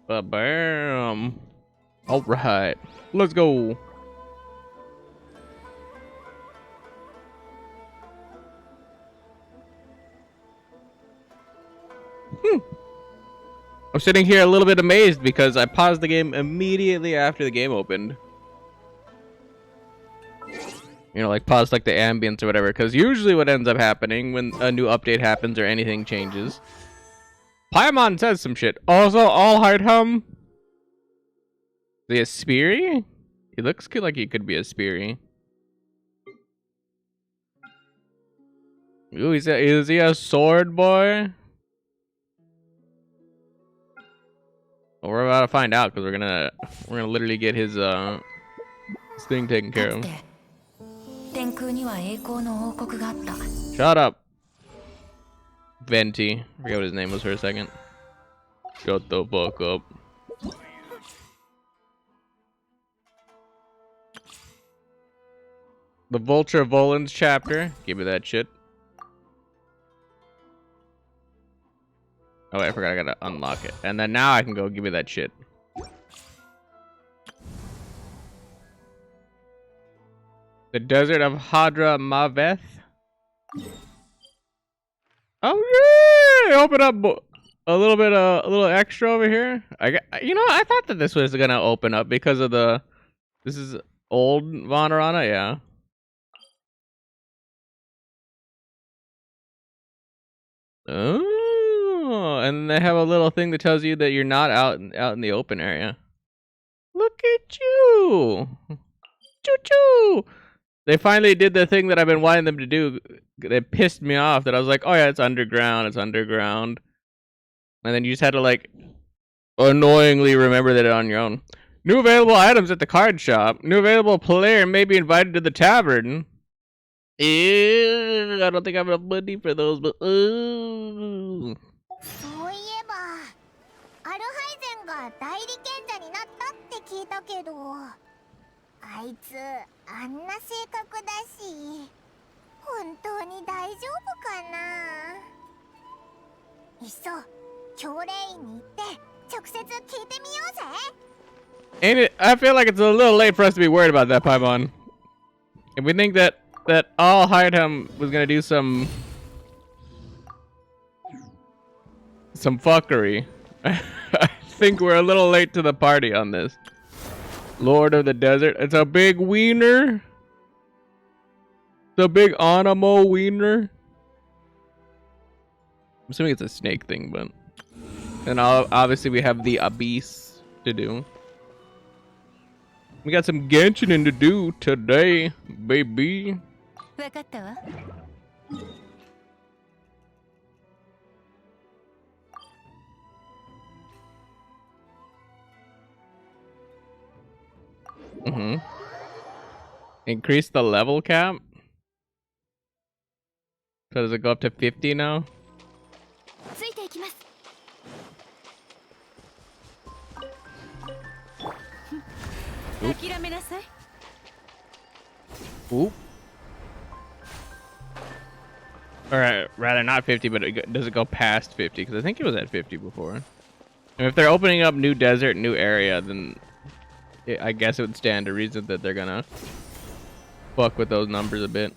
Bam. All right, let's go. I'm sitting here a little bit amazed because I paused the game immediately after the game opened. You know, like pause like the ambience or whatever, because usually what ends up happening when a new update happens or anything changes, Paimon says some shit. Also, all hard hum. The Aspiri? He looks like he could be a Aspiri. Ooh, is he a sword boy? Well, we're about to find out because we're gonna literally get his thing taken care of. Shut up, Venti. I forget what his name was for a second. Shut the fuck up. The Vulture Volans chapter. Give me that shit. Oh wait, I forgot I gotta unlock it. And then now I can go give me that shit. The Desert of Hadra Maveth. Oh yeah! Open up a little bit, a little extra over here. You know, I thought that this was gonna open up because of the. This is old Vanarana, yeah. Oh, and they have a little thing that tells you that you're not out in the open area. Look at you! Choo choo! They finally did the thing that I've been wanting them to do. They pissed me off that I was like, oh yeah, it's underground, it's underground. And then you just had to like annoyingly remember that on your own. New available items at the card shop. New available player may be invited to the tavern. Ew, I don't think I have enough money for those, but ooh. Ain't it? I feel like it's a little late for us to be worried about that, Paimon. If we think that all Hiredham was gonna do some fuckery, I think we're a little late to the party on this. Lord of the Desert. It's a big wiener. The big Animo wiener. I'm assuming it's a snake thing, but... And obviously we have the Abyss to do. We got some Genshin to do today, baby. Increase the level cap. So does it go up to 50 now? Oop. Oop. Or rather not 50, but does it go past 50? Because I think it was at 50 before. And if they're opening up new desert, new area, then I guess it would stand to reason that they're gonna fuck with those numbers a bit.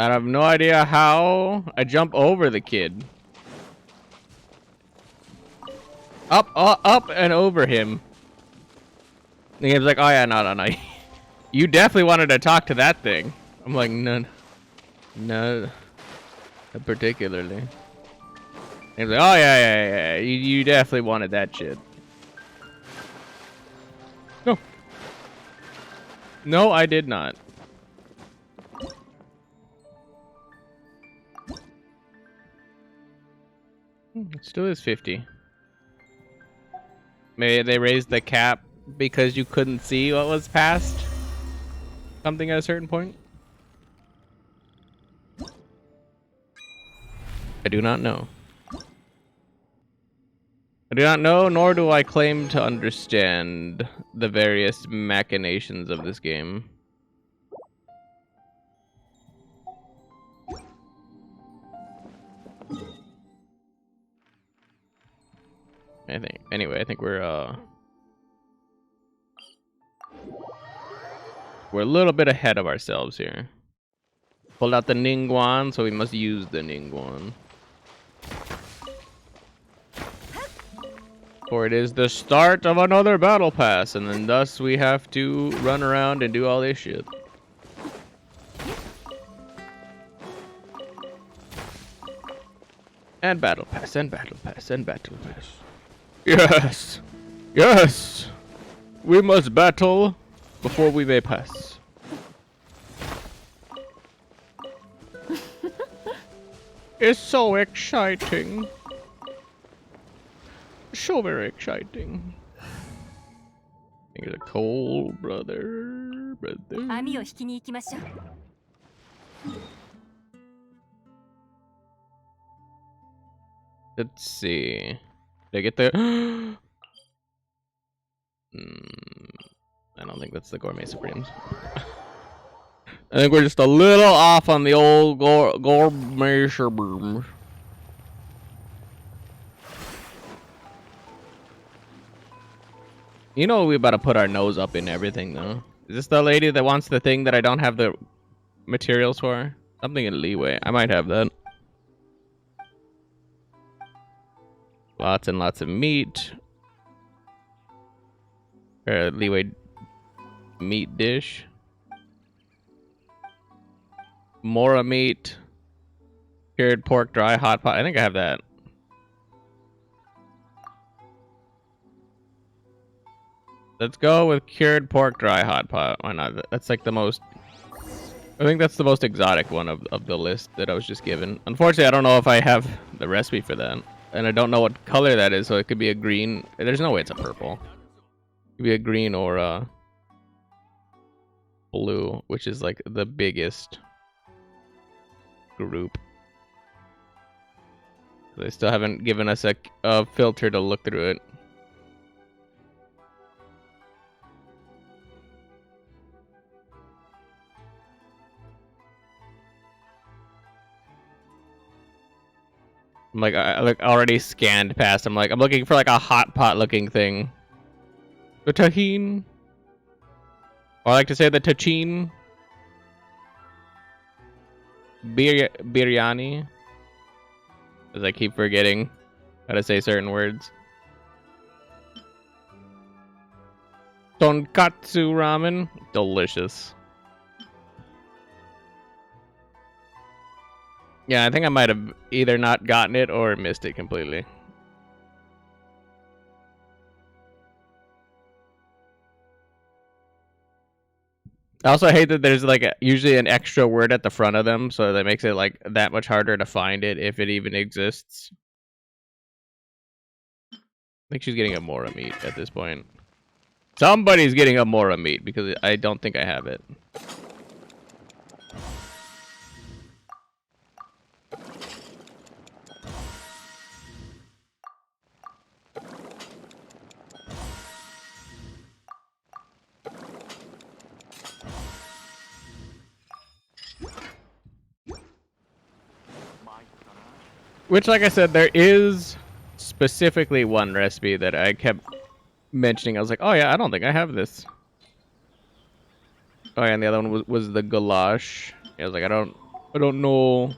I have no idea how I jump over the kid. Up and over him. The game's like, oh yeah, no. You definitely wanted to talk to that thing. I'm like, no, not particularly. He's like, oh yeah. You definitely wanted that shit. No, I did not. It still is 50. Maybe they raised the cap because you couldn't see what was past something at a certain point. I do not know. I do not know, nor do I claim to understand the various machinations of this game. I think we're a little bit ahead of ourselves here. Pulled out the Ningguang, so we must use the Ningguang. For it is the start of another battle pass, and then thus we have to run around and do all this shit. And battle pass, and battle pass, and battle pass. Yes! Yes! We must battle before we may pass. It's so exciting. So very exciting. I think it's a cold brother. Let's see. Did I get there? I don't think that's the Gourmet Supremes. I think we're just a little off on the old Gourmet Supremes. You know we about to put our nose up in everything, though. Is this the lady that wants the thing that I don't have the materials for? Something in leeway. I might have that. Lots and lots of meat. Leeway meat dish. Mora meat. Cured pork dry hot pot. I think I have that. Let's go with cured pork dry hot pot. Why not? That's like the most... I think that's the most exotic one of the list that I was just given. Unfortunately, I don't know if I have the recipe for that. And I don't know what color that is, so it could be a green. There's no way it's a purple. It could be a green or a blue, which is like the biggest group. They still haven't given us a filter to look through it. I'm like, I like already scanned past. I'm looking for like a hot pot looking thing. The tahine. Or I like to say the tachin. biryani. As I keep forgetting how to say certain words. Tonkatsu ramen. Delicious. Yeah, I think I might have either not gotten it or missed it completely. I also hate that there's like usually an extra word at the front of them, so that makes it like that much harder to find it if it even exists. I think she's getting a Mora meat at this point. Somebody's getting a Mora meat because I don't think I have it. Which, like I said, there is specifically one recipe that I kept mentioning. I was like, oh yeah, I don't think I have this. Oh yeah, and the other one was the goulash. I was like, I don't know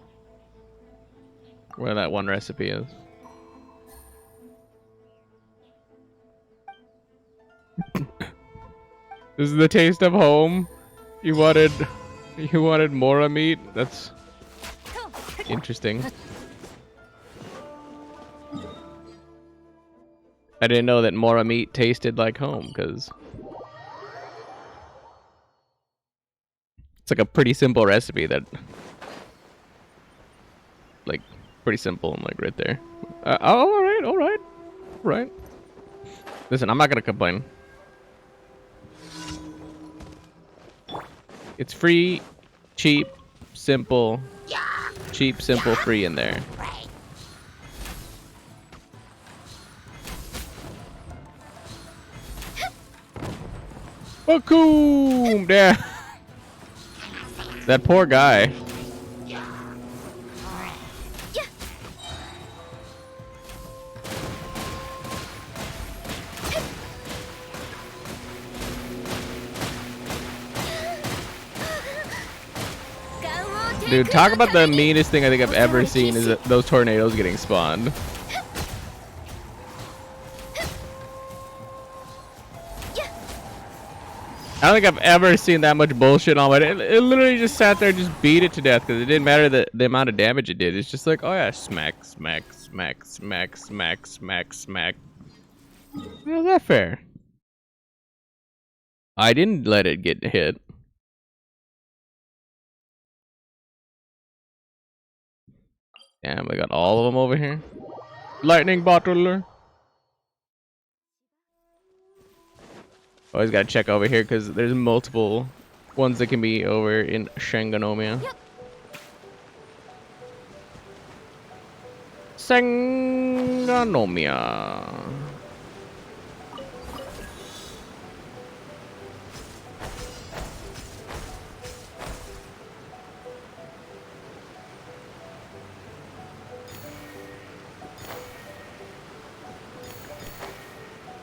where that one recipe is. This is the taste of home. You wanted Mora meat? That's interesting. I didn't know that Mora meat tasted like home, because it's like a pretty simple recipe that, like, pretty simple and like right there. All right. Listen, I'm not gonna complain. It's free, cheap, simple, free in there. Boom! There. That poor guy. Dude, talk about the meanest thing I think I've ever seen is those tornadoes getting spawned. I don't think I've ever seen that much bullshit on it. It literally just sat there and just beat it to death because it didn't matter the amount of damage it did. It's just like, oh yeah, smack, smack, smack, smack, smack, smack, smack. How's that fair? I didn't let it get hit. Damn, I got all of them over here. Lightning bottler. Always gotta check over here because there's multiple ones that can be over in Shanganomia. Sanganomia.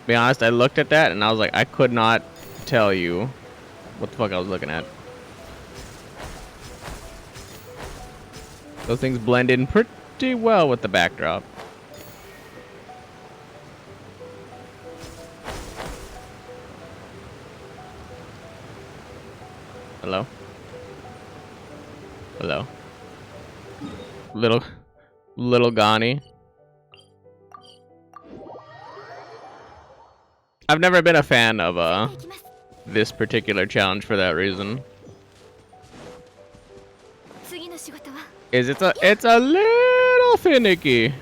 Be honest, I looked at that and I was like, I could not tell you what the fuck I was looking at. Those things blend in pretty well with the backdrop. Hello? Hello? Little Ghani. I've never been a fan of this particular challenge for that reason. It's a little finicky.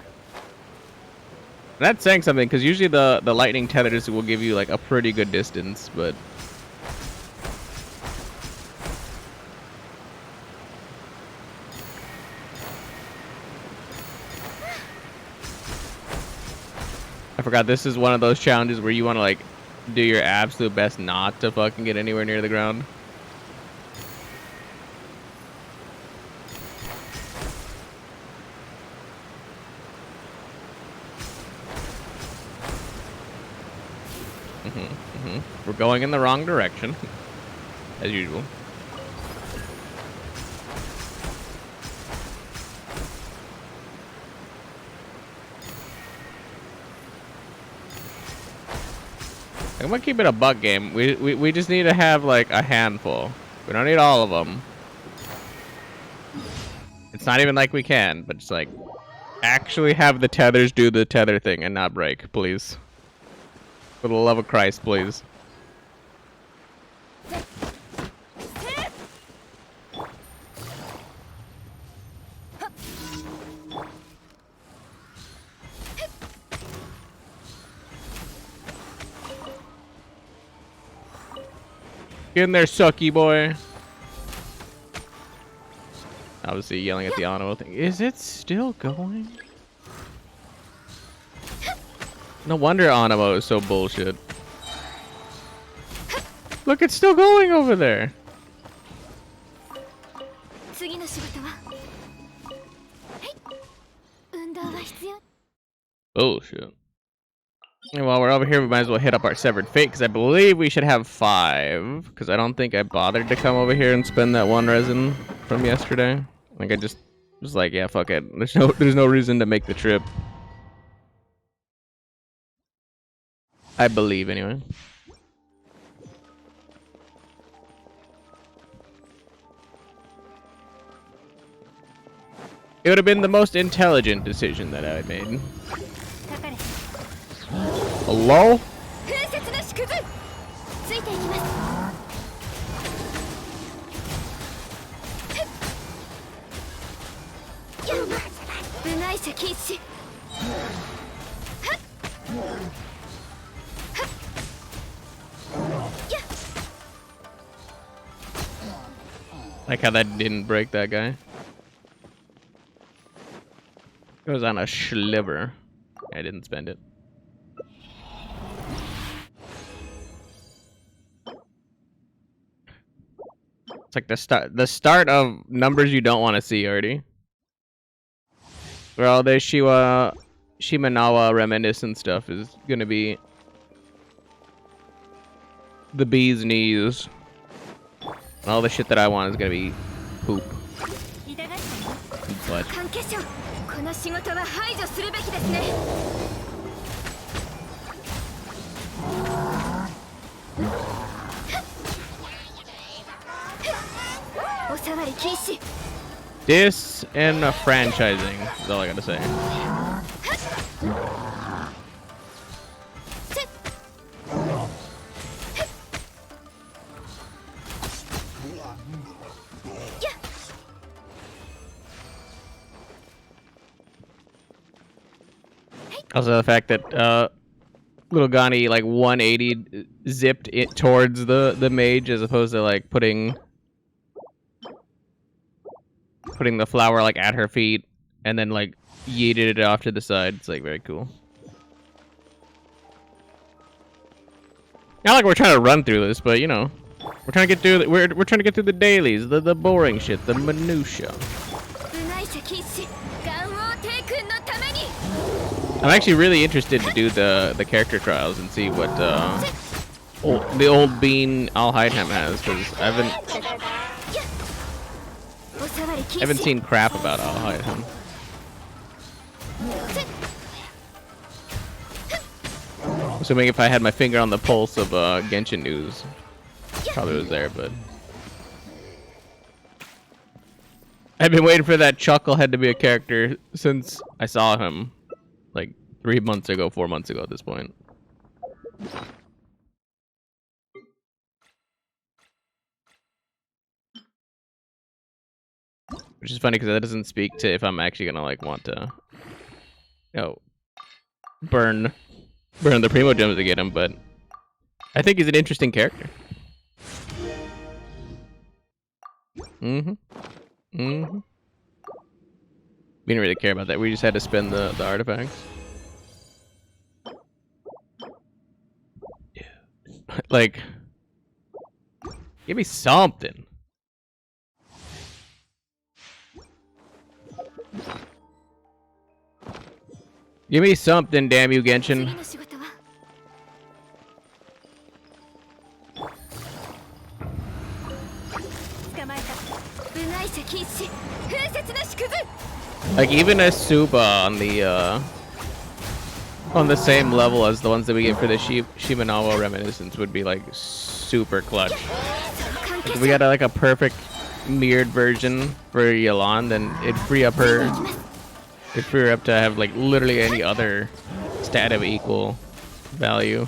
That's saying something because usually the lightning tethers will give you like a pretty good distance, but I forgot this is one of those challenges where you want to like do your absolute best not to fucking get anywhere near the ground. We're going in the wrong direction, as usual. I'm gonna keep it a buck game. We just need to have like a handful. We don't need all of them. It's not even like we can, but it's like actually have the tethers do the tether thing and not break, please. For the love of Christ, please. Get in there, sucky boy. Obviously yelling at the Animo thing. Is it still going? No wonder Animo is so bullshit. Look, it's still going over there. Bullshit. And while we're over here, we might as well hit up our Severed Fate, because I believe we should have 5. Because I don't think I bothered to come over here and spend that 1 resin from yesterday. Like I just was like, yeah, fuck it. There's no reason to make the trip. I believe anyway. It would have been the most intelligent decision that I made. Hello? Like how that didn't break that guy. It was on a sliver. I didn't spend it. It's like the start of numbers you don't want to see already. Where all this Shimanawa reminiscent stuff is gonna be the bee's knees. And all the shit that I want is gonna be poop. But this and franchising is all I gotta say. Also the fact that little Gani like 180 zipped it towards the mage as opposed to like putting the flower like at her feet and then like yeeted it off to the side. It's like very cool. Not like we're trying to run through this, but you know, we're trying to get through. We're trying to get through the dailies, the boring shit, the minutia. I'm actually really interested to do the character trials and see what the old bean Al-Haidham has, because I haven't seen crap about Al-Haidham. Assuming if I had my finger on the pulse of Genshin news, probably was there, but I've been waiting for that chucklehead to be a character since I saw him like 3 months ago, 4 months ago at this point. Which is funny because that doesn't speak to if I'm actually gonna like want to, you know, burn the Primo gems to get him, but I think he's an interesting character. We didn't really care about that. We just had to spend the artifacts. Yeah. Like, give me something. Give me something, damn you, Genshin. Like even a Suba on the on the same level as the ones that we get for the Shimanawa Reminiscence would be like super clutch. If we got like a perfect mirrored version for Yolande, then it'd free up her. It'd free her up to have like literally any other stat of equal value.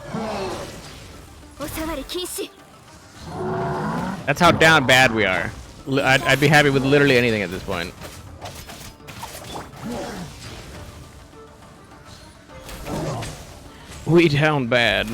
That's how down bad we are. I'd be happy with literally anything at this point. We down bad.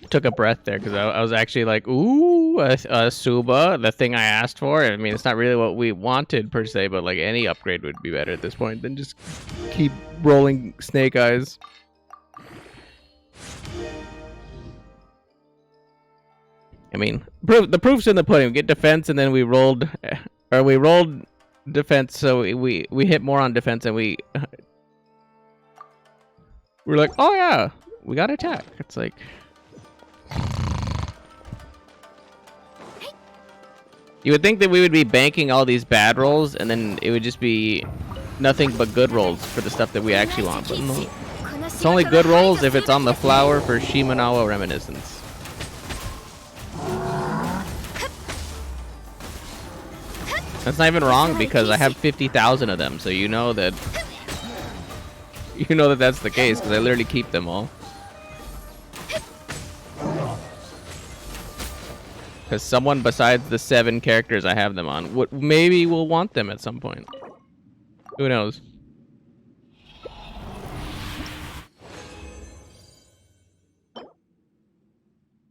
Took a breath there because I was actually like, ooh, a Suba, the thing I asked for. I mean, it's not really what we wanted per se, but like any upgrade would be better at this point than just keep rolling Snake Eyes. I mean, the proof's in the pudding. We get defense, and then we rolled defense, so we hit more on defense, and we're like, oh yeah, we got attack. It's like. You would think that we would be banking all these bad rolls, and then it would just be nothing but good rolls for the stuff that we actually want. But no. It's only good rolls if it's on the flower for Shimanawa Reminiscence. That's not even wrong because I have 50,000 of them, so you know that that's the case because I literally keep them all. Because someone besides the 7 characters I have them on maybe will want them at some point. Who knows? Let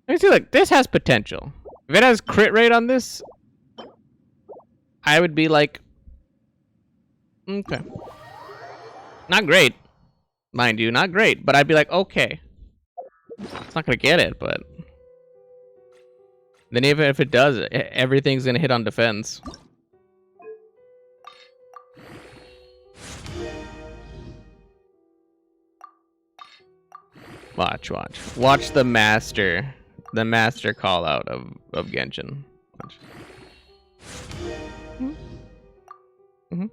me see, look, this has potential. If it has crit rate on this, I would be like, okay. Not great, mind you, not great, but I'd be like, okay. It's not gonna get it, but... Then even if it does, everything's gonna hit on defense. Watch the master call out of Genshin. Watch. Mm-hmm.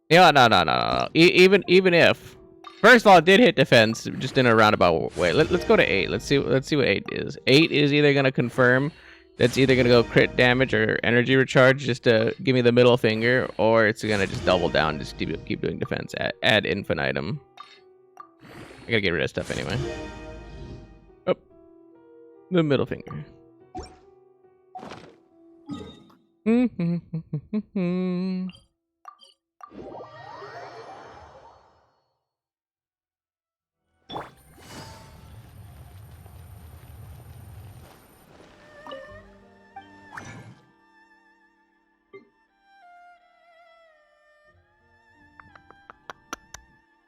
Yeah, no. Even if. First of all, it did hit defense, just in a roundabout way. Let's go to 8. Let's see what 8 is. 8 is either gonna confirm that's either gonna go crit damage or energy recharge, just to give me the middle finger, or it's gonna just double down, just keep doing defense ad infinitum. I gotta get rid of stuff anyway. Oh, the middle finger.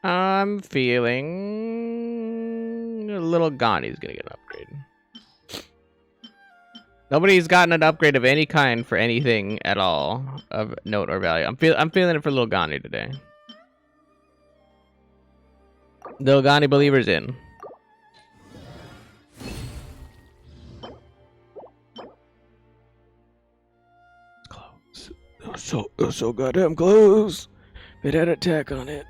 I'm feeling a little Gani's gonna get an upgrade. Nobody's gotten an upgrade of any kind for anything at all of note or value. I'm feeling it for little Gani today. Little Gani believers in. Close. So goddamn close. It had attack on it.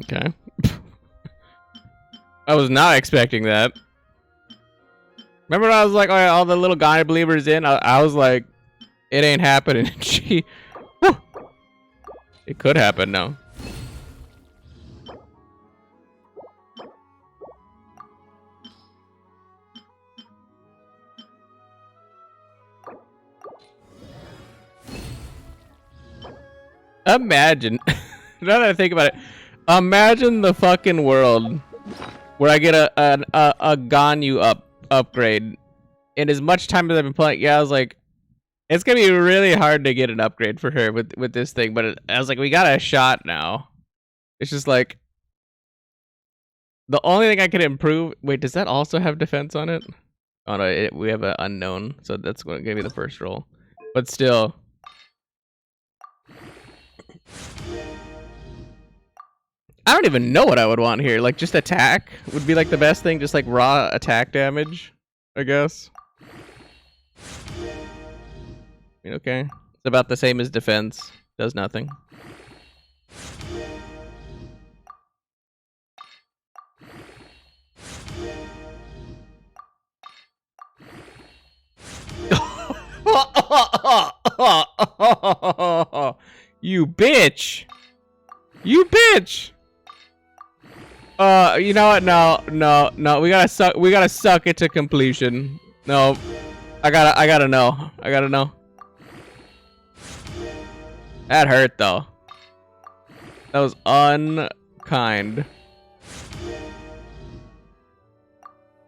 Okay. I was not expecting that. Remember when I was like, oh, yeah, all the little guy believers in? I was like, it ain't happening. She... It could happen, no. Imagine, now that I think about it, imagine the fucking world where I get a Ganyu upgrade in as much time as I've been playing. Yeah, I was like, It's gonna be really hard to get an upgrade for her with this thing, but I was like, we got a shot now. It's just like the only thing I could improve. Wait, does that also have defense on it? Oh no, we have an unknown, so that's going to be the first roll. But still, I don't even know what I would want here. Like, just attack would be like the best thing. Just like raw attack damage, I guess. Okay, it's about the same as defense. Does nothing. You bitch! You bitch! You know what? No. We gotta suck. We gotta suck it to completion. No, I gotta know. I gotta know. That hurt though. That was unkind.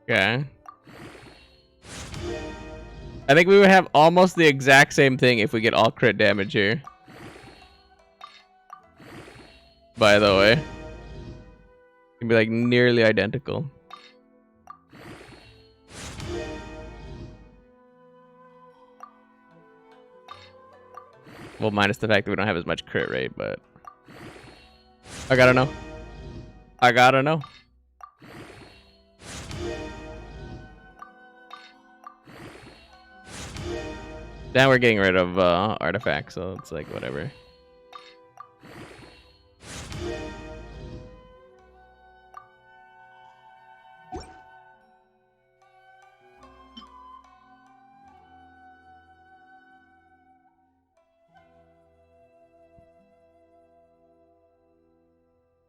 Okay. I think we would have almost the exact same thing if we get all crit damage here. By the way. It'd be like nearly identical. Well, minus the fact that we don't have as much crit rate, but I gotta know. I gotta know. Now we're getting rid of artifacts, so it's like whatever.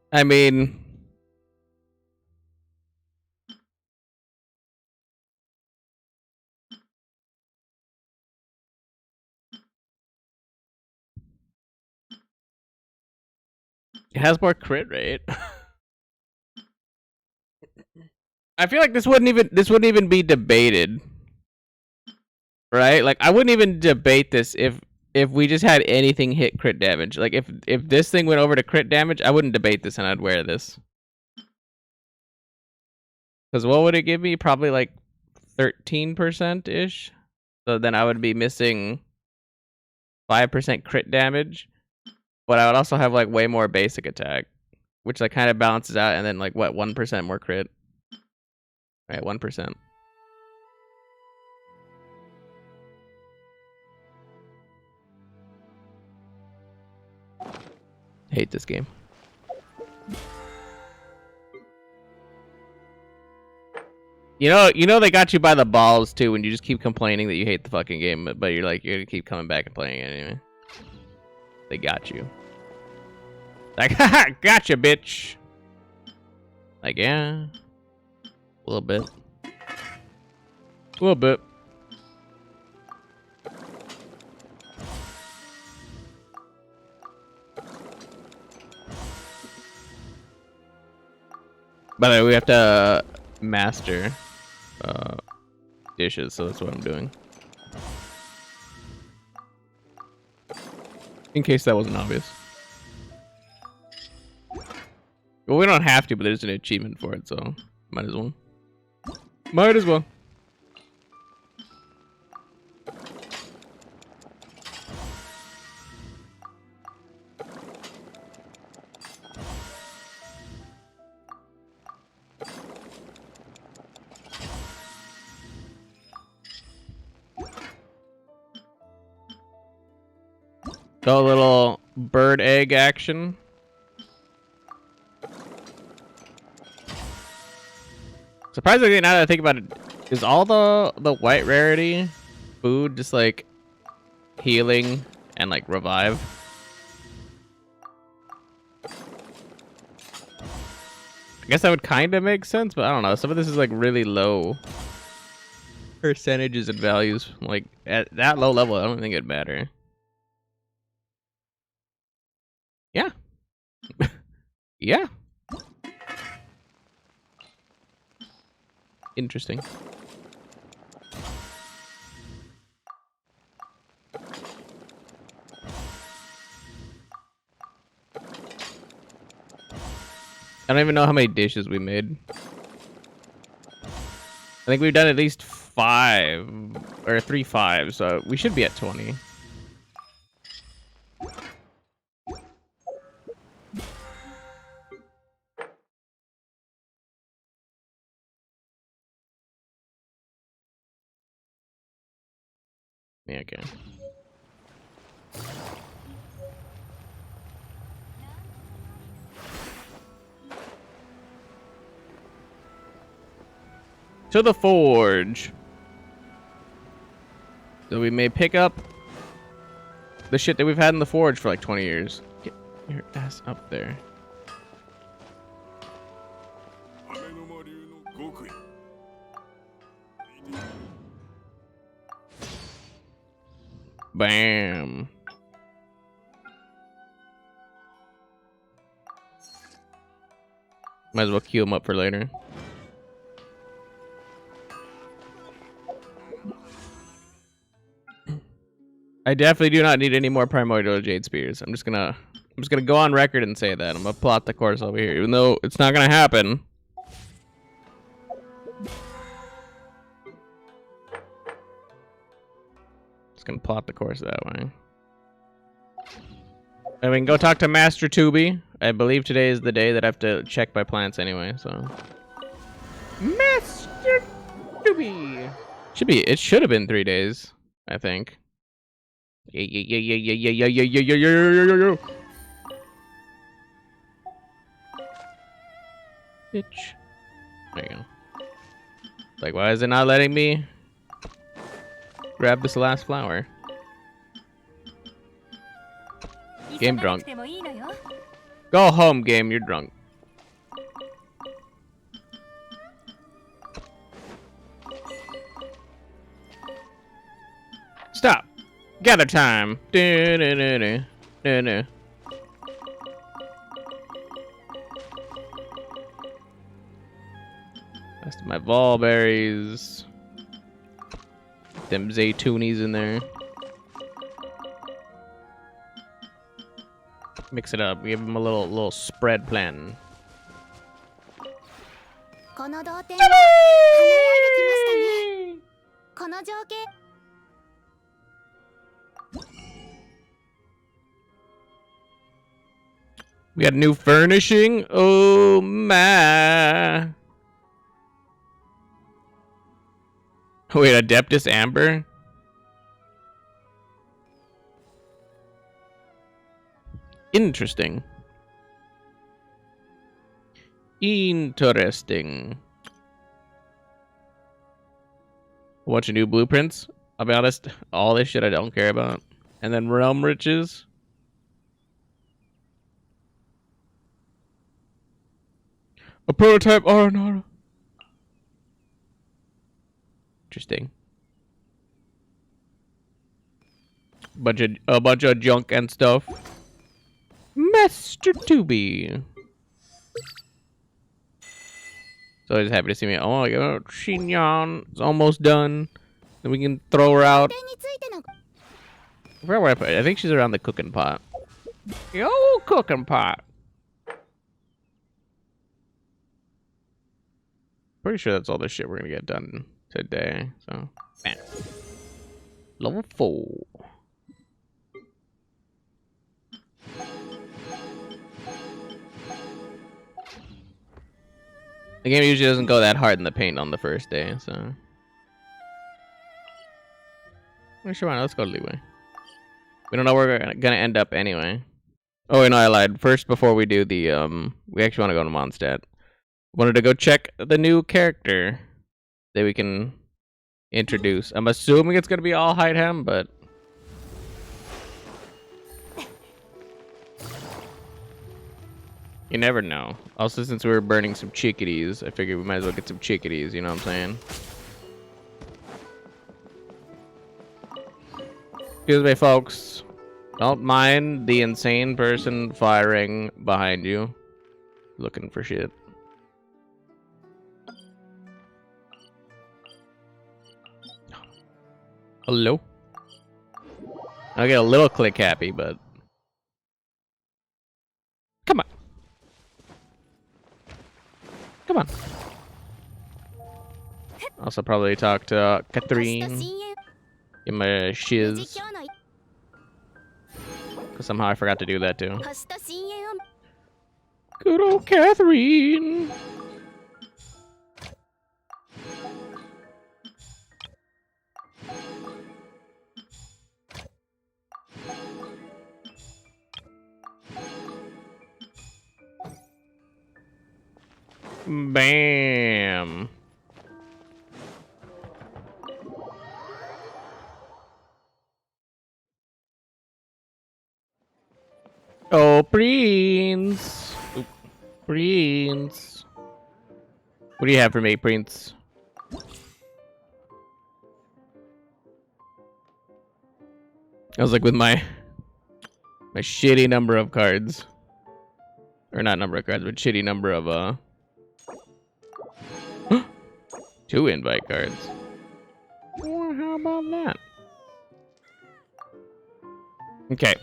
I mean, it has more crit rate. I feel like this wouldn't even be debated. Right? Like I wouldn't even debate this if we just had anything hit crit damage. Like if this thing went over to crit damage, I wouldn't debate this and I'd wear this. Cuz what would it give me? Probably like 13% ish. So then I would be missing 5% crit damage. But I would also have like way more basic attack, which like kind of balances out, and then like what, 1% more crit. Right, 1%. Hate this game. You know they got you by the balls too when you just keep complaining that you hate the fucking game, but you're gonna keep coming back and playing it anyway. They got you. Like, haha, gotcha, bitch. Like, yeah. A little bit. A little bit. By the way, we have to master dishes, so that's what I'm doing. In case that wasn't obvious. Well, we don't have to, but there's an achievement for it, so might as well. Might as well. Go a little bird egg action. Surprisingly, now that I think about it, is all the white rarity food just like healing and like revive? I guess that would kind of make sense, but I don't know. Some of this is like really low percentages and values. Like at that low level, I don't think it'd matter. Yeah. Yeah. Interesting. I don't even know how many dishes we made. I think we've done at least 5 or 3 5, so we should be at 20. Yeah, okay. To the forge. So we may pick up the shit that we've had in the forge for like 20 years. Get your ass up there. Bam. Might as well queue them up for later. I definitely do not need any more primordial jade spears. I'm just gonna go on record and say that. I'm gonna plot the course over here, even though it's not gonna happen. Just gonna plot the course that way. And we can go talk to Master Tubi. I believe today is the day that I have to check my plants anyway, so. Master Tubi! It should have been 3 days, I think. Yeah. Bitch. There you go. Like, why is it not letting me grab this last flower? Game drunk. Go home, game. You're drunk. Stop. Gather time. That's my vol berries. Them zaytoonies in there. Mix it up. Give them a little spread plan. We got new furnishing. Oh my! Wait, Adeptus Amber. Interesting. Interesting. A bunch of new blueprints. I'll be honest, all this shit I don't care about. And then realm riches. A prototype Aranara. Interesting. A bunch of junk and stuff. Master Tubi. So he's happy to see me. Oh my god, Shinyan is almost done. Then we can throw her out. Where would I put it? I think she's around the cooking pot. Yo, cooking pot. Pretty sure that's all the shit we're gonna get done today. So, man. Level 4. The game usually doesn't go that hard in the paint on the first day, so. Sure, let's go to Leeway. We don't know where we're gonna end up anyway. Oh, wait, no, I lied. First, before we do the, we actually want to go to Mondstadt. Wanted to go check the new character that we can introduce. I'm assuming it's gonna be all Heidham, but you never know. Also, since we were burning some chickadees, I figured we might as well get some chickadees, you know what I'm saying? Excuse me, folks. Don't mind the insane person firing behind you. Looking for shit. Hello? I get a little click happy, but... Come on. Come on. Also probably talk to Catherine. Give him a shiz. Because somehow I forgot to do that too. Good old Catherine. Bam. Oh, Prince. Oop. Prince. What do you have for me, Prince? I was like with my shitty number of cards. Or not number of cards, but shitty number of 2 invite cards. Well, how about that? Okay.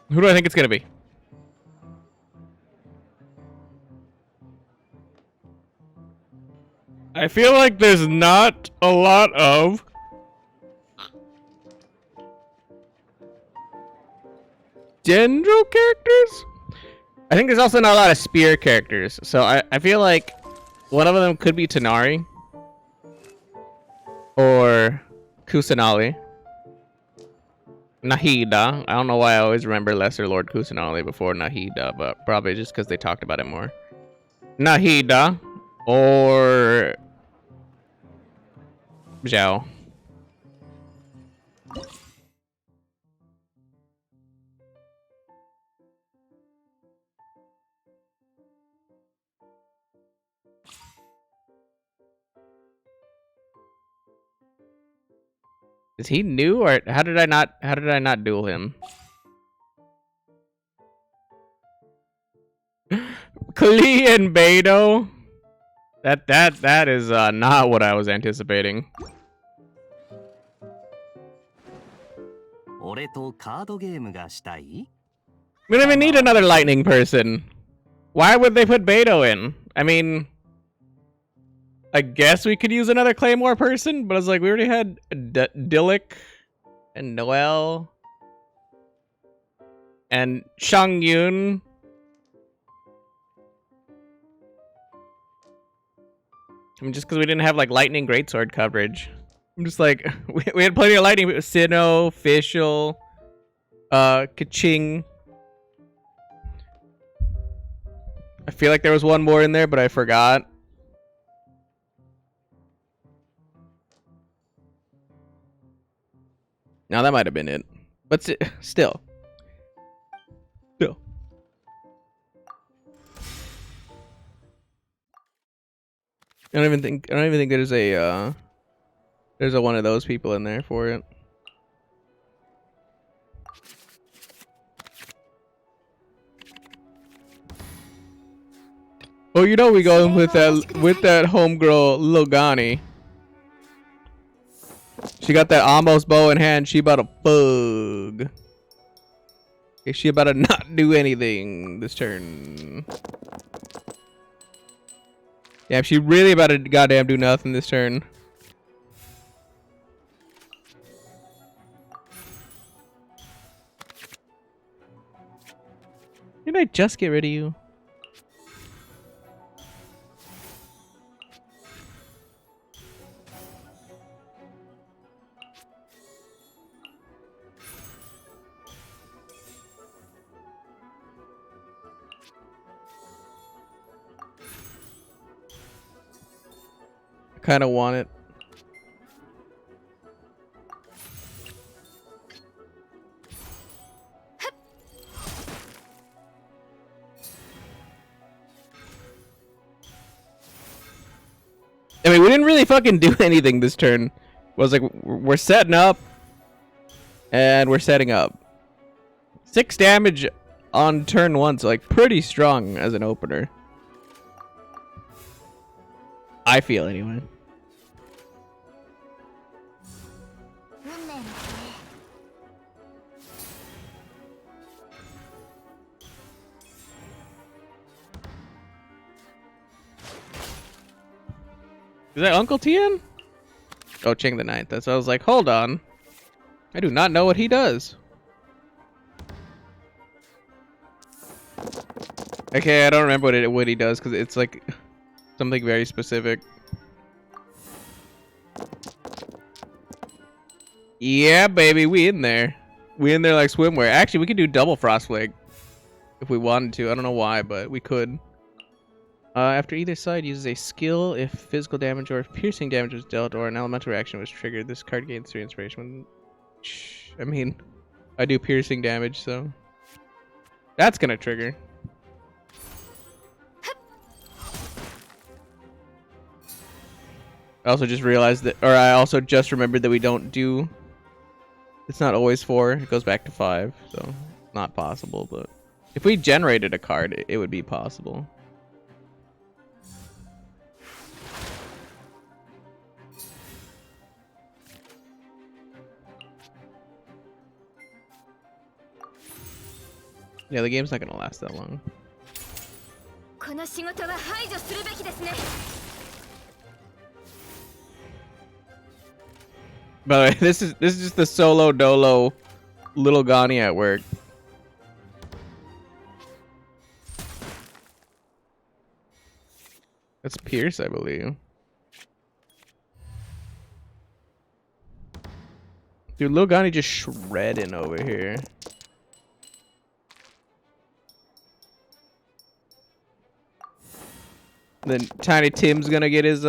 Who do I think it's gonna be? I feel like there's not a lot of Dendro characters? I think there's also not a lot of Spear characters. So I feel like one of them could be Tanari. Or Kusanali. Nahida. I don't know why I always remember Lesser Lord Kusanali before Nahida, but probably just because they talked about it more. Nahida. Or Zhao. Is he new, or how did I not duel him? Klee and Beidou? That is not what I was anticipating. We don't even need another lightning person. Why would they put Beidou in? I mean, I guess we could use another Claymore person, but it's like we already had Dillik and Noel and Shang Yun. I mean, just because we didn't have like lightning greatsword coverage. I'm just like, we had plenty of lightning. Sinnoh, Fischl, Kaching. I feel like there was one more in there, but I forgot. Now that might have been it, but still. I don't even think there's a one of those people in there for it. Oh, you know we going with that homegirl Logani. She got that almost bow in hand. She about to bug. She about to not do anything this turn. Yeah, she really about to goddamn do nothing this turn. Didn't I just get rid of you? Kind of want it. I mean, we didn't really fucking do anything this turn. It was like, we're setting up, and we're setting up. 6 damage on turn 1, so like pretty strong as an opener. I feel anyway. Is that Uncle Tien? Oh, Ching the Ninth. That's. I was like, hold on. I do not know what he does. Okay, I don't remember what he does because it's like something very specific. Yeah, baby, we in there. We in there like swimwear. Actually, we could do double frostflake if we wanted to. I don't know why, but we could. After either side uses a skill, if physical damage or if piercing damage was dealt or an elemental reaction was triggered, this card gains 3 inspiration. I mean, I do piercing damage, so that's gonna trigger. I also just realized that, or I also just remembered that we don't do. It's not always 4. It goes back to 5, so not possible. But if we generated a card, it would be possible. Yeah, the game's not gonna last that long. By the way, this is just the solo dolo little Ghani at work. That's Pierce, I believe. Dude, Lil Ghani just shredding over here. Then Tiny Tim's gonna get his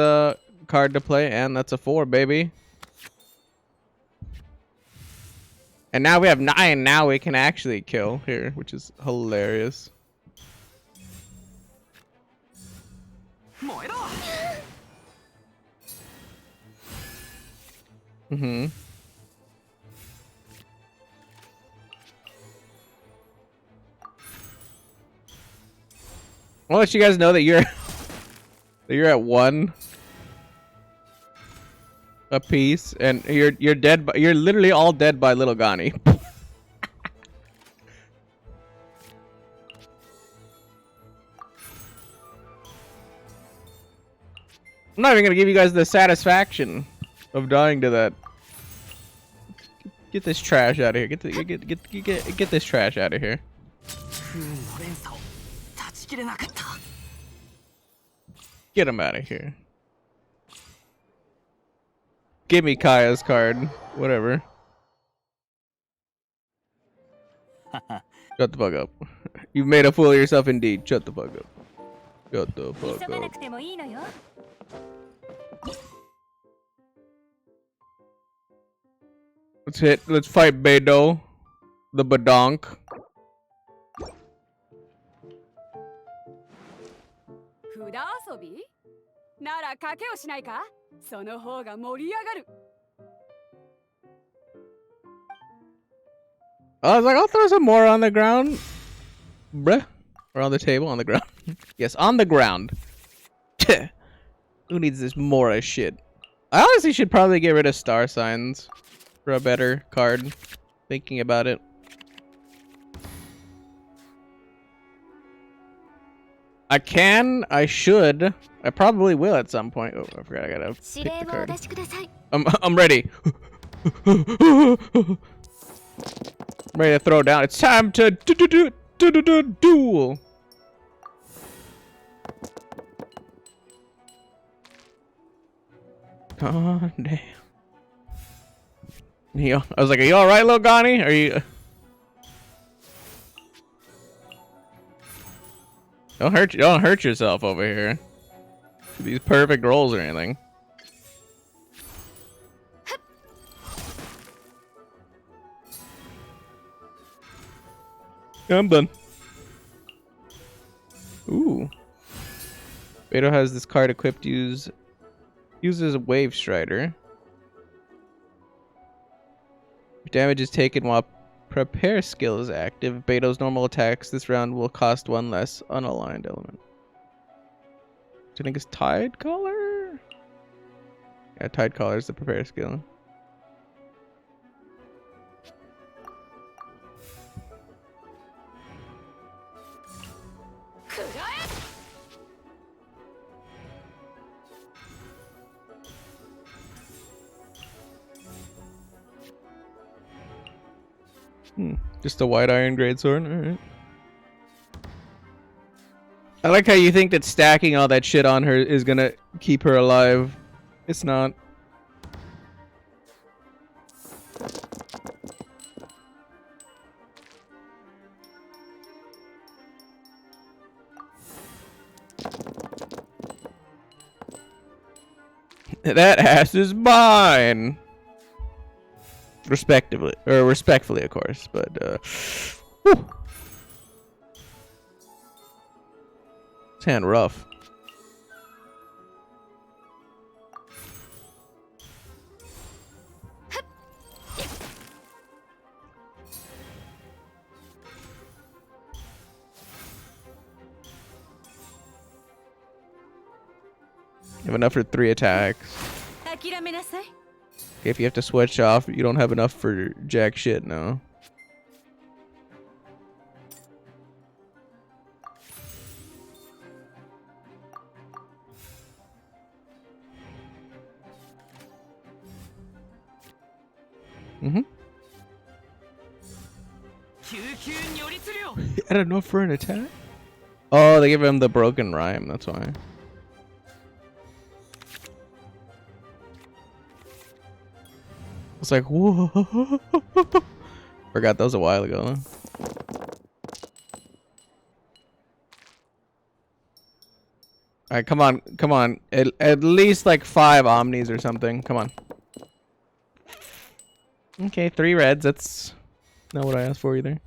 card to play, and that's a 4, baby. And now we have 9. Now we can actually kill here, which is hilarious. Mm-hmm. I'll let you guys know that you're at 1 a piece, and you're dead. You're literally all dead by Little Ghani. I'm not even gonna give you guys the satisfaction of dying to that. Get this trash out of here. Get this trash out of here. Get him out of here. Give me Kaya's card. Whatever. Shut the fuck up. You've made a fool of yourself indeed. Shut the fuck up. Shut the fuck up. Let's fight Beidou, the badonk. I was like, I'll throw some more on the ground. Bruh. Or on the table, on the ground. Yes, on the ground. Who needs this Mora shit? I honestly should probably get rid of star signs for a better card. Thinking about it. I can, I should, I probably will at some point. Oh, I forgot I gotta pick the card. I'm ready. I'm ready to throw down. It's time to duel. Oh damn. I was like, are you alright, Lil Ghani? Are you? Don't hurt yourself over here. These perfect rolls or anything. Yeah, I'm done. Ooh. Beidou has this card equipped. Uses a Wave Strider. Damage is taken while Prepare skill is active. Beidou's normal attacks this round will cost 1 less unaligned element. Do you think it's Tide Collar? Yeah, Tide Collar is the Prepare skill. Just a white iron greatsword. Alright. I like how you think that stacking all that shit on her is gonna keep her alive. It's not. That ass is mine. Respectively, or respectfully, of course, but whew. This hand rough. You have enough for 3 attacks. If you have to switch off, you don't have enough for jack shit now. I don't know for an attack. Oh, they give him the broken rhyme. That's why. It's like, whoa. Forgot that was a while ago. Alright, come on, come on. At least like 5 omnis or something. Come on. Okay, 3 reds. That's not what I asked for either.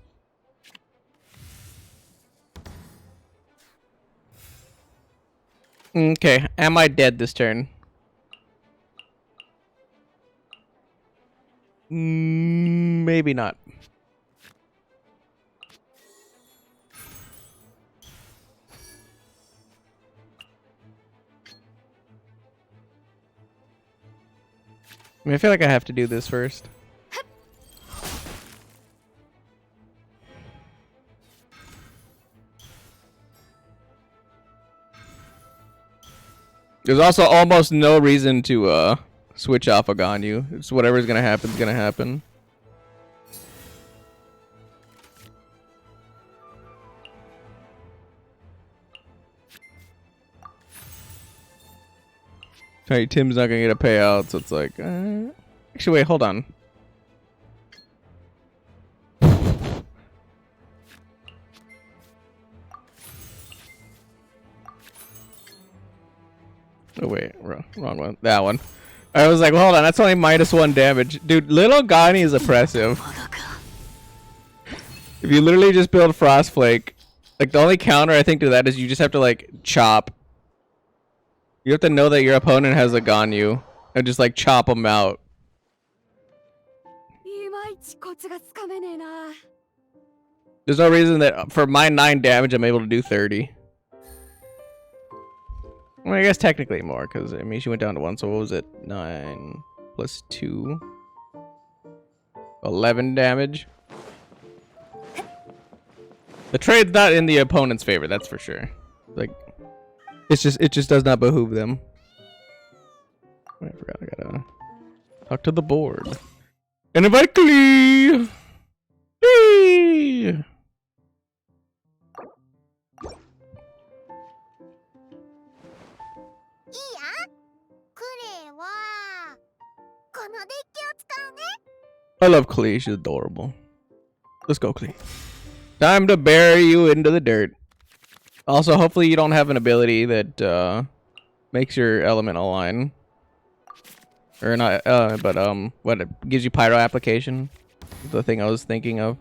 Okay, am I dead this turn? Maybe not. I mean, I feel like I have to do this first. There's also almost no reason to switch off a Ganyu. It's whatever's gonna happen is gonna happen. Alright, Tim's not gonna get a payout, so it's like actually wait, hold on. Oh wait, wrong one. That one. I was like, well, hold on, that's only -1 damage. Dude, little Gani is oppressive. If you literally just build Frostflake, like the only counter I think to that is you just have to like chop. You have to know that your opponent has a Ganyu and just like chop them out. There's no reason that for my 9 damage I'm able to do 30. Well, I guess technically more, because I mean she went down to 1, so what was it? 9 plus 2. 11 damage. The trade's not in the opponent's favor, that's for sure. Like it just does not behoove them. I forgot I gotta talk to the board. And invite Klee! Klee! I love Klee, she's adorable. Let's go, Klee. Time to bury you into the dirt. Also, hopefully you don't have an ability that makes your element align. Or not, but what, it gives you pyro application? The thing I was thinking of.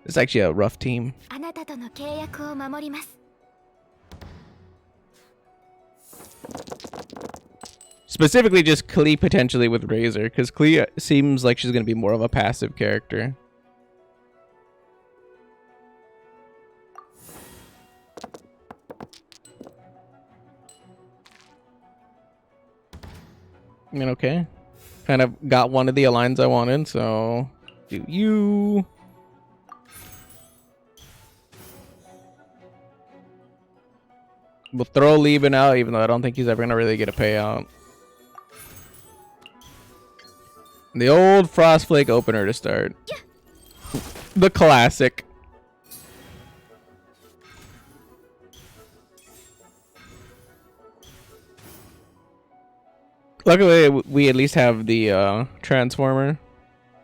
It's actually a rough team. Specifically just Klee potentially with Razor, because Klee seems like she's going to be more of a passive character. I mean, okay. Kind of got one of the aligns I wanted, so do you. We'll throw Lieben out, even though I don't think he's ever going to really get a payout. The old Frostflake opener to start. The classic. Luckily, we at least have the transformer,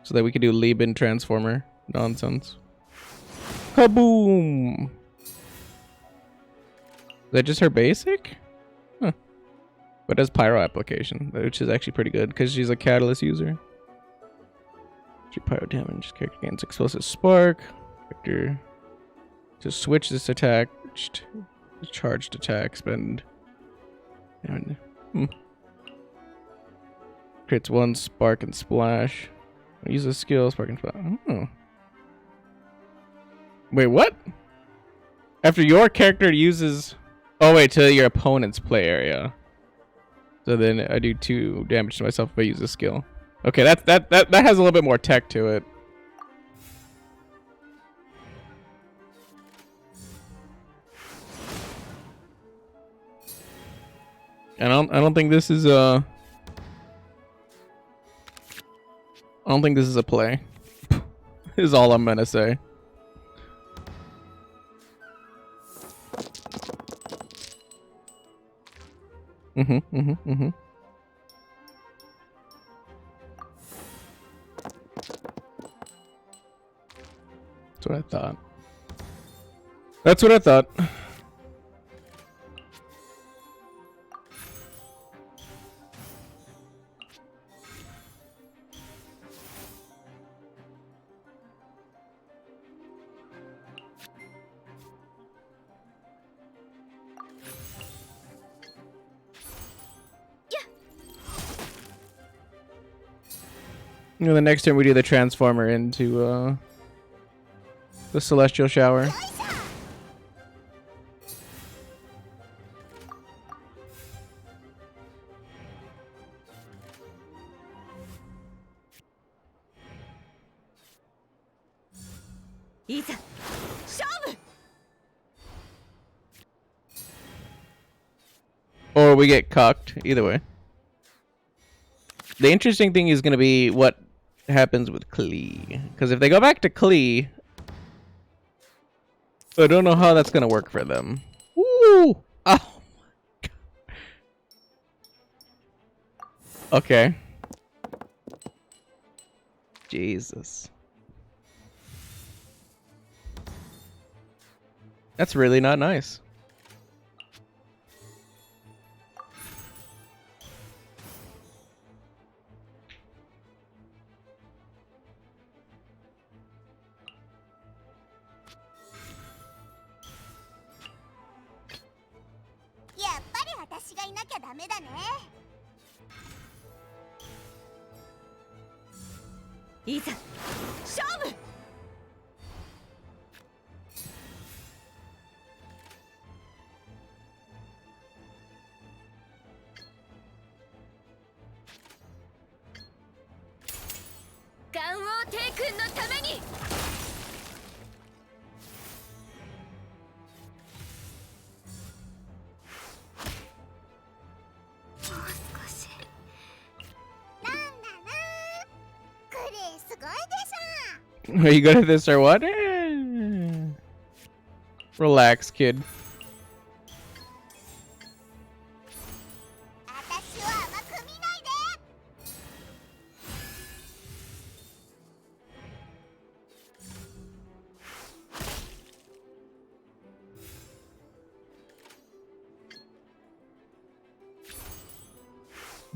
so that we can do Lieben transformer nonsense. Kaboom! Is that just her basic? Huh. But does pyro application, which is actually pretty good because she's a catalyst user. Pyro damage. Character gains explosive spark. Character to switch this attack. Charged attack. Spend. Creates one spark and splash. Use a skill spark and splash. Oh. Wait, what? After your character uses. Oh wait, to your opponent's play area. So then I do 2 damage to myself if I use a skill. Okay, that has a little bit more tech to it. And I don't think this is a. I don't think this is a play. Is all I'm gonna say. That's what I thought. That's what I thought. You know, the next time we do the transformer into the celestial shower. Or we get cucked, either way. The interesting thing is going to be what happens with Klee. Because if they go back to Klee, I don't know how that's going to work for them. Ooh! Oh my god. Okay. Jesus. That's really not nice. Are you good at this or what? Relax, kid.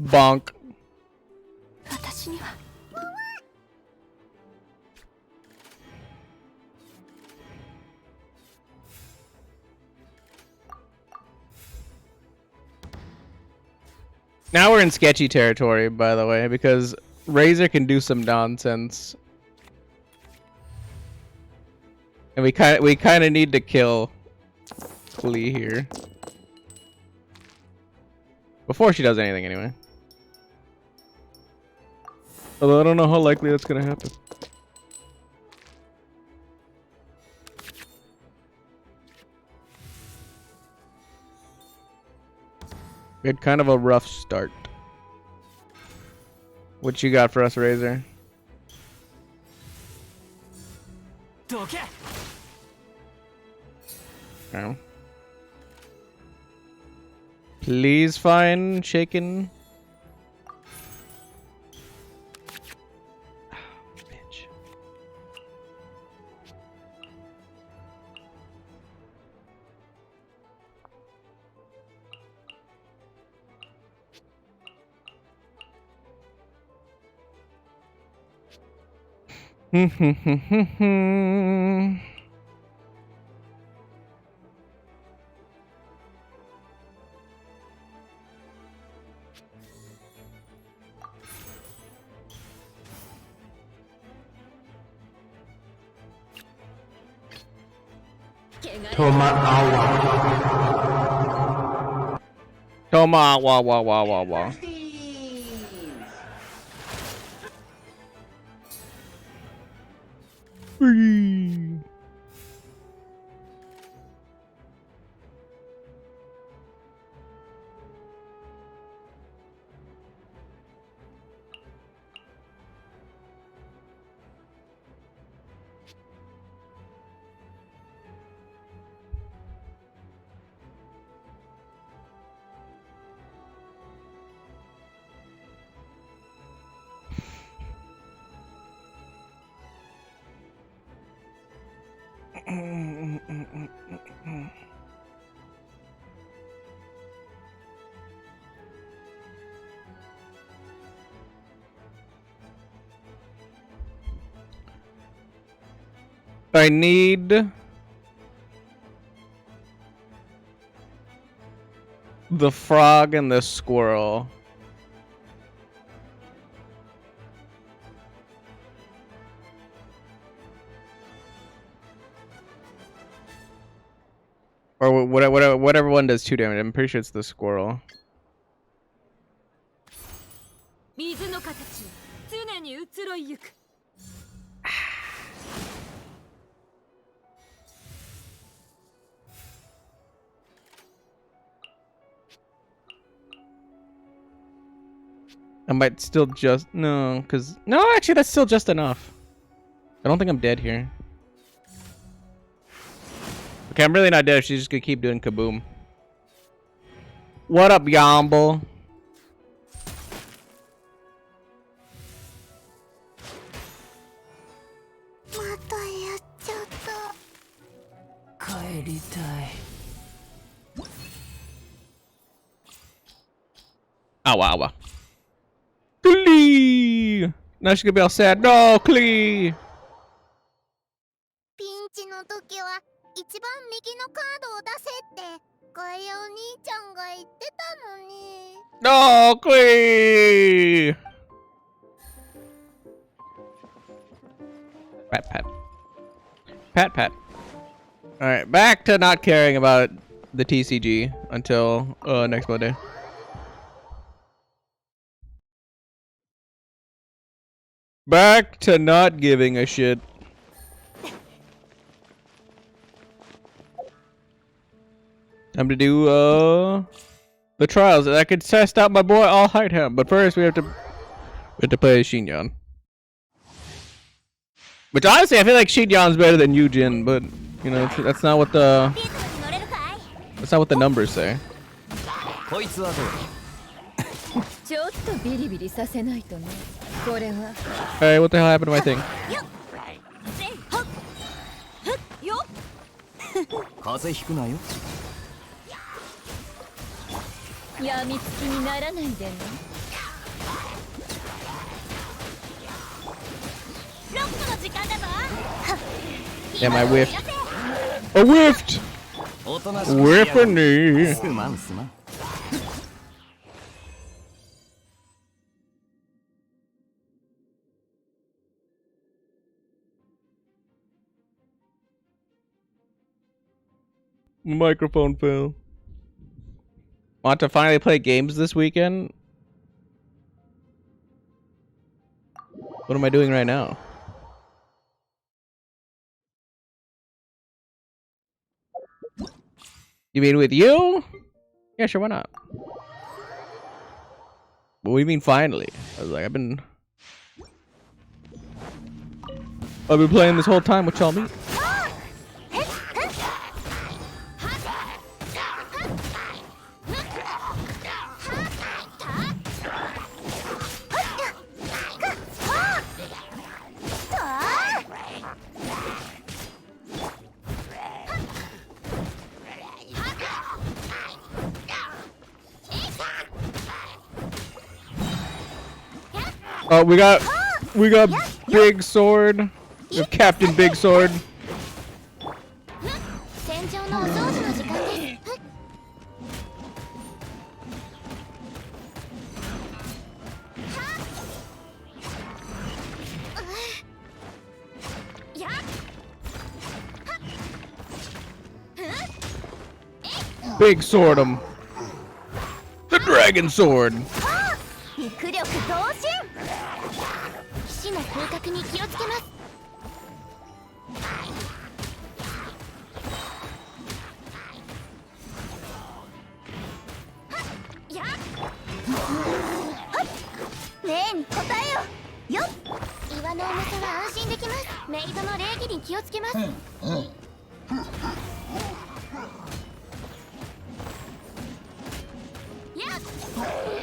Bonk. Now we're in sketchy territory, by the way, because Razor can do some nonsense, and we kind of need to kill Klee here before she does anything, anyway. Although I don't know how likely that's gonna happen. We had kind of a rough start. What you got for us, Razor? Okay. Please find shaken. Bitch. Toma, wah, wah, wah, wah, wah. Free. I need the frog and the squirrel. Or whatever one does 2 damage. I'm pretty sure it's the squirrel. I might still just no, actually that's still just enough. I don't think I'm dead here. Okay, I'm really not dead. She's just gonna keep doing kaboom. What up, Yomble? Ow, ow, ow. Clee! Now she's gonna be all sad. No, Clee! No, Clee! Pat, pat. Pat, pat. Alright, back to not caring about the TCG until next Monday. Back to not giving a shit. Time to do the trials. I could test out my boy. I'll hide him, but first we have to play Xinyan. Which honestly, I feel like Xinyan's better than Yujin, but you know that's not what the numbers say. Hey, what the hell happened to my thing? Damn, I whiffed. I whiffed! Whiffany! Microphone fell. Want to finally play games this weekend? What am I doing right now? You mean with you? Yeah, sure, why not? What do you mean finally? I was like, I've been I've been playing this whole time. What y'all mean? Oh, we got Big Sword. We have Captain Big Sword. Big Sword 'em. The Dragon Sword.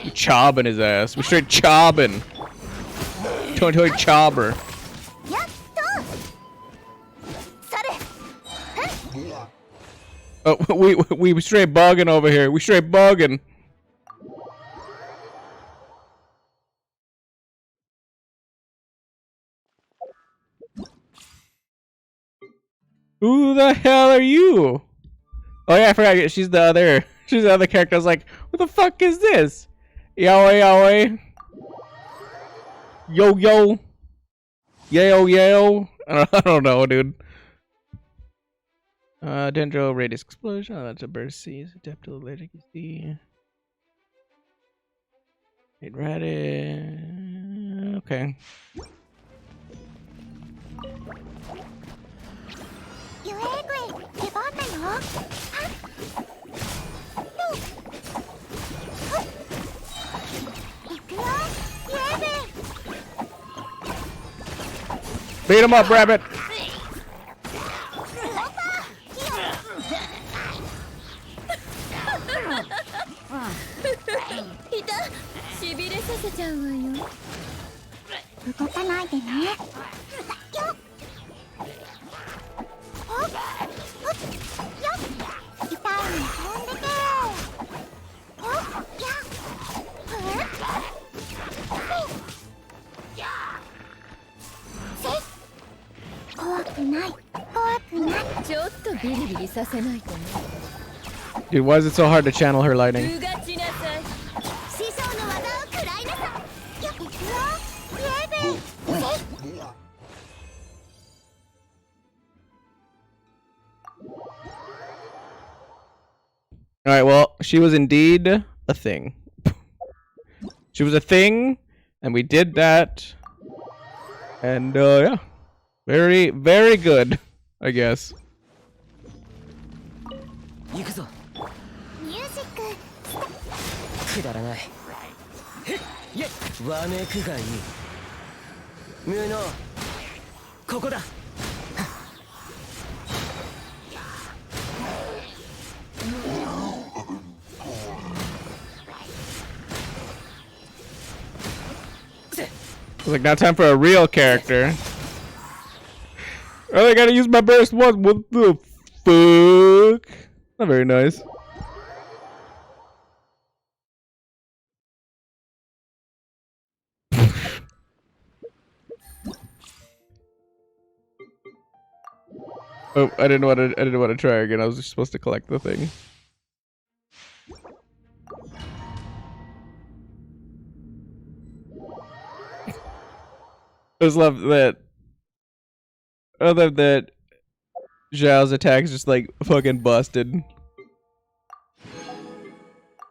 We chobbing his ass. We straight chobbing. Toy chobber. Oh, we straight bugging over here. We straight bugging. Who the hell are you? Oh yeah, I forgot. She's the other character. I was like, what the fuck is this? Yaoi. Yo. Yale. I don't know, dude. Dendro radius explosion. Oh, that's a burst seas. Adept to electric see. It ready. Okay. Beat him up, rabbit. Dude, why is it so hard to channel her lightning? Alright, well, she was indeed a thing. She was a thing, and we did that. And, yeah. Very, very good, I guess. It's like now time for a real character. Oh, I gotta use my burst once. What the fuck? Not very nice. Oh, I didn't want to try again. I was just supposed to collect the thing. I just love that. I love that Zhao's attack is just like fucking busted.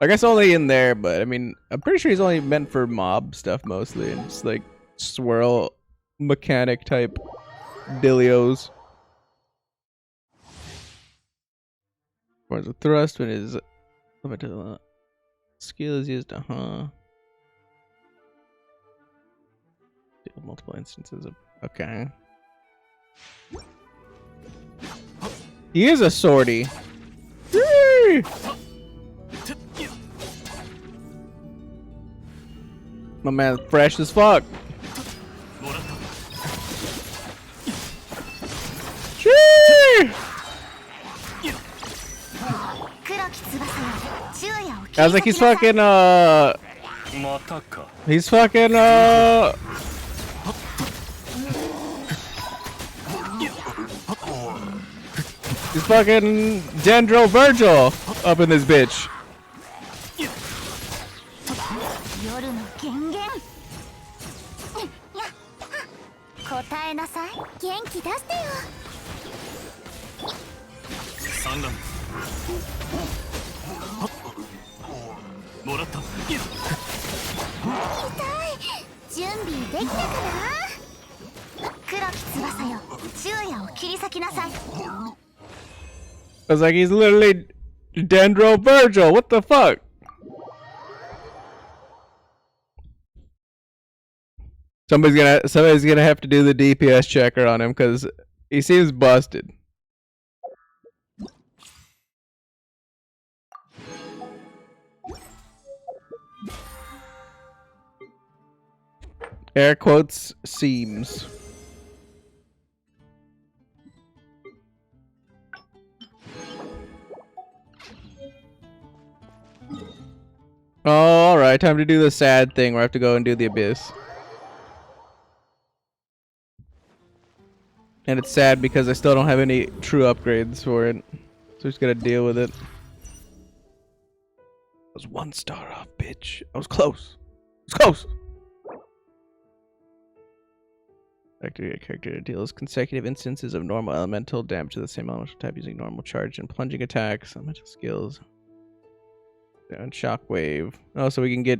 I guess only in there, but I mean, I'm pretty sure he's only meant for mob stuff mostly, and it's like swirl mechanic type dilios. Whereas a thrust when his limited skill is used, multiple instances of okay. He is a swordy. Yay! My man, fresh as fuck. Yay! I was like, he's fucking he's fucking he's fucking Dendro Virgil up in this bitch. I was like, he's literally Dendro Virgil. What the fuck? Somebody's gonna have to do the DPS checker on him because he seems busted. Air quotes seems. Oh, alright, time to do the sad thing where I have to go and do the abyss. And it's sad because I still don't have any true upgrades for it. So just gotta deal with it. I was 1 star off, bitch. I was close. I was close! Activate a character deals consecutive instances of normal elemental damage to the same elemental type using normal charge and plunging attacks, elemental skills. And shockwave. Oh, so we can get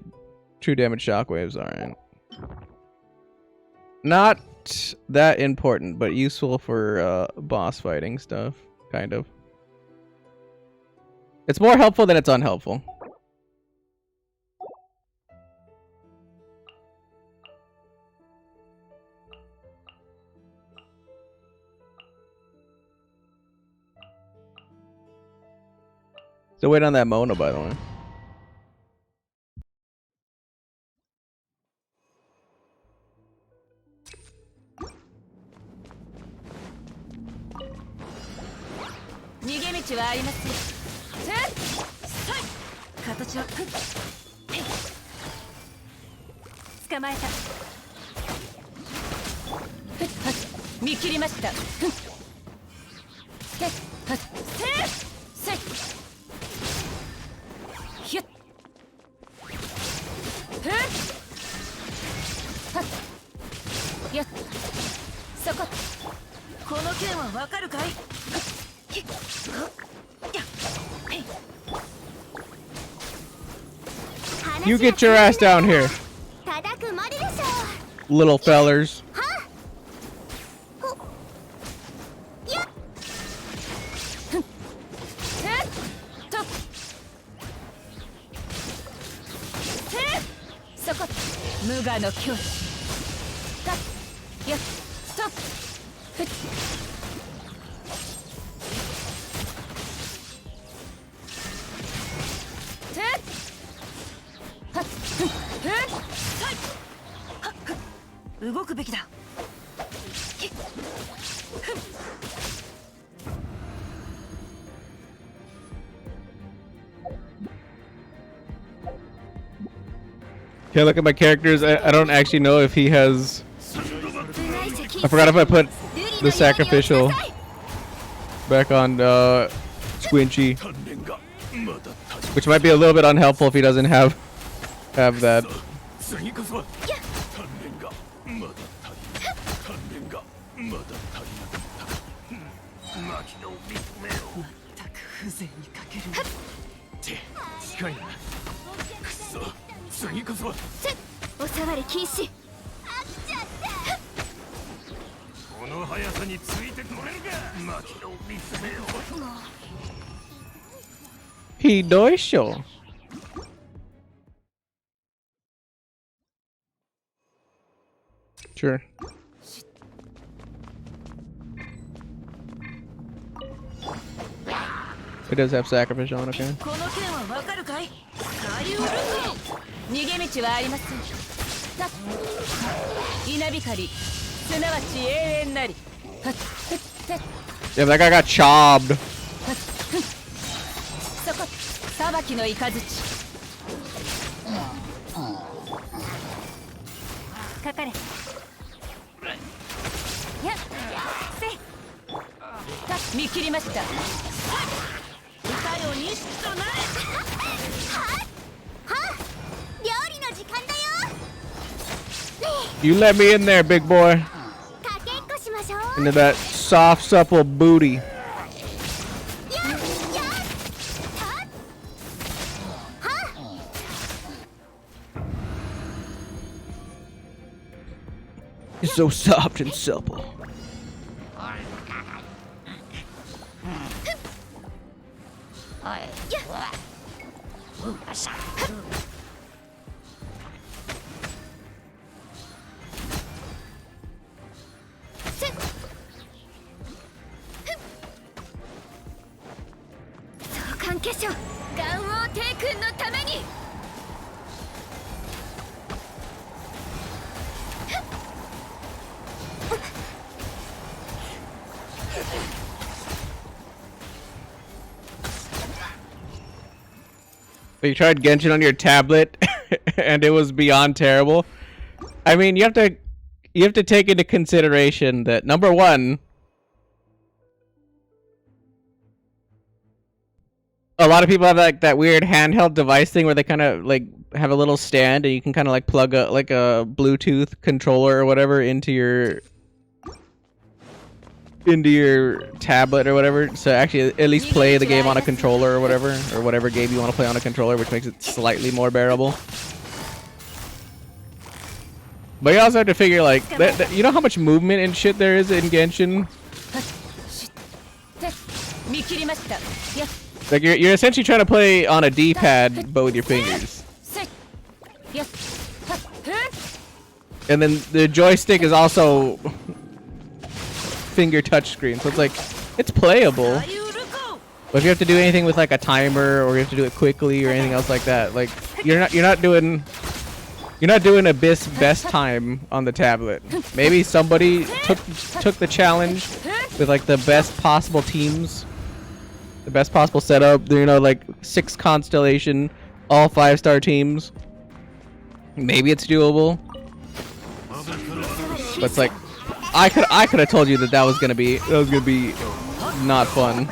true damage shockwaves, alright. Not that important, but useful for boss fighting stuff, kind of. It's more helpful than it's unhelpful. Still wait on that Mona, by the way. You get your ass down here, little fellers. Okay, look at my characters. I don't actually know if he has... I forgot if I put the sacrificial back on Squinchy. Which might be a little bit unhelpful if he doesn't have that. He does show. Sure. It does have sacrificial on, okay. Yeah, that guy got chopped. You let me in there, big boy. Into that soft, supple booty. It's so soft and supple. You tried Genshin on your tablet and it was beyond terrible. I mean, you have to take into consideration that number one, a lot of people have like that weird handheld device thing where they kind of like have a little stand and you can kind of like plug a Bluetooth controller or whatever into your tablet or whatever, so actually at least play the game on a controller or whatever game you want to play on a controller, which makes it slightly more bearable. But you also have to figure like you know how much movement and shit there is in Genshin. Like you're essentially trying to play on a D-pad but with your fingers. And then the joystick is also finger touchscreen, so it's like it's playable. But if you have to do anything with like a timer or you have to do it quickly or anything else like that, like you're not doing Abyss best time on the tablet. Maybe somebody took the challenge with like the best possible teams, the best possible setup. You know, like 6 constellation, all 5-star teams. Maybe it's doable. But it's like I could have told you that was gonna be not fun.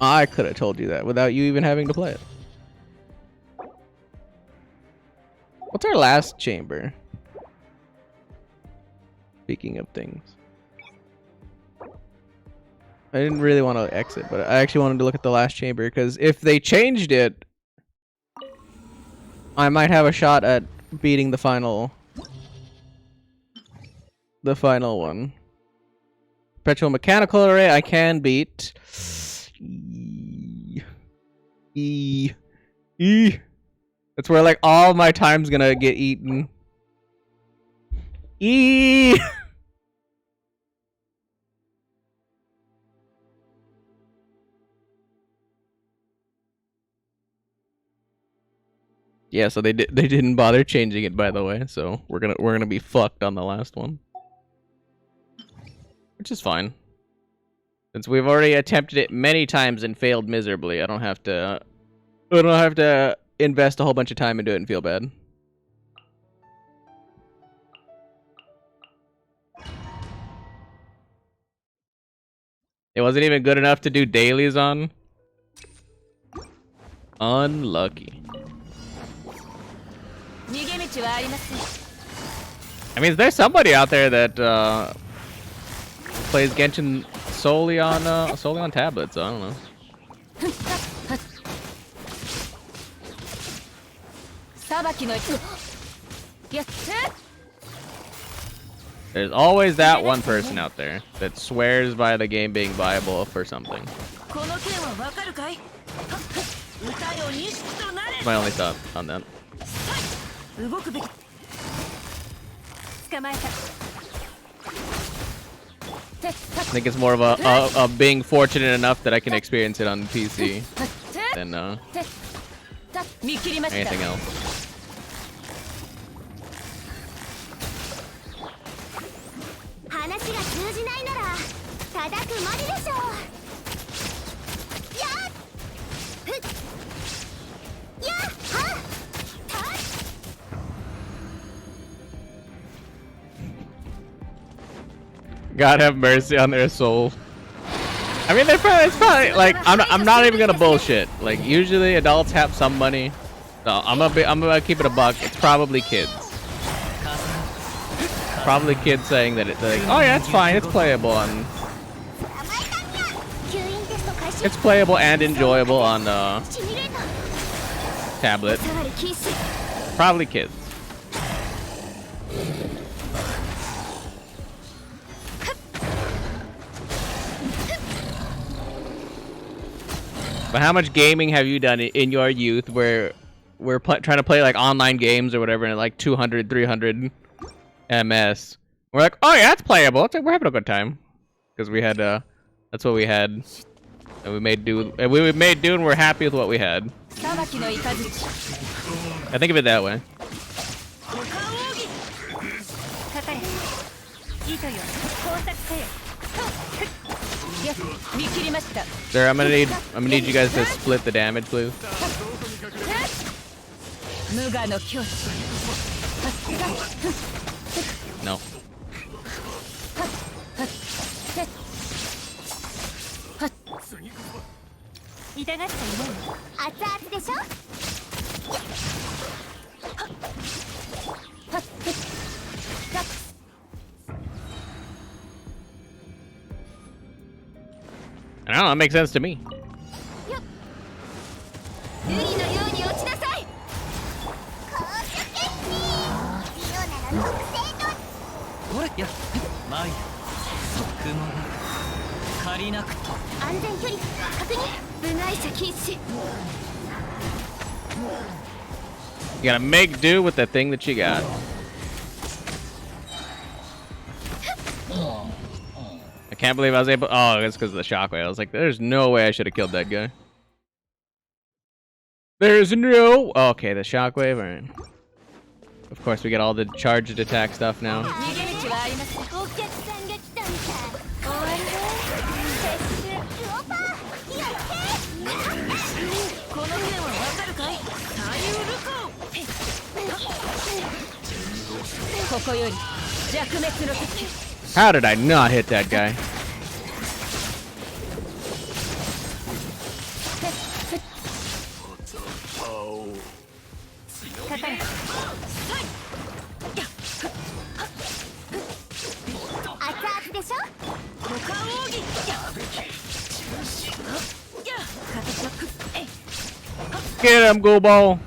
I could have told you that without you even having to play it. What's our last chamber? Speaking of things. I didn't really want to exit, but I actually wanted to look at the last chamber because if they changed it, I might have a shot at beating the final one. Perpetual mechanical array I can beat. That's where like all my time's gonna get eaten. Yeah, so they didn't bother changing it, by the way. So we're gonna be fucked on the last one, which is fine. Since we've already attempted it many times and failed miserably, I don't have to invest a whole bunch of time into it and feel bad. It wasn't even good enough to do dailies on. Unlucky. I mean, there's somebody out there that plays Genshin solely on tablets. So I don't know. There's always that one person out there that swears by the game being viable for something. My only thought on that. I think it's more of a being fortunate enough that I can experience it on PC than anything else. God have mercy on their soul. I mean, it's probably like I'm not even gonna bullshit. Like usually adults have some money, so I'm gonna keep it a buck. It's probably kids. Probably kids saying that it's like, oh yeah, it's fine, it's playable on. It's playable and enjoyable on tablet. Probably kids. But how much gaming have you done in your youth where we're trying to play like online games or whatever and like 200, 300 MS? We're like, oh yeah, it's playable. It's like, we're having a good time because we had that's what we had, and we made do. And we made do, and we're happy with what we had. I think of it that way. Sir, I'm gonna need you guys to split the damage, please. No. I don't know, it makes sense to me. You gotta make do with the thing that you got. I can't believe I was able. Oh, it's because of the shockwave. I was like, there's no way I should have killed that guy. There's no. Oh, okay, the shockwave. All right. Of course, we get all the charged attack stuff now. How did I not hit that guy? Get him, Gooball.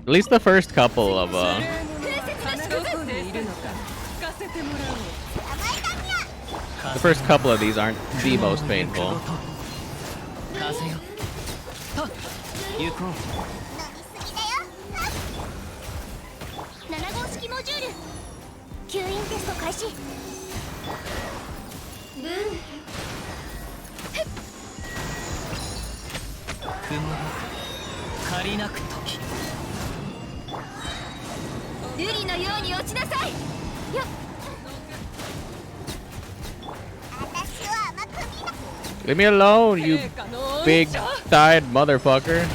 At least the first couple of these aren't the most painful. Leave me alone, you big-thighed motherfucker.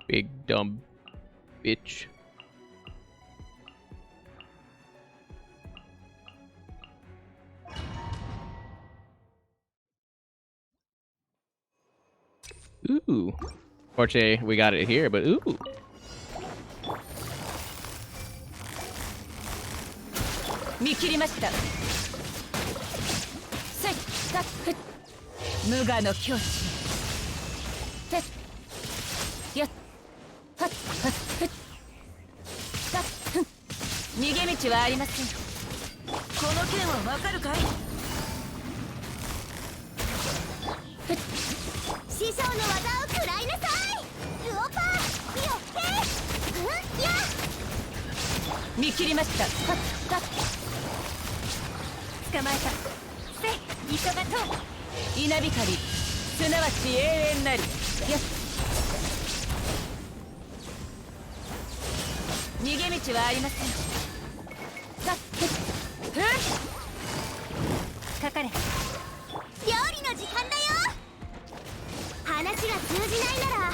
Big dumb bitch. Ooh. Fortunately, we got it here, but ooh. 見切りました。せっかふっ無我の境地。てっやっはっはっふっかっふん逃げ道はありません。この剣はわかるかい？師匠の技を食らいなさい。ルオパーよってや見切りました。はっはっ捕まえた。せい急がと稲光すなわち永遠なり。やっ逃げ道はありません。さっふっふっかかれ。料理の時間だよ。話が通じないなら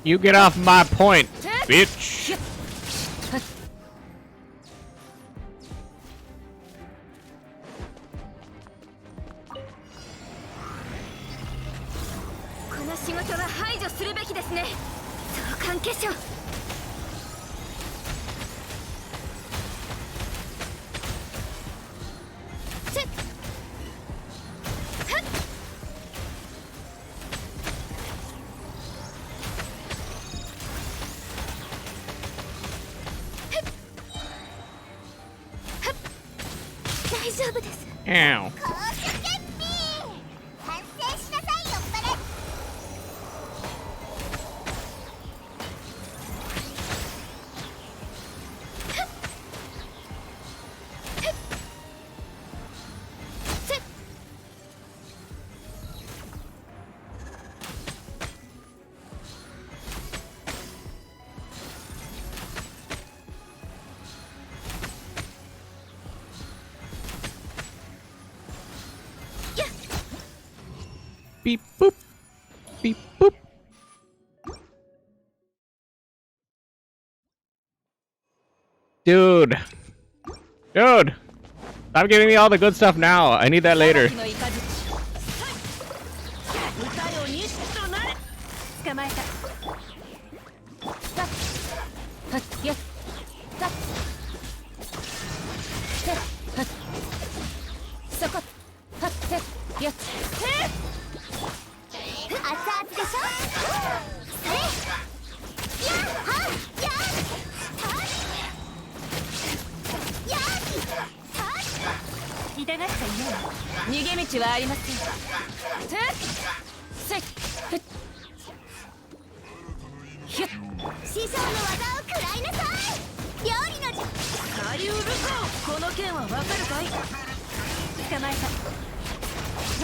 You get off my point, bitch. この仕事は排除するべきですね。相関化粧。大丈夫です。 Ow. 公主決定反省しなさいよっぱれ。Beep boop. Beep boop. Dude. Dude. Stop giving me all the good stuff now. I need that later. 捕まえた。はっやっはっはっそこはっやっ熱々でしょ。それやっはっやっやっ痛がっちゃいない。逃げ道はありません。せっふっひゅっ師匠の技を食らいなさい。料理の時下流武装。この剣はわかるかい？捕まえた。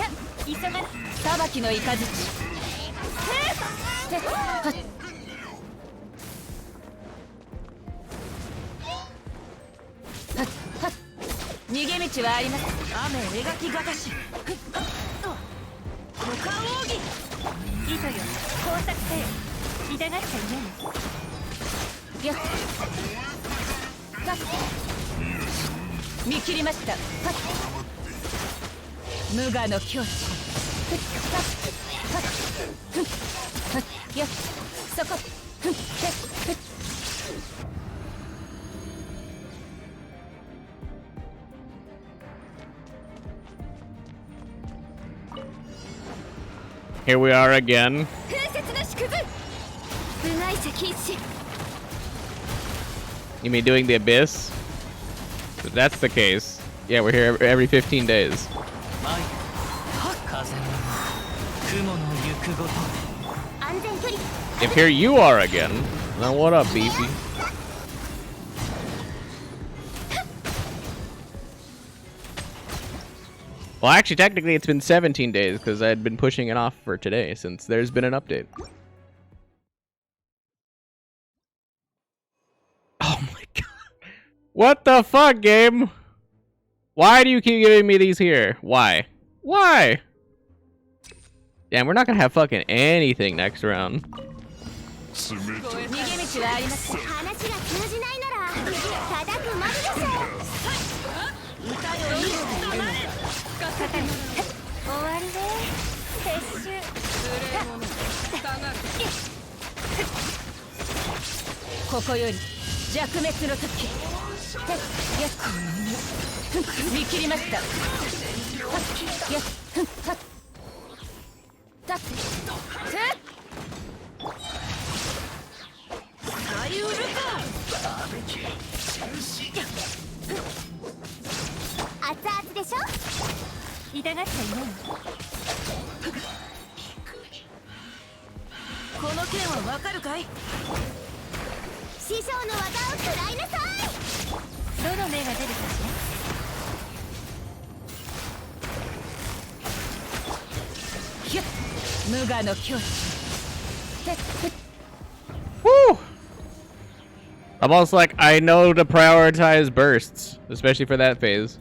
やっ急がな。裁きの雷。はっはっはっ逃げ道はあります。雨描きがたし。股間奥義。糸よ工作せよ。痛がっちゃいない。やっがっ見切りました。はっ無我の境地。ふっはっはっふっはっやっそこふっふっふっHere we are again. 風雪の縮図。部外者禁止。 You mean doing the abyss? If that's the case, yeah, we're here every 15 days. If here you are again, then what up, beefy? Well, actually, technically, it's been 17 days because I had been pushing it off for today since there's been an update. Oh my god. What the fuck, game? Why do you keep giving me these here? Why? Why? Damn, we're not gonna have fucking anything next round. 話が通じないなら叩くまででしょ。終わりね。撤収。ここより弱滅の時。見切りました。熱々でしょ。痛がっちゃいない。この剣はわかるかい？師匠の技を食らいなさい。どの目が出るかしら。無我の境地。Woo! Almost like I know to prioritize bursts, especially for that phase.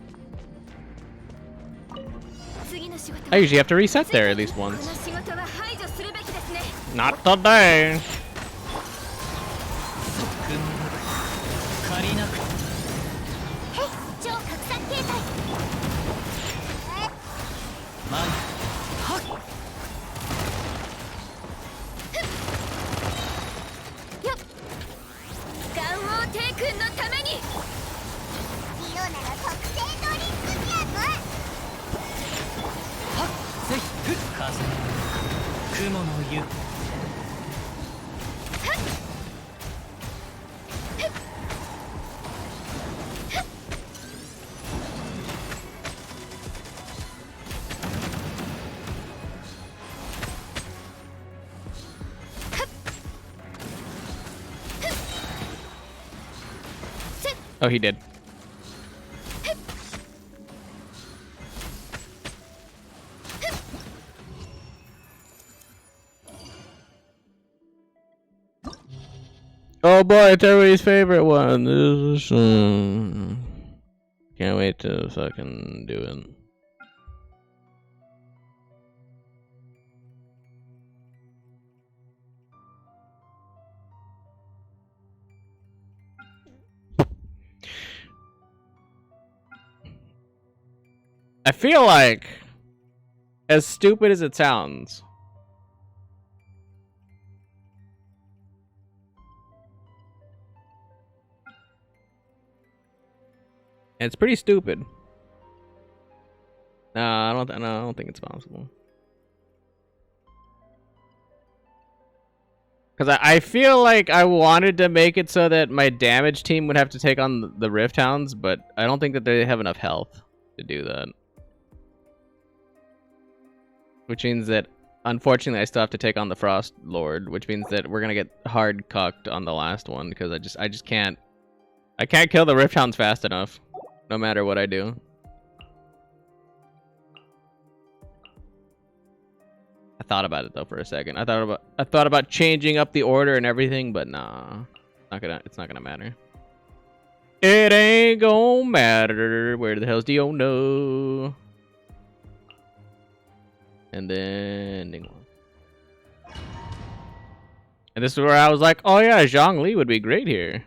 次の仕事 I usually have to reset there at least この once. 仕事は排除するべきですね。 Not today. 借りなく。へい、超拡散形態。マン。はっ。よっ。ガンオー帝君のために。リオナの特製ドリンクジャム。はっ。ぜひ。風。雲の湯。Oh, he did. Oh boy, it's everybody's favorite one. This is, can't wait to fucking do it. I feel like, as stupid as it sounds, it's pretty stupid. No, I don't think it's possible. Because I feel like I wanted to make it so that my damage team would have to take on the Rift Hounds, but I don't think that they have enough health to do that. Which means that, unfortunately, I still have to take on the Frost Lord, which means that we're gonna get hard cucked on the last one because I just can't. I can't kill the Rift Hounds fast enough, no matter what I do. I thought about it though for a second. I thought about changing up the order and everything, but nah, it's not gonna matter. It ain't gonna matter. Where the hell's Diono? And then ending one. And this is where I was like, oh yeah, Zhongli would be great here.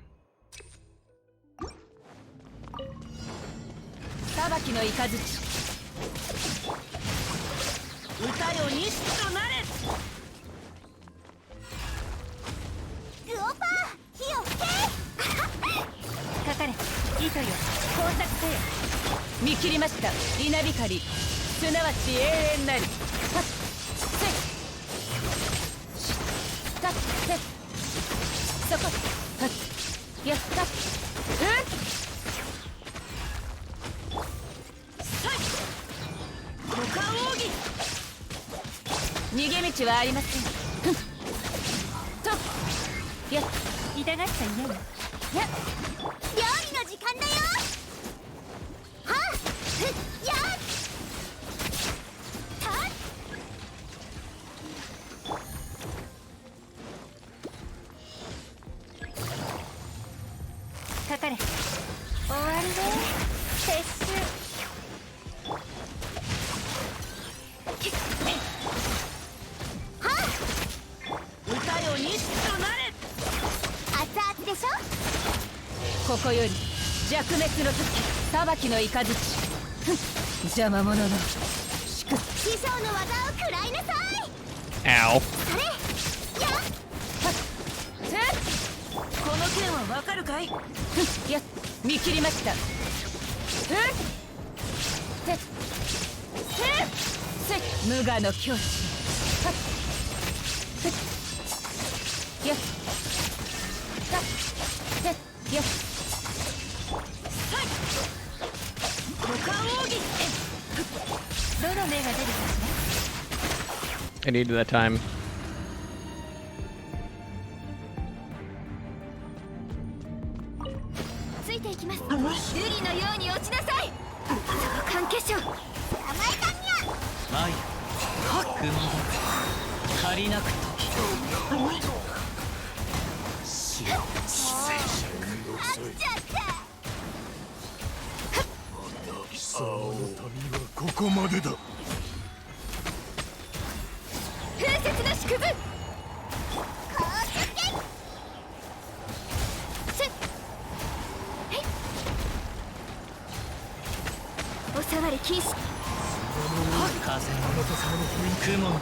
Ow. 件はわかるかい？いや、見切りました。無我の境地。やっやっ五感奥義。どの目が出るかしら。 I needed that time. ついていきます。瑠璃のように落ちなさい。その関係者捕まえたにゃ。マイ軍団足りなくと死あっちゃった。貴様の旅はここまでだ。風雪の縮図。こうすけ。せっ。へい。おさわり禁止。風の雲の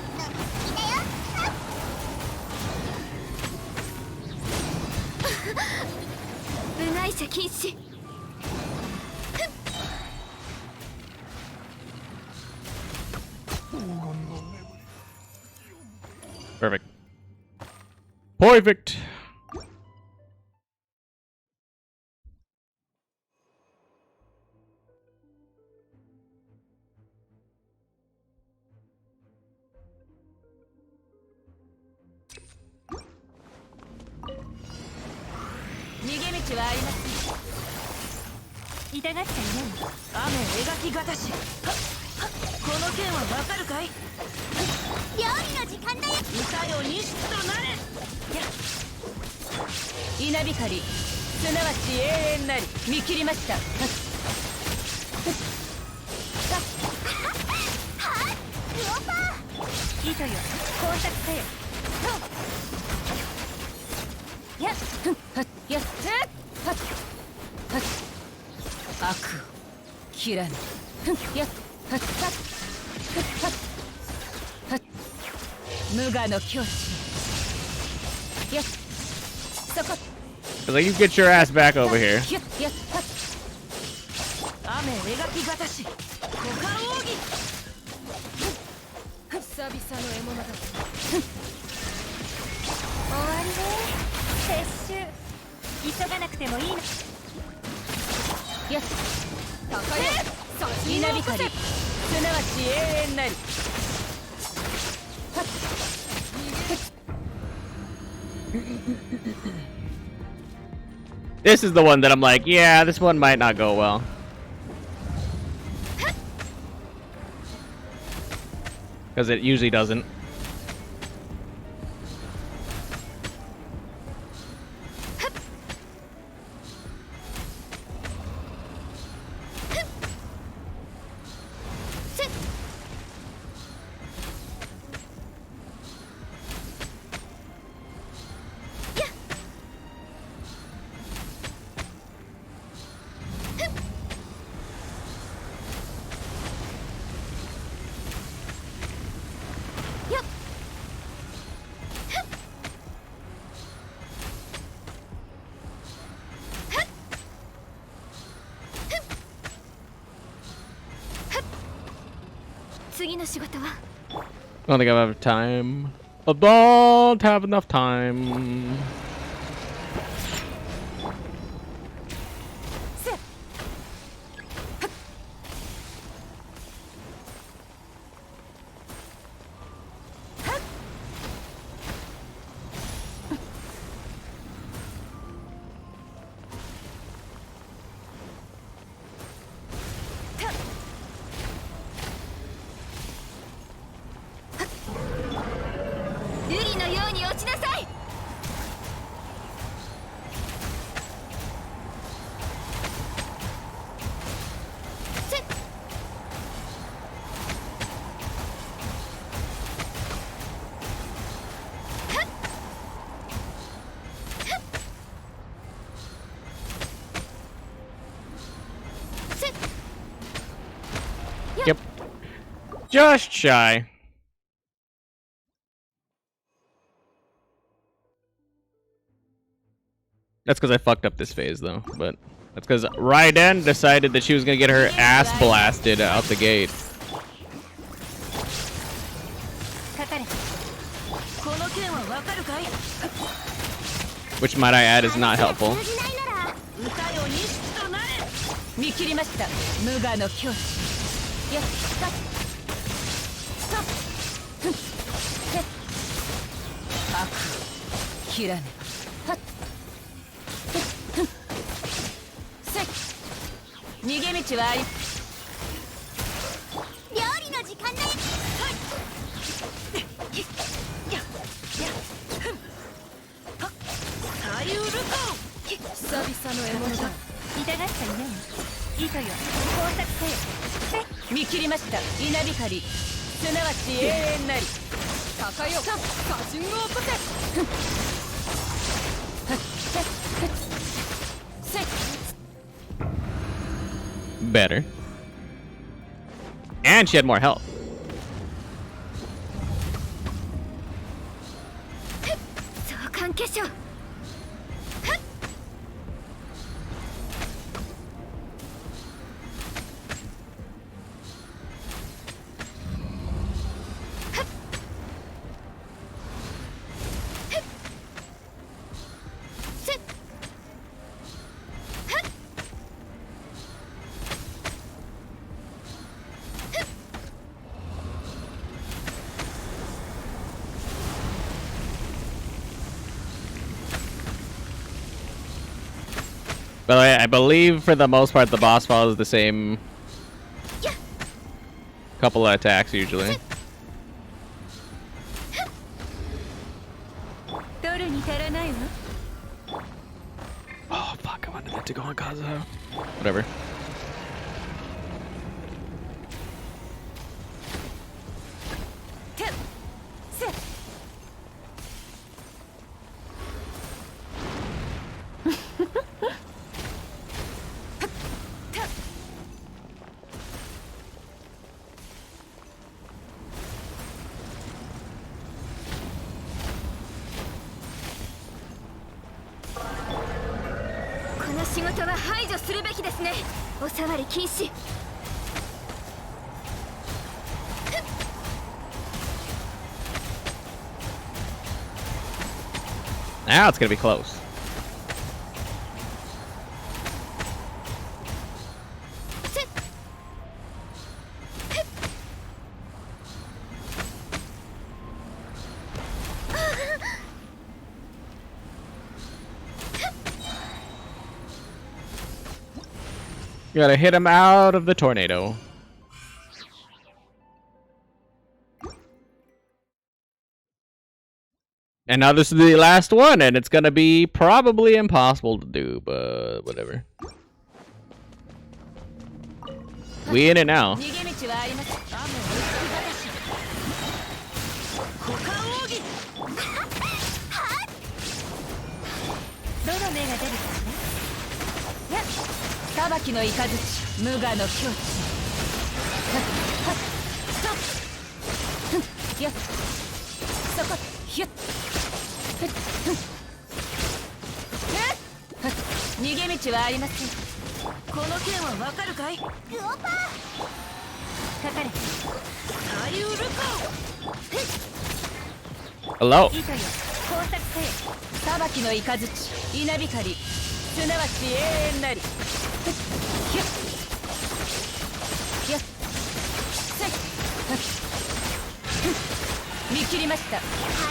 部外者禁止。Perfect. Perfect. Nigemichiはありません。痛がっちゃいない。雨描きがたし。この件はわかるかい？料理の時間だよ。いかよ西となれ。稲光、すなわち永遠なり。見切りました。はっ、ルオパー。糸よ、工作せよ。やっ、はっ、やっ、はっ、はっ。悪を切らぬ。やっ、はっ、はっ、はっ、はっ。無我の境地。やっ、そこ。Like, you get your ass back over here. やっ、やっ、はっ。雨描きがたし。五感奥義。久々の獲物だ。終わりね。撤収。急がなくてもいいの。やっ、稲光、すなわち永遠なり。はっ、This is the one that I'm like, yeah, this one might not go well. Because it usually doesn't.次の仕事は I don't think I have time. I don't have enough time. 瑠璃のように落ちなさい。せっ。はっ。はっ。せっ。 Yep. Just shy. That's because I fucked up this phase, though. But that's because Raiden decided that she was gonna get her ass blasted out the gate. かかれ。この剣はわかるかい？ Which, might I add, is not helpful. 通じないなら歌よ錦となれ。見切りました。無我の境地。やっ、ストップ。ストップ。ふん。へっ。悪を切らね。はっ。ふっ。ふん。せっ。逃げ道はあり。料理の時間だよ。サイウルコ久々の獲物だ。痛がっちゃいない。糸よ、工作せよ。見切りました。稲光すなわち永遠なり。高よ過信を起こせ。せっ Better. And she had more health. 相関化粧。By the way, I believe for the most part the boss follows the same couple of attacks usually. 取るに足らないわ。 Oh fuck, I wanted that to go on Kazuha. Whatever. Sit. この仕事は排除するべきですね。お触り禁止。 Now it's gonna be close. You gotta hit him out of the tornado. And now this is the last one, and it's gonna be probably impossible to do, but whatever. We in it now. 逃げ道はあります。雨を打ち股間奥義。どの目が出るかね。やっ、裁きの雷、無我の境地。はっはっ、ストップ。ふん、やっ、そこ、ひゅっ。ふっ、ふん。はっ、逃げ道はありません。この剣はわかるかい？グオパー。かかれ。サイウルコ Hello. 糸よ、工作せよ。裁きの雷、稲光すなわち永遠なり。ふっ、ひゅっ。やっ、せい、はっ、ふん。見切りました。話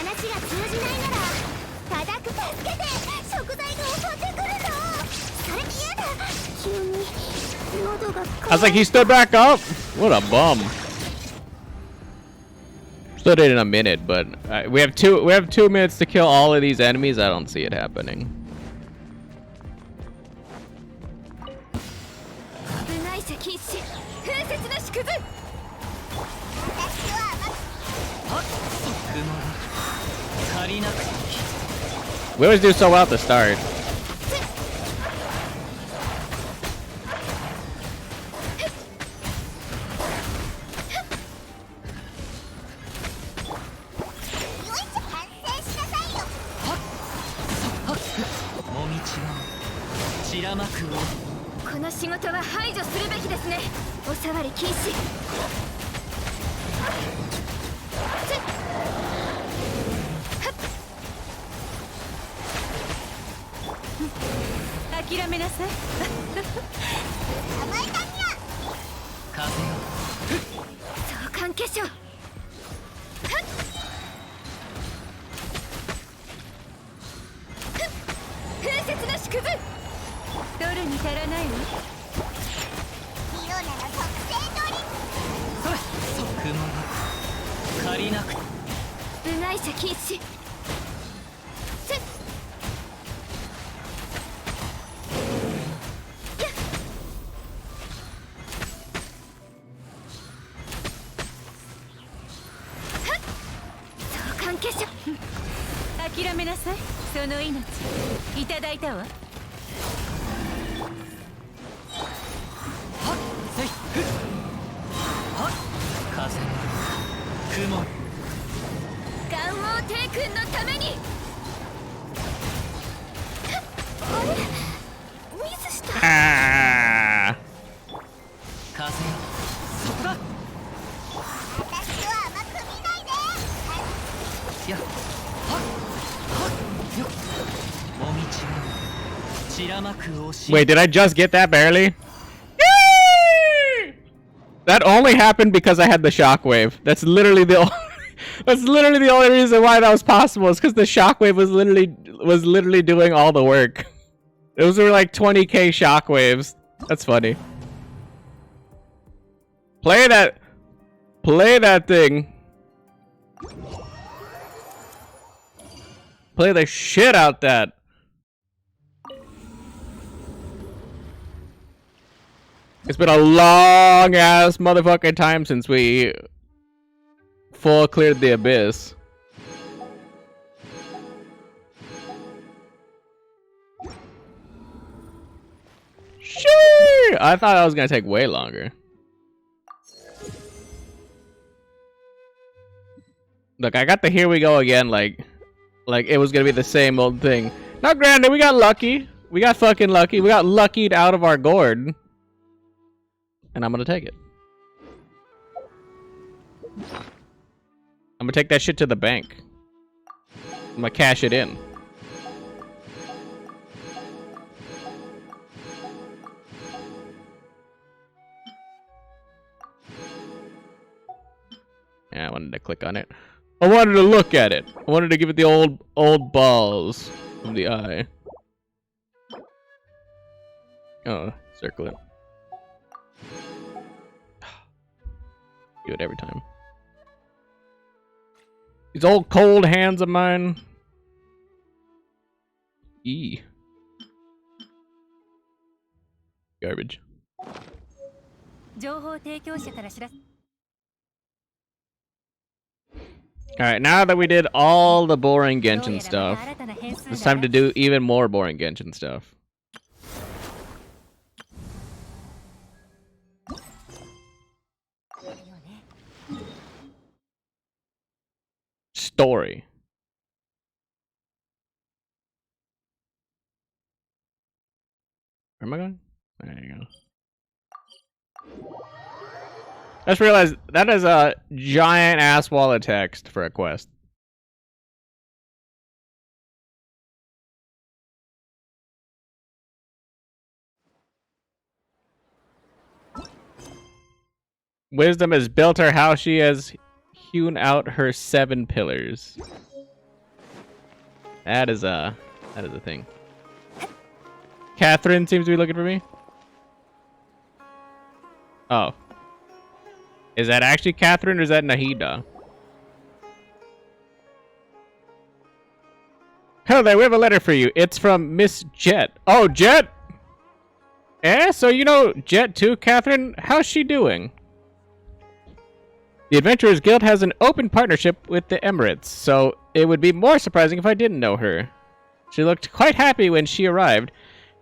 が通じないなら叩く助けて。食材が襲ってくるの。それ嫌だ。急に喉が I was like, he stood back up. What a bum. Still did in a minute, but we have 2 minutes to kill all of these enemies. I don't see it happening. 危ない者禁止。風雪の縮図。私は足りなくて We always do so well at the start. もみちは散らまくこの仕事は排除するべきですね。お触り禁止。諦めなさい。甘えたにゃ。風よ相関化粧。風雪の縮図。取るに足らないわ。色なら特製ドリンク。雲が借りなく部外者禁止。相関化粧。諦めなさい。その命いただいたわ。せいはっ風雲ガンオー帝君のために。あれミスした。あ風よそこだ私を甘く見ないで。やっはっはっよっお道が散らまく惜しい Wait, did I just get that barely? That only happened because I had the shockwave. That's literally the that's literally the only reason why that was possible. Is because the shockwave was literally doing all the work. Those were like 20k shockwaves. That's funny. Play that thing. Play the shit out that. It's been a long ass motherfucking time since we full cleared the abyss. Sure! I thought that was gonna take way longer. Look, I got the here we go again like it was gonna be the same old thing. Now granted, we got lucky. We got fucking lucky. We got luckied out of our gourd. And I'm gonna take it. I'm gonna take that shit to the bank. I'm gonna cash it in. Yeah, I wanted to click on it. I wanted to look at it. I wanted to give it the old balls of the eye. Oh, circle it. Do it every time. These old cold hands of mine. Garbage. Alright, now that we did all the boring Genshin stuff, it's time to do even more boring Genshin stuff. Story. Where am I going? There you go. I just realized that is a giant ass wall of text for a quest. Wisdom has built her house. She has hewn out her 7 pillars. That is a thing. Catherine seems to be looking for me. Oh. Is that actually Catherine or is that Nahida? Hello there, we have a letter for you. It's from Miss Jet. Oh, Jet? Eh? So you know Jet too, Catherine? How's she doing? The Adventurers Guild has an open partnership with the Emirates, so it would be more surprising if I didn't know her. She looked quite happy when she arrived,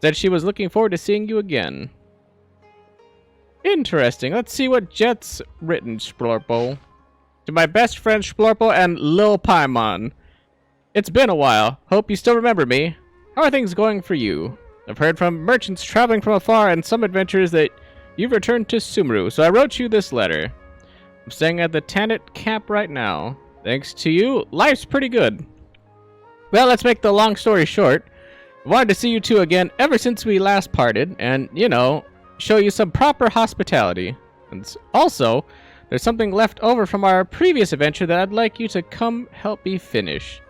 said she was looking forward to seeing you again. Interesting. Let's see what Jet's written, Splorpo. To my best friend Splorpo and Lil Paimon. It's been a while. Hope you still remember me. How are things going for you? I've heard from merchants traveling from afar and some adventurers that you've returned to Sumru, so I wrote you this letter. I'm staying at the Tanit camp right now. Thanks to you, life's pretty good. Well, let's make the long story short. I wanted to see you two again ever since we last parted, and, you know, show you some proper hospitality. And also, there's something left over from our previous adventure that I'd like you to come help me finish.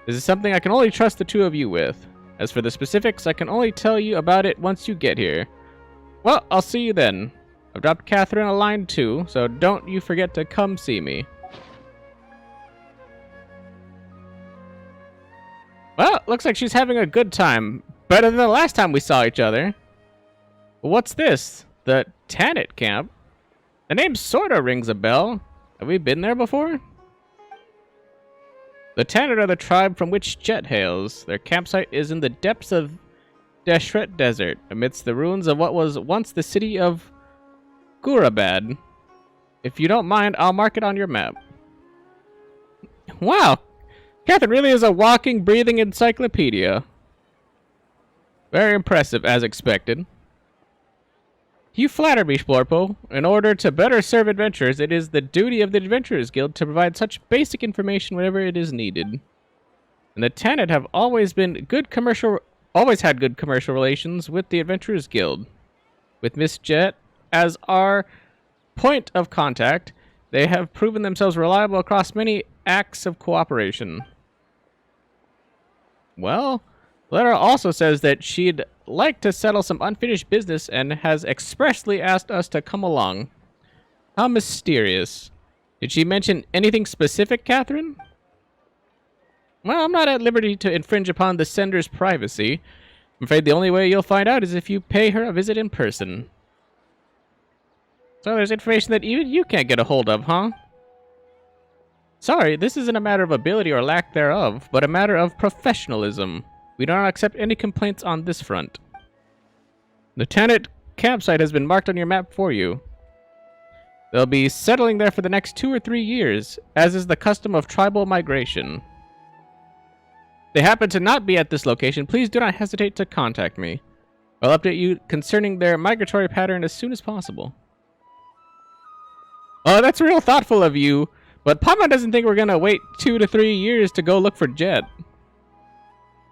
This is something I can only trust the two of you with. As for the specifics, I can only tell you about it once you get here. Well, I'll see you then. I've dropped Catherine a line too, so don't you forget to come see me. Well, looks like she's having a good time. Better than the last time we saw each other. What's this? The Tanit camp? The name sorta rings a bell. Have we been there before? The Tanit are the tribe from which Jet hails. Their campsite is in the depths of Deshret Desert, amidst the ruins of what was once the city of Gurabad. If you don't mind, I'll mark it on your map. Wow! Catherine really is a walking, breathing encyclopedia. Very impressive, as expected. You flatter me, Splorpo. In order to better serve adventurers, it is the duty of the Adventurers Guild to provide such basic information whenever it is needed. And the Tanit have always had good commercial relations with the Adventurers Guild. With Miss Jet as our point of contact, they have proven themselves reliable across many acts of cooperation. Well, the letter also says that she'd like to settle some unfinished business and has expressly asked us to come along. How mysterious. Did she mention anything specific, Catherine? Well, I'm not at liberty to infringe upon the sender's privacy. I'm afraid the only way you'll find out is if you pay her a visit in person. So there's information that even you can't get a hold of, huh? Sorry, this isn't a matter of ability or lack thereof, but a matter of professionalism. We do not accept any complaints on this front. The Tanit campsite has been marked on your map for you. They'll be settling there for the next 2 or 3 years, as is the custom of tribal migration. If they happen to not be at this location, please do not hesitate to contact me. I'll update you concerning their migratory pattern as soon as possible. Oh, that's real thoughtful of you, but Pama doesn't think we're gonna wait 2 to 3 years to go look for Jet.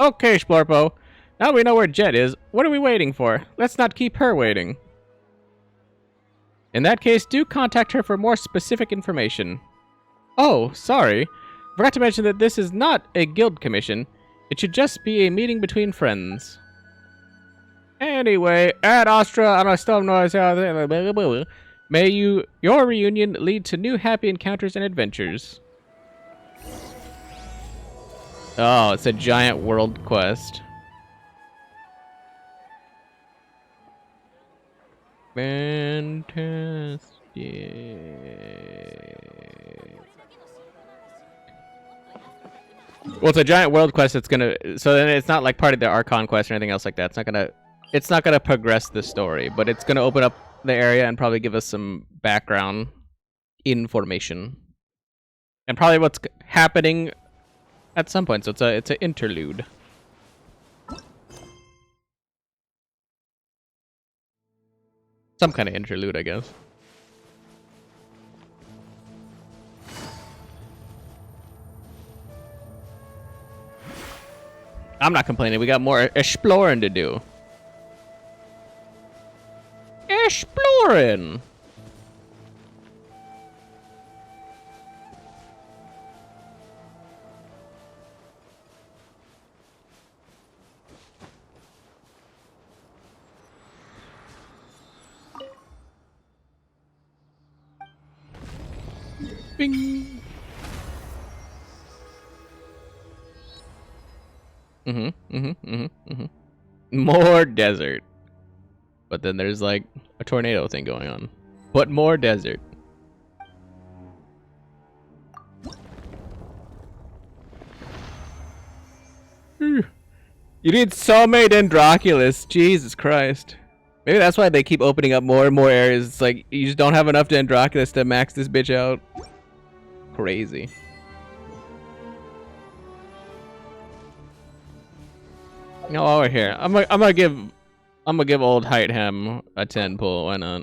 Okay, Splorpo. Now we know where Jet is. What are we waiting for? Let's not keep her waiting. In that case, do contact her for more specific information. Oh, sorry. Forgot to mention that this is not a guild commission. It should just be a meeting between friends. Anyway, at Astra, I'm still noise. May your reunion lead to new happy encounters and adventures. Oh, it's a giant world quest. Fantastic. Well, it's a giant world quest. It's gonna. So then it's not like part of the Archon quest or anything else like that. It's not gonna progress the story, but it's gonna open up the area and probably give us some background information and probably what's happening at some point. So it's an interlude. Some kind of interlude, I guess. I'm not complaining. We got more exploring to do. Exploring. Bing. More desert. But then there's like a tornado thing going on. But more desert. You need so many Dendroculus. Jesus Christ. Maybe that's why they keep opening up more and more areas. It's like you just don't have enough Dendroculus to max this bitch out. Crazy. No, over here. I'm gonna give I'm gonna give old Height Hem a 10 pull. Why not?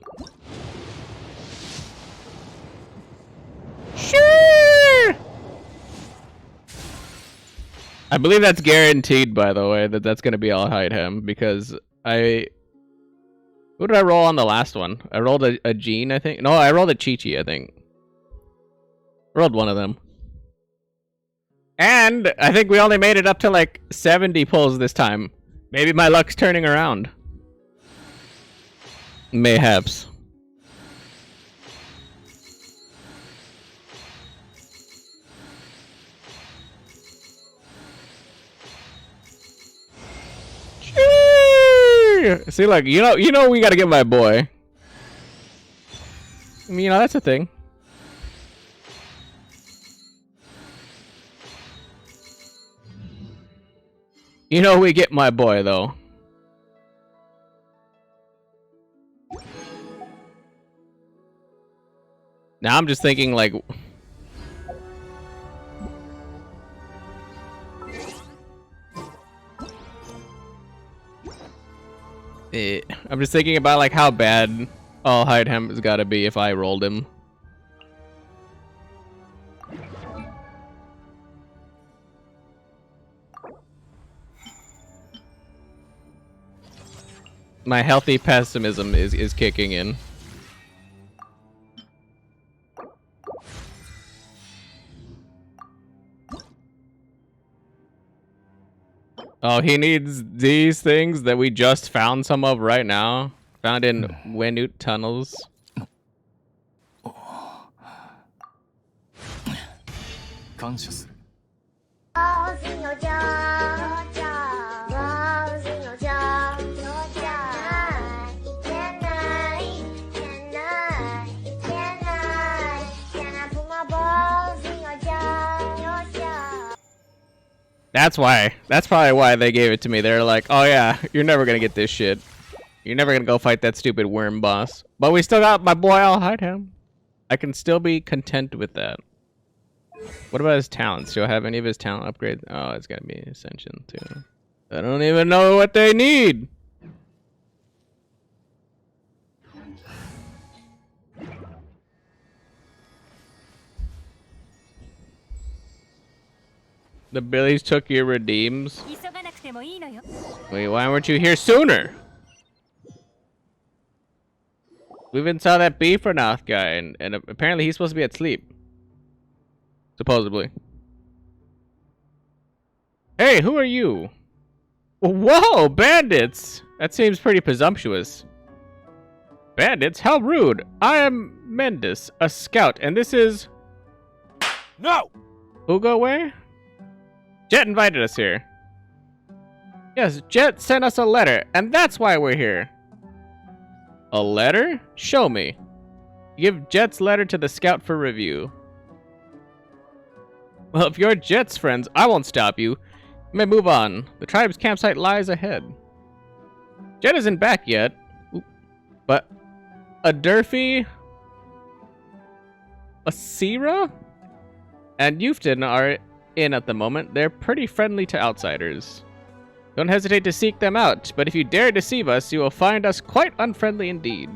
Sure. I believe that's guaranteed, by the way, that that's gonna be all Height Hem because I. Who did I roll on the last one? I rolled a Jean, I think. No, I rolled a Chi-Chi, I think. Rolled one of them. And I think we only made it up to like 70 pulls this time. Maybe my luck's turning around. Mayhaps. See, like, you know, we gotta get my boy. I mean, you know, that's a thing. You know, we get my boy, though. Now I'm just thinking, like... I'm just thinking about, like, how bad All Height Hem has gotta be if I rolled him. My healthy pessimism is kicking in. Oh, he needs these things that we just found some of right now. Found in Wenut tunnels. Conscious. That's why. That's probably why they gave it to me. They're like, oh yeah, you're never gonna get this shit. You're never gonna go fight that stupid worm boss. But we still got my boy, I'll hide him. I can still be content with that. What about his talents? Do I have any of his talent upgrades? Oh, it's gotta be Ascension too. I don't even know what they need. The Billies took your redeems. Wait, why weren't you here sooner? We even saw that Beefranoth guy, and apparently he's supposed to be at sleep. Supposedly. Hey, who are you? Whoa, bandits! That seems pretty presumptuous. Bandits? How rude! I am Mendus, a scout, and this is... No! Hugo Way? Jet invited us here. Yes, Jet sent us a letter, and that's why we're here. A letter? Show me. Give Jet's letter to the scout for review. Well, if you're Jet's friends, I won't stop you. You may move on. The tribe's campsite lies ahead. Jet isn't back yet. But a Durfee, a Sierra, and Eufton are in at the moment. They're pretty friendly to outsiders. Don't hesitate to seek them out, but if you dare deceive us, you will find us quite unfriendly indeed.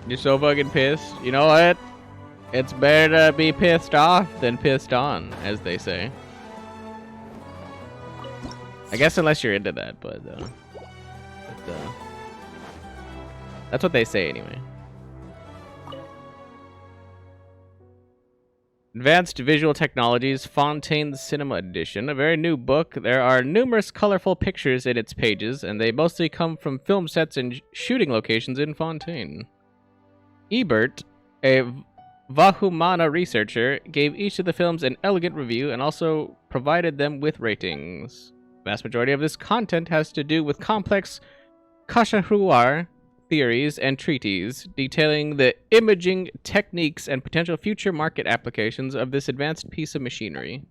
You're so fucking pissed. You know what? It's better to be pissed off than pissed on, as they say. I guess unless you're into that, but that's what they say anyway. Advanced Visual Technologies, Fontaine Cinema Edition, a very new book. There are numerous colorful pictures in its pages, and they mostly come from film sets and shooting locations in Fontaine. Ebert, a Vahumana researcher, gave each of the films an elegant review and also provided them with ratings. The vast majority of this content has to do with complex Kashahuar theories and treaties detailing the imaging techniques and potential future market applications of this advanced piece of machinery.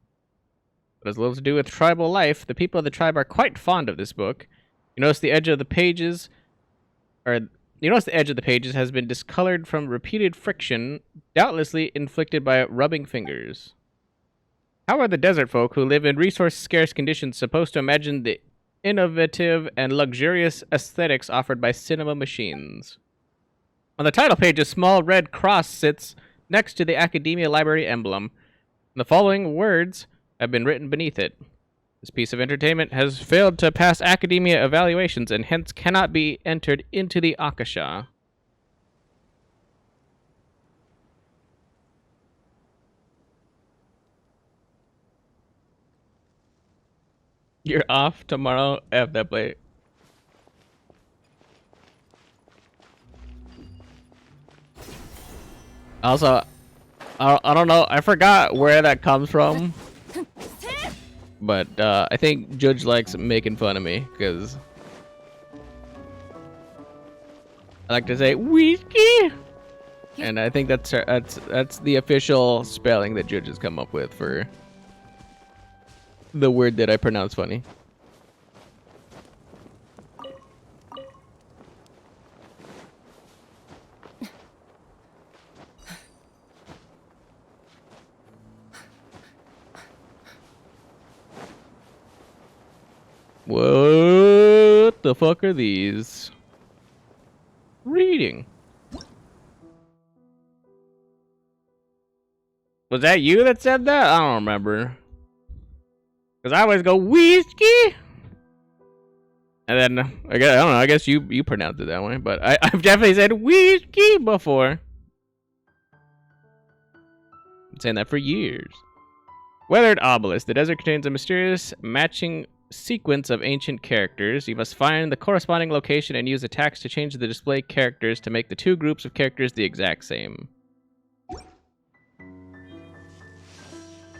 It has little to do with tribal life. The people of the tribe are quite fond of this book. You notice the edge of the pages, or You notice the edge of the pages has been discolored from repeated friction, doubtlessly inflicted by rubbing fingers. How are the desert folk who live in resource-scarce conditions supposed to imagine the innovative and luxurious aesthetics offered by cinema machines? On the title page, a small red cross sits next to the Academia Library emblem. The following words have been written beneath it. This piece of entertainment has failed to pass Academia evaluations and hence cannot be entered into the Akasha. You're off tomorrow? F that play. Also, I don't know. I forgot where that comes from. But I think Judge likes making fun of me because I like to say whiskey, and I think that's the official spelling that Judge has come up with for the word that I pronounce funny. What the fuck are these? Reading. Was that you that said that? I don't remember. Because I always go whiskey. And then, I don't know, I guess you pronounced it that way. But I've definitely said whiskey before. Been saying that for years. Weathered obelisk. The desert contains a mysterious matching sequence of ancient characters. You must find the corresponding location and use attacks to change the display characters to make the two groups of characters the exact same.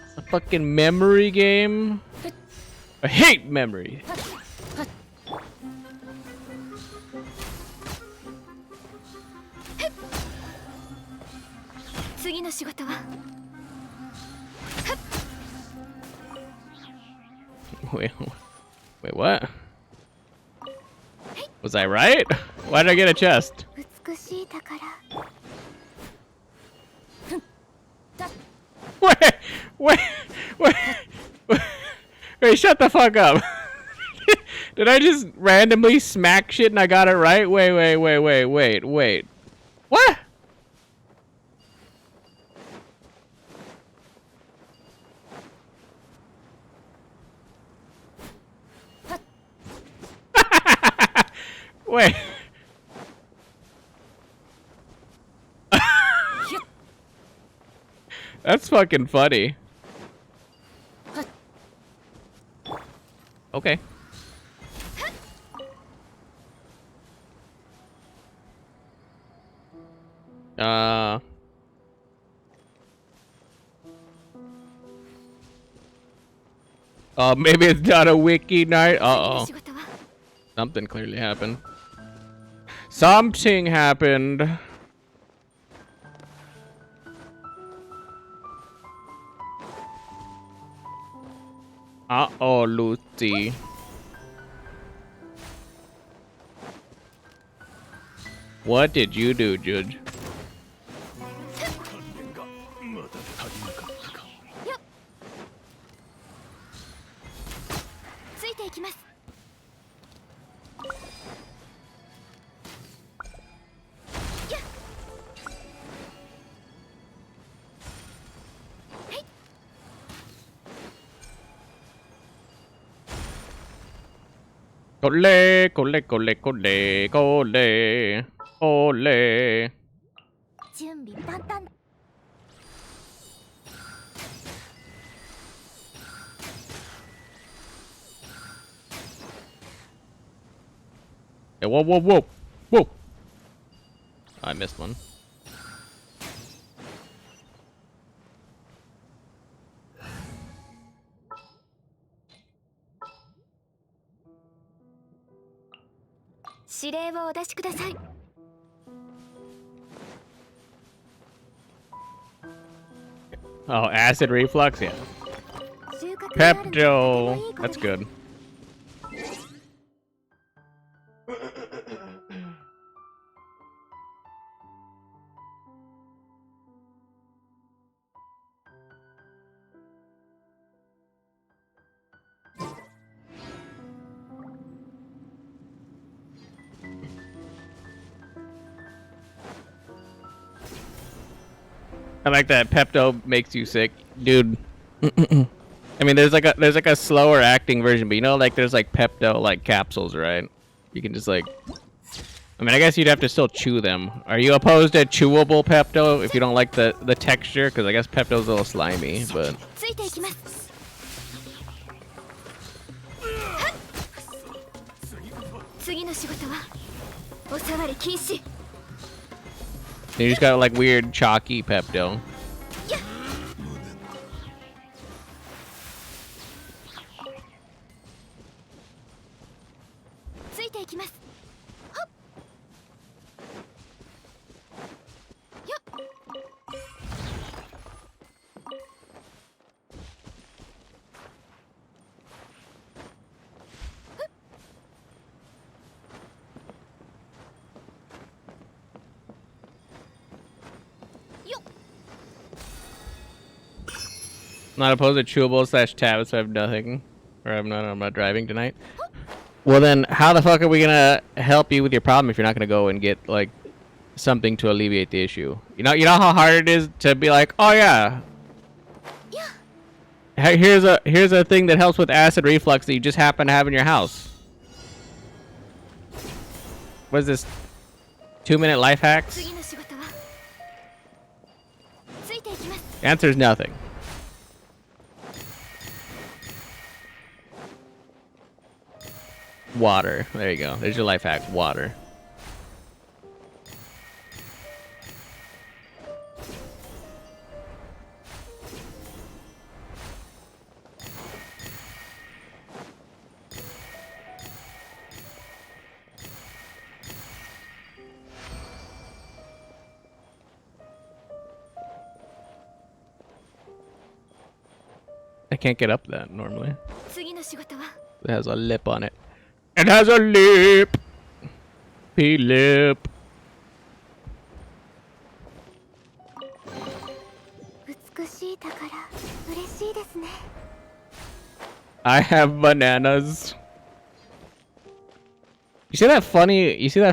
It's a fucking memory game. I hate memory. 次の仕事は Wait, what? Was I right? Why did I get a chest? 美しい宝 Wait, shut the fuck up. Did I just randomly smack shit and I got it right? Wait. What? Wait. That's fucking funny. Okay. Oh, maybe it's not a wiki night. Uh-oh. Something clearly happened. Something happened. Uh-oh, Lucy. What did you do, Judge? ついていきます Ole. 準備万端 Hey, whoa. I missed one.指令をお出しください Oh, acid reflux? Yeah. 収穫があるのでとても Pepto. いいこと That's です good. I like that Pepto makes you sick, dude. I mean, there's like a slower acting version, but you know, like there's like Pepto like capsules, right? You can just like. I mean, I guess you'd have to still chew them. Are you opposed to chewable Pepto if you don't like the texture? Because I guess Pepto's a little slimy, but. ついていきます。次の仕事はお触り禁止。 You just got like weird chalky Pepto. ついていきます。はっ。よっ。Not opposed to chewable / tablets, so I have nothing. Or I'm not driving tonight. Well then, how the fuck are we gonna help you with your problem if you're not gonna go and get like something to alleviate the issue? You know how hard it is to be like, oh yeah, here's a thing that helps with acid reflux that you just happen to have in your house. What is this? 2-minute life hacks? 次の仕事はついていきます。 The answer is nothing. Water. There you go. There's your life hack. Water. I can't get up that normally. 次の仕事は It has a lip on it. It has a lip. P-lip. 美しい宝嬉しいですね。 I have bananas. You see that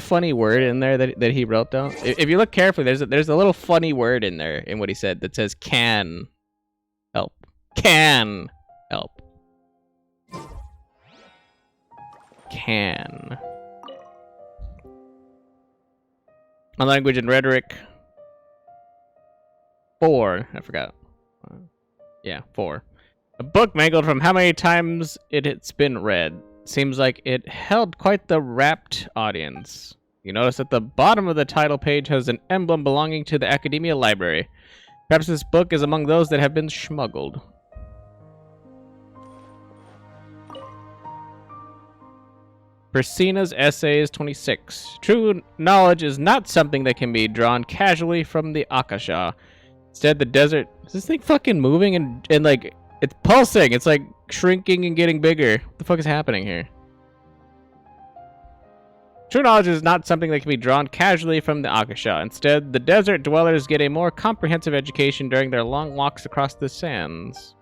funny word in there that he wrote down? If you look carefully, there's a little funny word in there in what he said that says can help. Can help. Can. On language and rhetoric. 4. I forgot. Yeah, 4. A book mangled from how many times it's been read. Seems like it held quite the rapt audience. You notice at the bottom of the title page has an emblem belonging to the Academia Library. Perhaps this book is among those that have been smuggled. Persina's Essays 26. True knowledge is not something that can be drawn casually from the Akasha. Instead, the desert... Is this thing fucking moving and like... It's pulsing. It's like shrinking and getting bigger. What the fuck is happening here? True knowledge is not something that can be drawn casually from the Akasha. Instead, the desert dwellers get a more comprehensive education during their long walks across the sands.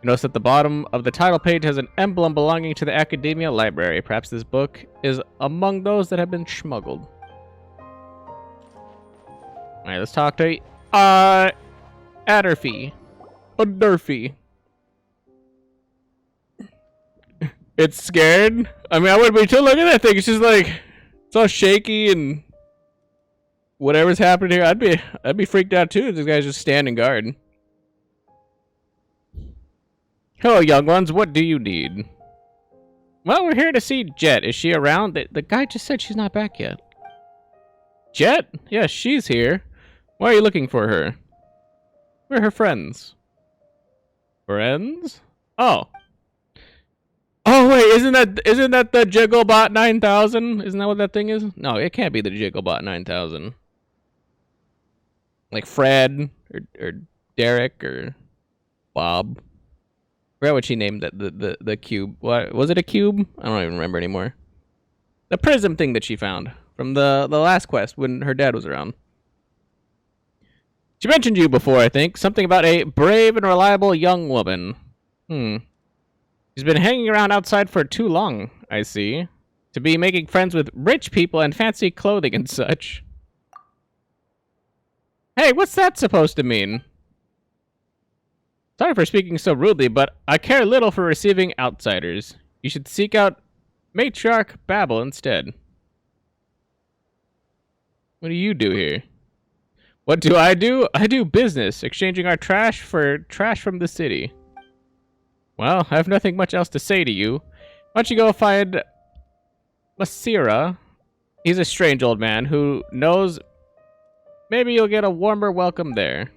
You notice at the bottom of the title page has an emblem belonging to the Academia Library. Perhaps this book is among those that have been smuggled. Alright, let's talk to Adderfy. Adderfy. It's scared? I mean, I wouldn't be too. Look at that thing. It's just like, it's all shaky and whatever's happening here. I'd be freaked out too if this guy's just standing guard. Hello, young ones. What do you need? Well, we're here to see Jet. Is she around? The guy just said she's not back yet. Jet? Yes, she's here. Why are you looking for her? We're her friends. Friends? Oh. Oh wait, isn't that the Jigglebot 9000? Isn't that what that thing is? No, it can't be the Jigglebot 9000. Like Fred or Derek or Bob. I forgot what she named the cube. What was it, a cube? I don't even remember anymore. The prism thing that she found from the last quest when her dad was around. She mentioned you before, I think. Something about a brave and reliable young woman. She's been hanging around outside for too long, I see. To be making friends with rich people and fancy clothing and such. Hey, what's that supposed to mean? Sorry for speaking so rudely, but I care little for receiving outsiders. You should seek out Matriarch Babel instead. What do you do here? What do? I do business, exchanging our trash for trash from the city. Well, I have nothing much else to say to you. Why don't you go find Masira? He's a strange old man who knows maybe you'll get a warmer welcome there.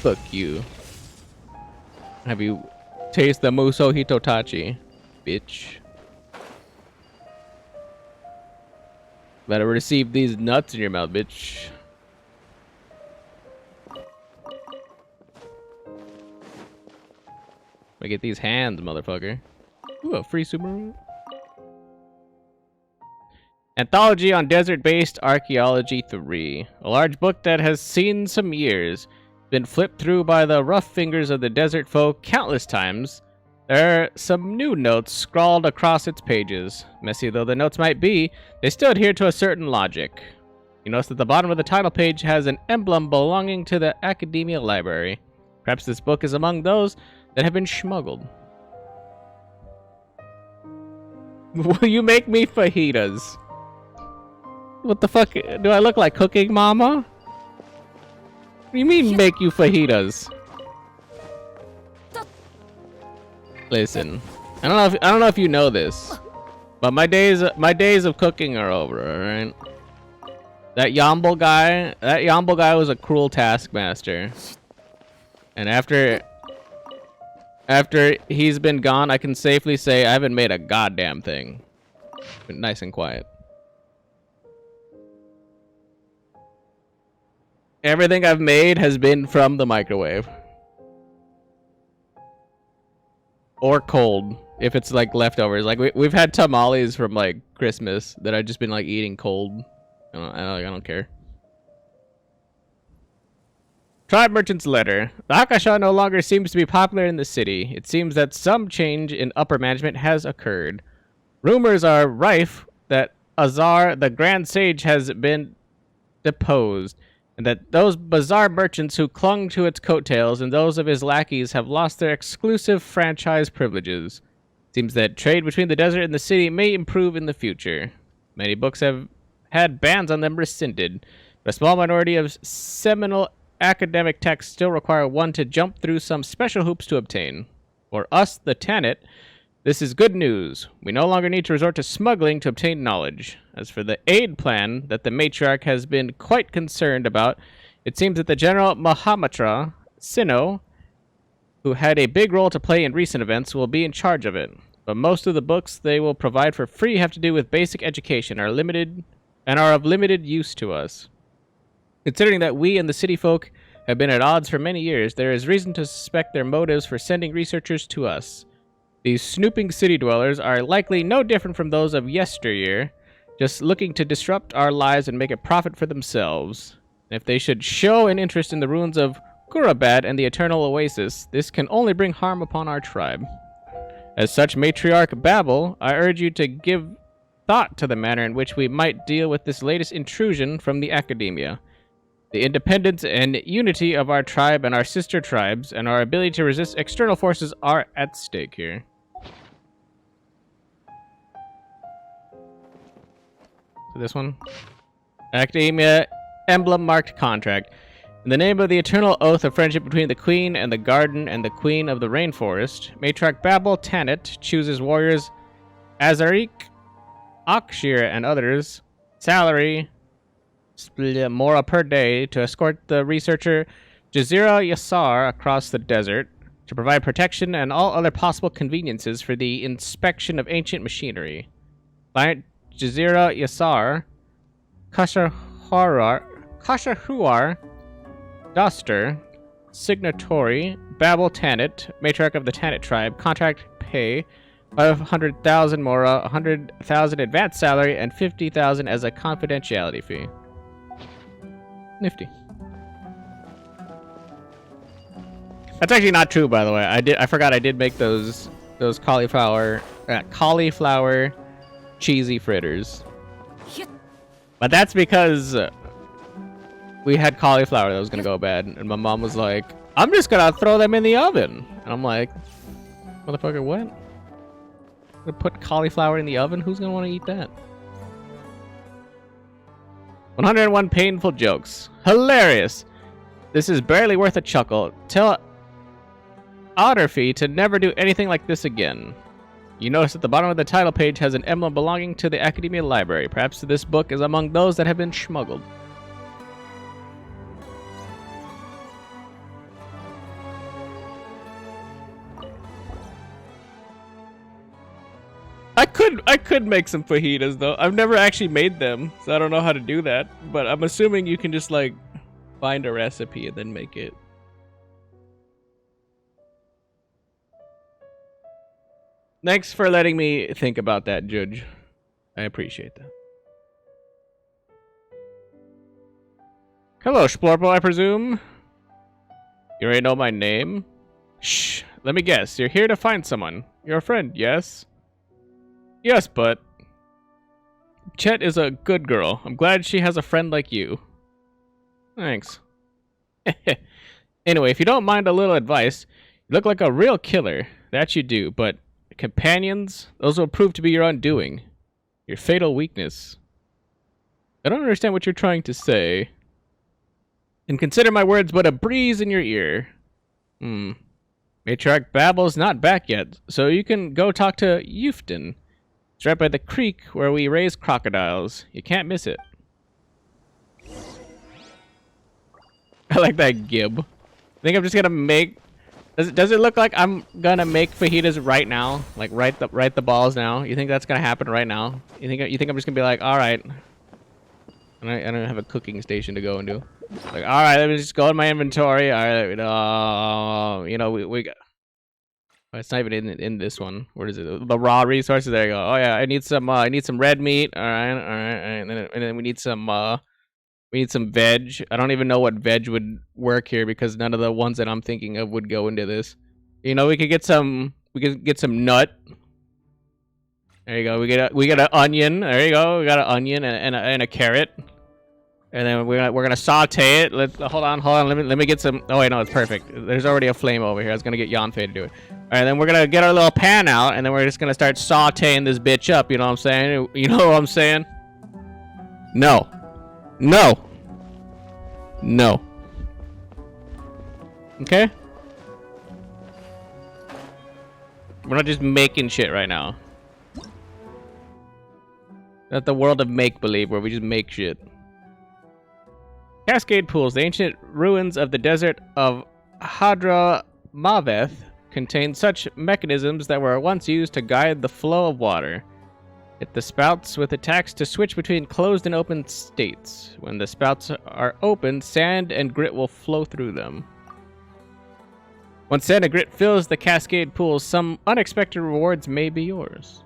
Fuck you. Have you tasted the Muso Hitotachi, bitch? Better receive these nuts in your mouth, bitch. I get these hands, motherfucker. Ooh, a free Subaru. Anthology on Desert-Based Archaeology 3. A large book that has seen some years. Been flipped through by the rough fingers of the desert folk countless times. There are some new notes scrawled across its pages. Messy though the notes might be, they still adhere to a certain logic. You notice that the bottom of the title page has an emblem belonging to the Academia Library. Perhaps this book is among those that have been smuggled. Will you make me fajitas? What the fuck? Do I look like Cooking Mama? What do you mean make you fajitas? Listen, I don't know if you know this, but my days of cooking are over, alright? That Yamble guy was a cruel taskmaster. And after he's been gone, I can safely say I haven't made a goddamn thing. Been nice and quiet. Everything I've made has been from the microwave. Or cold, if it's like leftovers. Like we've had tamales from like Christmas that I've just been like eating cold. I don't care. Tribe Merchant's letter. The Hakasha no longer seems to be popular in the city. It seems that some change in upper management has occurred. Rumors are rife that Azar, the Grand Sage, has been deposed, and that those bizarre merchants who clung to its coattails and those of his lackeys have lost their exclusive franchise privileges. It seems that trade between the desert and the city may improve in the future. Many books have had bans on them rescinded, but a small minority of seminal academic texts still require one to jump through some special hoops to obtain. For us, the Tanit, this is good news. We no longer need to resort to smuggling to obtain knowledge. As for the aid plan that the matriarch has been quite concerned about, it seems that the General Mahamatra, Sinnoh, who had a big role to play in recent events, will be in charge of it. But most of the books they will provide for free have to do with basic education, are of limited use to us. Considering that we and the city folk have been at odds for many years, there is reason to suspect their motives for sending researchers to us. These snooping city dwellers are likely no different from those of yesteryear, just looking to disrupt our lives and make a profit for themselves. And if they should show an interest in the ruins of Kurabad and the Eternal Oasis, this can only bring harm upon our tribe. As such, Matriarch Babel, I urge you to give thought to the manner in which we might deal with this latest intrusion from the Academia. The independence and unity of our tribe and our sister tribes, and our ability to resist external forces are at stake here. So this one. Academia emblem-marked contract. In the name of the eternal oath of friendship between the Queen and the Garden and the Queen of the Rainforest, Matriarch Babel Tanit chooses warriors Azarik, Akshir, and others. Salary Mora per day to escort the researcher Jazira Yassar across the desert to provide protection and all other possible conveniences for the inspection of ancient machinery. Client Jazira Yassar, Kashahuar, Duster, Signatory, Babel Tanit, Matriarch of the Tanit tribe, contract pay 500,000 Mora, 100,000 advance salary, and 50,000 as a confidentiality fee. Nifty. That's actually not true, by the way. I forgot I did make those cauliflower cheesy fritters. But that's because we had cauliflower that was gonna go bad, and my mom was like, I'm just gonna throw them in the oven. And I'm like, motherfucker, what? I'm gonna put cauliflower in the oven? Who's gonna want to eat that? 101 painful jokes. Hilarious. This is barely worth a chuckle. Tell Otterfee to never do anything like this again. You notice at the bottom of the title page has an emblem belonging to the Academia Library. Perhaps this book is among those that have been smuggled. I could make some fajitas though. I've never actually made them, so I don't know how to do that. But I'm assuming you can just like find a recipe and then make it. Thanks for letting me think about that, Judge. I appreciate that. Hello, Splorpo, I presume? You already know my name? Shh, let me guess. You're here to find someone. You're a friend, yes? Yes, but... Chet is a good girl. I'm glad she has a friend like you. Thanks. Anyway, if you don't mind a little advice, you look like a real killer. That you do, but... companions, those will prove to be your undoing. Your fatal weakness. I don't understand what you're trying to say. And consider my words but a breeze in your ear. Matriarch Babel's not back yet, so you can go talk to Eufton. It's right by the creek where we raise crocodiles. You can't miss it. I like that gib. I think I'm just gonna make... Does it look like I'm gonna make fajitas right now? Like right the balls now? You think that's gonna happen right now? You think I'm just gonna be like, all right, and I don't have a cooking station to go and do. Like, all right, let me just go in my inventory. All right, you know, we got. Oh, it's not even in this one. Where is it? The raw resources. There you go. Oh yeah, I need some red meat. All right, and then we need some veg. I don't even know what veg would work here because none of the ones that I'm thinking of would go into this. You know, we could get some nut. There you go. We got an onion. There you go. We got an onion and a carrot. And then we're gonna saute it. Hold on. Let me get some. Oh wait, no, it's perfect. There's already a flame over here. I was gonna get Yanfei to do it. All right, then we're gonna get our little pan out, and then we're just gonna start sauteing this bitch up. You know what I'm saying? You know what I'm saying? No. No. No. Okay? We're not just making shit right now. Not the world of make-believe where we just make shit. Cascade pools. The ancient ruins of the desert of Hadramaveth contain such mechanisms that were once used to guide the flow of water. Hit the spouts with attacks to switch between closed and open states. When the spouts are open, sand and grit will flow through them. Once sand and grit fills the cascade pools, some unexpected rewards may be yours.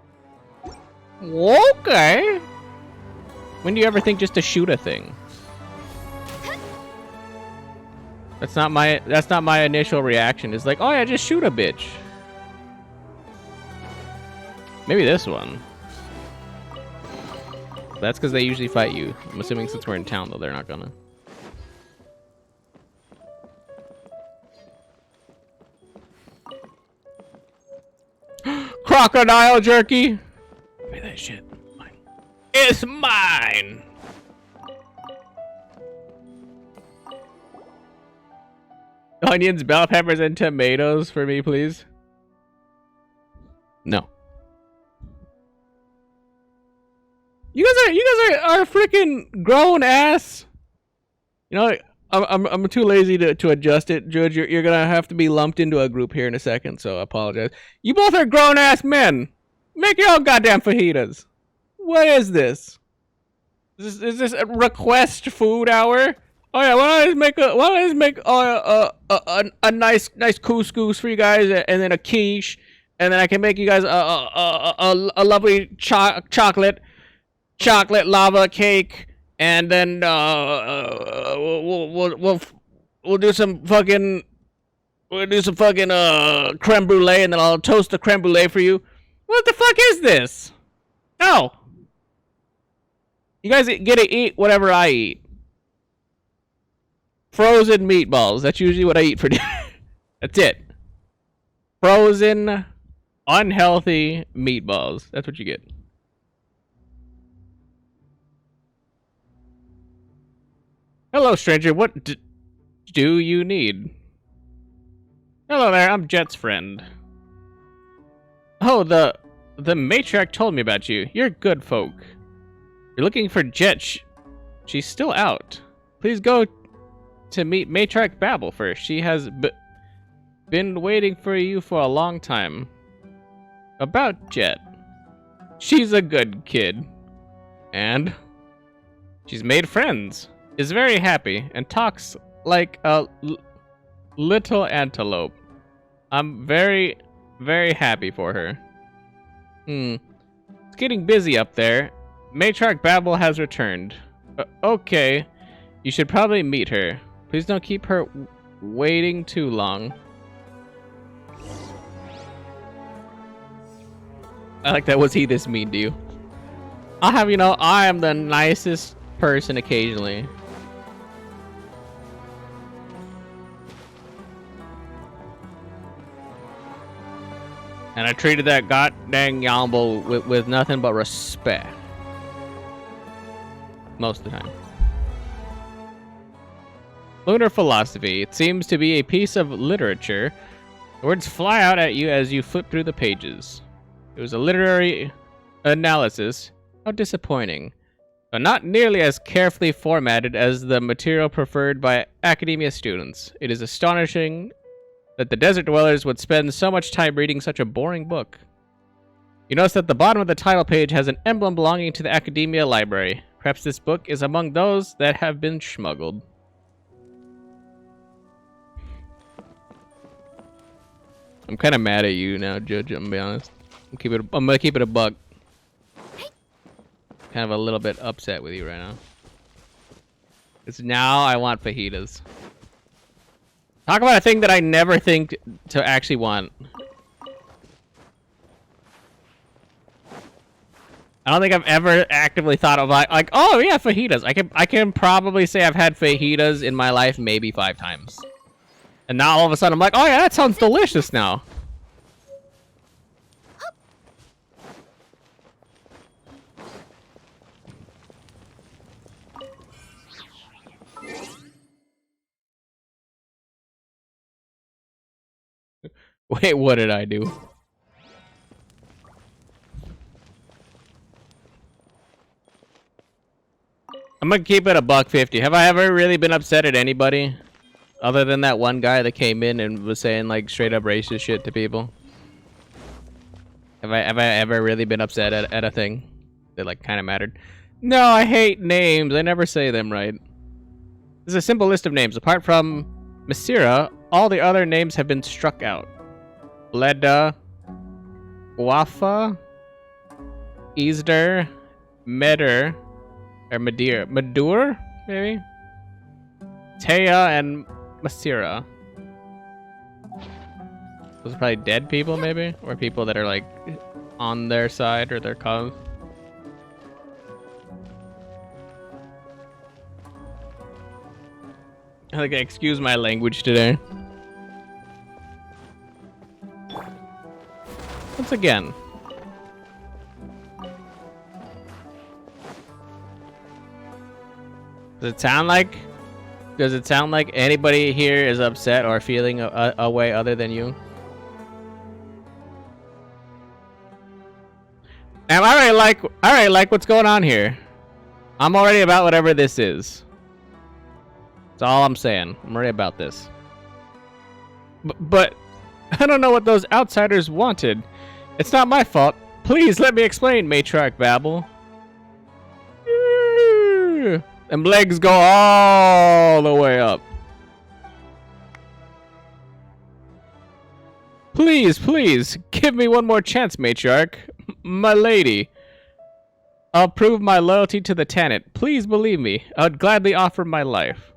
Okay. When do you ever think just to shoot a thing? That's not my initial reaction. It's like, oh yeah, just shoot a bitch. Maybe this one. That's because they usually fight you. I'm assuming since we're in town, though, they're not gonna. Crocodile jerky! Give me that shit. Mine. It's mine! Onions, bell peppers, and tomatoes for me, please. No. You guys are freaking grown ass. You know, I'm too lazy to adjust it, Judge. You're gonna have to be lumped into a group here in a second, so I apologize. You both are grown ass men. Make your own goddamn fajitas. What is this? Is this a request food hour? Oh yeah, why don't I just make a nice couscous for you guys, and then a quiche, and then I can make you guys a lovely chocolate lava cake, and then we'll do some fucking creme brulee, and then I'll toast the creme brulee for you. What the fuck is this? No, You guys get to eat whatever I eat. Frozen meatballs. That's usually what I eat for dinner. That's it. Frozen, unhealthy meatballs. That's what you get. Hello, stranger. What do you need? Hello there. I'm Jet's friend. Oh, the matriarch told me about you. You're good folk. You're looking for Jet. She's still out. Please go to meet Matriarch Babel first. She has been waiting for you for a long time. About Jet. She's a good kid. And she's made friends. Is very happy and talks like a little antelope. I'm very, very happy for her. It's getting busy up there. Matriarch Babel has returned. Okay. You should probably meet her. Please don't keep her waiting too long. I like that. Was he this mean to you? I'll have you know, I am the nicest person occasionally. And I treated that goddamn Yambo with nothing but respect. Most of the time. Lunar philosophy. It seems to be a piece of literature. The words fly out at you as you flip through the pages. It was a literary analysis. How disappointing. But not nearly as carefully formatted as the material preferred by academia students. It is astonishing that the desert dwellers would spend so much time reading such a boring book. You notice that the bottom of the title page has an emblem belonging to the academia library. Perhaps this book is among those that have been smuggled. I'm kind of mad at you now, Judge. I'm gonna be honest. I'm gonna keep it a buck. Kind of a little bit upset with you right now. Because now I want fajitas. Talk about a thing that I never think to actually want. I don't think I've ever actively thought of like, oh yeah, fajitas. I can probably say I've had fajitas in my life maybe 5 times. And now all of a sudden I'm like, oh yeah, that sounds delicious now. Wait, what did I do? I'm gonna keep it a $1.50. Have I ever really been upset at anybody? Other than that one guy that came in and was saying like straight up racist shit to people? Have I ever really been upset at a thing that like kind of mattered? No, I hate names. I never say them right. This is a simple list of names. Apart from Masira, all the other names have been struck out. Leda, Wafa, Easder, Meder, or Madur, maybe? Taya and Masira. Those are probably dead people, maybe? Or people that are like on their side or their cause. Like, excuse my language today. Once again. Does it sound like anybody here is upset or feeling a way other than you? And I already like what's going on here. I'm already about whatever this is. That's all I'm saying. I'm already about this. But I don't know what those outsiders wanted. It's not my fault. Please let me explain, Matriarch Babel. And legs go all the way up. Please, please, give me one more chance, Matriarch. My lady. I'll prove my loyalty to the Tanit. Please believe me. I would gladly offer my life.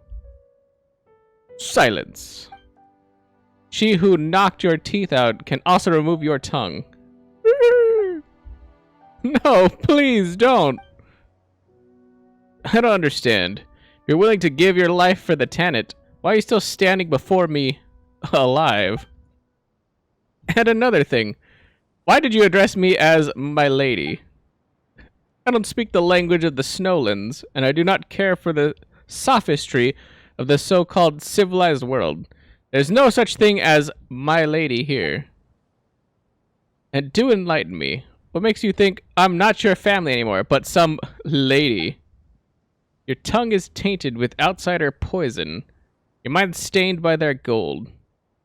Silence. She who knocked your teeth out can also remove your tongue. No, please don't. I don't understand. You're willing to give your life for the Tanit. Why are you still standing before me alive? And another thing. Why did you address me as my lady? I don't speak the language of the Snowlands, and I do not care for the sophistry of the so-called civilized world. There's no such thing as my lady here. And do enlighten me. What makes you think I'm not your family anymore, but some lady? Your tongue is tainted with outsider poison. Your mind stained by their gold. You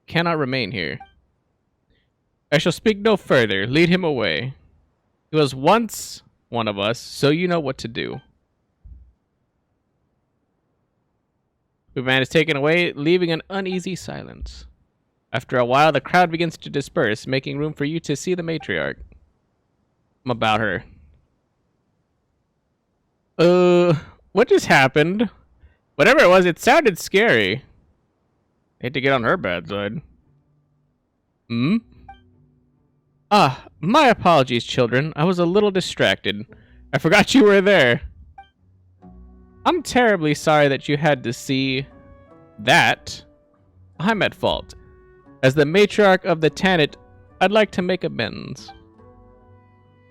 cannot remain here. I shall speak no further. Lead him away. He was once one of us, so you know what to do. The man is taken away, leaving an uneasy silence. After a while, the crowd begins to disperse, making room for you to see the matriarch. I'm about her. What just happened? Whatever it was, it sounded scary. Hate to get on her bad side. Ah, my apologies, children. I was a little distracted. I forgot you were there. I'm terribly sorry that you had to see that. I'm at fault. As the matriarch of the Tanit, I'd like to make amends.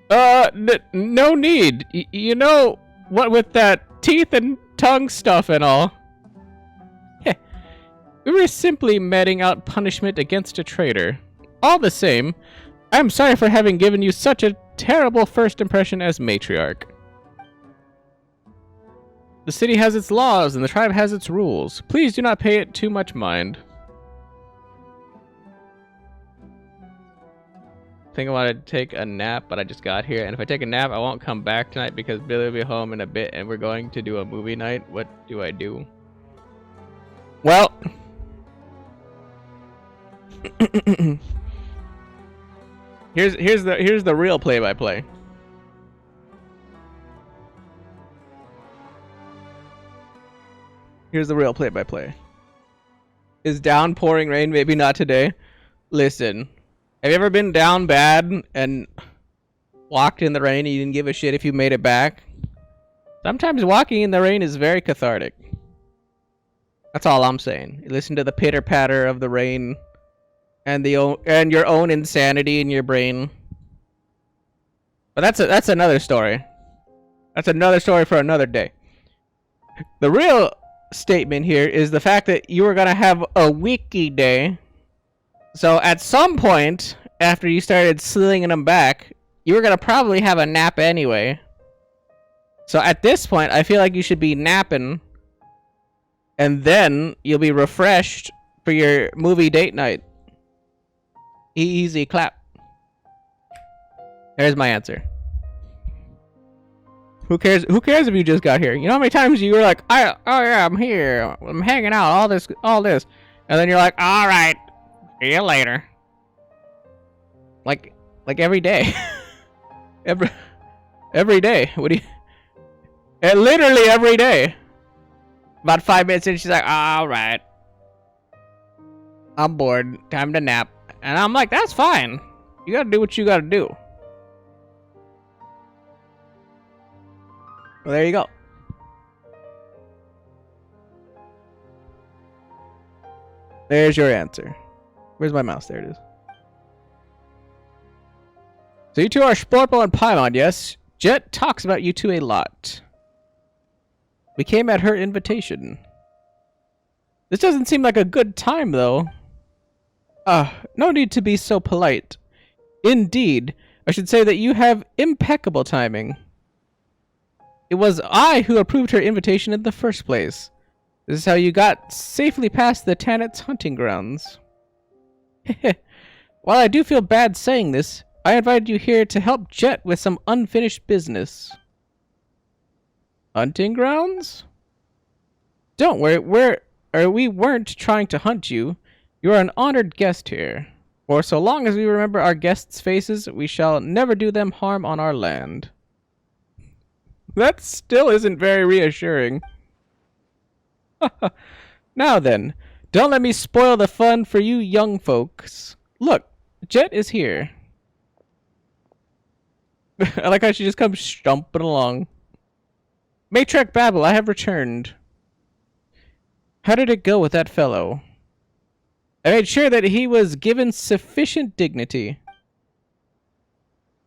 No need. You know, what with that teeth and tongue stuff and all. We were simply meting out punishment against a traitor. All the same, I'm sorry for having given you such a terrible first impression as matriarch. The city has its laws and the tribe has its rules. Please do not pay it too much mind. I think I want to take a nap, but I just got here, and if I take a nap, I won't come back tonight because Billy will be home in a bit and we're going to do a movie night. What do I do? Well, here's the real play-by-play. Here's the real play-by-play. Is downpouring rain? Maybe not today. Listen, have you ever been down bad and walked in the rain and you didn't give a shit if you made it back? Sometimes walking in the rain is very cathartic. That's all I'm saying. You listen to the pitter-patter of the rain and your own insanity in your brain. But that's another story. That's another story for another day. The real statement here is the fact that you were gonna have a wiki day. So at some point after you started slinging them back, you were gonna probably have a nap anyway. So at this point, I feel like you should be napping, and then you'll be refreshed for your movie date night. Easy clap. There's my answer. Who cares? Who cares if you just got here? You know how many times you were like, oh yeah, I'm here, I'm hanging out, all this, and then you're like, all right, see you later. Like every day, every day. What do you? And literally every day. About 5 minutes in, she's like, all right, I'm bored, time to nap, and I'm like, that's fine. You gotta do what you gotta do. Well, there you go. There's your answer. Where's my mouse? There it is. So you two are Sportball and Paimon, yes? Jet talks about you two a lot. We came at her invitation. This doesn't seem like a good time, though. No need to be so polite. Indeed, I should say that you have impeccable timing. It was I who approved her invitation in the first place. This is how you got safely past the Tanit's hunting grounds. While I do feel bad saying this, I invited you here to help Jet with some unfinished business. Hunting grounds? Don't worry, we weren't trying to hunt you. You are an honored guest here. For so long as we remember our guests' faces, we shall never do them harm on our land. That still isn't very reassuring. Now then, don't let me spoil the fun for you young folks. Look, Jet is here. I like how she just comes stomping along. Matriarch Babel, I have returned. How did it go with that fellow? I made sure that he was given sufficient dignity.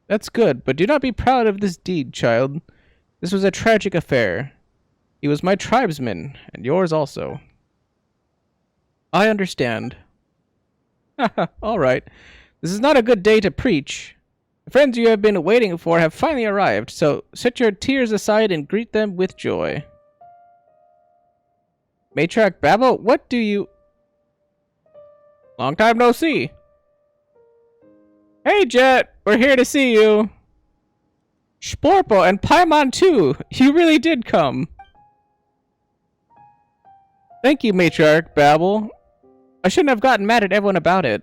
That's good, but do not be proud of this deed, child. This was a tragic affair. He was my tribesman, and yours also. I understand. Haha, alright. This is not a good day to preach. The friends you have been waiting for have finally arrived, so set your tears aside and greet them with joy. Matriarch Babel, what do you... Long time no see. Hey, Jet, we're here to see you. Splorpo and Paimon too. You really did come. Thank you, Matriarch Babel. I shouldn't have gotten mad at everyone about it.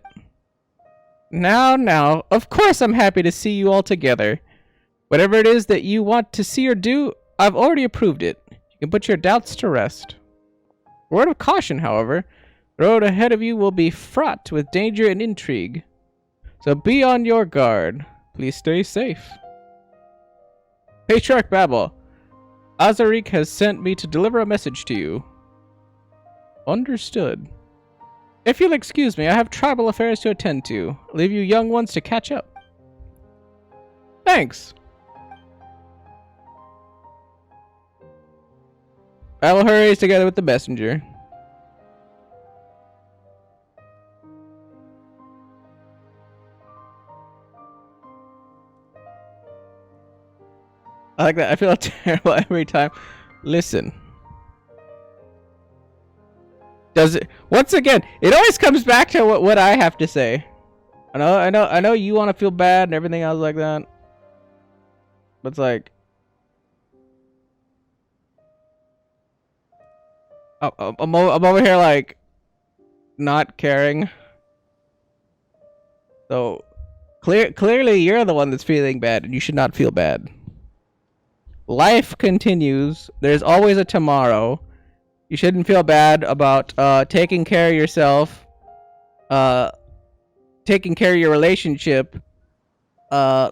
Now, of course I'm happy to see you all together. Whatever it is that you want to see or do, I've already approved it. You can put your doubts to rest. Word of caution, however, the road ahead of you will be fraught with danger and intrigue. So be on your guard. Please stay safe. Patriarch Babel, Azarik has sent me to deliver a message to you. Understood. If you'll excuse me, I have tribal affairs to attend to. I'll leave you young ones to catch up. Thanks. Babel hurries together with the messenger. I like that. I feel terrible every time. Listen. Does it once again? It always comes back to what I have to say. I know. You want to feel bad and everything else like that. But it's like, I'm over here like not caring. So clearly, you're the one that's feeling bad, and you should not feel bad. Life continues. There's always a tomorrow. You shouldn't feel bad about taking care of yourself, taking care of your relationship,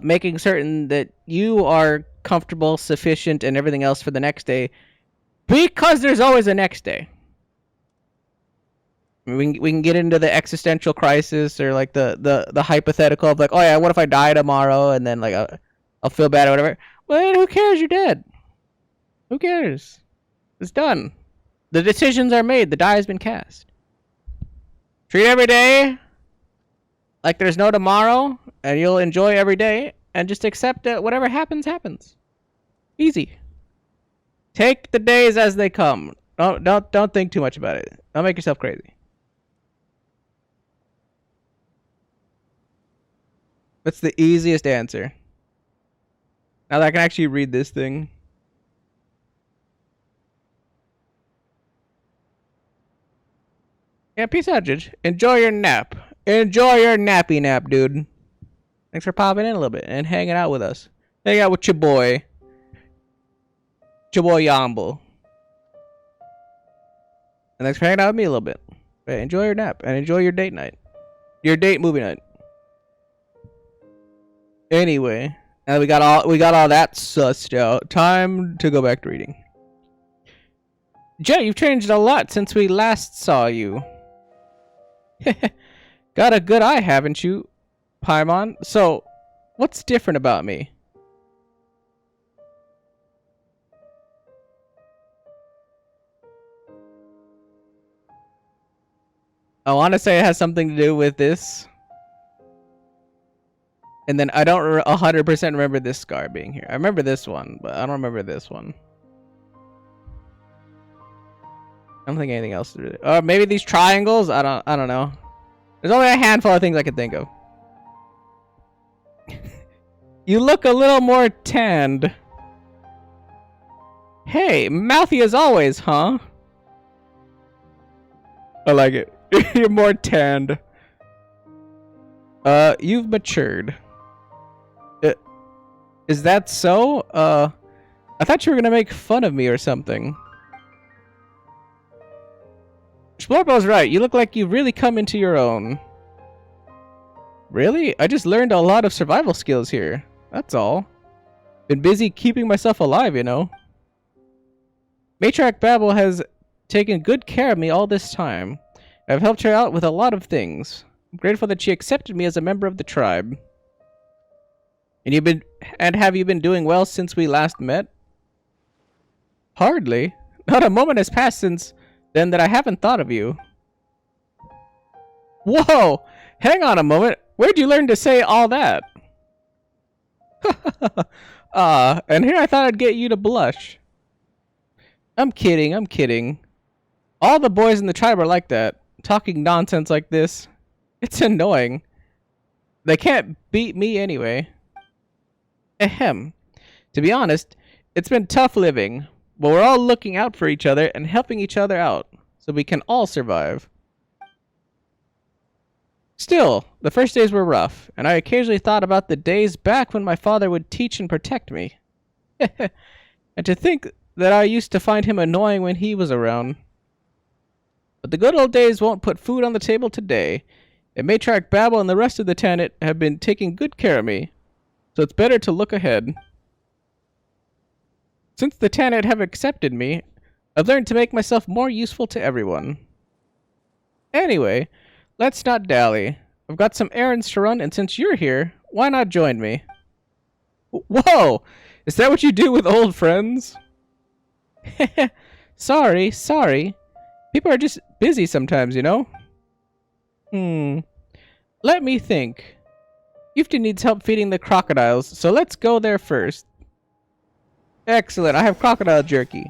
making certain that you are comfortable, sufficient, and everything else for the next day, because there's always a next day. We can get into the existential crisis or like the hypothetical of like, oh yeah, what if I die tomorrow and then like I'll feel bad or whatever. Well, who cares? You're dead. Who cares? It's done. The decisions are made. The die has been cast. Treat every day like there's no tomorrow, and you'll enjoy every day, and just accept that whatever happens, happens. Easy. Take the days as they come. Don't think too much about it. Don't make yourself crazy. That's the easiest answer. Now that I can actually read this thing. Yeah, peace out, Judge. Enjoy your nap. Enjoy your nappy nap, dude. Thanks for popping in a little bit and hanging out with us. Hang out with your boy. Your boy Yamble. And thanks for hanging out with me a little bit. Right, enjoy your nap and enjoy your date night. Your date movie night. Anyway. Now we got all that sussed out. Time to go back to reading. Jet, you've changed a lot since we last saw you. Got a good eye, haven't you, Paimon? So, what's different about me? I want to say it has something to do with this. And then I don't 100% remember this scar being here. I remember this one, but I don't remember this one. I don't think anything else is really. Maybe these triangles? I don't know. There's only a handful of things I can think of. You look a little more tanned. Hey, mouthy as always, huh? I like it. You're more tanned. You've matured. Is that so? I thought you were gonna make fun of me or something. Splorpo's right. You look like you've really come into your own. Really? I just learned a lot of survival skills here. That's all. Been busy keeping myself alive, you know. Matriarch Babel has taken good care of me all this time. I've helped her out with a lot of things. I'm grateful that she accepted me as a member of the tribe. And have you been doing well since we last met? Hardly. Not a moment has passed since then that I haven't thought of you. Whoa! Hang on a moment. Where'd you learn to say all that? And here I thought I'd get you to blush. I'm kidding, I'm kidding. All the boys in the tribe are like that, talking nonsense like this. It's annoying. They can't beat me anyway. Ahem. To be honest, it's been tough living, but we're all looking out for each other and helping each other out, so we can all survive. Still, the first days were rough, and I occasionally thought about the days back when my father would teach and protect me. And to think that I used to find him annoying when he was around. But the good old days won't put food on the table today, and Matriarch Babel and the rest of the Tanit have been taking good care of me, so it's better to look ahead. Since the Tanit have accepted me, I've learned to make myself more useful to everyone. Anyway, let's not dally. I've got some errands to run, and since you're here, why not join me? Whoa! Is that what you do with old friends? Sorry. People are just busy sometimes, you know? Let me think. Yufti needs help feeding the crocodiles, so let's go there first. Excellent, I have crocodile jerky.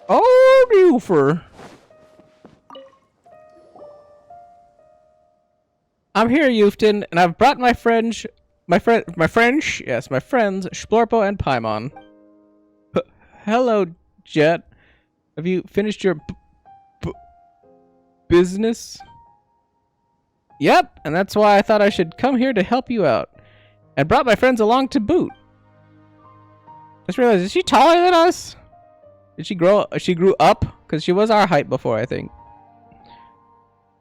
Oh, Buford. I'm here, Yufton, and I've brought my friends, Splorpo and Paimon. Hello, Jet. Have you finished your business? Yep, and that's why I thought I should come here to help you out. And brought my friends along to boot. Just realized, is she taller than us? Did she grow? She grew up? Because she was our height before, I think.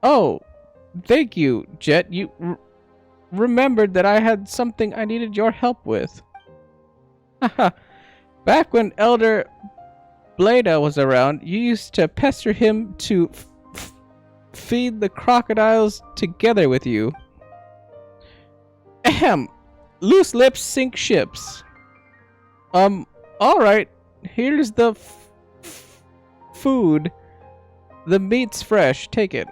Oh, thank you, Jet. You remembered that I had something I needed your help with. Haha. Back when Elder Blada was around, you used to pester him to feed the crocodiles together with you. Ahem. Loose lips sink ships. Alright. Here's the food. The meat's fresh. Take it.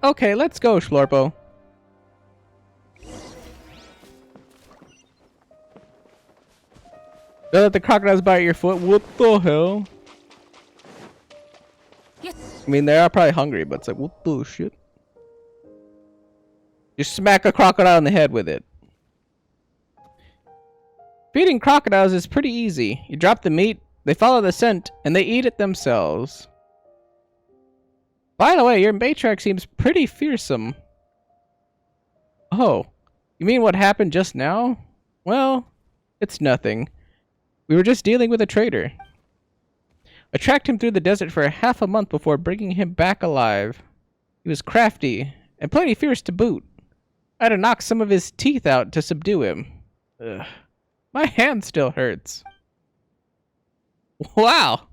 Okay, let's go, Splorpo. Don't let the crocodiles bite your foot. What the hell? I mean, they are probably hungry, but it's like, what the shit? You smack a crocodile in the head with it. Feeding crocodiles is pretty easy. You drop the meat, they follow the scent, and they eat it themselves. By the way, your matriarch seems pretty fearsome. Oh, you mean what happened just now? Well, it's nothing. We were just dealing with a traitor. I tracked him through the desert for half a month before bringing him back alive. He was crafty, and plenty fierce to boot. I had to knock some of his teeth out to subdue him. Ugh. My hand still hurts. Wow!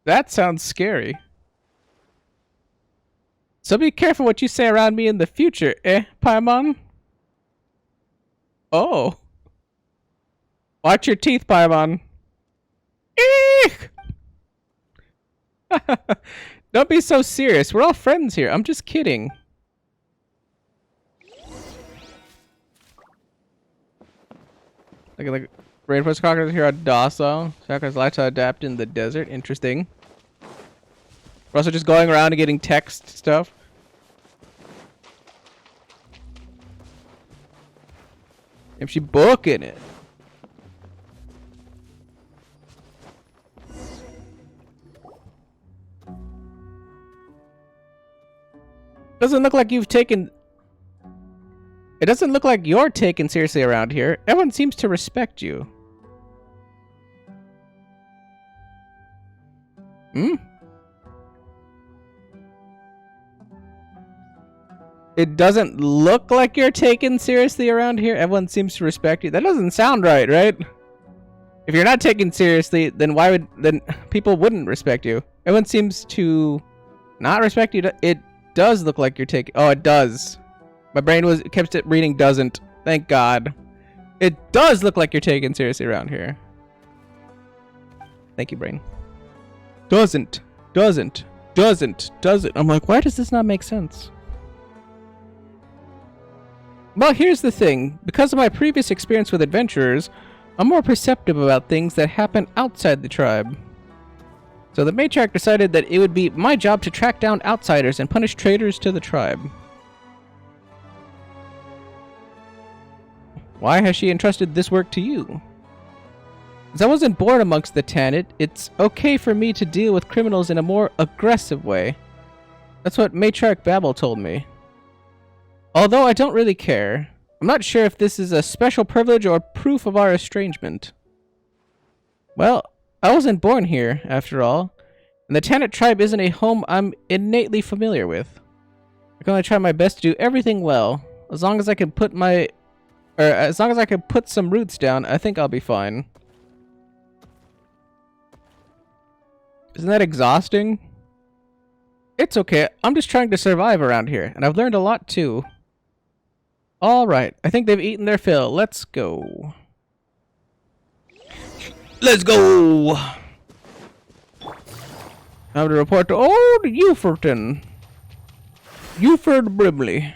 That sounds scary. So be careful what you say around me in the future, Paimon? Oh. Watch your teeth, Paimon. Eek! Don't be so serious. We're all friends here. I'm just kidding. Like rainforest crocodiles here are docile. Crocodiles like to adapt in the desert. Interesting. We're also just going around and getting text stuff. If she booking it. Doesn't look like you've taken... It doesn't look like you're taken seriously around here. Everyone seems to respect you. It doesn't look like you're taken seriously around here. Everyone seems to respect you. That doesn't sound right, right? If you're not taken seriously, then then people wouldn't respect you. Everyone seems to not respect you. It does look like you're taken. Oh, it does. My brain kept it reading doesn't. Thank God. It does look like you're taken seriously around here. Thank you, brain. Doesn't. I'm like, why does this not make sense? Well, here's the thing. Because of my previous experience with adventurers, I'm more perceptive about things that happen outside the tribe. So the matriarch decided that it would be my job to track down outsiders and punish traitors to the tribe. Why has she entrusted this work to you? As I wasn't born amongst the Tanit, it's okay for me to deal with criminals in a more aggressive way. That's what Matriarch Babel told me. Although I don't really care. I'm not sure if this is a special privilege or proof of our estrangement. Well, I wasn't born here, after all, and the Tanit tribe isn't a home I'm innately familiar with. I can only try my best to do everything well. As long as I can put some roots down, I think I'll be fine. Isn't that exhausting? It's okay. I'm just trying to survive around here, and I've learned a lot too. Alright, I think they've eaten their fill. Let's go. Let's go! Now to report to old Uferton. Uford Brimley.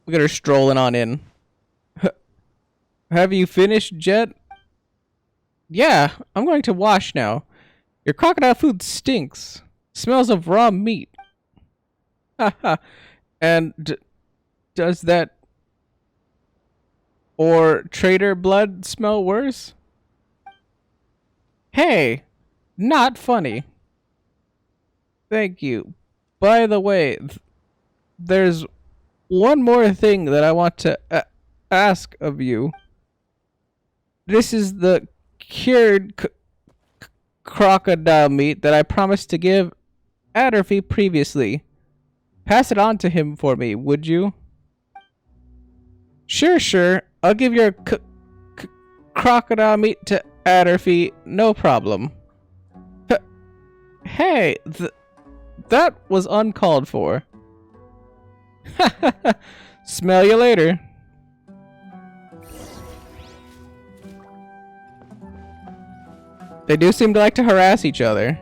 We got her strolling on in. Have you finished, Jet? Yeah, I'm going to wash now. Your crocodile food stinks. Smells of raw meat. Haha. And does that or traitor blood smell worse? Hey, not funny. Thank you. By the way, there's one more thing that I want to ask of you. This is the cured crocodile meat that I promised to give Adderfy previously. Pass it on to him for me, would you? Sure. I'll give your crocodile meat to Adderfy, no problem. Hey, that was uncalled for. Smell you later. They do seem to like to harass each other.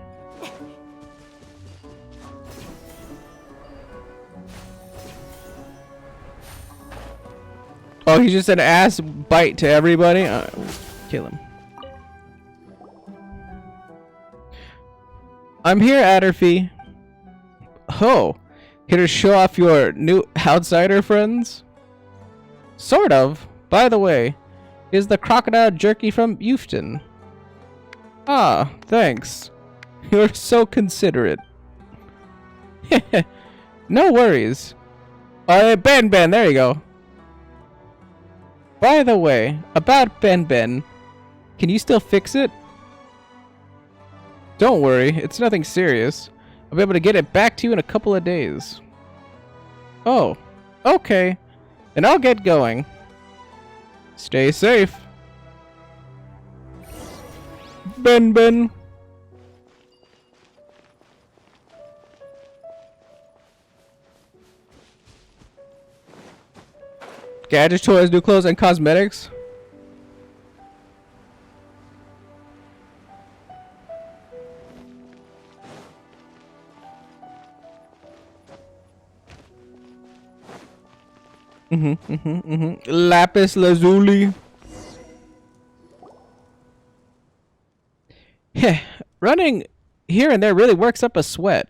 Oh, he's just an ass bite to everybody? Kill him. I'm here, Adderfy. Oh, here to show off your new outsider friends? Sort of. By the way, here's the crocodile jerky from Ufton. Ah, thanks. You're so considerate. No worries. Ben, there you go. By the way, about Ben, can you still fix it? Don't worry, it's nothing serious. I'll be able to get it back to you in a couple of days. Oh, okay. Then I'll get going. Stay safe. Ben. Gadgets, toys, new clothes, and cosmetics. Lapis lazuli. Yeah, running here and there really works up a sweat.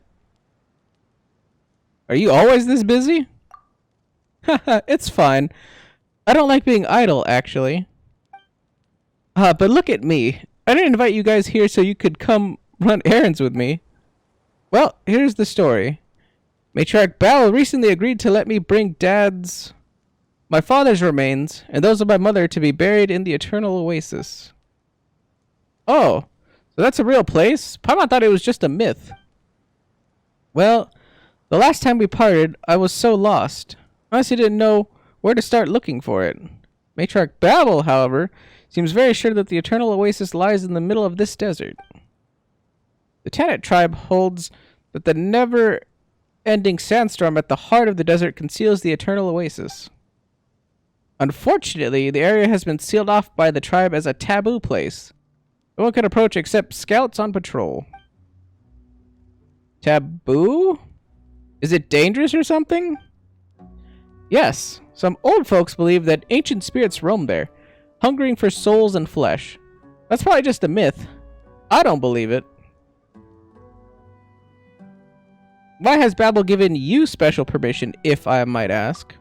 Are you always this busy? Haha, it's fine. I don't like being idle, actually. But look at me. I didn't invite you guys here so you could come run errands with me. Well, here's the story. Matriarch Bao recently agreed to let me bring my father's remains, and those of my mother to be buried in the Eternal Oasis. Oh, so that's a real place? Paimon thought it was just a myth. Well, the last time we parted, I was so lost. I honestly didn't know where to start looking for it. Matriarch Babel, however, seems very sure that the eternal oasis lies in the middle of this desert. The Tanit tribe holds that the never-ending sandstorm at the heart of the desert conceals the eternal oasis. Unfortunately, the area has been sealed off by the tribe as a taboo place. No one can approach except scouts on patrol. Taboo? Is it dangerous or something? Yes, some old folks believe that ancient spirits roam there, hungering for souls and flesh. That's probably just a myth. I don't believe it. Why has Babel given you special permission, if I might ask?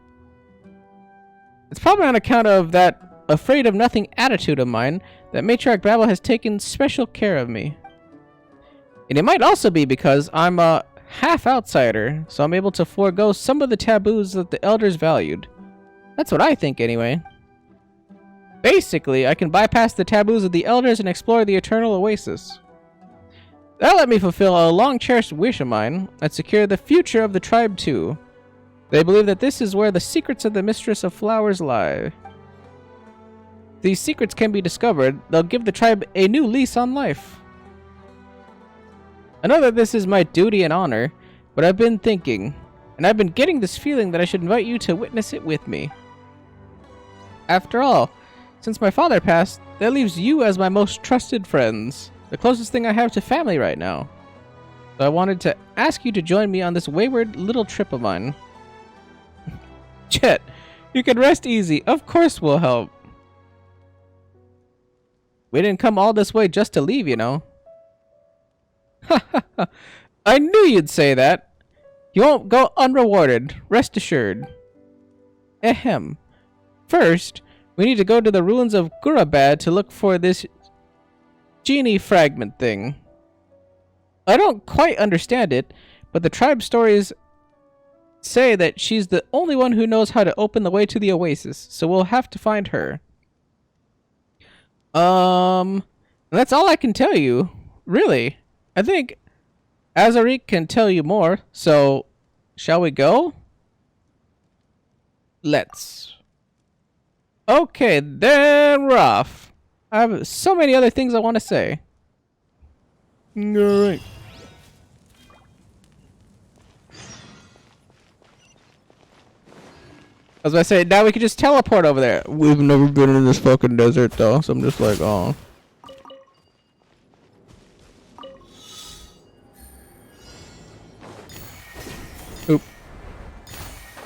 It's probably on account of that afraid of nothing attitude of mine that Matriarch Babel has taken special care of me. And it might also be because I'm a half outsider, so I'm able to forego some of the taboos that the elders valued. That's what I think anyway. Basically, I can bypass the taboos of the elders and explore the eternal oasis. That'll let me fulfill a long-cherished wish of mine and secure the future of the tribe too. They believe that this is where the secrets of the Mistress of Flowers lie. If these secrets can be discovered, they'll give the tribe a new lease on life. I know that this is my duty and honor, but I've been thinking, and I've been getting this feeling that I should invite you to witness it with me. After all, since my father passed, that leaves you as my most trusted friends, the closest thing I have to family right now. So I wanted to ask you to join me on this wayward little trip of mine. Chet, you can rest easy. Of course we'll help. We didn't come all this way just to leave, you know. I knew you'd say that. You won't go unrewarded, rest assured. Ahem. First, we need to go to the ruins of Gurabad to look for this genie fragment thing. I don't quite understand it, but the tribe stories say that she's the only one who knows how to open the way to the oasis, so we'll have to find her. That's all I can tell you. Really. I think Azarik can tell you more, so shall we go? Let's. Okay, then we're off. I have so many other things I want to say. Alright. I was about to say, now we can just teleport over there. We've never been in this fucking desert, though, so I'm just like, oh. Oop.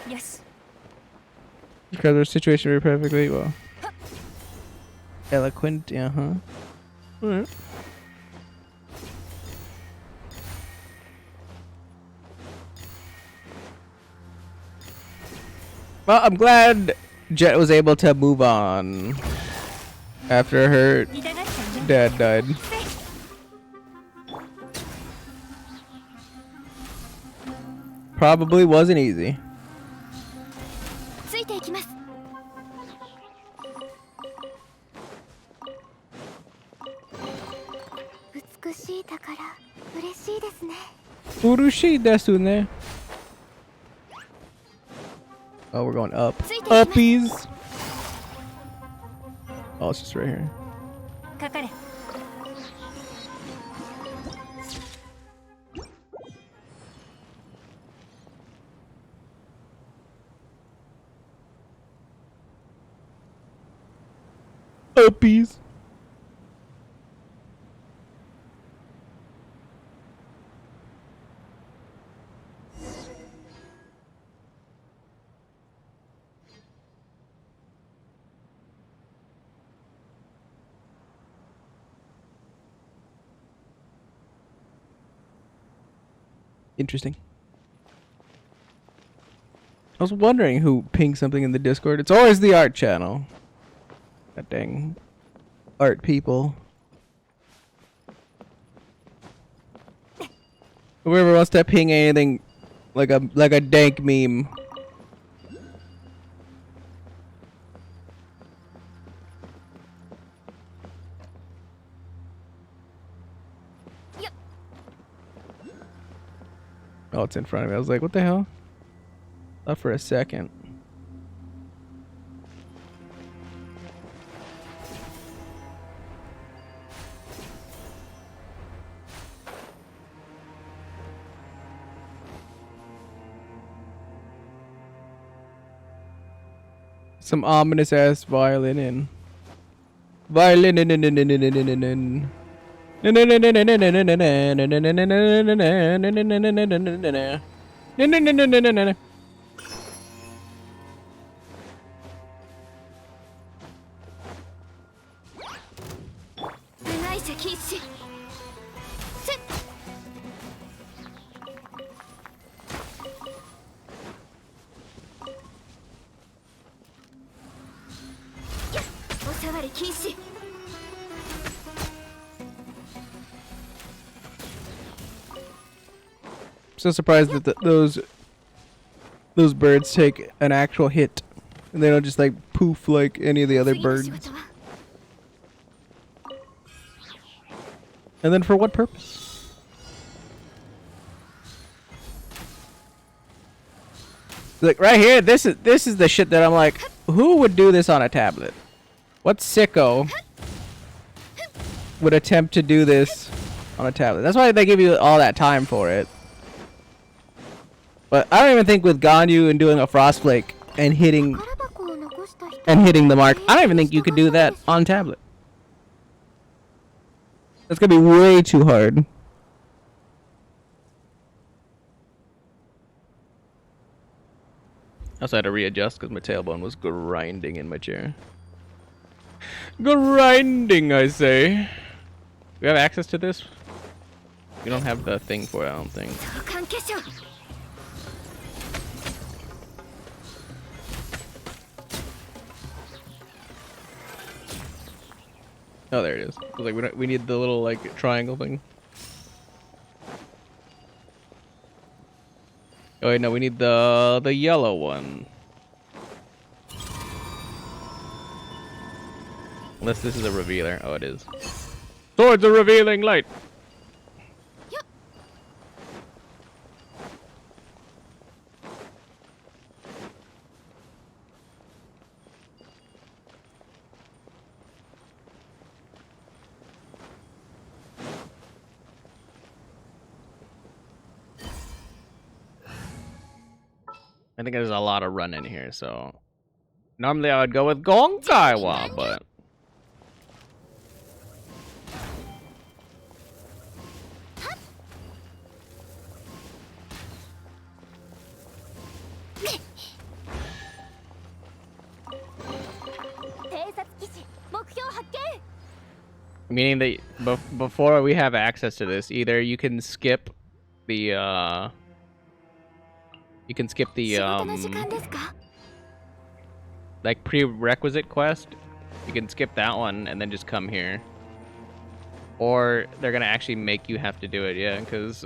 Yes. Because our situation very perfectly well. Eloquent, uh-huh. Alright. Well, I'm glad Jet was able to move on after her dad died. Probably wasn't easy. ついていきます。美しい宝、嬉しいですね。Urushi desu ne. Oh, we're going up. Uppies. Oh, it's just right here. かかれ。Uppies. Interesting. I was wondering who pinged something in the Discord. It's always the art channel. God dang. Art people. Whoever wants to ping anything like a dank meme. Oh, it's in front of me. I was like, what the hell? Thought for a second. Some ominous ass violin in. Violin in. So surprised that those birds take an actual hit and they don't just like poof like any of the other birds. And then for what purpose? Like right here, this is the shit that I'm like, who would do this on a tablet? What sicko would attempt to do this on a tablet? That's why they give you all that time for it. But I don't even think with Ganyu and doing a frost flake and hitting the mark, I don't even think you could do that on tablet. That's gonna be way too hard. I also had to readjust because my tailbone was grinding in my chair. Grinding, I say. We have access to this? We don't have the thing for it, I don't think. Oh, there it is. I was like, we need the little like triangle thing. Oh wait, no, we need the yellow one. Unless this is a revealer. Oh, it is. Towards a revealing light. I think there's a lot of run in here, so normally I would go with Gonkaiwa, but meaning that before we have access to this, either you can skip the like prerequisite quest. You can skip that one and then just come here. Or they're gonna actually make you have to do it, yeah, because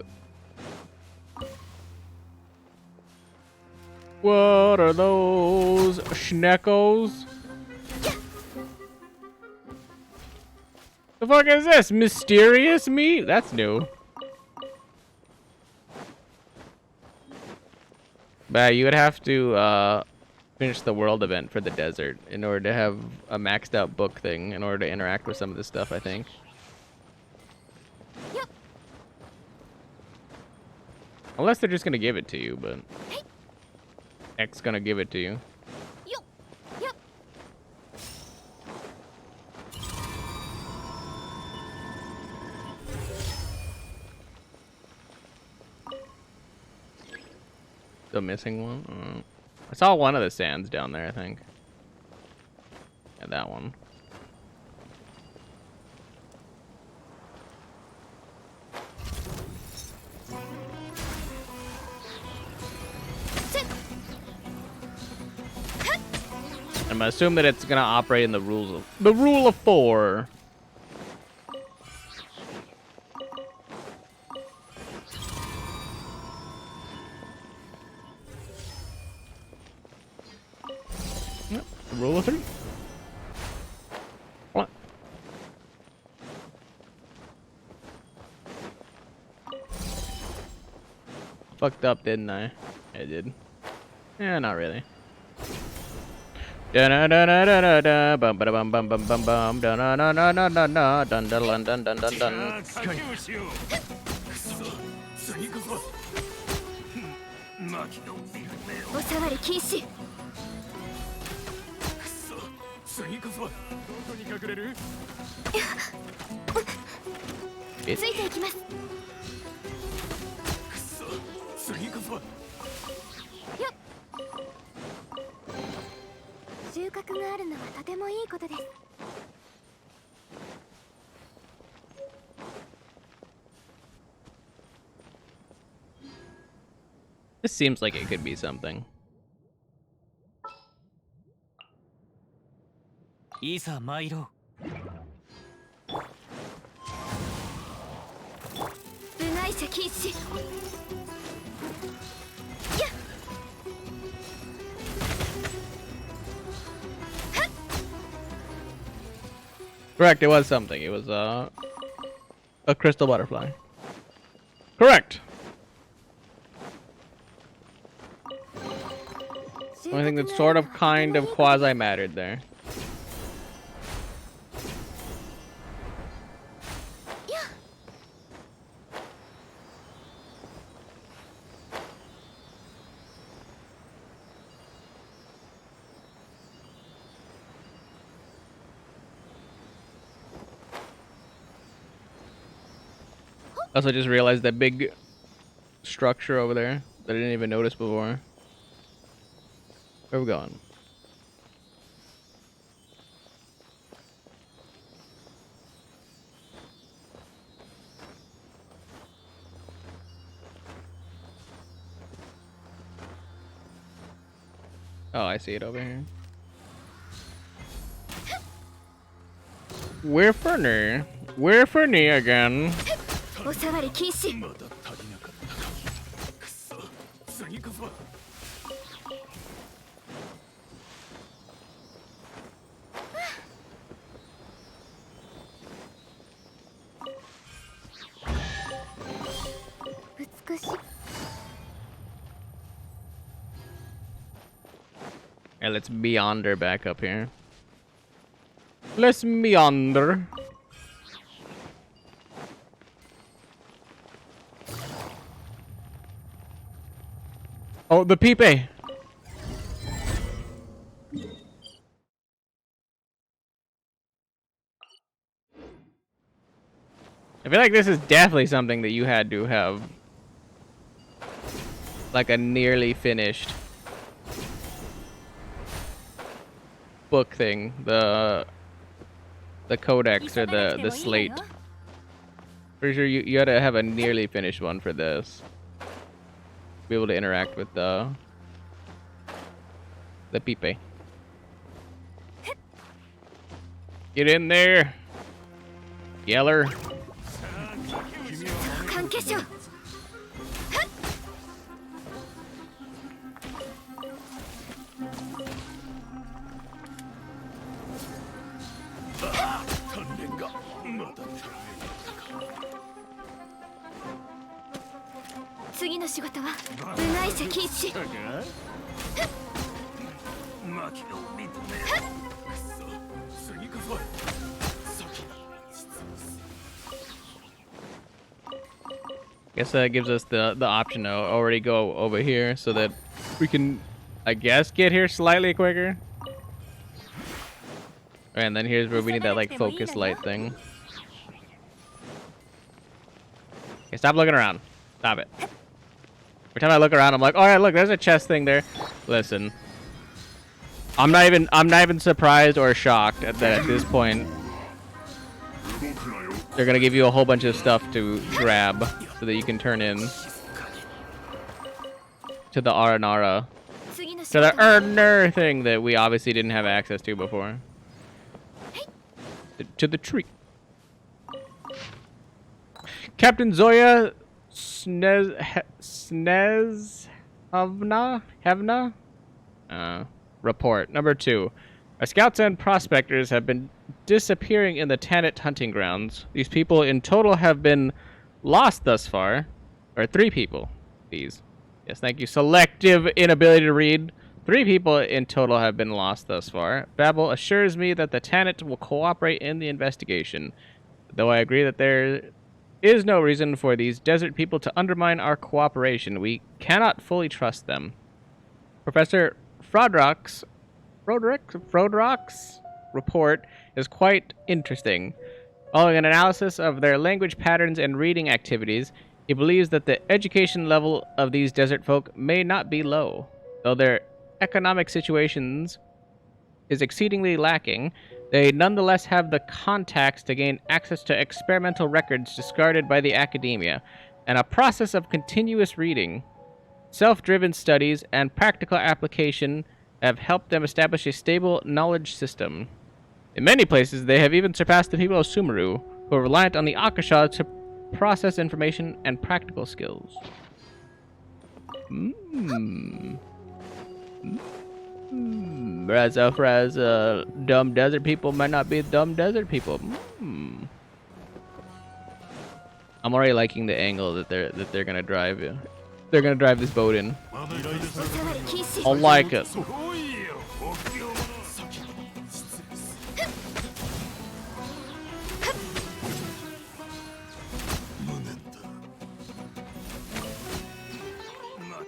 what are those schneckos? The fuck is this? Mysterious meat? That's new. But you would have to finish the world event for the desert in order to have a maxed out book thing in order to interact with some of this stuff, I think. Yep. Unless they're just gonna give it to you, but X gonna give it to you. Yep. Yep. The missing one? I saw one of the sands down there, I think. Yeah, that one. I'm gonna assume that it's gonna operate in the rule of 4. Yep, the rule of 3. What? fucked up, didn't I? I did. Yeah, not really. Da da da da da da da bum ba bum bum bum bum bum da na na na na na na dun dun dun dun dun dun dun. お触り禁止。次こそどこに隠れる？ついていきます。次こそ。収穫があるのはとてもいいことです。This seems like it could be something. いざ参ろう。部外者禁止。やっ。 Correct, it was something. It was a crystal butterfly. Correct. Only thing that sort of kind of quasi mattered there. Also just realized that big structure over there that I didn't even notice before. Where are we going? Oh, I see it over here. We're Fernie. We're Fernie again. お触り禁止。まだ足りなかったか。くそ、次こそ。美しい。 Yeah, let's meander back up here. Let's meander. Oh, the Pipe. I feel like this is definitely something that you had to have. Like a nearly finished book thing. The codex or the slate. Pretty sure you had to have a nearly finished one for this. Be able to interact with the Pipe. Get in there, Yeller. 関係者。 鍛錬がまだ足りなかったか。次の仕事は部外者禁止。だが負けを認める。くそ、次こそ。先だ。 Guess that gives us the option to already go over here so that we can, I guess, get here slightly quicker. And then here's where we need that like focus light thing. Okay, stop looking around. Stop it. Every time I look around, I'm like, all right, look, there's a chest thing there. Listen, I'm not even surprised or shocked at that at this point. They're gonna give you a whole bunch of stuff to grab so that you can turn in to the Aranara, to the Erner thing that we obviously didn't have access to before. To the tree. Captain Zoya Hevna? Report. Number 2. Our scouts and prospectors have been disappearing in the Tanit hunting grounds. These people in total have been lost thus far. Or 3 people. These. Yes, thank you. Selective inability to read. 3 people in total have been lost thus far. Babel assures me that the Tanit will cooperate in the investigation, though I agree that there is no reason for these desert people to undermine our cooperation. We cannot fully trust them. Professor Frodrock's report is quite interesting. Following an analysis of their language patterns and reading activities, he believes that the education level of these desert folk may not be low. Though their economic situations is exceedingly lacking, they nonetheless have the contacts to gain access to experimental records discarded by the academia, and a process of continuous reading. Self-driven studies and practical application have helped them establish a stable knowledge system. In many places, they have even surpassed the people of Sumeru, who are reliant on the Akasha to process information and practical skills. Whereas dumb desert people might not be dumb desert people. I'm already liking the angle that they're gonna drive. They're gonna drive this boat in. I like it. そういよ臆病者先失礼です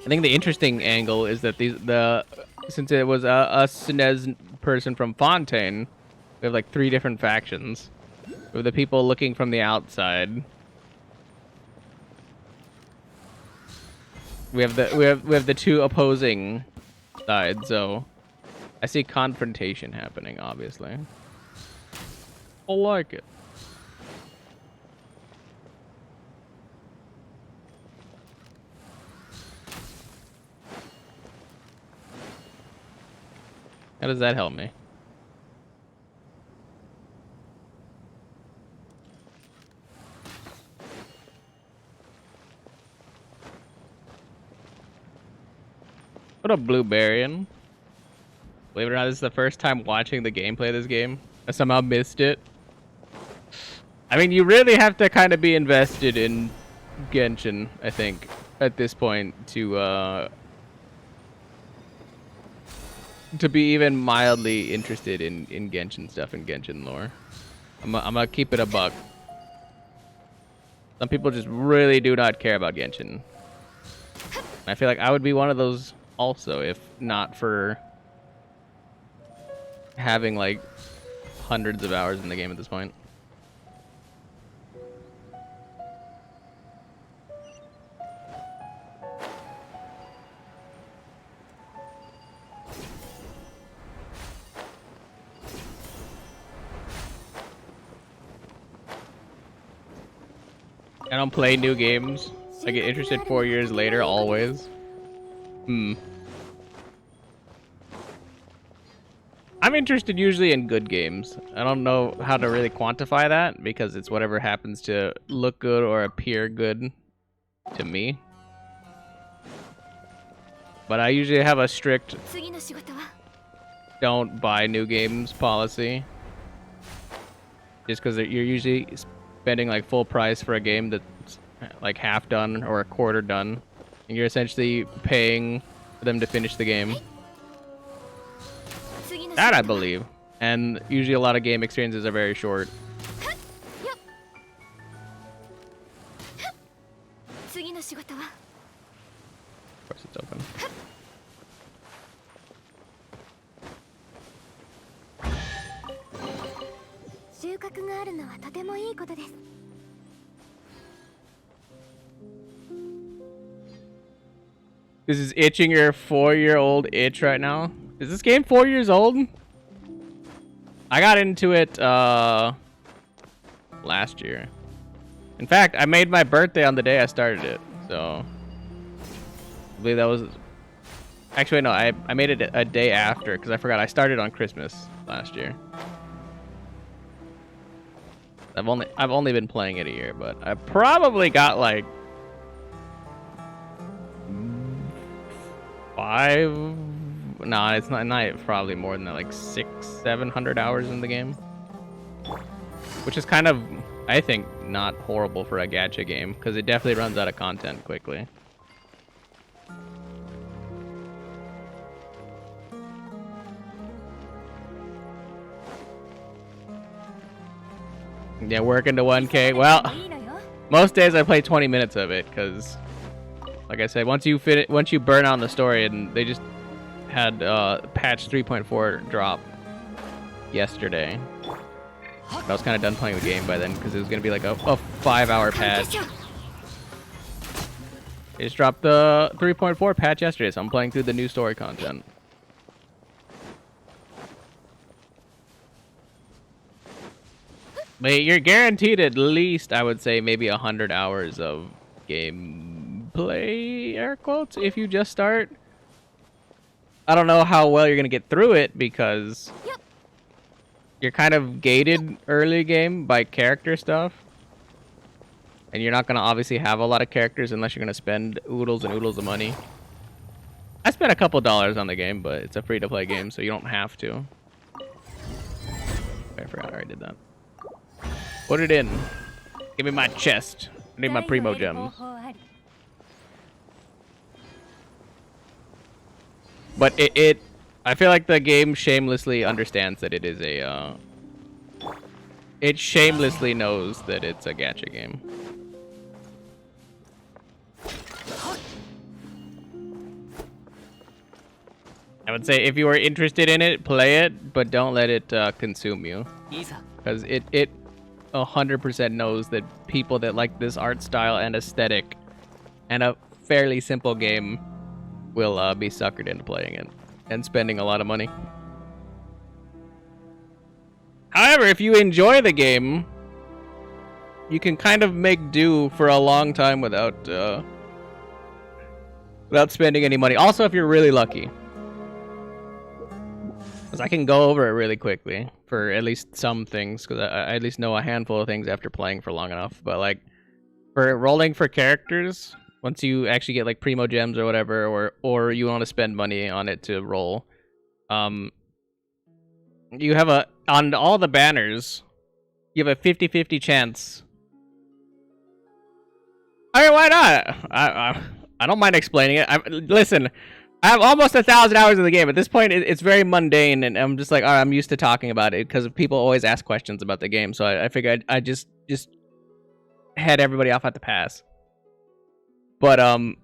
I think the interesting angle is that since it was a Sinez person from Fontaine, we have like 3 different factions. We have the people looking from the outside. We have the 2 opposing sides, so I see confrontation happening, obviously. I like it. How does that help me? What a blueberryan. Believe it or not, this is the first time watching the gameplay of this game. I somehow missed it. I mean, you really have to kind of be invested in Genshin, I think, at this point to be even mildly interested in Genshin stuff and Genshin lore. I'm gonna keep it a buck. Some people just really do not care about Genshin. I feel like I would be one of those also, if not for having like hundreds of hours in the game at this point. I don't play new games. I get interested 4 years later, always. I'm interested usually in good games. I don't know how to really quantify that because it's whatever happens to look good or appear good to me. But I usually have a strict don't buy new games policy. Just because you're usually spending like full price for a game that's like half done or a quarter done. And you're essentially paying for them to finish the game. That I believe. And usually a lot of game experiences are very short. Of course it's open. 収穫があるのはとてもいいことです。 This is itching your 4-year-old itch right now. Is this game 4 years old? I got into it last year. In fact, I made my birthday on the day I started it, so I believe that was actually no. I made it a day after because I forgot I started on Christmas last year. I've only been playing it a year, but I probably got like 5. No, it's not probably more than that, like 600-700 hours in the game, which is kind of, I think, not horrible for a gacha game because it definitely runs out of content quickly. Yeah, working to 1K. Well, most days I play 20 minutes of it because, like I said, once you burn on the story, and they just had patch 3.4 drop yesterday. I was kind of done playing the game by then because it was gonna be like a 5-hour patch. They just dropped the 3.4 patch yesterday, so I'm playing through the new story content. But you're guaranteed at least, I would say, maybe 100 hours of gameplay, air quotes, if you just start. I don't know how well you're going to get through it because you're kind of gated early game by character stuff. And you're not going to obviously have a lot of characters unless you're going to spend oodles and oodles of money. I spent a couple dollars on the game, but it's a free-to-play game, so you don't have to. I forgot I already did that. Put it in. Give me my chest. I need my primo gems. But I feel like the game shamelessly understands that it is a, it shamelessly knows that it's a gacha game. I would say if you are interested in it, play it, but don't let it consume you. Because it 100% knows that people that like this art style and aesthetic and a fairly simple game will be suckered into playing it and spending a lot of money. However, if you enjoy the game, you can kind of make do for a long time without spending any money. Also, if you're really lucky. Because I can go over it really quickly for at least some things, because I at least know a handful of things after playing for long enough. But like, for rolling for characters, once you actually get like primo gems or whatever, or you want to spend money on it to roll, you have on all the banners, you have a 50-50 chance. I mean, why not? I don't mind explaining it. Listen, I have almost 1,000 hours of the game. At this point, it's very mundane, and I'm just like, all right, I'm used to talking about it because people always ask questions about the game. So I figured I just head everybody off at the pass. But I'm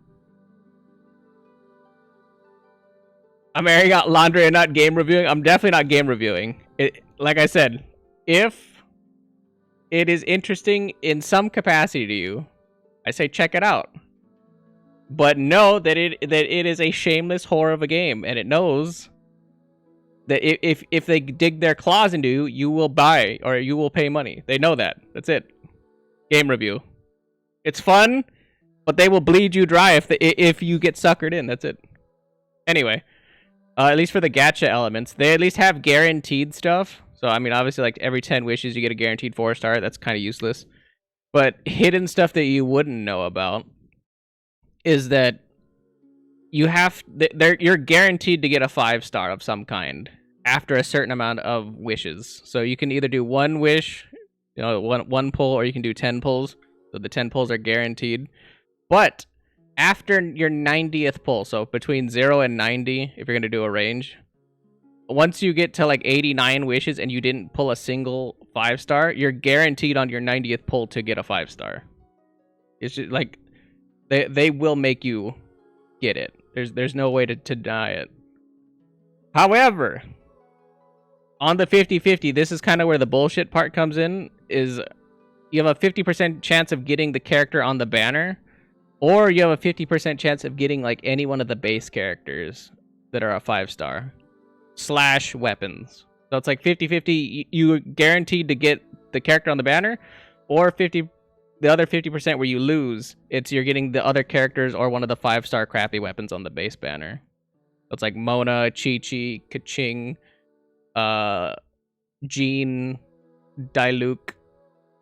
airing out laundry and not game reviewing. I'm definitely not game reviewing. Like I said, if it is interesting in some capacity to you, I say check it out. But know that it is a shameless whore of a game, and it knows that if they dig their claws into you, you will buy or you will pay money. They know that. That's it. Game review. It's fun, but they will bleed you dry if you get suckered in. That's it. Anyway, at least for the gacha elements, they at least have guaranteed stuff. So I mean, obviously, like every 10 wishes, you get a guaranteed 4-star. That's kind of useless. But hidden stuff that you wouldn't know about is that you're guaranteed to get a 5-star of some kind after a certain amount of wishes. So you can either do one wish, one pull, or you can do 10 pulls. So the 10 pulls are guaranteed. But after your 90th pull, so between 0 and 90, if you're going to do a range, once you get to like 89 wishes and you didn't pull a single 5-star, you're guaranteed on your 90th pull to get a 5-star. It's just like they will make you get it. There's no way to deny it. However, on the 50-50, this is kind of where the bullshit part comes in, is you have a 50% chance of getting the character on the banner, or you have a 50% chance of getting like any one of the base characters that are a 5-star / weapons. So it's like 50-50, you're guaranteed to get the character on the banner, or the other 50% where you lose, you're getting the other characters or one of the 5-star crappy weapons on the base banner. So it's like Mona, Chi-Chi, Kaching, Jean, Diluc,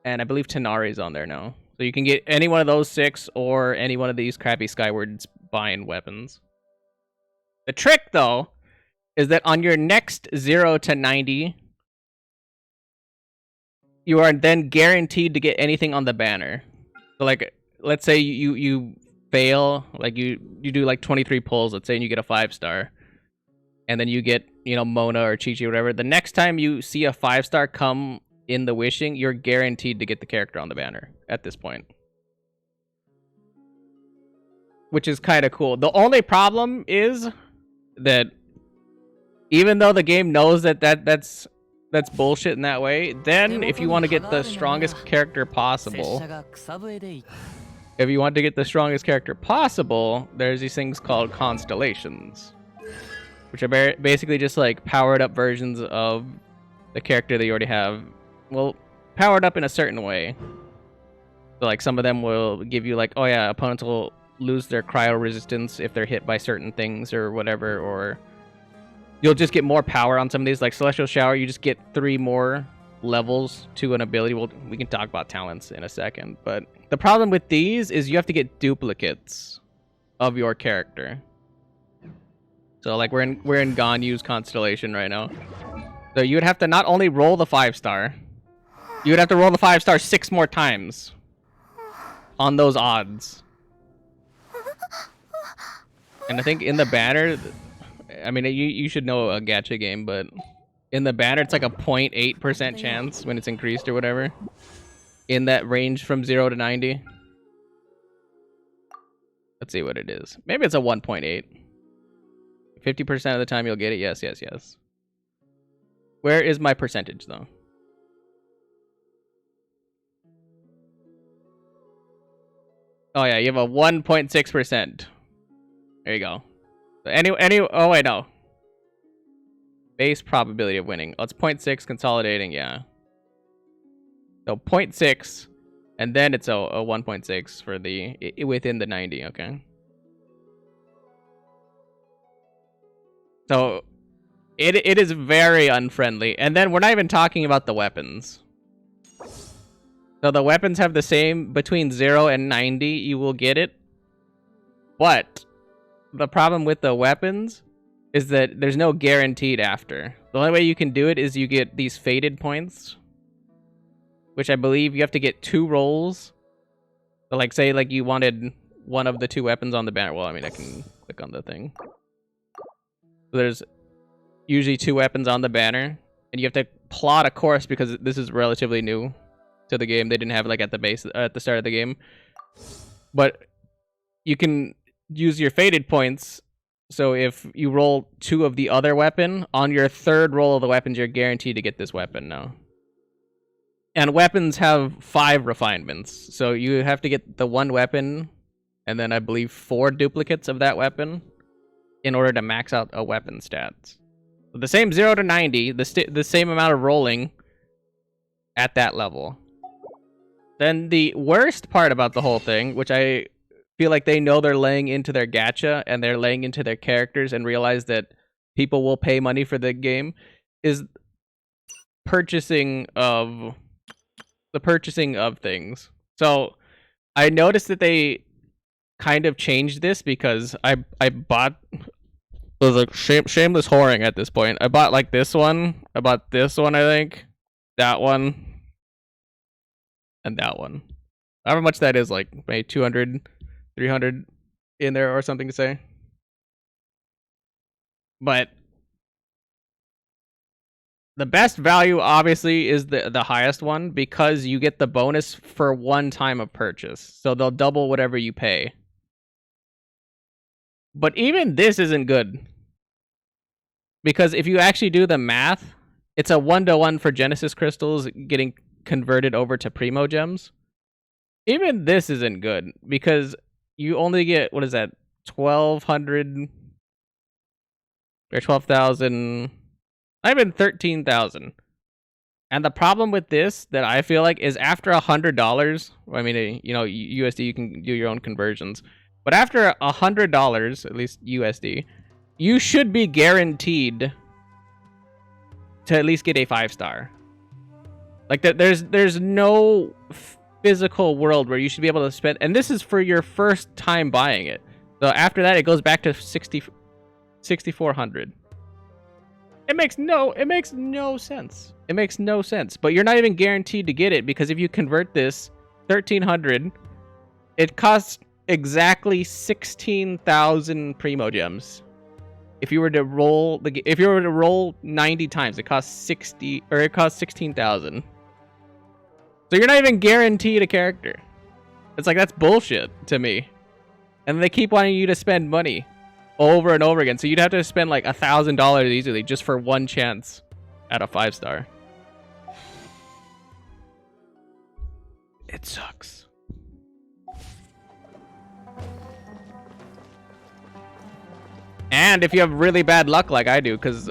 and I believe Tanari's on there now. So you can get any one of those 6 or any one of these crappy Skyward Spine weapons. The trick, though, is that on your next 0 to 90, you are then guaranteed to get anything on the banner. So like, let's say you fail, like you do like 23 pulls, let's say, and you get a 5-star. And then you get, Mona or Chi-Chi or whatever. The next time you see a 5-star come in the wishing, you're guaranteed to get the character on the banner at this point. Which is kind of cool. The only problem is that even though the game knows that's bullshit in that way, then if you want to get the strongest character possible, there's these things called constellations, which are basically just like powered up versions of the character that you already have. Well, powered up in a certain way. So like some of them will give you like, oh yeah, opponents will lose their cryo resistance if they're hit by certain things or whatever, or you'll just get more power on some of these. Like Celestial Shower, you just get 3 more levels to an ability. We can talk about talents in a second, but the problem with these is you have to get duplicates of your character. So like we're in Ganyu's constellation right now. So you would have to not only roll the 5-star, you would have to roll the 5-star 6 more times on those odds. And I think in the banner, I mean, you should know a gacha game, but in the banner, it's like a 0.8% chance when it's increased or whatever. In that range from 0 to 90. Let's see what it is. Maybe it's a 1.8. 50% of the time you'll get it. Yes, yes, yes. Where is my percentage, though? Oh, yeah, you have a 1.6%. There you go. Oh, wait, no. Base probability of winning. Oh, it's 0.6 consolidating, yeah. So 0.6, and then it's a 1.6 for the within the 90, okay. So it is very unfriendly. And then we're not even talking about the weapons. So the weapons have the same between 0 and 90, you will get it. But the problem with the weapons is that there's no guaranteed after. The only way you can do it is you get these faded points, which I believe you have to get 2 rolls. So like say like you wanted one of the 2 weapons on the banner. Well, I mean, I can click on the thing. So there's usually 2 weapons on the banner, and you have to plot a course because this is relatively new to the game. They didn't have it like at the start of the game. But you can use your faded points. So if you roll 2 of the other weapon, on your 3rd roll of the weapons, you're guaranteed to get this weapon now. And weapons have 5 refinements. So you have to get the 1 weapon, and then I believe 4 duplicates of that weapon in order to max out a weapon stats. So the same 0 to 90, the same amount of rolling at that level. Then the worst part about the whole thing, which I feel like they know they're laying into their gacha and they're laying into their characters and realize that people will pay money for the game, is the purchasing of things. So I noticed that they kind of changed this because I bought, it was like shameless whoring at this point. I bought like this one, I bought this one, I think, that one, and that one. However much that is, like maybe 200, 300 in there or something to say. But the best value obviously is the highest one because you get the bonus for 1 time of purchase. So they'll double whatever you pay. But even this isn't good. Because if you actually do the math, it's a 1-to-1 for Genesis crystals getting converted over to Primo gems. Even this isn't good because you only get, what is that, 1,200 or 12,000, not even 13,000. And the problem with this that I feel like is after $100, I mean, you know, USD, you can do your own conversions. But after $100, at least USD, you should be guaranteed to at least get a 5-star. Like there's no physical world where you should be able to spend, and this is for your first time buying it. So after that, it goes back to 6,400. It makes no sense. It makes no sense. But you're not even guaranteed to get it because if you convert this 1,300, it costs exactly 16,000 Primo gems. If you were to roll 90 times, it costs 16,000. So you're not even guaranteed a character. It's like, that's bullshit to me. And they keep wanting you to spend money over and over again. So you'd have to spend like $1,000 easily just for one chance at a 5-star. It sucks. And if you have really bad luck like I do, because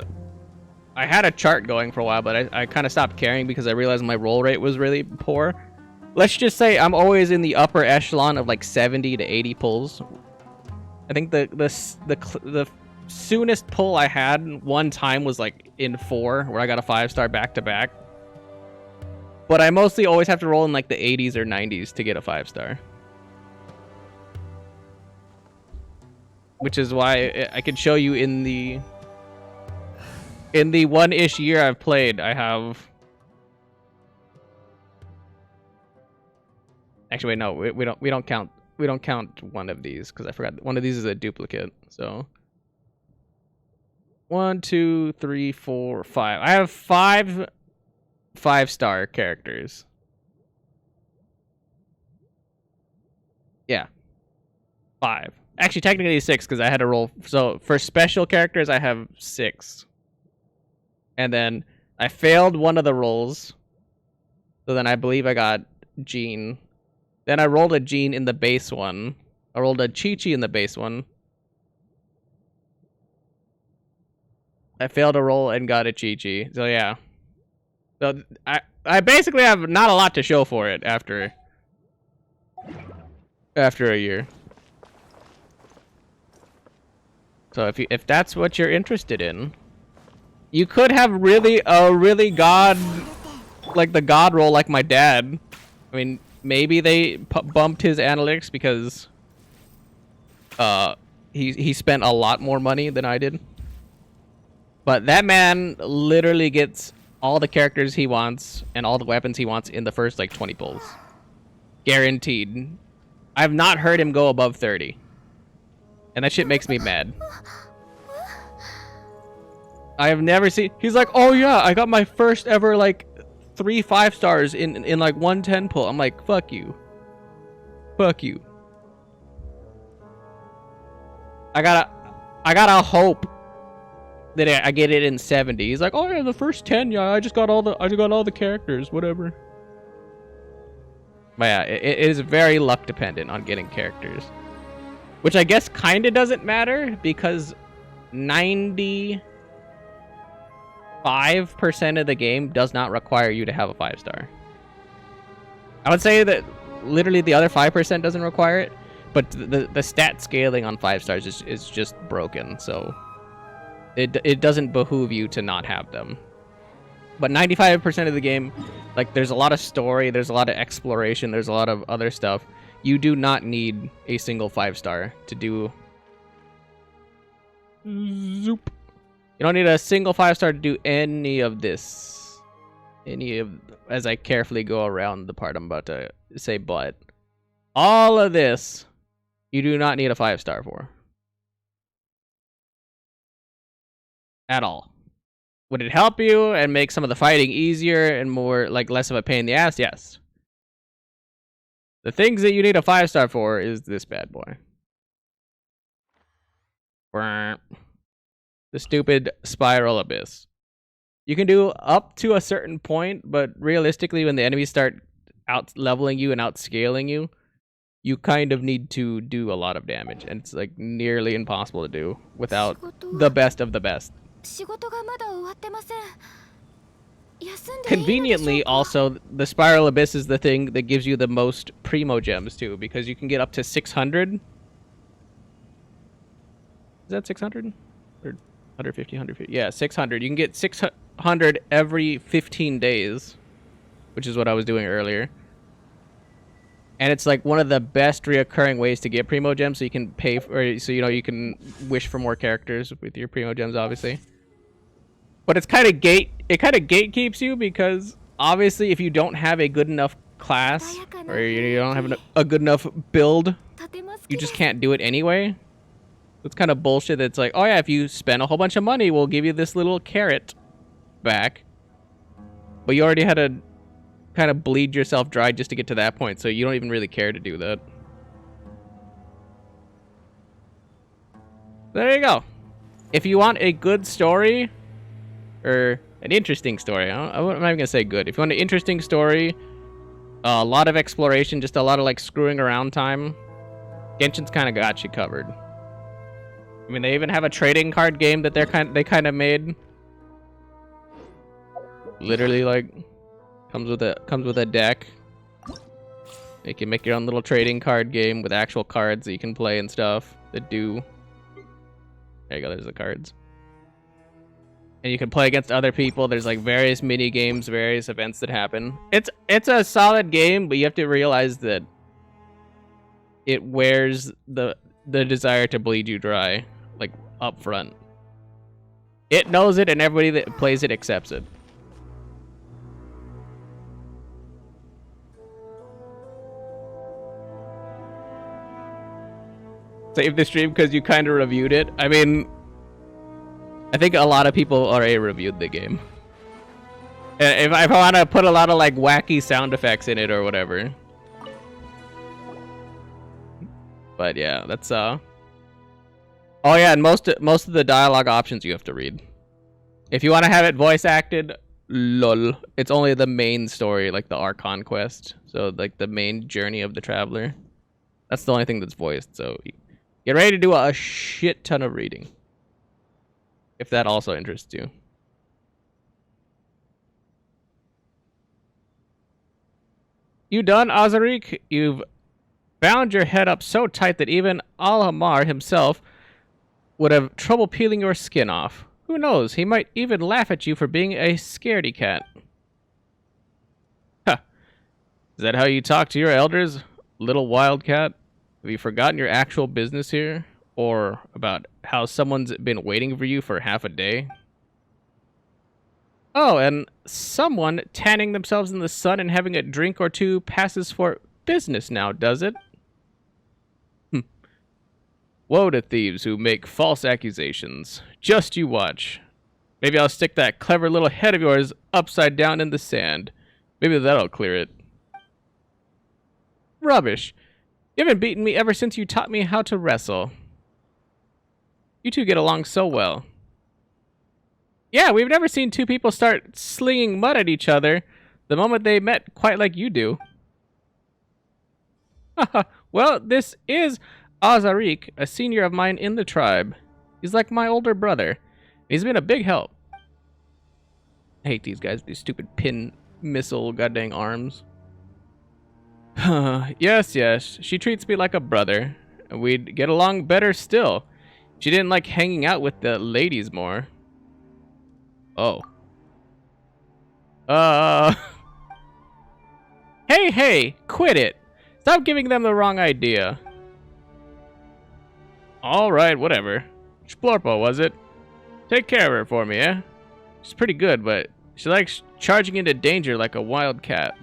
I had a chart going for a while, but I kind of stopped caring because I realized my roll rate was really poor. Let's just say I'm always in the upper echelon of like 70 to 80 pulls. I think the soonest pull I had one time was like in 4, where I got a 5-star back-to-back. But I mostly always have to roll in like the 80s or 90s to get a 5-star. Which is why I could show you in the one-ish year I've played, I have... Actually, wait, no, we don't count one of these because I forgot one of these is a duplicate. So 1, 2, 3, 4, 5. I have 5 5-star characters. Yeah, 5. Actually, technically 6 because I had to roll. So for special characters, I have 6. And then I failed one of the rolls. So then I believe I got Jean. Then I rolled a Jean in the base one. I rolled a Chi-Chi in the base one. I failed a roll and got a Chi-Chi. So yeah. So I basically have not a lot to show for it after a year. So if that's what you're interested in, you could have a really god, like the god roll like my dad. I mean, maybe they bumped his analytics because he spent a lot more money than I did. But that man literally gets all the characters he wants and all the weapons he wants in the first like 20 pulls. Guaranteed. I've not heard him go above 30. And that shit makes me mad. I have never seen... He's like, oh yeah, I got my first ever like 3 5-stars in like 110 pull. I'm like, fuck you. Fuck you. I gotta hope that I get it in 70. He's like, oh yeah, the first 10, yeah, I just got all the characters, whatever. But yeah, it is very luck dependent on getting characters. Which I guess kinda doesn't matter because 95% of the game does not require you to have a 5-star. I would say that literally the other 5% doesn't require it, but the stat scaling on 5-stars is just broken, so it doesn't behoove you to not have them. But 95% of the game, like, there's a lot of story, there's a lot of exploration, there's a lot of other stuff. You do not need a single 5-star to do... Zoop. You don't need a single 5-star to do any of this. As I carefully go around the part I'm about to say, but all of this, you do not need a 5-star for. At all. Would it help you and make some of the fighting easier and more, like, less of a pain in the ass? Yes. The things that you need a 5-star for is this bad boy. The stupid Spiral Abyss. You can do up to a certain point, but realistically, when the enemies start out-leveling you and out-scaling you, you kind of need to do a lot of damage, and it's like nearly impossible to do without the best of the best. Conveniently, also, the Spiral Abyss is the thing that gives you the most Primo Gems, too, because you can get up to 600. Is that 600? Or 150, 150? Yeah, 600. You can get 600 every 15 days, which is what I was doing earlier. And it's like one of the best reoccurring ways to get Primo Gems, so you can pay for, so you know you can wish for more characters with your Primo Gems, obviously. But it's kind of gatekeeps you because obviously if you don't have a good enough class or you don't have a good enough build, you just can't do it anyway. It's kind of bullshit. That's like, oh yeah, if you spend a whole bunch of money, we'll give you this little carrot back. But you already had to kind of bleed yourself dry just to get to that point, so you don't even really care to do that. There you go. If you want a good story, or an interesting story, I'm not even gonna say good. If you want an interesting story, a lot of exploration, just a lot of like screwing around time, Genshin's kind of got you covered. I mean, they even have a trading card game that they kind of made. Literally, like, comes with a deck. You can make your own little trading card game with actual cards that you can play and stuff that do. There you go. There's the cards. And you can play against other people. There's like various mini games, various events that happen. It's a solid game, but you have to realize that it wears the desire to bleed you dry, like up front. It knows it, and everybody that plays it accepts it. Save the stream because you kind of reviewed it. I mean, I think a lot of people already reviewed the game. If I want to put a lot of like wacky sound effects in it or whatever. But yeah, that's Oh yeah, and most of the dialogue options you have to read. If you want to have it voice acted, lol, it's only the main story, like the Archon quest. So like the main journey of the traveler. That's the only thing that's voiced, so get ready to do a shit ton of reading. If that also interests you. You done, Azarik? You've bound your head up so tight that even Al-Hamar himself would have trouble peeling your skin off. Who knows, he might even laugh at you for being a scaredy cat. Huh. Is that how you talk to your elders, little wildcat? Have you forgotten your actual business here? Or about how someone's been waiting for you for half a day? Oh, and someone tanning themselves in the sun and having a drink or two passes for business now, does it? Woe to thieves who make false accusations. Just you watch. Maybe I'll stick that clever little head of yours upside down in the sand. Maybe that'll clear it. Rubbish. You haven't beaten me ever since you taught me how to wrestle. You two get along so well. Yeah, we've never seen two people start slinging mud at each other the moment they met quite like you do. Well, this is Azarik, a senior of mine in the tribe. He's like my older brother. He's been a big help. I hate these guys, these stupid pin missile goddamn arms. Yes, she treats me like a brother. And we'd get along better still. She didn't like hanging out with the ladies more. Oh. Hey, quit it. Stop giving them the wrong idea. Alright, whatever. Splorpo, was it? Take care of her for me, eh? She's pretty good, but she likes charging into danger like a wild cat.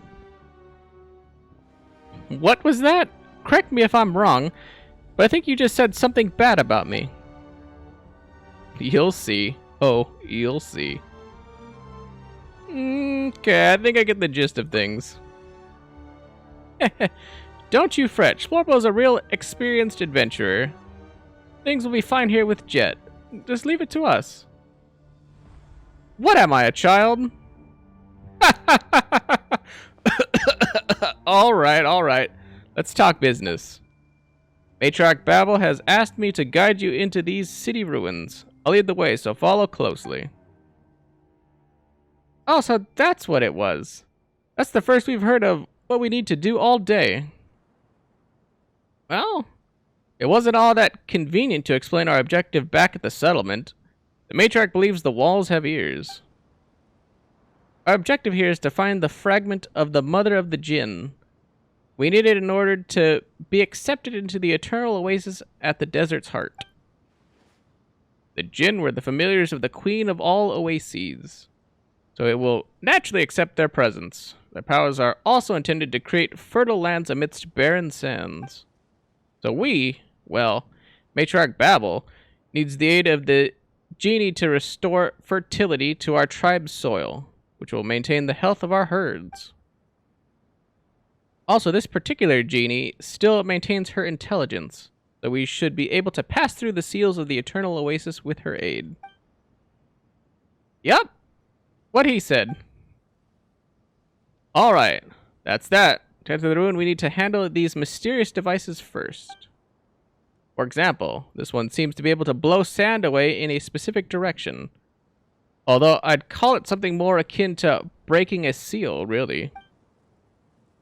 What was that? Correct me if I'm wrong, but I think you just said something bad about me. You'll see. Oh, you'll see. Okay, I think I get the gist of things. Don't you fret. Splorpo's a real experienced adventurer. Things will be fine here with Jet. Just leave it to us. What am I, a child? All right. Let's talk business. Matriarch Babel has asked me to guide you into these city ruins. I'll lead the way, so follow closely. Oh, so that's what it was. That's the first we've heard of what we need to do all day. Well, it wasn't all that convenient to explain our objective back at the settlement. The matriarch believes the walls have ears. Our objective here is to find the fragment of the Mother of the Jinn. We need it in order to be accepted into the eternal oasis at the desert's heart. The Jinn were the familiars of the Queen of all oases, so it will naturally accept their presence. Their powers are also intended to create fertile lands amidst barren sands. So we, well, Matriarch Babel, needs the aid of the genie to restore fertility to our tribe's soil, which will maintain the health of our herds. Also, this particular genie still maintains her intelligence, so we should be able to pass through the seals of the Eternal Oasis with her aid. Yup, what he said. Alright, that's that. To enter the ruin, we need to handle these mysterious devices first. For example, this one seems to be able to blow sand away in a specific direction. Although I'd call it something more akin to breaking a seal, really.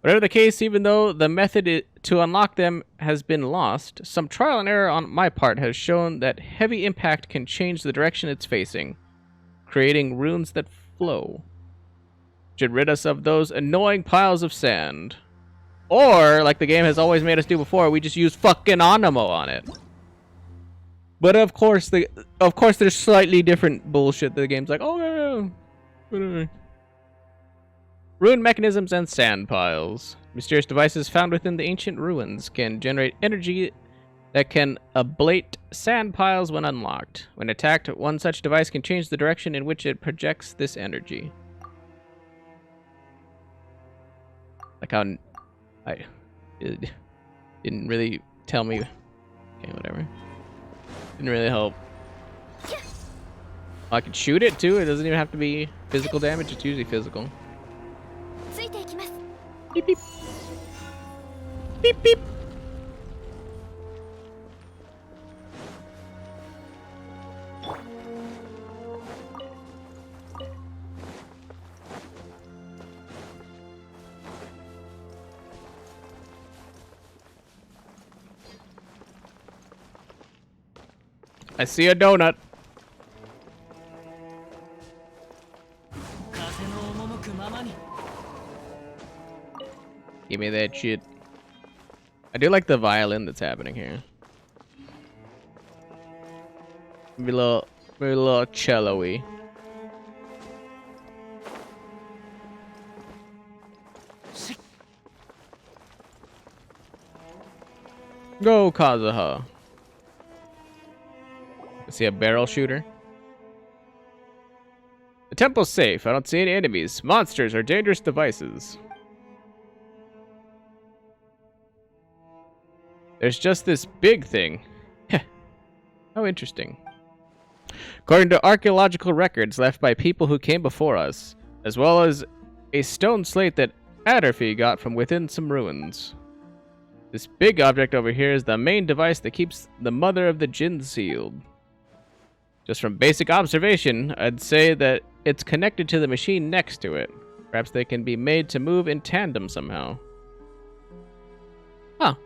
Whatever the case, even though the method to unlock them has been lost, some trial and error on my part has shown that heavy impact can change the direction it's facing, creating runes that flow. Should rid us of those annoying piles of sand. Or, like the game has always made us do before, we just use fucking Anemo on it. But of course, there's slightly different bullshit. The game's like, oh no, whatever. Rune mechanisms and sand piles. Mysterious devices found within the ancient ruins can generate energy that can ablate sand piles when unlocked. When attacked, one such device can change the direction in which it projects this energy. Like how it didn't really tell me. Okay, whatever. Didn't really help. I can shoot it too. It doesn't even have to be physical damage. It's usually physical. Beep beep. Beep beep. I see a donut. Give me that shit. I do like the violin that's happening here. Maybe a little cello-y. Go, Kazuha. I see a barrel shooter. The temple's safe. I don't see any enemies. Monsters are dangerous devices. There's just this big thing. How interesting. According to archaeological records left by people who came before us, as well as a stone slate that Adderfy got from within some ruins. This big object over here is the main device that keeps the mother of the Jinn sealed. Just from basic observation, I'd say that it's connected to the machine next to it. Perhaps they can be made to move in tandem somehow. Huh.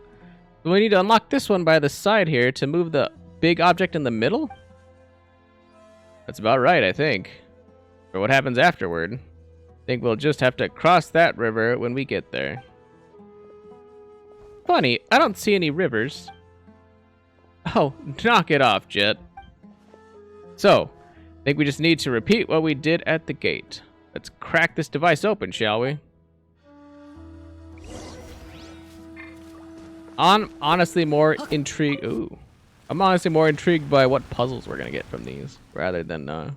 We need to unlock this one by the side here to move the big object in the middle? That's about right, I think. For what happens afterward, I think we'll just have to cross that river when we get there. Funny, I don't see any rivers. Oh, knock it off, Jet. So, I think we just need to repeat what we did at the gate. Let's crack this device open, shall we? I'm honestly more intrigued. Ooh, I'm honestly more intrigued by what puzzles we're gonna get from these, rather than the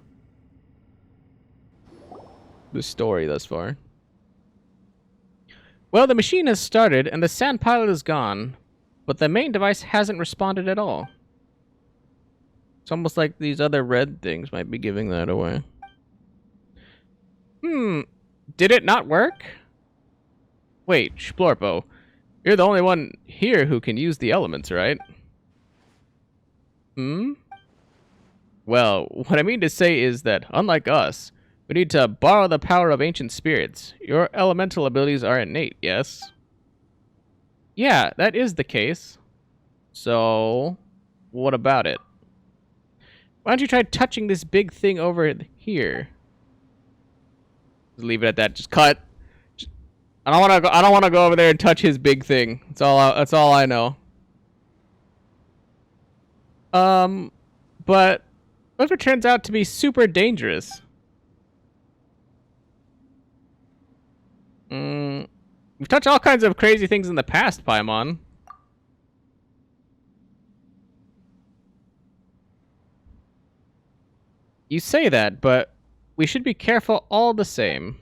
story thus far. Well, the machine has started and the sand pilot is gone, but the main device hasn't responded at all. It's almost like these other red things might be giving that away. Did it not work? Wait, Splorpo. You're the only one here who can use the elements, right? Well, what I mean to say is that, unlike us, we need to borrow the power of ancient spirits. Your elemental abilities are innate, yes? Yeah, that is the case. So, what about it? Why don't you try touching this big thing over here? Just leave it at that. Just cut. I don't want to go over there and touch his big thing. That's all I know. But what if it turns out to be super dangerous? We've touched all kinds of crazy things in the past, Paimon. You say that, but we should be careful all the same.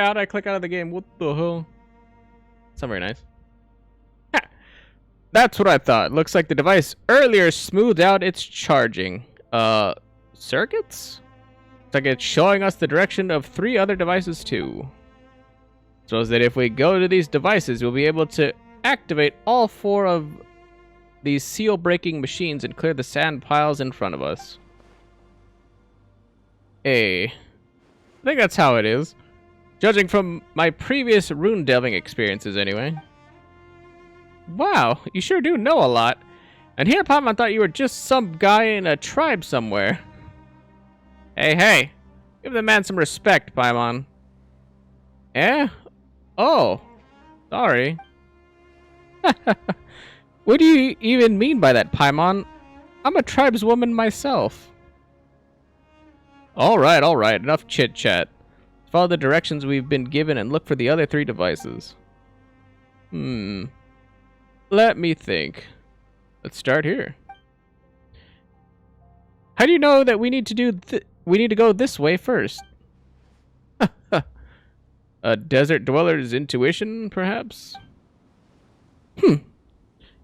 How'd I click out of the game? What the hell? It's not very nice. Ha! That's what I thought. Looks like the device earlier smoothed out its charging. Circuits? It's like it's showing us the direction of 3 other devices too. So that if we go to these devices, we'll be able to activate all 4 of these seal-breaking machines and clear the sand piles in front of us. I think that's how it is. Judging from my previous rune delving experiences anyway. Wow, you sure do know a lot. And here Paimon thought you were just some guy in a tribe somewhere. Hey, give the man some respect, Paimon. Eh? Oh, sorry. What do you even mean by that, Paimon? I'm a tribeswoman myself. Alright, enough chit-chat. Follow the directions we've been given and look for the other 3 devices. Let me think. Let's start here. How do you know that we need to go this way first? A desert dweller's intuition, perhaps?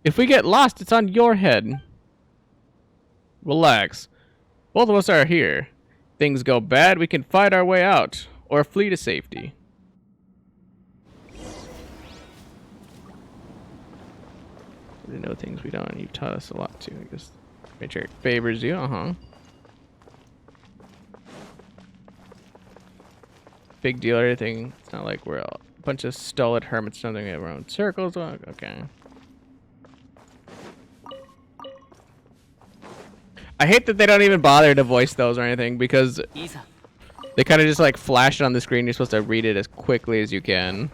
If we get lost, it's on your head. Relax. Both of us are here. Things go bad, we can fight our way out, or flee to safety. We know things we don't. You've taught us a lot too. I guess nature favors you. Big deal or anything. It's not like we're a bunch of stolid hermits jumping in our own circles. Okay. I hate that they don't even bother to voice those or anything because they kind of just like flash it on the screen. You're supposed to read it as quickly as you can,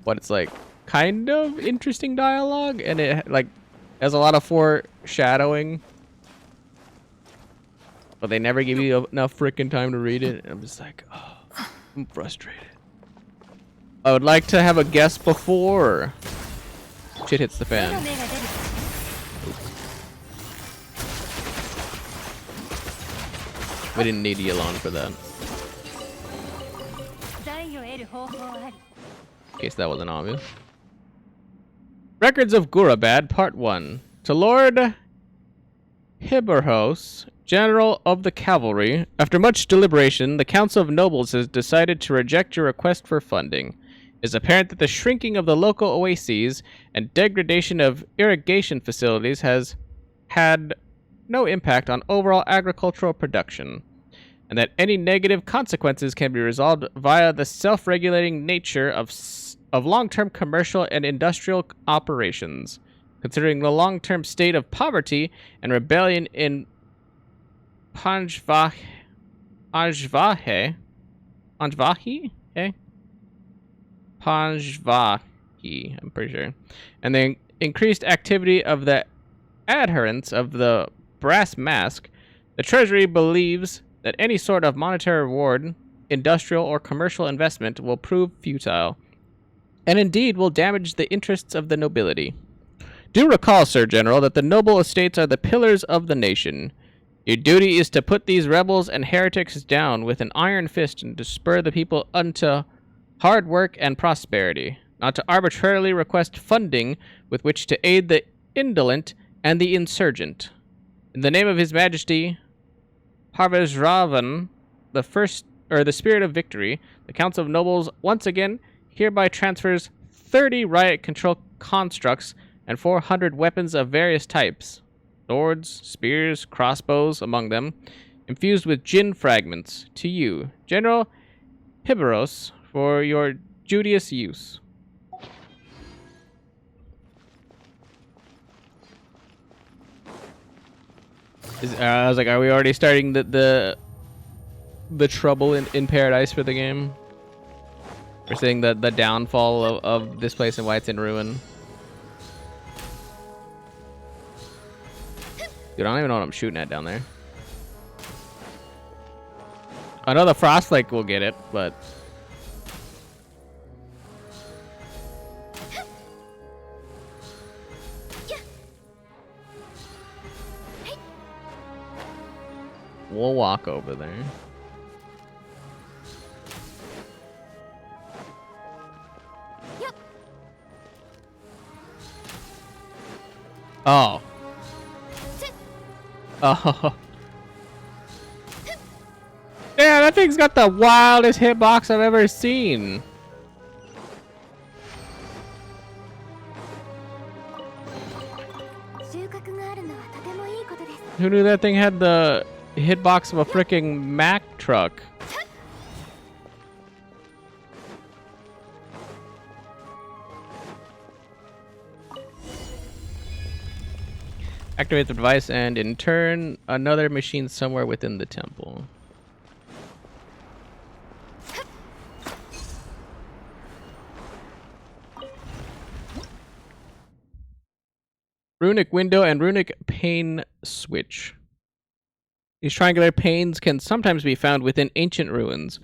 but it's like kind of interesting dialogue, and it like has a lot of foreshadowing, but they never give you enough freaking time to read it. And I'm just like, oh, I'm frustrated. I would like to have a guest before shit hits the fan. We didn't need you alone for that. In case that wasn't obvious. Records of Gurabad, Part 1. To Lord Hiberhos, General of the Cavalry, after much deliberation, the Council of Nobles has decided to reject your request for funding. It is apparent that the shrinking of the local oases and degradation of irrigation facilities has had no impact on overall agricultural production, and that any negative consequences can be resolved via the self-regulating nature of long-term commercial and industrial operations. Considering the long-term state of poverty and rebellion in Panjvahi, I'm pretty sure, and the increased activity of the adherents of the brass mask, the Treasury believes that any sort of monetary reward, industrial or commercial investment will prove futile, and indeed will damage the interests of the nobility. Do recall, Sir General, that the noble estates are the pillars of the nation. Your duty is to put these rebels and heretics down with an iron fist and to spur the people unto hard work and prosperity, not to arbitrarily request funding with which to aid the indolent and the insurgent. In the name of His Majesty Parvajravan, the Spirit of Victory, the Council of Nobles once again hereby transfers 30 riot control constructs and 400 weapons of various types, swords, spears, crossbows among them, infused with Jinn fragments, to you, General Hiberos, for your judicious use. I was like, are we already starting the trouble in paradise for the game? We're seeing the downfall of this place and why it's in ruin. Dude, I don't even know what I'm shooting at down there. I know the Frostlake will get it, but... we'll walk over there. Oh. Oh. Yeah, that thing's got the wildest hitbox I've ever seen. Who knew that thing had the hitbox of a freaking Mack truck? Activate the device and in turn another machine somewhere within the temple. Runic window and runic pane switch. These triangular panes can sometimes be found within ancient ruins.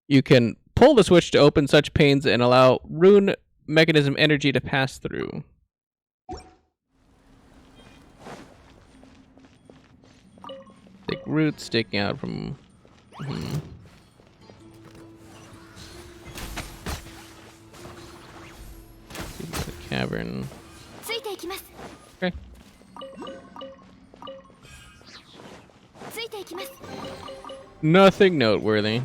You can pull the switch to open such panes and allow rune mechanism energy to pass through. Thick roots sticking out from... The cavern. Okay. Nothing noteworthy.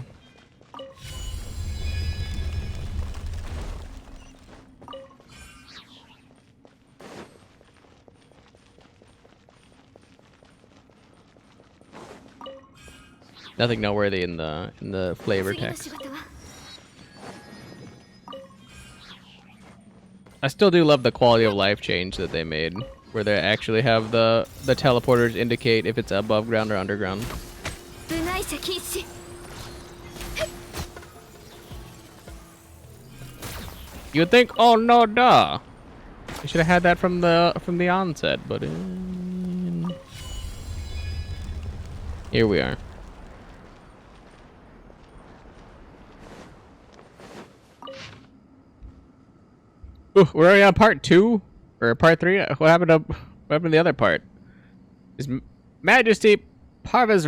Nothing noteworthy in the flavor text. I still do love the quality of life change that they made, where they actually have the teleporters indicate if it's above ground or underground. You would think, oh no, duh. You should have had that from the onset, but here we are. Ooh, we're already on part 2 or part 3. What happened to the other part? His Majesty Parvez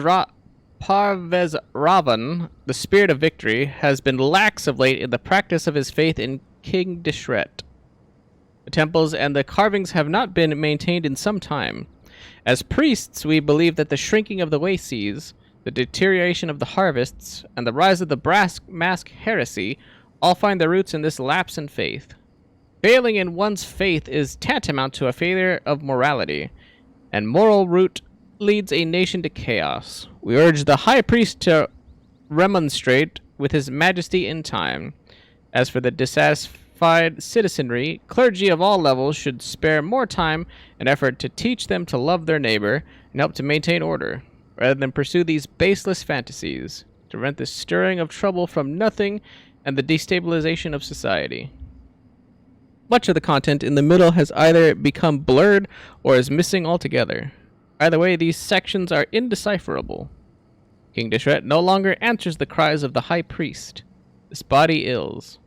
Ravan, the spirit of victory, has been lax of late in the practice of his faith in King Deshret. The temples and the carvings have not been maintained in some time. As priests, we believe that the shrinking of the Waysees, the deterioration of the harvests, and the rise of the brass mask heresy all find their roots in this lapse in faith. Failing in one's faith is tantamount to a failure of morality, and moral root leads a nation to chaos. We urge the High Priest to remonstrate with His Majesty in time. As for the dissatisfied citizenry, clergy of all levels should spare more time and effort to teach them to love their neighbor and help to maintain order, rather than pursue these baseless fantasies, to prevent the stirring of trouble from nothing and the destabilization of society. Much of the content in the middle has either become blurred or is missing altogether. Either way, these sections are indecipherable. King Deshret no longer answers the cries of the High Priest. This body ills.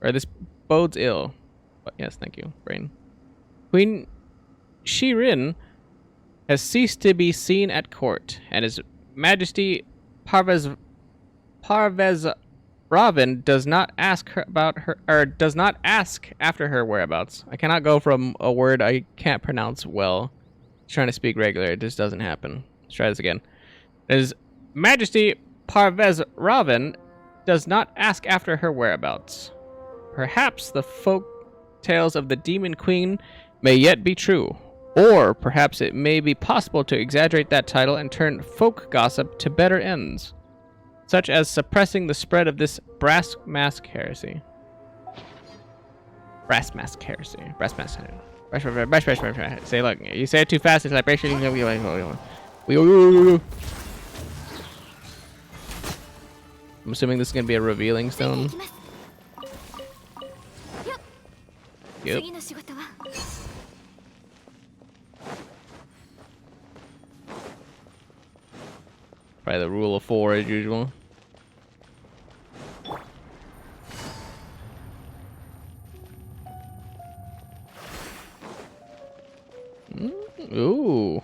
Or this bodes ill. But yes, thank you, brain. Queen Shirin has ceased to be seen at court, and His Majesty Parvez Ravan does not ask her about her, or does not ask after her whereabouts. I cannot go from a word I can't pronounce well, trying to speak regular. It just doesn't happen. Let's try this again. His Majesty Parvez Ravan does not ask after her whereabouts. Perhaps the folk tales of the Demon Queen may yet be true, or perhaps it may be possible to exaggerate that title and turn folk gossip to better ends, such as suppressing the spread of this brass mask heresy. Brass mask heresy. Brass mask heresy. Say, look, you say it too fast, it's like... I'm assuming this is going to be a revealing stone. Yep. Probably the rule of 4 as usual. Ooh.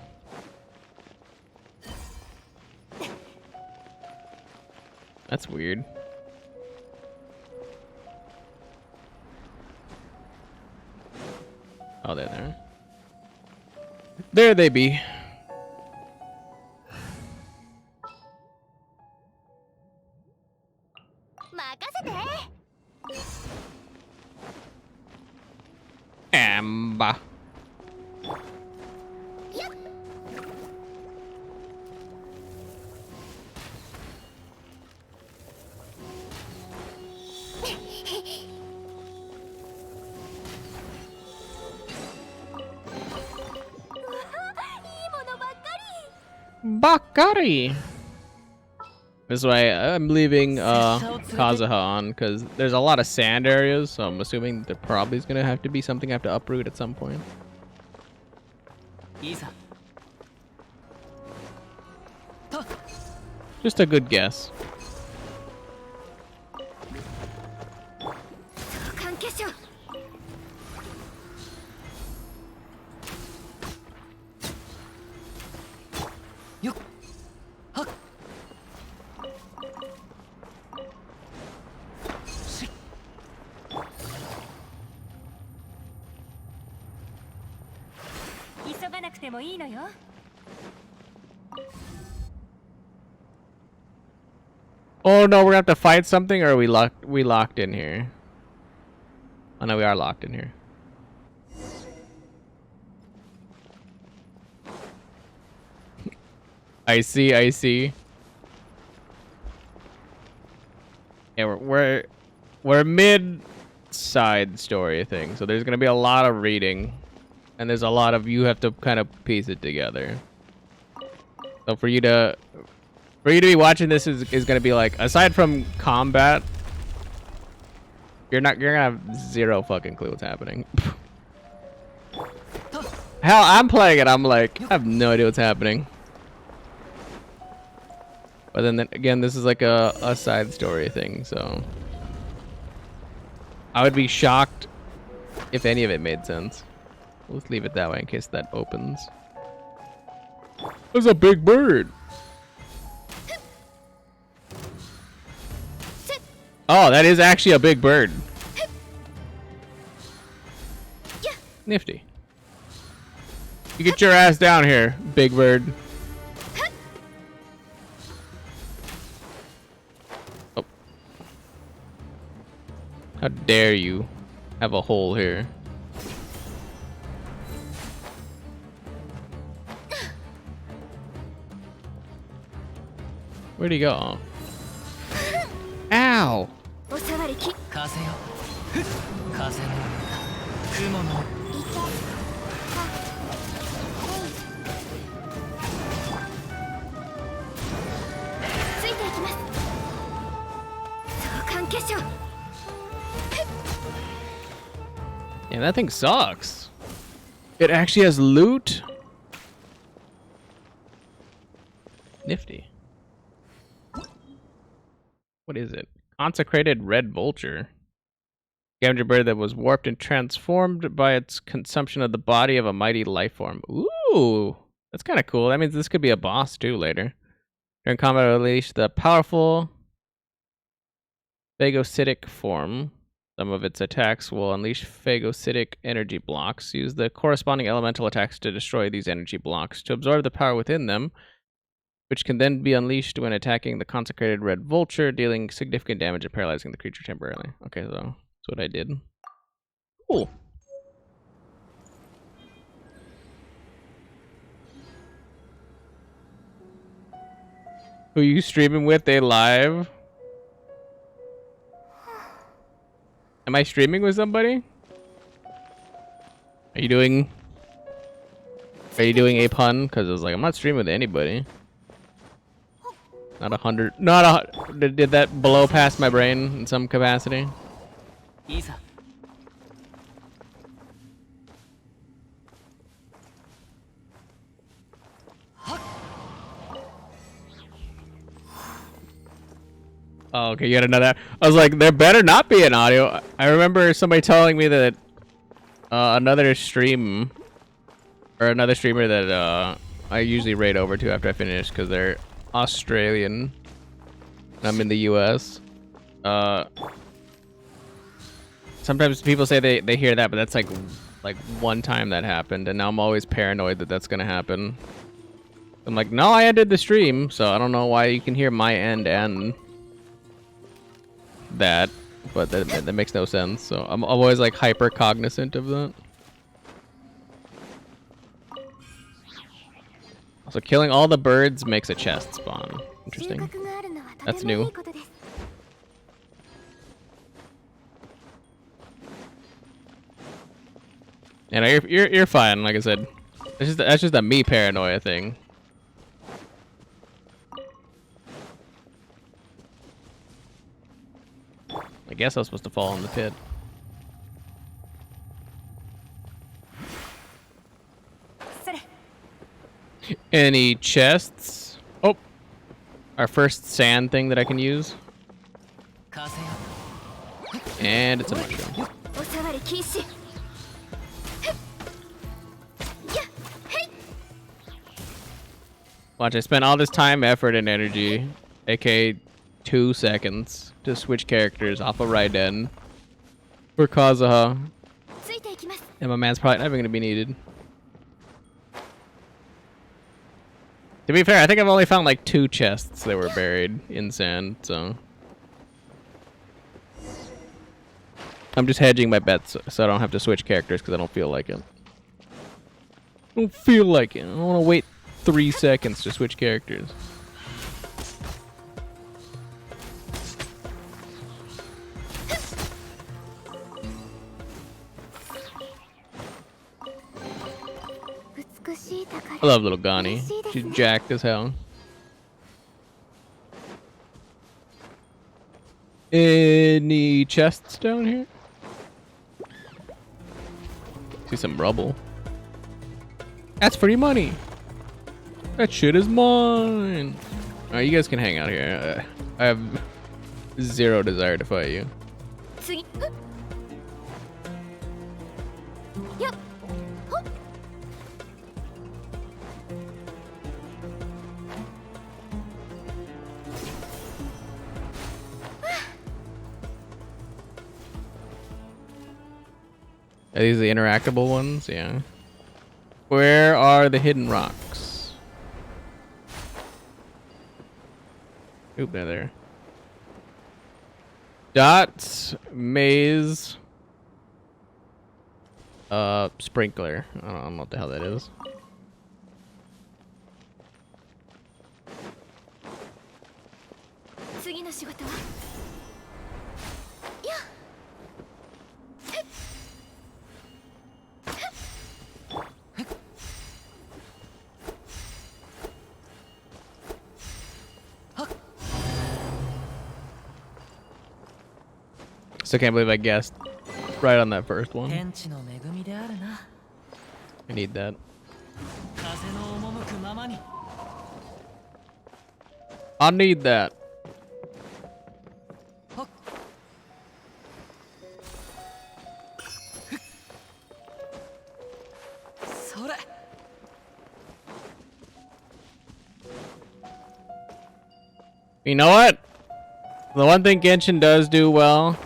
That's weird. Oh, there. There they be. Amber. Yep. ばっかり. This is why I'm leaving Kazuha on, because there's a lot of sand areas, so I'm assuming there probably is going to have to be something I have to uproot at some point. いざ Just a good guess. 関係者 よっはっしっ 急がなくてもいいのよ。 Oh no, we're gonna have to fight something, or are we locked in here? Oh no, we are locked in here. I see, I see. Yeah, we're mid side story thing, so there's gonna be a lot of reading, and there's a lot of you have to kind of piece it together. So for you to be watching this is gonna be like, aside from combat, you're gonna have zero fucking clue what's happening. Hell, I'm playing it, I'm like, I have no idea what's happening. But then again, this is like a side story thing, so I would be shocked if any of it made sense. Let's leave it that way in case that opens. There's a big bird. Oh, that is actually a big bird. Nifty. You get your ass down here, big bird. Oh. How dare you have a hole here. Where'd he go? Ow! おさわりき 風よふっ風の雲の いけはついていきますそう関係者 Yeah, that thing sucks. It actually has loot. Nifty. What is it? Consecrated red vulture. Scavenger bird that was warped and transformed by its consumption of the body of a mighty life form. Ooh, that's kind of cool. That means this could be a boss too later. During combat, release the powerful phagocytic form. Some of its attacks will unleash phagocytic energy blocks. Use the corresponding elemental attacks to destroy these energy blocks to absorb the power within them, which can then be unleashed when attacking the consecrated red vulture, dealing significant damage and paralyzing the creature temporarily. Okay, so that's what I did. Cool. Who you streaming with? They live? Am I streaming with somebody? Are you doing a pun? Because I was like, I'm not streaming with anybody. Not 100. Not a. Did that blow past my brain in some capacity? いざ Oh, okay, you had another. I was like, there better not be an audio. I remember somebody telling me that another stream or another streamer that I usually raid over to after I finish because they're Australian. And I'm in the US. Sometimes people say they hear that, but that's like like one time that happened, and now I'm always paranoid that that's gonna happen. I'm like, no, I ended the stream, so I don't know why you can hear my end and that, but that makes no sense. So I'm always like hyper cognizant of that. So killing all the birds makes a chest spawn. Interesting. That's new. And you're fine. Like I said, that's just a me paranoia thing. I guess I was supposed to fall in the pit. Any chests? Oh, our first sand thing that I can use. And it's a mushroom. Watch, I spent all this time, effort, and energy, aka 2 seconds, to switch characters off of Raiden for Kazuha. And my man's probably never going to be needed. To be fair, I think I've only found like 2 chests that were buried in sand, so... I'm just hedging my bets so I don't have to switch characters because I don't feel like it. I don't feel like it. I don't want to wait 3 seconds to switch characters. I love little Gani. She's jacked as hell. Any chests down here? See some rubble. That's free money. That shit is mine. Alright, you guys can hang out here. I have 0 desire to fight you. Are these the interactable ones? Yeah. Where are the hidden rocks? Oop, they're there. Dots, maze, sprinkler. I don't know what the hell that is. Still can't believe I guessed right on that first one. I need that. I need that. You know what? The one thing Genshin does do well,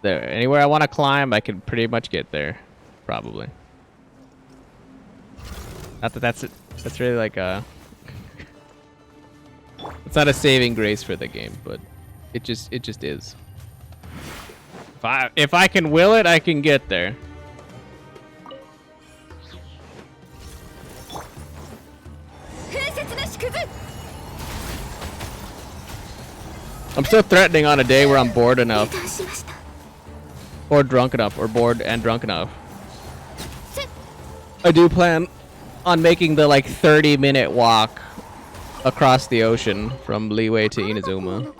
there, anywhere I want to climb, I can pretty much get there, probably. Not that that's really like a. It's not a saving grace for the game, but it just is. If I can will it, I can get there. I'm still threatening on a day where I'm bored enough. Or drunk enough, or bored and drunk enough. I do plan on making the like 30-minute walk across the ocean from Liyue to Inazuma.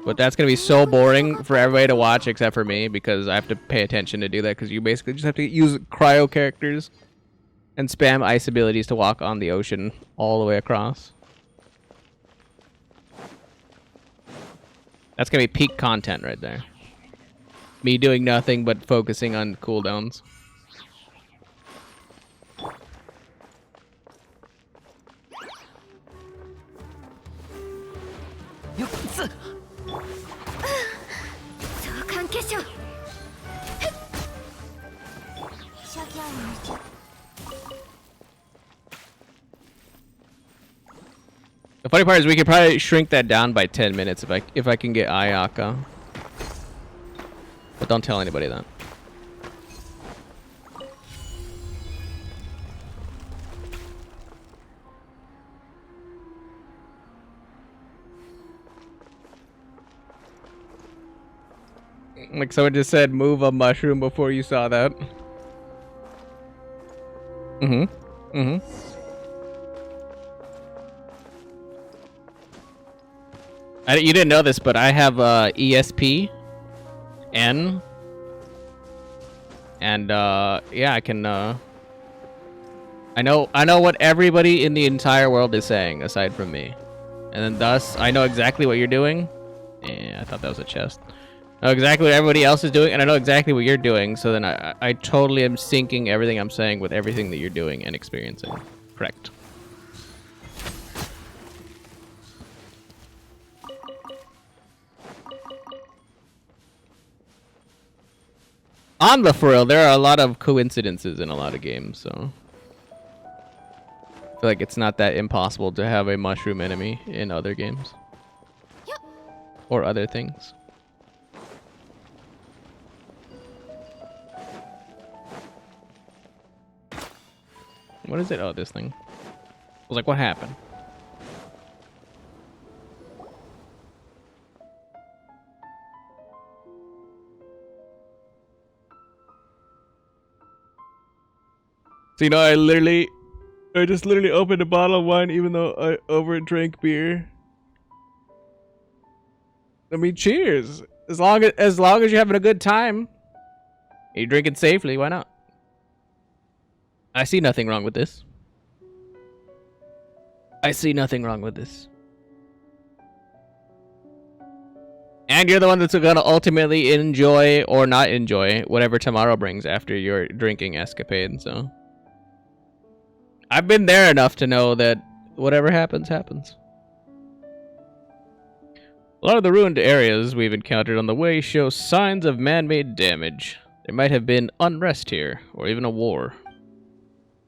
But that's gonna be so boring for everybody to watch except for me because I have to pay attention to do that because you basically just have to use cryo characters and spam ice abilities to walk on the ocean all the way across. That's gonna be peak content right there. Me doing nothing but focusing on cooldowns. The funny part is we could probably shrink that down by 10 minutes if I can get Ayaka. But don't tell anybody that. Like someone just said, move a mushroom before you saw that. Mm-hmm. Mm-hmm. You didn't know this, but I have ESP, N, and yeah, I can. I know what everybody in the entire world is saying aside from me, and then thus I know exactly what you're doing. Yeah, I thought that was a chest. I know exactly what everybody else is doing, and I know exactly what you're doing. So then I totally am syncing everything I'm saying with everything that you're doing and experiencing. Correct. On the for real, there are a lot of coincidences in a lot of games, so I feel like it's not that impossible to have a mushroom enemy in other games or other things. What is it? Oh, this thing. I was like, what happened? So, you know, I just literally opened a bottle of wine even though I overdrank beer. I mean, cheers. As long as you're having a good time, you're drinking safely, why not? I see nothing wrong with this. I see nothing wrong with this. And you're the one that's gonna ultimately enjoy or not enjoy whatever tomorrow brings after your drinking escapade, so. I've been there enough to know that whatever happens, happens. A lot of the ruined areas we've encountered on the way show signs of man-made damage. There might have been unrest here, or even a war.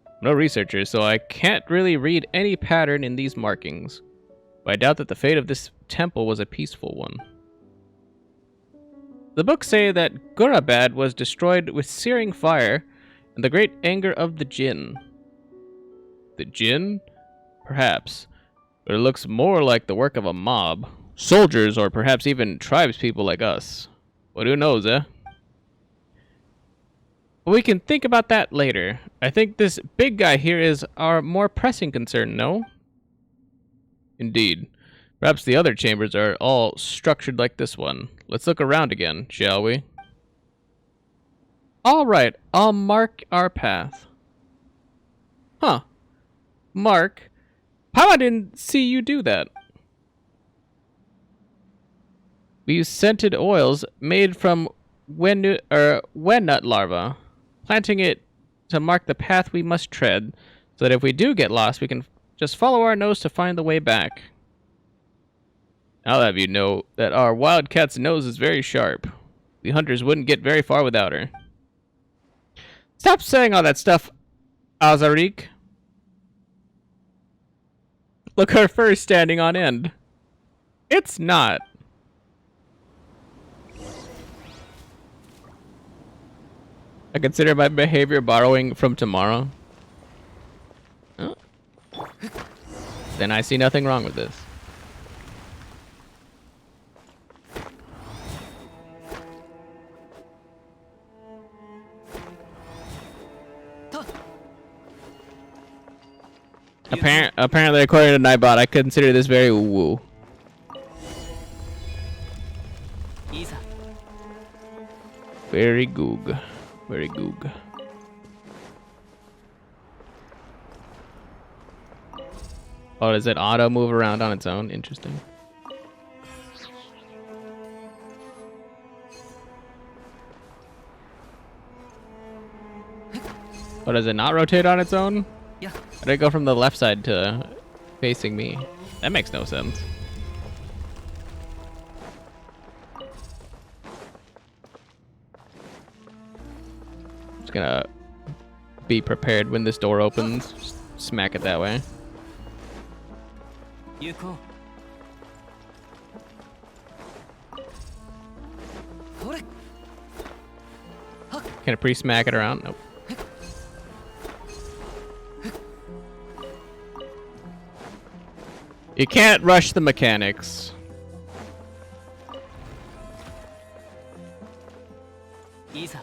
I'm no researcher, so I can't really read any pattern in these markings, but I doubt that the fate of this temple was a peaceful one. The books say that Gurabad was destroyed with searing fire and the great anger of the Jinn. The Jinn? Perhaps, but it looks more like the work of a mob. Soldiers, or perhaps even tribespeople like us. But who knows, eh? We can think about that later. I think this big guy here is our more pressing concern, no? Indeed. Perhaps the other chambers are all structured like this one. Let's look around again, shall we? Alright, I'll mark our path. Huh. Mark? How I didn't see you do that? We use scented oils made from wen nut larvae. Planting it to mark the path we must tread, so that if we do get lost, we can just follow our nose to find the way back. I'll have you know that our wildcat's nose is very sharp. The hunters wouldn't get very far without her. Stop saying all that stuff, Azarik. Look, her fur's standing on end. It's not. I consider my behavior borrowing from tomorrow. Oh. Then I see nothing wrong with this. Apparently, according to Nightbot, I consider this very woo. Very goog. Very goog. Oh, does it auto move around on its own? Interesting. Oh, does it not rotate on its own? Yeah. How did it go from the left side to facing me? That makes no sense. Just gonna be prepared when this door opens. Just smack it that way. 行こう。ほれ。 Can a priest smack it around? Nope. You can't rush the mechanics. いざ。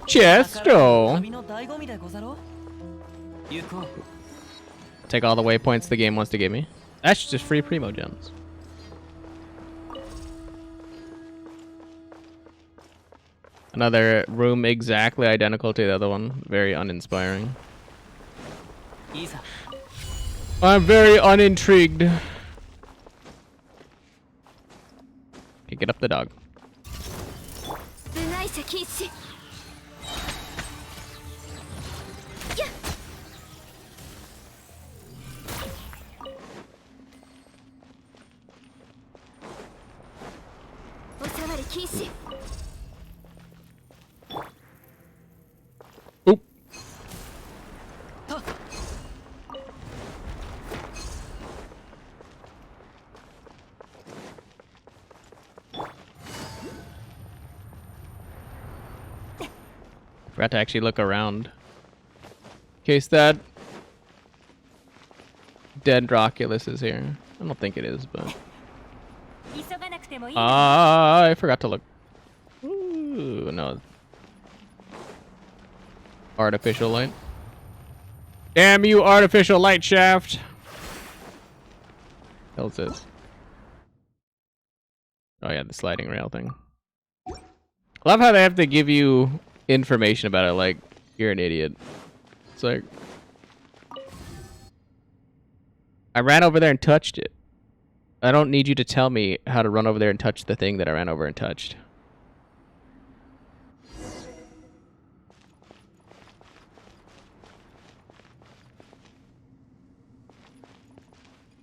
Chesto. 旅の醍醐味でござろう。行こう。 Take all the waypoints the game wants to give me. That's just free primo gems. Another room exactly identical to the other one. Very uninspiring. いざ。 I'm very unintrigued. Okay, get up the dog. 部外者禁止。やっ。お触り禁止。 Oop. Forgot to actually look around. In case that Dendroculus is here. I don't think it is, but... 急がなくてもいい。I forgot to look. Ooh, no. Artificial light. Damn you, artificial light shaft! Hell's this? Oh yeah, the sliding rail thing. I love how they have to give you information about it like you're an idiot. It's like... I ran over there and touched it. I don't need you to tell me how to run over there and touch the thing that I ran over and touched.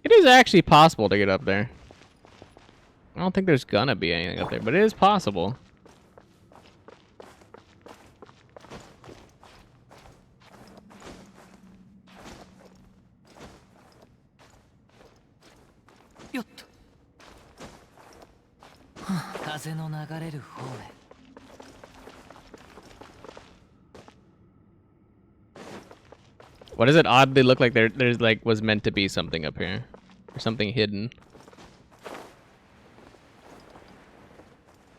It is actually possible to get up there. I don't think there's gonna be anything up there, but it is possible. Yot. 風の流れる方へ。 Why does it oddly look like there's like was meant to be something up here? Or something hidden?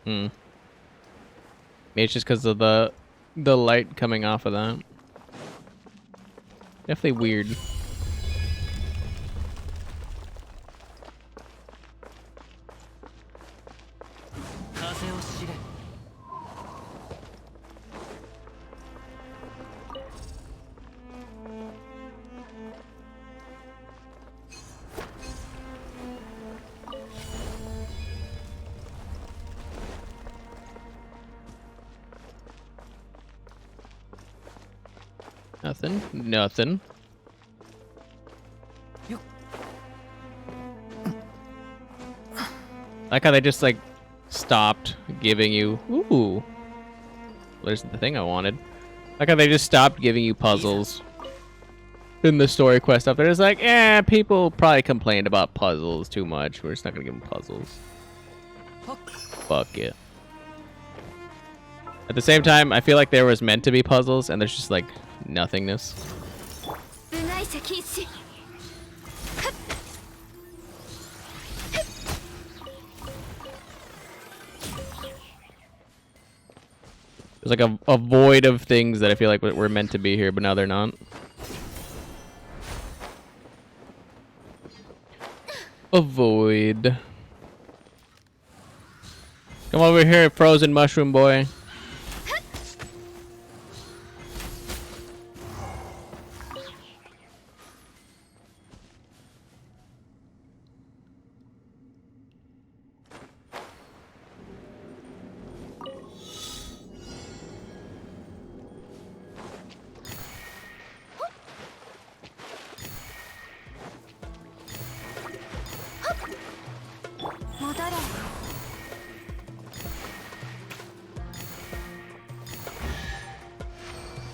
Hmm. Maybe it's just because of the light coming off of that. Definitely weird. Nothing. Nothing. Like how they just like stopped giving you. Ooh. There's the thing I wanted. Like how they just stopped giving you puzzles in the story quest up there. It's like, people probably complained about puzzles too much. We're just not gonna give them puzzles. Fuck it. At the same time, I feel like there was meant to be puzzles, and there's just like nothingness. There's like a void of things that I feel like were meant to be here, but now they're not. A void. Come over here, frozen mushroom boy.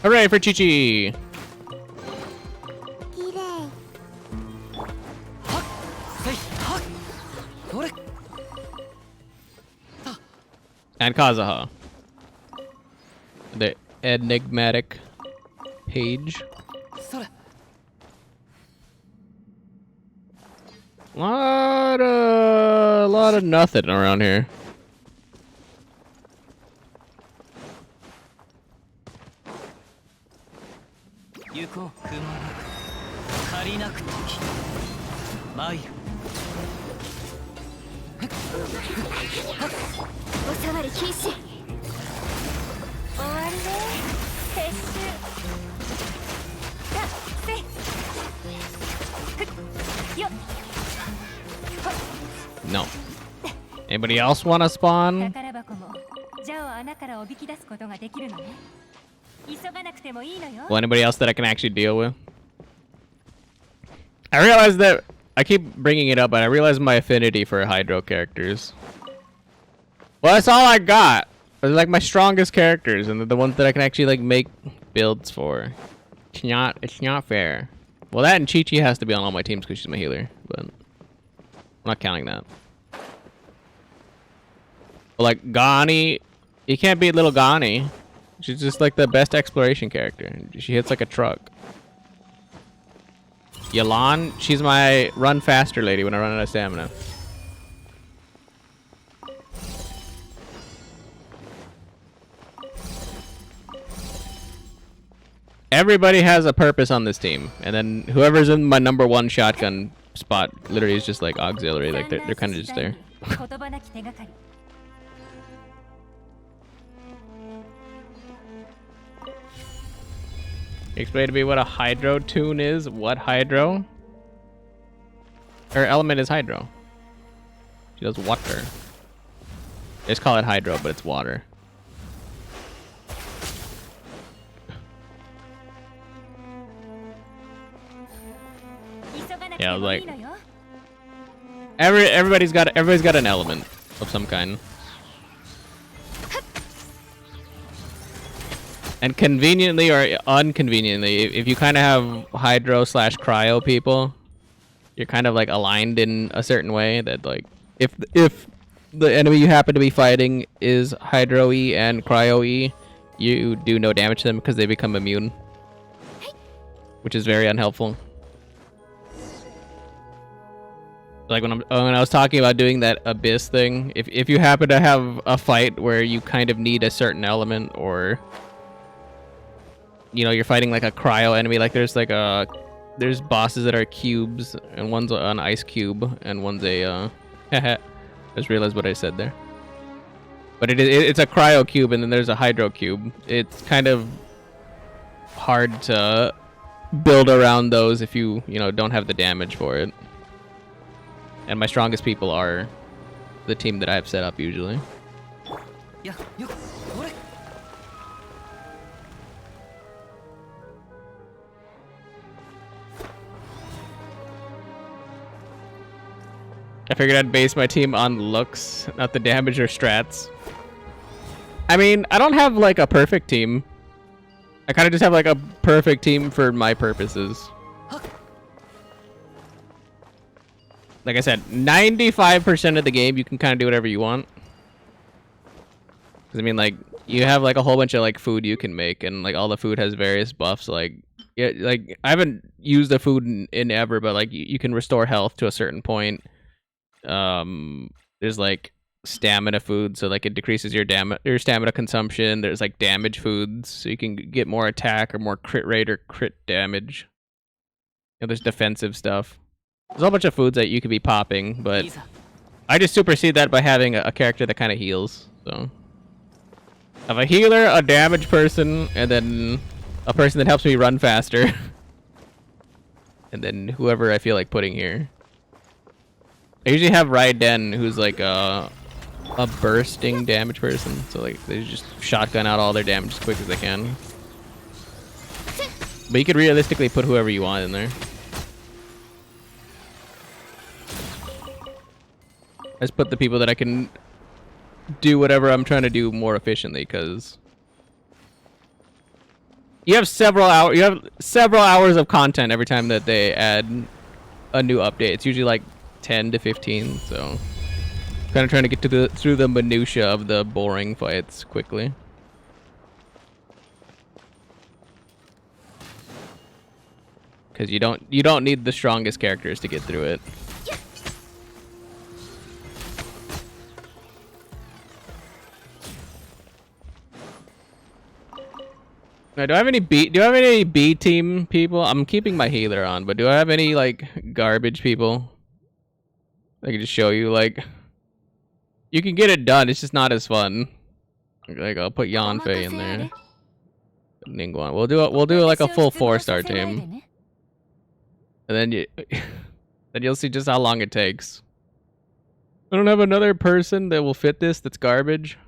Hooray for Chi-Chi! 綺麗。せいはっこれ And Kazuha. The enigmatic page. それ Lot of nothing around here. 行こうくまなく借りなく時参るおさわり禁止。終わりね。撤収。させ。ふっよっ。 No. Anybody else want to spawn? 宝箱もジャを穴からおびき出すことができるのね。急がなくてもいいのよ。Well, anybody else that I can actually deal with? I realize that I keep bringing it up, but I realize my affinity for Hydro characters. Well, that's all I got. They're like my strongest characters, and they're the ones that I can actually like make builds for. It's not fair. Well, that and Chi-Chi has to be on all my teams because she's my healer, but I'm not counting that. But like Gani, you can't beat little Gani. She's just like the best exploration character. She hits like a truck. Yalan, she's my run faster lady when I run out of stamina. Everybody has a purpose on this team, and then whoever's in my #1 shotgun spot literally is just like auxiliary. Like they're kind of just there. 言葉なき手がかり。 Explain to me what a hydro tune is. What hydro? Her element is hydro. She does water. They just call it hydro, but it's water. Yeah, like everybody's got an element of some kind. And conveniently or inconveniently, if you kind of have hydro / cryo people, you're kind of like aligned in a certain way that like if the enemy you happen to be fighting is hydro-y and cryo-y, you do no damage to them because they become immune, which is very unhelpful. Like when I was talking about doing that abyss thing, if you happen to have a fight where you kind of need a certain element, or you know you're fighting like a cryo enemy, like there's bosses that are cubes, and one's an ice cube and one's a just realized what I said there. But it's a cryo cube and then there's a hydro cube. It's kind of hard to build around those if you don't have the damage for it. And my strongest people are the team that I've set up usually. Yeah, you, what? I figured I'd base my team on looks, not the damage or strats. I mean, I don't have like a perfect team. I kind of just have like a perfect team for my purposes. Like I said, 95% of the game you can kind of do whatever you want. Cause I mean, like you have like a whole bunch of like food you can make, and like all the food has various buffs. Like, yeah, like I haven't used the food in ever, but like you can restore health to a certain point. There's like stamina food, so like it decreases your stamina consumption. There's like damage foods, so you can get more attack or more crit rate or crit damage. And there's defensive stuff. There's a whole bunch of foods that you could be popping, but I just supersede that by having a character that kind of heals. So I have a healer, a damage person, and then a person that helps me run faster. And then whoever I feel like putting here. I usually have Raiden, who's like a bursting damage person, so like they just shotgun out all their damage as quick as they can. But you could realistically put whoever you want in there. I just put the people that I can do whatever I'm trying to do more efficiently, because You have several hours. You have several hours of content every time that they add a new update. It's usually like 10 to 15. So, kind of trying to get to through the minutia of the boring fights quickly. Because you don't need the strongest characters to get through it. Now, do I have any B team people? I'm keeping my healer on, but do I have any like garbage people? I can just show you, like, you can get it done. It's just not as fun. Like, I'll put Yanfei in there. Ningguang. We'll do like a full 4-star team, and then then you'll see just how long it takes. I don't have another person that will fit this. That's garbage.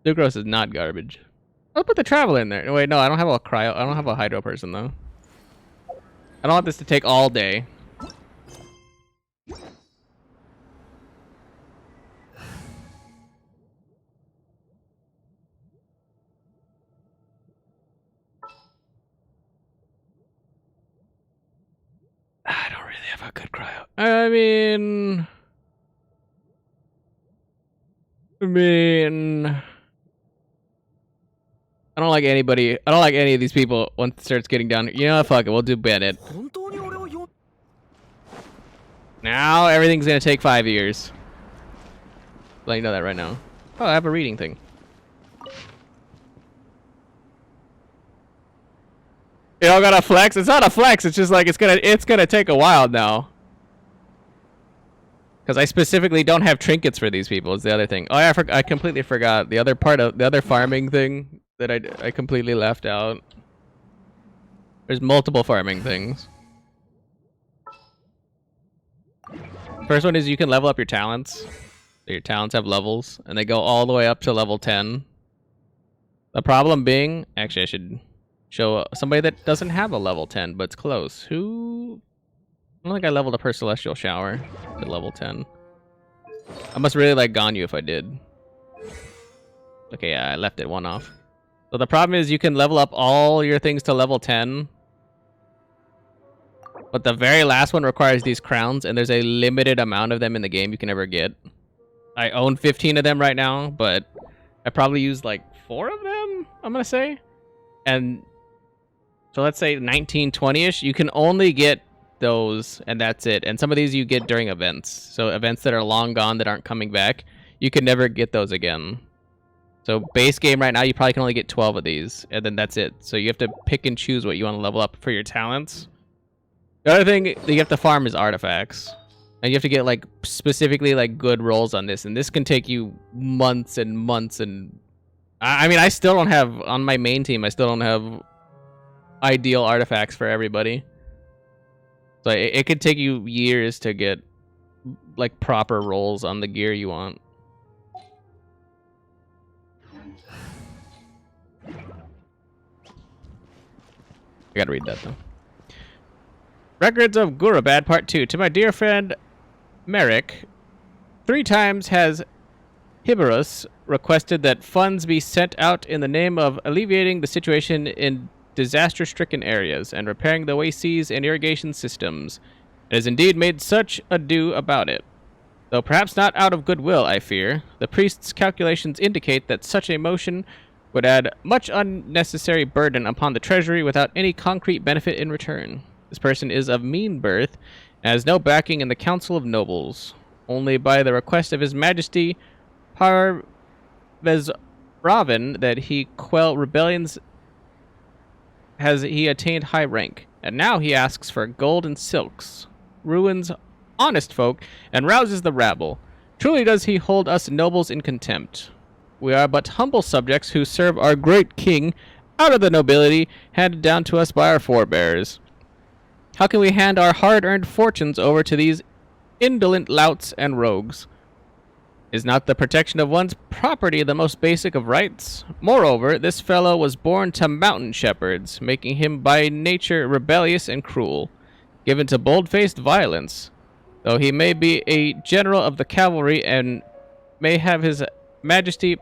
Sucrose is not garbage. I'll put the traveler in there. Wait, no, I don't have a cryo. I don't have a hydro person though. I don't want this to take all day. I don't really have a good cryo. I mean, I don't like anybody. I don't like any of these people once it starts getting down. You know what? Fuck it. We'll do Bennett. Now everything's gonna take 5 years. Let you know that right now. Oh, I have a reading thing. You all got a flex? It's not a flex. It's just like it's gonna take a while now. Because I specifically don't have trinkets for these people. Is the other thing. Oh, I completely forgot the other part of the other farming thing that I completely left out. There's multiple farming things. First one is you can level up your talents. So your talents have levels, and they go all the way up to level 10. The problem being, actually, I should show somebody that doesn't have a level 10, but it's close. Who? I don't think I leveled up her Celestial Shower to level 10. I must really like Ganyu if I did. Okay, yeah, I left it one off. So the problem is you can level up all your things to level 10. But the very last one requires these crowns, and there's a limited amount of them in the game you can ever get. I own 15 of them right now, but I probably used like 4 of them, I'm gonna say. And so let's say 19, 20-ish, you can only get those, and that's it. And some of these you get during events. So events that are long gone that aren't coming back, you can never get those again. So base game right now, you probably can only get 12 of these, and then that's it. So you have to pick and choose what you want to level up for your talents. The other thing that you have to farm is artifacts. And you have to get like specifically like good rolls on this, and this can take you months and months. And I mean, I still don't have, on my main team, I still don't have ideal artifacts for everybody. So it could take you years to get like proper rolls on the gear you want. I gotta read that though. Records of Gurabad Part 2. To my dear friend Merrick, 3 times has Hiberus requested that funds be sent out in the name of alleviating the situation in disaster-stricken areas and repairing the oases and irrigation systems. It has indeed made such ado about it. Though perhaps not out of goodwill, I fear, the priest's calculations indicate that such a motion would add much unnecessary burden upon the treasury without any concrete benefit in return. This person is of mean birth and has no backing in the Council of Nobles. Only by the request of His Majesty Parvezravan that he quell rebellions has he attained high rank, and now he asks for gold and silks, ruins honest folk, and rouses the rabble. Truly does he hold us nobles in contempt. We are but humble subjects who serve our great king out of the nobility handed down to us by our forebears. How can we hand our hard-earned fortunes over to these indolent louts and rogues? Is not the protection of one's property the most basic of rights? Moreover, this fellow was born to mountain shepherds, making him by nature rebellious and cruel, given to bold-faced violence. Though he may be a general of the cavalry and may have His Majesty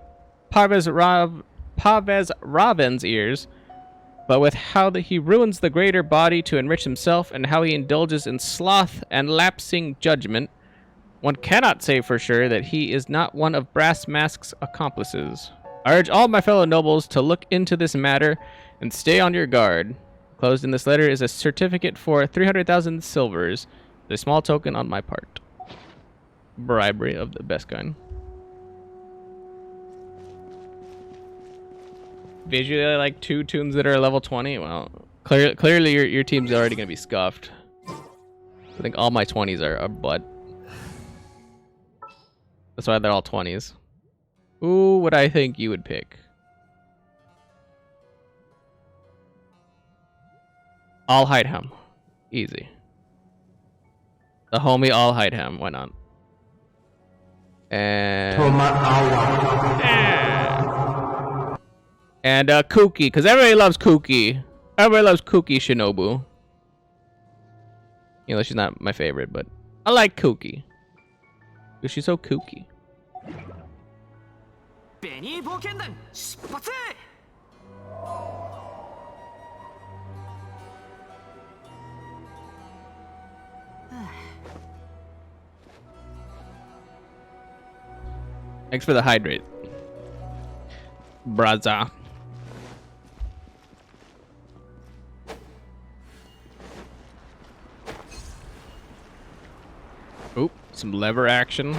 Parvezravan's ears, but with how he ruins the greater body to enrich himself and how he indulges in sloth and lapsing judgment, one cannot say for sure that he is not one of Brass Mask's accomplices. I urge all my fellow nobles to look into this matter and stay on your guard. Enclosed in this letter is a certificate for 300,000 silvers, a small token on my part. Bribery of the best kind. Visually, I like 2 tunes that are level 20. Well, clearly your team's already gonna be scuffed. I think all my 20s are butt. That's why they're all 20s. Who would I think you would pick? I'll hide him. Easy. The homie, I'll hide him. Why not? And Kooky, because everybody loves Kooky. Everybody loves Kooky Shinobu. You know, she's not my favorite, but I like Kooky. Because she's so kooky. Thanks for the hydrate. Braza. Oop, some lever action.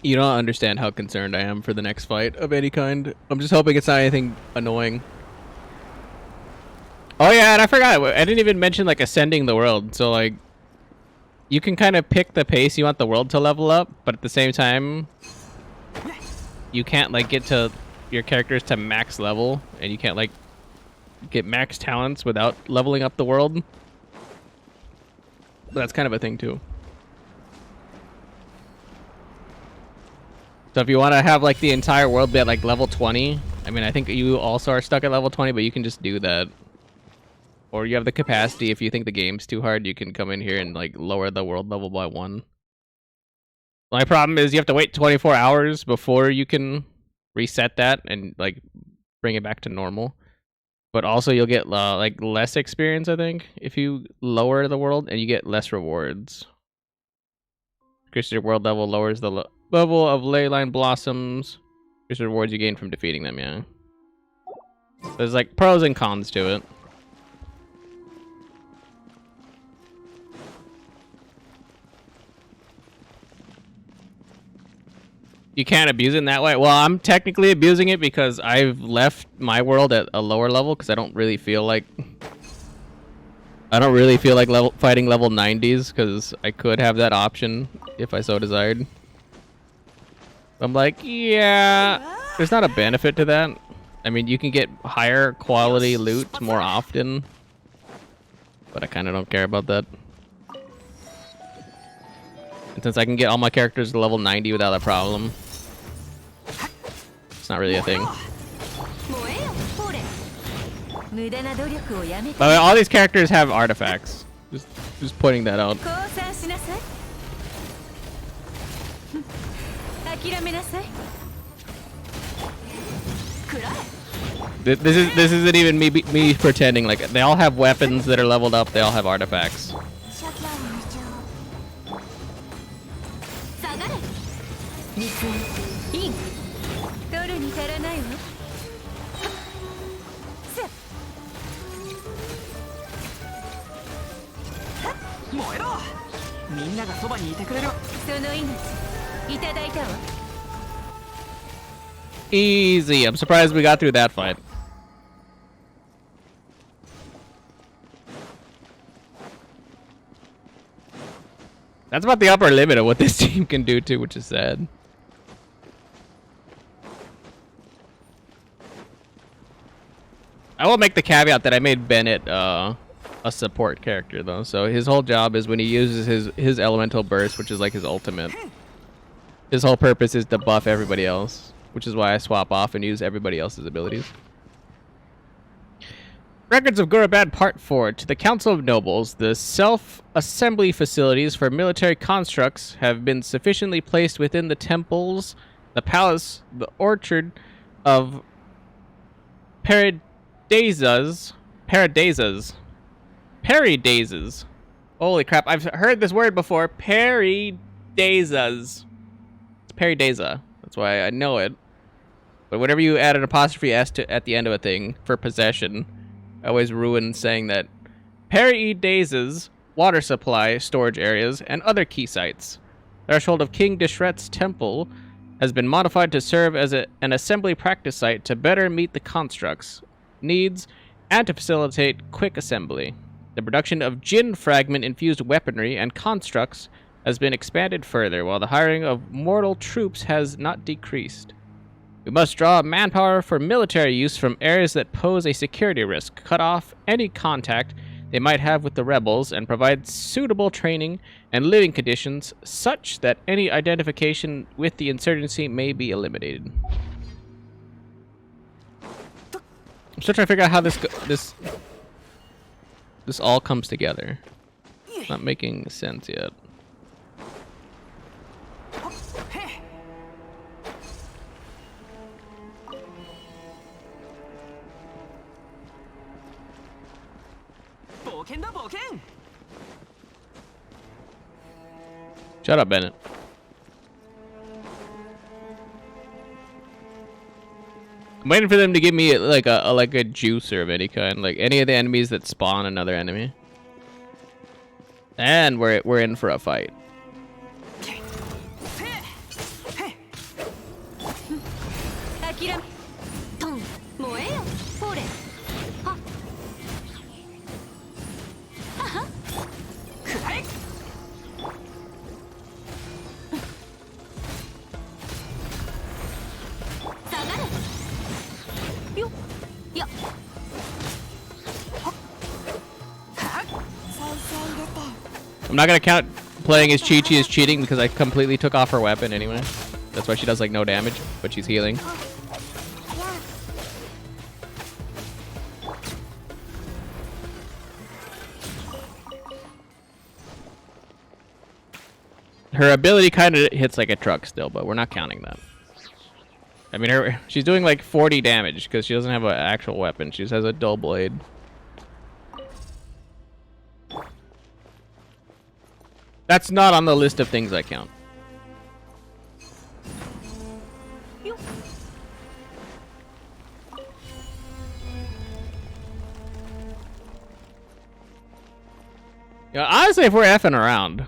You don't understand how concerned I am for the next fight of any kind. I'm just hoping it's not anything annoying. Oh yeah, and I forgot. I didn't even mention like ascending the world. So like, you can kind of pick the pace you want the world to level up, but at the same time, you can't like get to your characters to max level, and you can't like get max talents without leveling up the world. But that's kind of a thing too. So if you want to have like the entire world be at like level 20, I mean, I think you also are stuck at level 20, but you can just do that. Or you have the capacity, if you think the game's too hard, you can come in here and like lower the world level by 1. My problem is you have to wait 24 hours before you can reset that and like bring it back to normal. But also you'll get like less experience, I think, if you lower the world, and you get less rewards. Increase your world level lowers the level of leyline blossoms. Increase the rewards you gain from defeating them, yeah. There's like pros and cons to it. You can't abuse it in that way. Well, I'm technically abusing it because I've left my world at a lower level because I don't really feel like fighting level 90s, because I could have that option if I so desired. I'm like, yeah, there's not a benefit to that. I mean, you can get higher quality loot more often, but I kind of don't care about that. And since I can get all my characters to level 90 without a problem, it's not really a thing. By the way, all these characters have artifacts. Just pointing that out. This isn't even me pretending. Like, they all have weapons that are leveled up. They all have artifacts. Easy. I'm surprised we got through that fight. That's about the upper limit of what this team can do too, which is sad. I will make the caveat that I made Bennett a support character though, so his whole job is when he uses his elemental burst, which is like his ultimate, his whole purpose is to buff everybody else, which is why I swap off and use everybody else's abilities. Records of Gurabad Part 4. To the Council of Nobles, the self-assembly facilities for military constructs have been sufficiently placed within the temples, the palace, the orchard of Paradisas. Holy crap, I've heard this word before. Paradisas. It's Paradisa. That's why I know it. But whenever you add an apostrophe S to at the end of a thing for possession, I always ruin saying that. Paradisas, water supply, storage areas, and other key sites. Threshold of King Deshret's temple has been modified to serve as an assembly practice site to better meet the construct's needs and to facilitate quick assembly. The production of Jinn fragment-infused weaponry and constructs has been expanded further, while the hiring of mortal troops has not decreased. We must draw manpower for military use from areas that pose a security risk, cut off any contact they might have with the rebels, and provide suitable training and living conditions such that any identification with the insurgency may be eliminated. I'm still trying to figure out how this all comes together. It's not making sense yet. Shut up, Bennett. I'm waiting for them to give me like a juicer of any kind, like any of the enemies that spawn another enemy. And we're in for a fight. I'm not gonna count playing as Chi-Chi as cheating because I completely took off her weapon anyway. That's why she does like no damage, but she's healing. Her ability kind of hits like a truck still, but we're not counting that. I mean, she's doing like 40 damage because she doesn't have an actual weapon. She just has a dull blade. That's not on the list of things I count. Yeah, honestly, if we're effing around.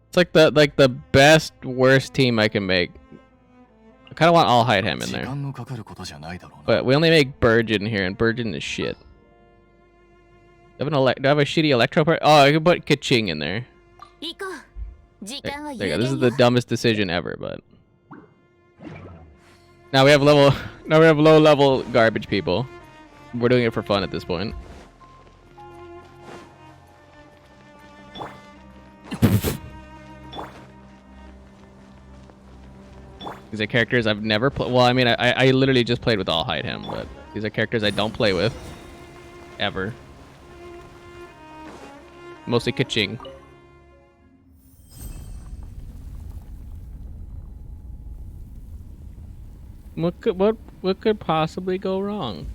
It's like the best worst team I can make. I kind of want all hide him in there. But we only make Burgeon here, and Burgeon is shit. Do I have a shitty electro part? Oh, I could put Kaching in there. There you go. This is the dumbest decision ever, but now we have low level garbage people. We're doing it for fun at this point. These are characters I've never played. Well, I mean, I literally just played with all hide him, but these are characters I don't play with ever. Mostly Kaching. What could possibly go wrong?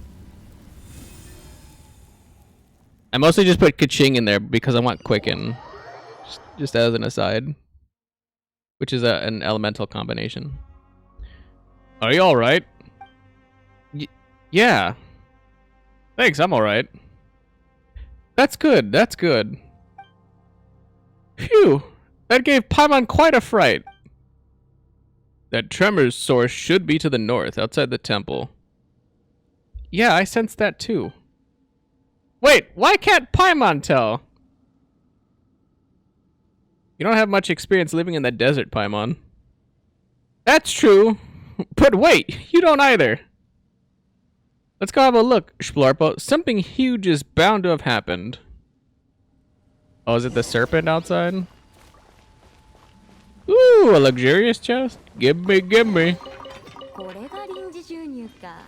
I mostly just put Kaching in there because I want Quicken, just as an aside, which is an elemental combination. Are you all right? Yeah. Thanks, I'm all right. That's good. That's good. Phew. That gave Paimon quite a fright. That tremor's source should be to the north, outside the temple. Yeah, I sensed that too. Wait, why can't Paimon tell? You don't have much experience living in the desert, Paimon. That's true. But wait, you don't either. Let's go have a look, Splorpo. Something huge is bound to have happened. Oh, is it the serpent outside? Ooh, a luxurious chest? Give me, give me. これが臨時収入か。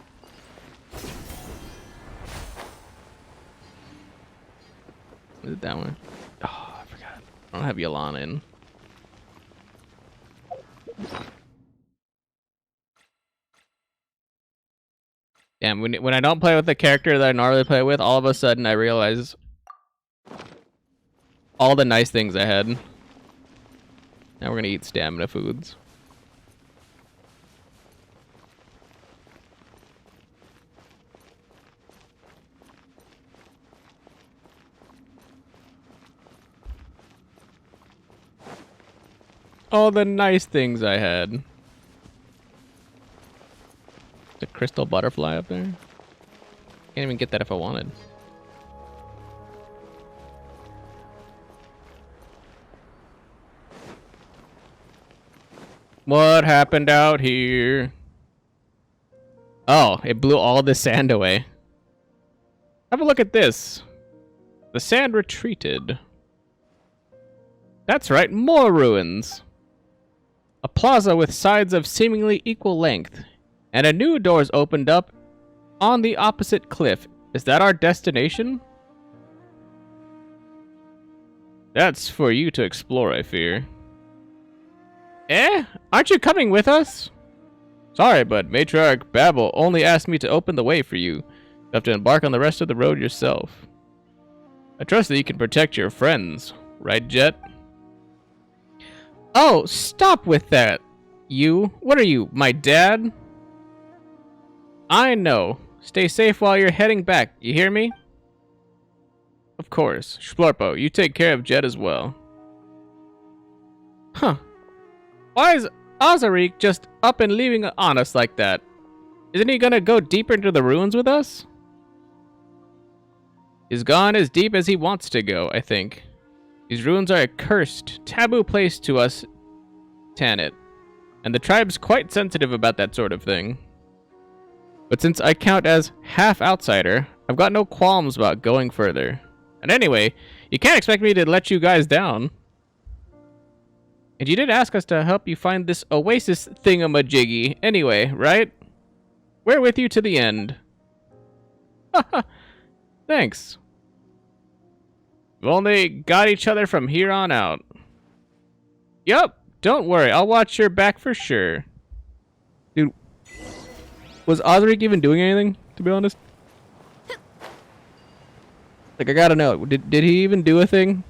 Is it that one? Oh, I forgot. I don't have Yolana in. Damn, when I don't play with the character that I normally play with, all of a sudden I realize all the nice things I had. Now we're gonna eat stamina foods. All the nice things I had. The crystal butterfly up there. Can't even get that if I wanted. What happened out here? Oh, it blew all the sand away. Have a look at this. The sand retreated. That's right, more ruins. A plaza with sides of seemingly equal length. And a new door's opened up on the opposite cliff. Is that our destination? That's for you to explore, I fear. Eh? Aren't you coming with us? Sorry, but Matriarch Babel only asked me to open the way for you. You have to embark on the rest of the road yourself. I trust that you can protect your friends, right, Jet? Oh, stop with that. You? What are you, my dad? I know. Stay safe while you're heading back, you hear me? Of course. Splorpo, you take care of Jet as well. Huh. Why is Azarik just up and leaving on us like that? Isn't he gonna go deeper into the ruins with us? He's gone as deep as he wants to go, I think. These ruins are a cursed, taboo place to us, Tanit. And the tribe's quite sensitive about that sort of thing. But since I count as half outsider, I've got no qualms about going further. And anyway, you can't expect me to let you guys down. And you did ask us to help you find this oasis thingamajiggy anyway, right? We're with you to the end. Haha. Thanks. We've only got each other from here on out. Yup, don't worry, I'll watch your back for sure. Dude, was Osric even doing anything, to be honest? Like, I gotta know, did he even do a thing?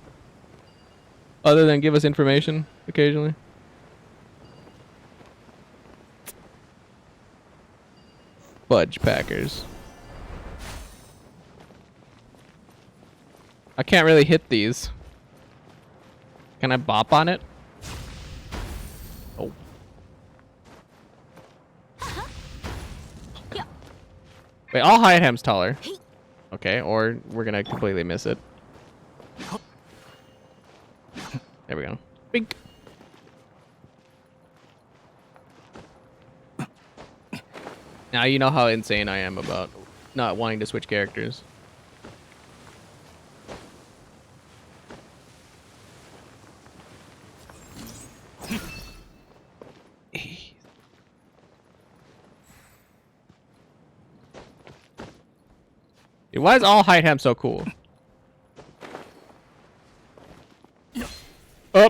Other than give us information, occasionally? Fudge Packers. I can't really hit these. Can I bop on it? Oh. Wait, all high ham's taller. Okay, or we're gonna completely miss it. There we go. Bink. Now you know how insane I am about not wanting to switch characters. Dude, why is all height ham so cool? Oh!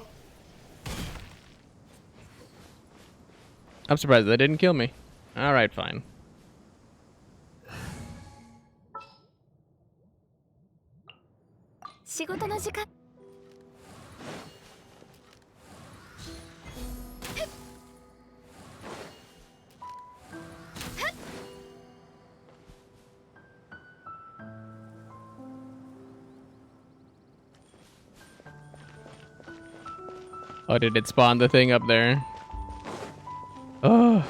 I'm surprised that didn't kill me. Alright, fine. Oh, did it spawn the thing up there? Oh.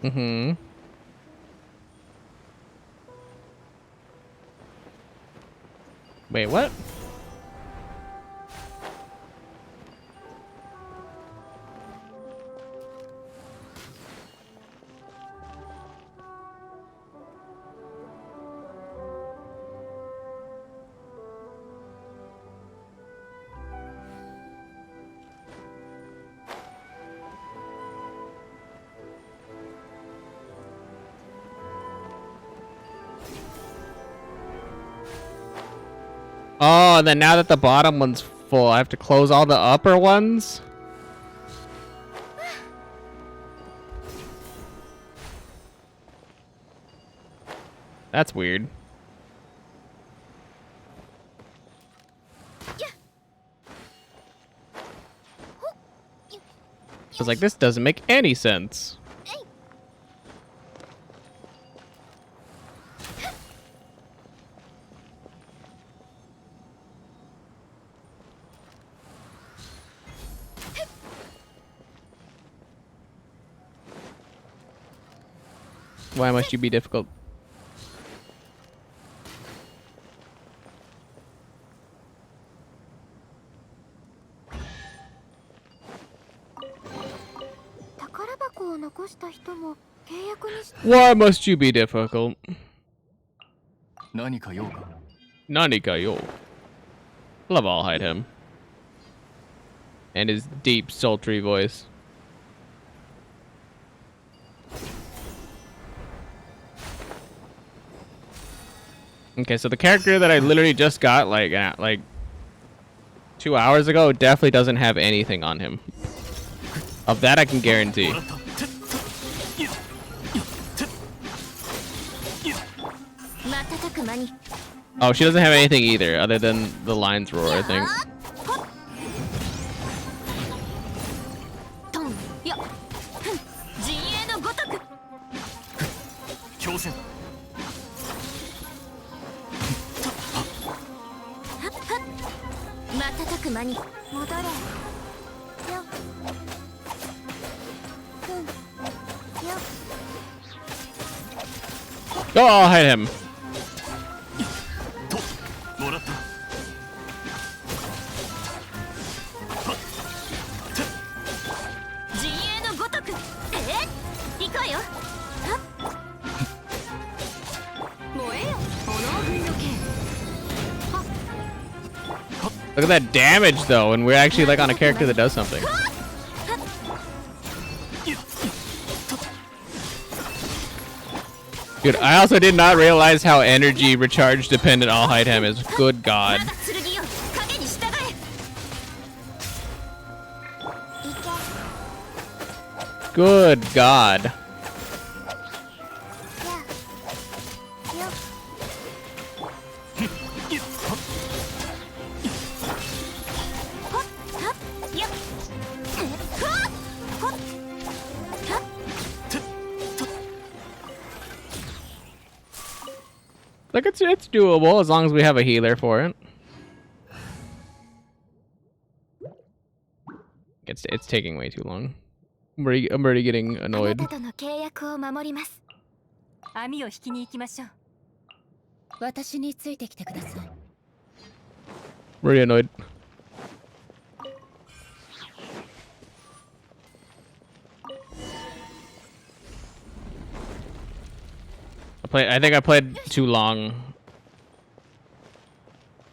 Mm-hmm. Wait, what? Oh, and then now that the bottom one's full, I have to close all the upper ones? That's weird. I was like, this doesn't make any sense. Why must you be difficult? Why must you be difficult? 何か用か Nanika yo. Love I'll hide him. And his deep, sultry voice. Okay, so the character that I literally just got like 2 hours ago definitely doesn't have anything on him. Of that I can guarantee. Oh, she doesn't have anything either, other than the lion's roar, I think. 強戦 瞬く間に戻れよふんよ Oh, I'll hide him. ともらった陣営のごとく行こうよ燃えよ炎軍の剣 Look at that damage, though, and we're actually like on a character that does something. Dude, I also did not realize how energy recharge dependent I'll hide him is. Good God. まだ剣よ影に従え Good God. よ Like it's doable as long as we have a healer for it. It's taking way too long. I'm already getting あな annoyed. たとの契約を守ります網を引きに行きましょう。私についてきてください。Already annoyed. I think I played too long.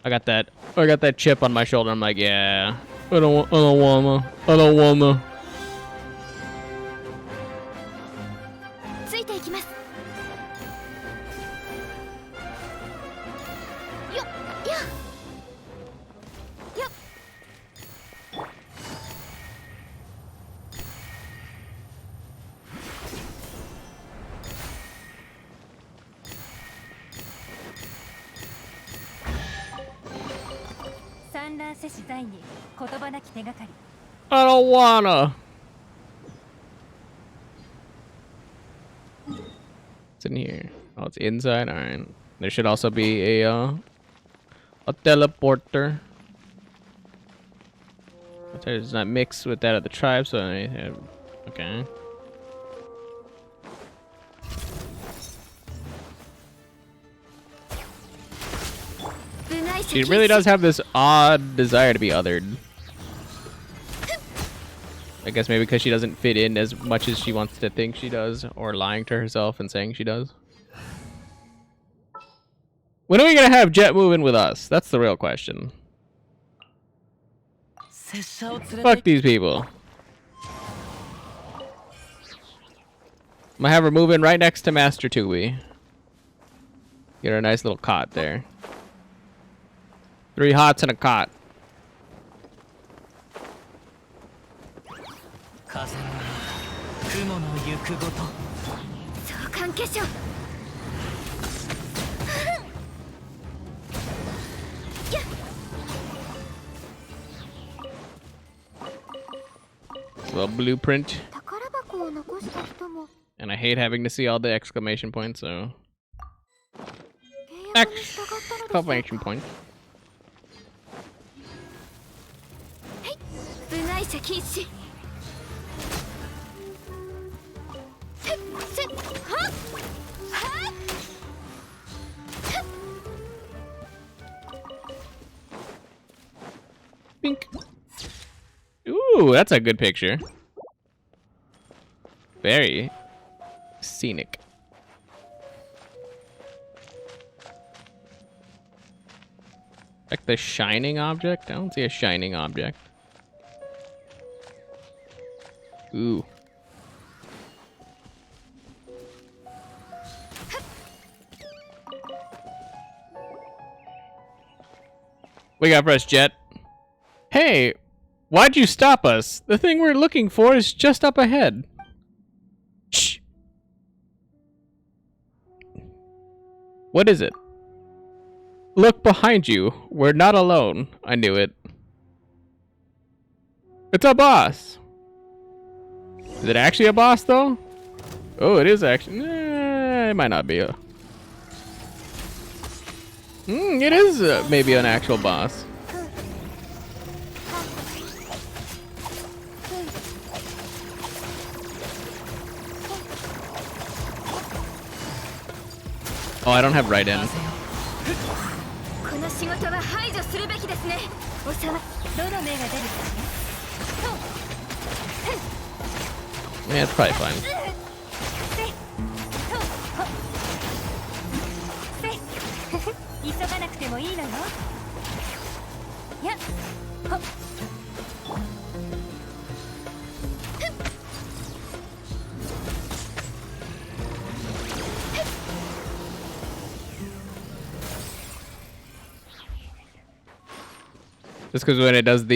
I got that chip on my shoulder. I'm like, yeah. I don't wanna. ついていきますよっよっよっ産卵せし在に言葉なき手がかり。 I don't wanna. What's in here? Oh, it's inside. All right. There should also be a teleporter. It does not mix with that of the tribe, so okay. She really does have this odd desire to be othered. I guess maybe because she doesn't fit in as much as she wants to think she does, or lying to herself and saying she does. When are we gonna have Jet move in with us? That's the real question. 拙者を連れて Fuck these people. I'm gonna have her move in right next to Master Tui. Get her a nice little cot there. 3 hots and a cot. 風の中雲の行くごとそう関係者 Little blueprint. 宝箱を残した人も And I hate having to see all the exclamation points, so... 契約に従ったのでしょうか Exclamation point. 部外者禁止せっはっはっ Bink. Ooh, that's a good picture. Very scenic. Like the shining object? I don't see a shining object. Ooh. What you got for us, Jet? Hey, why'd you stop us? The thing we're looking for is just up ahead. Shh. What is it? Look behind you. We're not alone. I knew it. It's a boss. Is it actually a boss, though? Oh, it is actually. It might not be a. It is maybe an actual boss. Oh, I don't have right in. この仕事は排除するべきですねおさまどの目が出るかね Yeah, it's probably fine. 急がなくてもいいのよやっほっ Just because when it does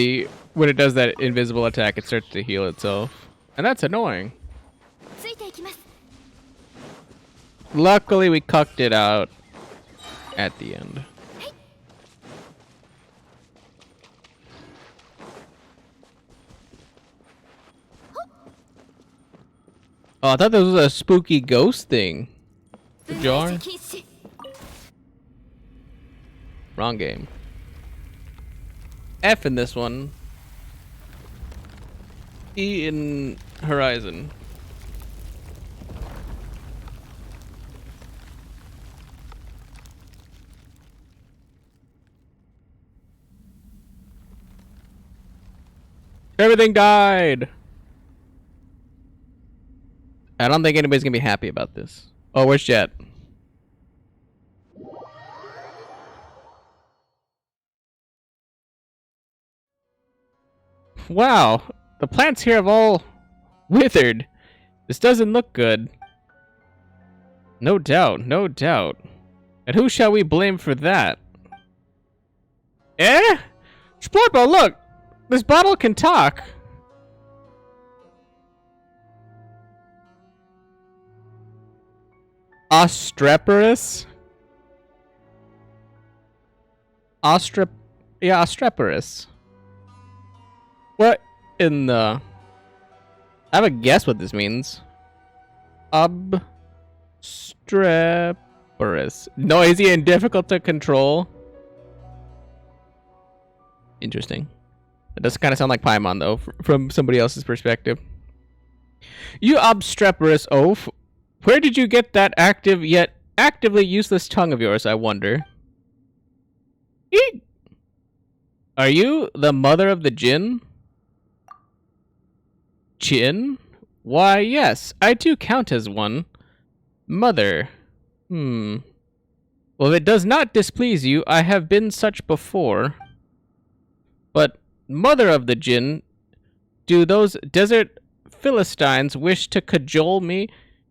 that invisible attack, it starts to heal itself, and that's annoying. ついていきます Luckily, we cucked it out at the end. Oh, I thought this was a spooky ghost thing. The 部外 jar? 者禁止 Wrong game. F in this one. E in Horizon. Everything died! I don't think anybody's gonna be happy about this. Oh, where's Jet? Wow, the plants here have all withered. This doesn't look good. No doubt, no doubt. And who shall we blame for that? Eh? Splorpo, look! This bottle can talk. Ostreporus? Ostreporus. What in the... I have a guess what this means. Obstreporus. Noisy and difficult to control. Interesting. It does kind of sound like Paimon, though, from somebody else's perspective. You obstreporous oaf. Where did you get that active yet actively useless tongue of yours, I wonder? Eek! Are you the mother of the Jinn? Jinn? Why, yes, I do count as one. Mother. Well, if it does not displease you, I have been such before. But, mother of the Jinn, do those desert Philistines wish to cajole me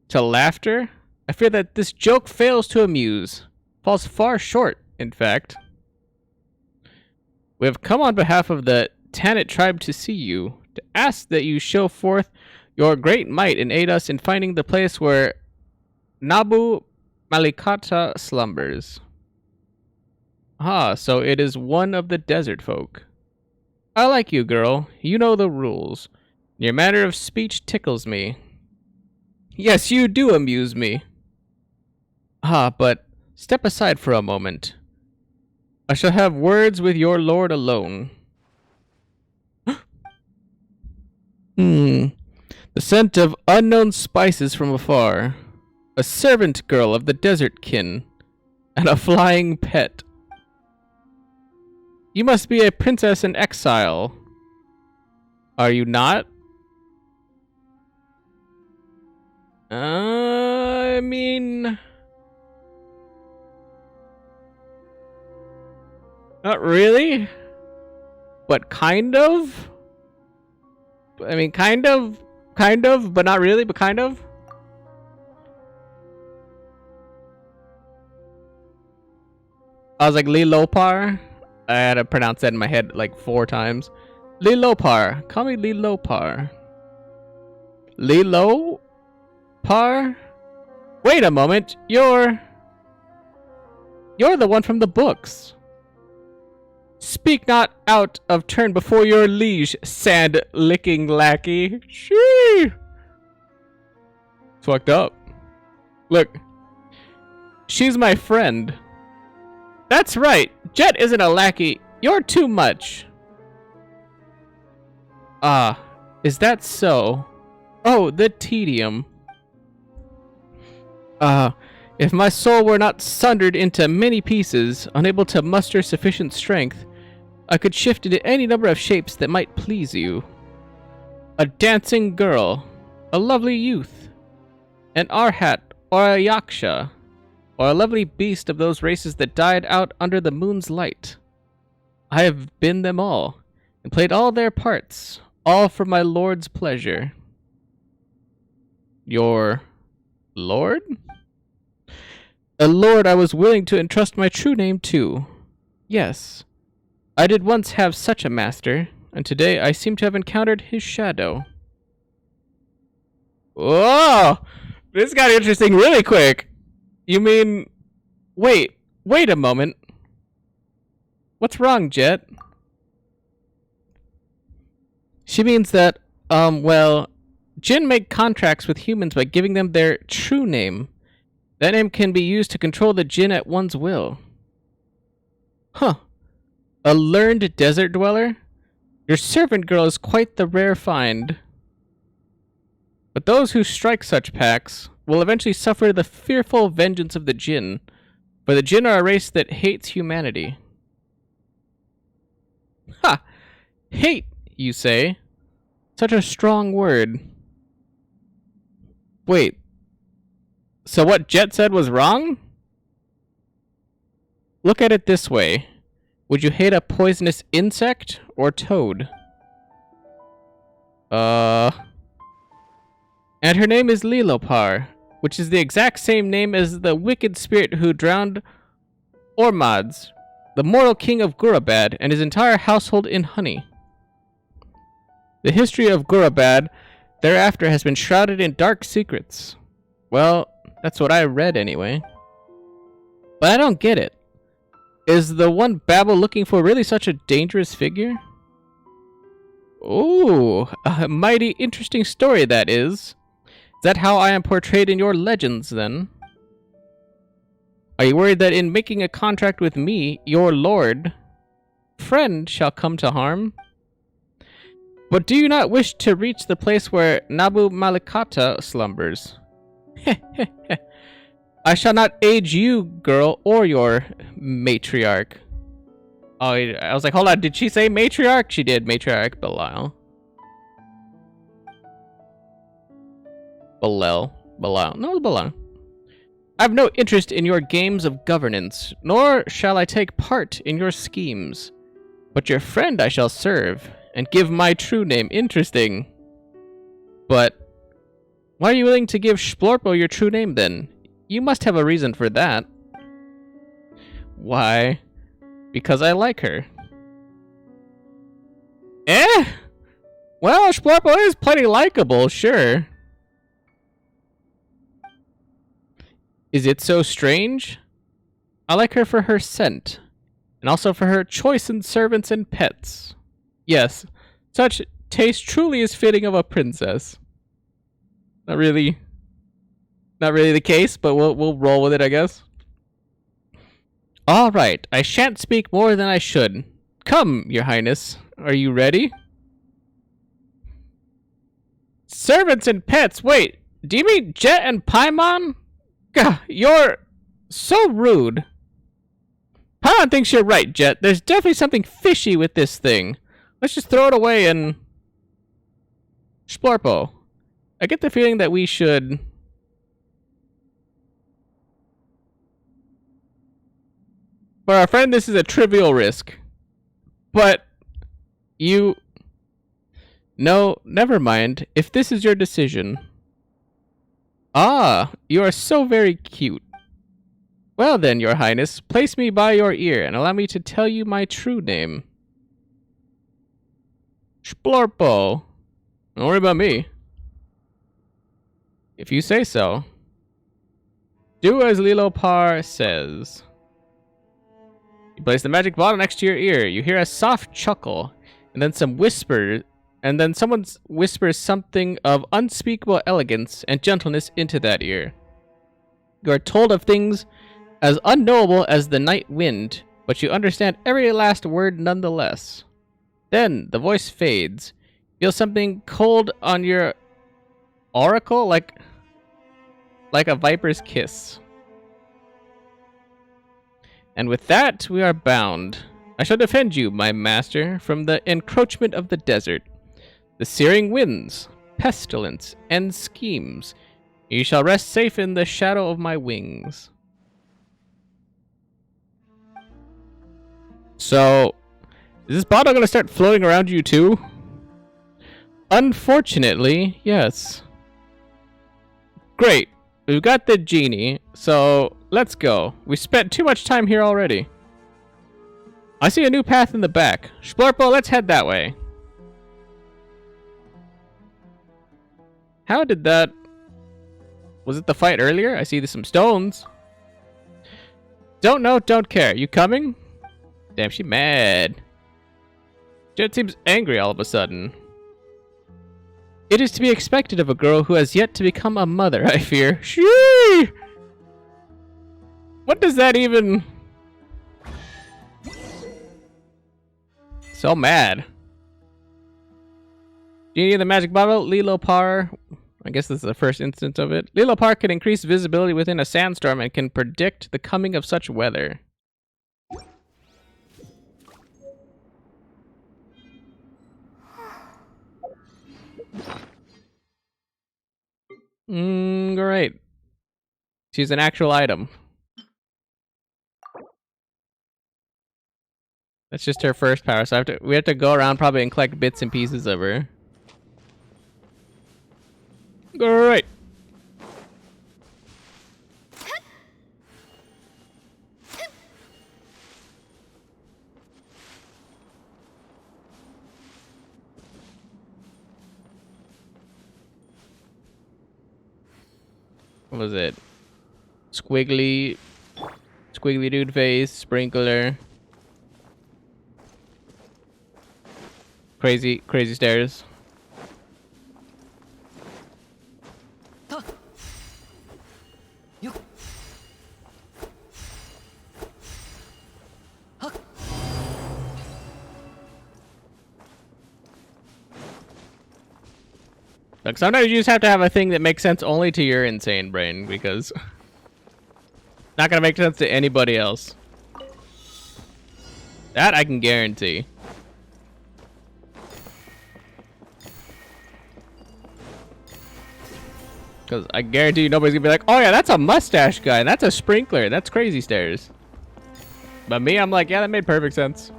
to laughter? I fear that this joke fails to amuse. Falls far short, in fact. We have come on behalf of the Tanit tribe to see you, to ask that you show forth your great might and aid us in finding the place where Nabu Malikata slumbers. Ah, so it is one of the desert folk. I like you, girl. You know the rules. Your manner of speech tickles me. Yes, you do amuse me. Ah, but step aside for a moment. I shall have words with your lord alone. The scent of unknown spices from afar. A servant girl of the desert kin. And a flying pet. You must be a princess in exile. Are you not? I mean... Not really. But kind of? I mean, kind of, but not really, but kind of. I was like, Lilopar. I had to pronounce that in my head like 4 times. Lilopar. Call me Lilopar. Lilopar? Wait a moment. You're the one from the books. Speak not out of turn before your liege, sand-licking lackey. Shee! Fucked up. Look. She's my friend. That's right. Jet isn't a lackey. You're too much. Ah, is that so? Oh, the tedium. If my soul were not sundered into many pieces, unable to muster sufficient strength, I could shift into any number of shapes that might please you. A dancing girl, a lovely youth, an arhat or a yaksha, or a lovely beast of those races that died out under the moon's light. I have been them all, and played all their parts, all for my lord's pleasure. Your lord? A lord I was willing to entrust my true name to. Yes, I did once have such a master, and today I seem to have encountered his shadow. Whoa! This got interesting really quick. You mean... Wait a moment. What's wrong, Jet? She means that, well, Jinn make contracts with humans by giving them their true name. That name can be used to control the Jinn at one's will. Huh. A learned desert dweller? Your servant girl is quite the rare find. But those who strike such pacts will eventually suffer the fearful vengeance of the Jinn, for the Jinn are a race that hates humanity. Ha! Hate, you say? Such a strong word. Wait. So what Jet said was wrong? Look at it this way. Would you hate a poisonous insect or toad? And her name is Lilopar, which is the exact same name as the wicked spirit who drowned Ormads, the mortal king of Gurabad, and his entire household in honey. The history of Gurabad thereafter has been shrouded in dark secrets. Well, that's what I read anyway. But I don't get it. Is the one Babel looking for really such a dangerous figure? Ooh, a mighty interesting story that is. Is that how I am portrayed in your legends, then? Are you worried that in making a contract with me, your lord, friend shall come to harm? But do you not wish to reach the place where Nabu Malikata slumbers? I shall not aid you, girl, or your matriarch. Oh, I was like, hold on, did she say matriarch? She did, matriarch Belial. Belial. No, Belial. I have no interest in your games of governance, nor shall I take part in your schemes. But your friend I shall serve, and give my true name. Interesting. But why are you willing to give Splorpo your true name, then? You must have a reason for that. Why? Because I like her. Eh? Well, Splorpo is plenty likable, sure. Is it so strange? I like her for her scent, and also for her choice in servants and pets. Yes, such taste truly is fitting of a princess. Not really the case, but we'll roll with it, I guess. All right, I shan't speak more than I should. Come, your highness. Are you ready? Servants and pets. Wait, do you mean Jet and Paimon? Gah, you're so rude. Paimon thinks you're right, Jet. There's definitely something fishy with this thing. Let's just throw it away and... Splorpo, I get the feeling that we should... For our friend, this is a trivial risk. But... you... No, never mind. If this is your decision... Ah, you are so very cute. Well then, your highness, place me by your ear and allow me to tell you my true name. Splorpo. Don't worry about me. If you say so. Do as Lilopar says. You place the magic bottle next to your ear. You hear a soft chuckle, and then some whispers, and then someone whispers something of unspeakable elegance and gentleness into that ear. You are told of things as unknowable as the night wind, but you understand every last word nonetheless. Then the voice fades. Feel something cold on your auricle, like a viper's kiss. And with that, we are bound. I shall defend you, my master, from the encroachment of the desert, the searing winds, pestilence, and schemes. You shall rest safe in the shadow of my wings. So, is this bottle gonna start floating around you too? Unfortunately, yes. Great. We've got the genie, so let's go. We spent too much time here already. I see a new path in the back. Splorpo, let's head that way. How did that... Was it the fight earlier? I see some stones. Don't know, don't care. You coming? Damn, she mad. Jet seems angry all of a sudden. It is to be expected of a girl who has yet to become a mother, I fear. Shee! What does that even... So mad. Genie of the magic bottle, Lilopar. I guess this is the first instance of it. Lilopar can increase visibility within a sandstorm and can predict the coming of such weather. Great. She's an actual item. That's just her first power, so we have to go around probably and collect bits and pieces of her. Great. What was it? Squiggly dude face, sprinkler. Crazy stairs. Look, sometimes you just have to have a thing that makes sense only to your insane brain, because it's not gonna make sense to anybody else. That I can guarantee. Because I guarantee you nobody's gonna be like, oh yeah, that's a mustache guy, and that's a sprinkler, that's crazy stairs. But me, I'm like, yeah, that made perfect sense.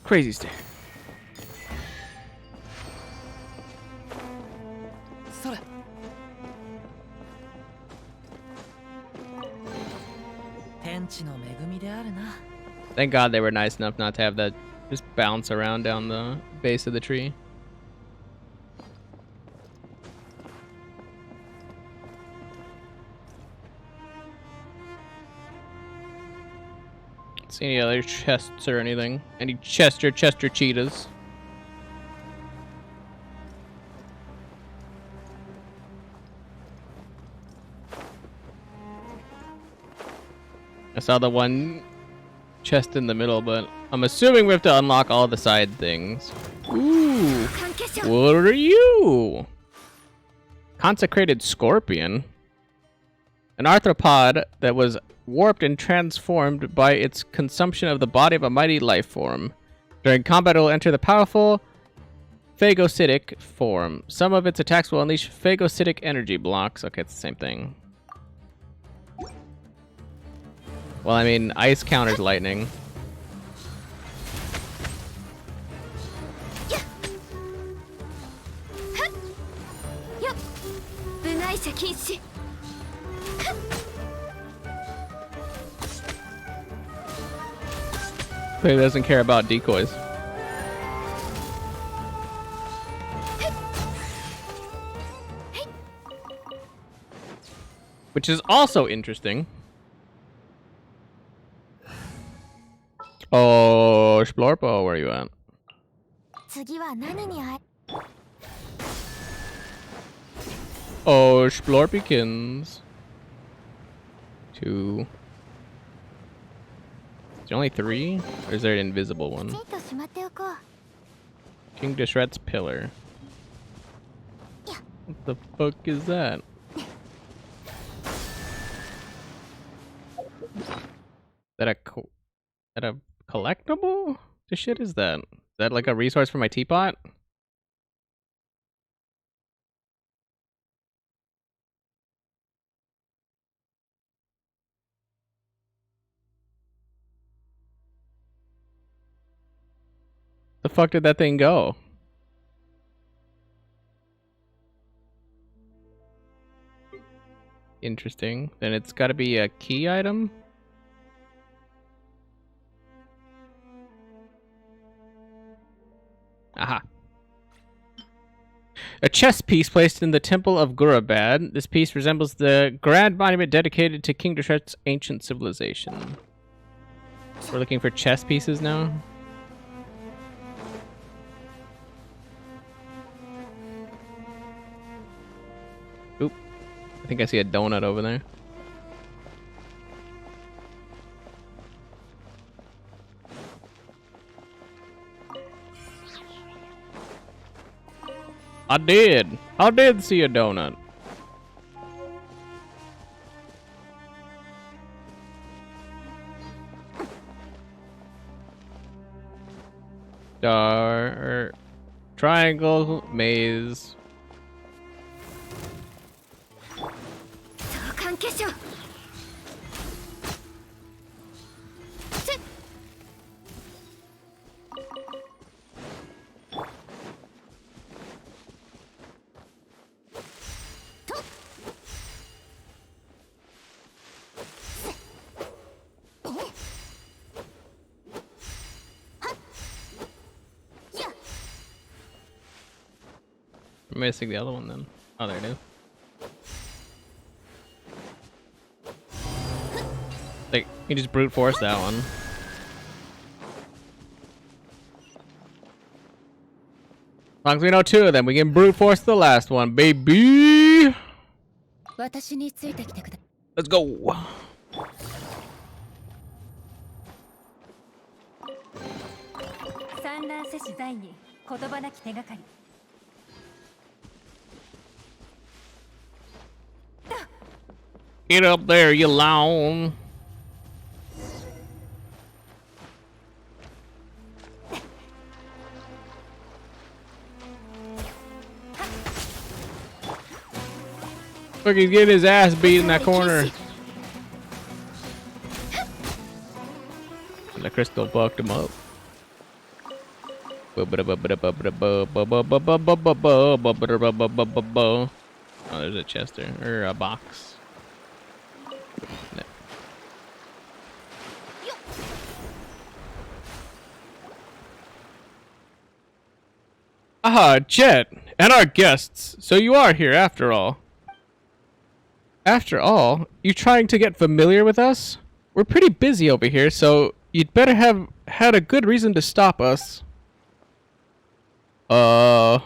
Crazy stairs. 地の恵みであるな。 Thank God they were nice enough not to have that just bounce around down the base of the tree. See any other chests or anything? Any Chester cheetahs? I saw the one chest in the middle, but I'm assuming we have to unlock all the side things. Ooh, what are you? Consecrated scorpion. An arthropod that was warped and transformed by its consumption of the body of a mighty life form. During combat, it will enter the powerful phagocytic form. Some of its attacks will unleash phagocytic energy blocks. Okay, it's the same thing. Well, I mean, ice counters lightning. But he doesn't care about decoys. Which is also interesting. Oh, Splorpo, where are you at? 次は何に会え Oh, Splorpykins. 2. Is there only 3? Or is there an invisible one? きちんとしまっておこう King Dishret's pillar. What the fuck is that? Is that a collectible? The shit is that? Is that like a resource for my teapot? The fuck did that thing go? Interesting. Then it's got to be a key item. Aha. A chess piece placed in the Temple of Gurabad. This piece resembles the grand monument dedicated to King Dishret's ancient civilization. We're looking for chess pieces now. Oop. I think I see a donut over there. I did see a donut. Triangle, maze. 相関化粧 I'm missing the other one then. Oh, there it is. Like, you just brute force that one. As long as we know 2 of them, we can brute force the last one, baby! 私についてきてくだ Let's go! 産卵せし在に言葉なき手がかり Get up there, you loon! Look, he's getting his ass beat in that corner. And the crystal fucked him up. Oh, there's a chest there, or a box. Ah, Jet, and our guests. So you are here after all. After all, you trying to get familiar with us? We're pretty busy over here, so you'd better have had a good reason to stop us. No,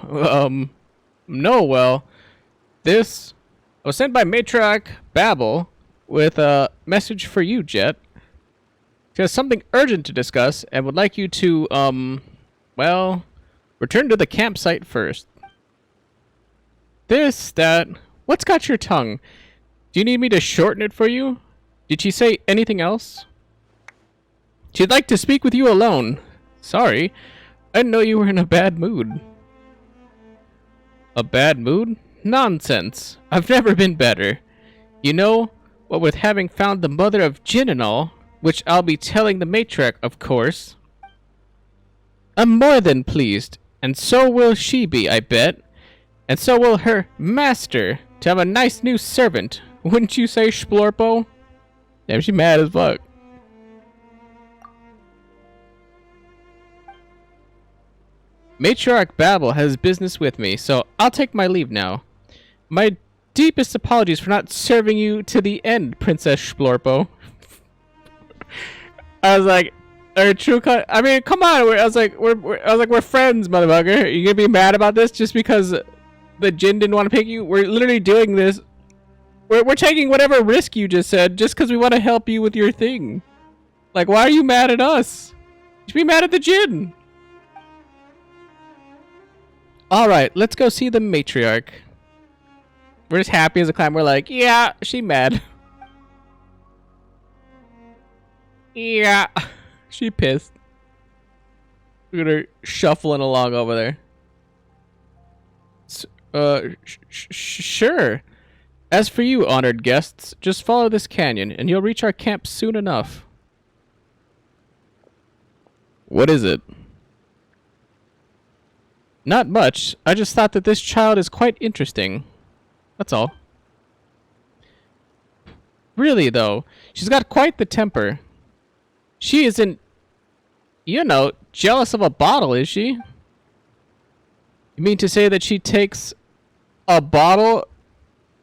well, this was sent by Matriarch Babel with a message for you, Jet. She has something urgent to discuss and would like you to, well, return to the campsite first. What's got your tongue? Do you need me to shorten it for you? Did she say anything else? She'd like to speak with you alone. Sorry, I didn't know you were in a bad mood. A bad mood? Nonsense. I've never been better. You know, what with having found the mother of Jin and all, which I'll be telling the matriarch, of course. I'm more than pleased, and so will she be, I bet. And so will her master, to have a nice new servant. Wouldn't you say, Splorpo? Damn, she mad as fuck. Matriarch Babel has business with me, so I'll take my leave now. My deepest apologies for not serving you to the end, Princess Splorpo. I was like, I mean, come on. We're friends, motherfucker. Are you gonna be mad about this just because the Jin didn't want to pick you? We're literally doing this. We're taking whatever risk you just said just because we want to help you with your thing. Like, why are you mad at us? You should be mad at the Jin. Alright, let's go see the matriarch. We're just happy as a clan. We're like, yeah, she mad. Yeah, she pissed. Look at her shuffling along over there. Sure. As for you, honored guests, just follow this canyon and you'll reach our camp soon enough. What is it? Not much. I just thought that this child is quite interesting. That's all. Really, though, she's got quite the temper. She isn't, you know, jealous of a bottle, is she? You mean to say that she takes a bottle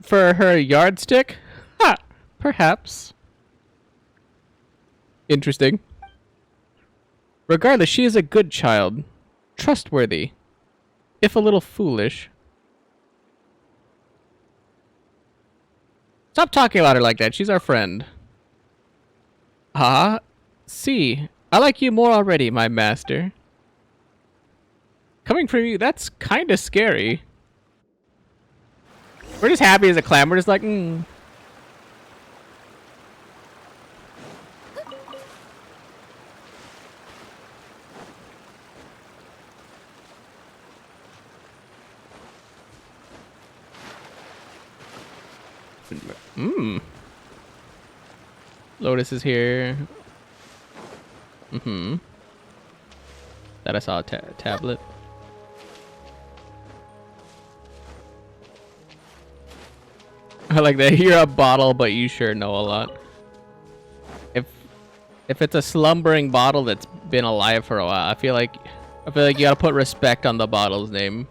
for her yardstick? Ha! Perhaps. Interesting. Regardless, she is a good child. Trustworthy. If a little foolish. Stop talking about her like that. She's our friend. Ah, see. I like you more already, my master. Coming from you, that's kind of scary. We're just happy as a clan. We're just like, Lotus is here. That I saw a tablet. I like that. You're a bottle, but you sure know a lot. If it's a slumbering bottle that's been alive for a while, I feel like you gotta put respect on the bottle's name.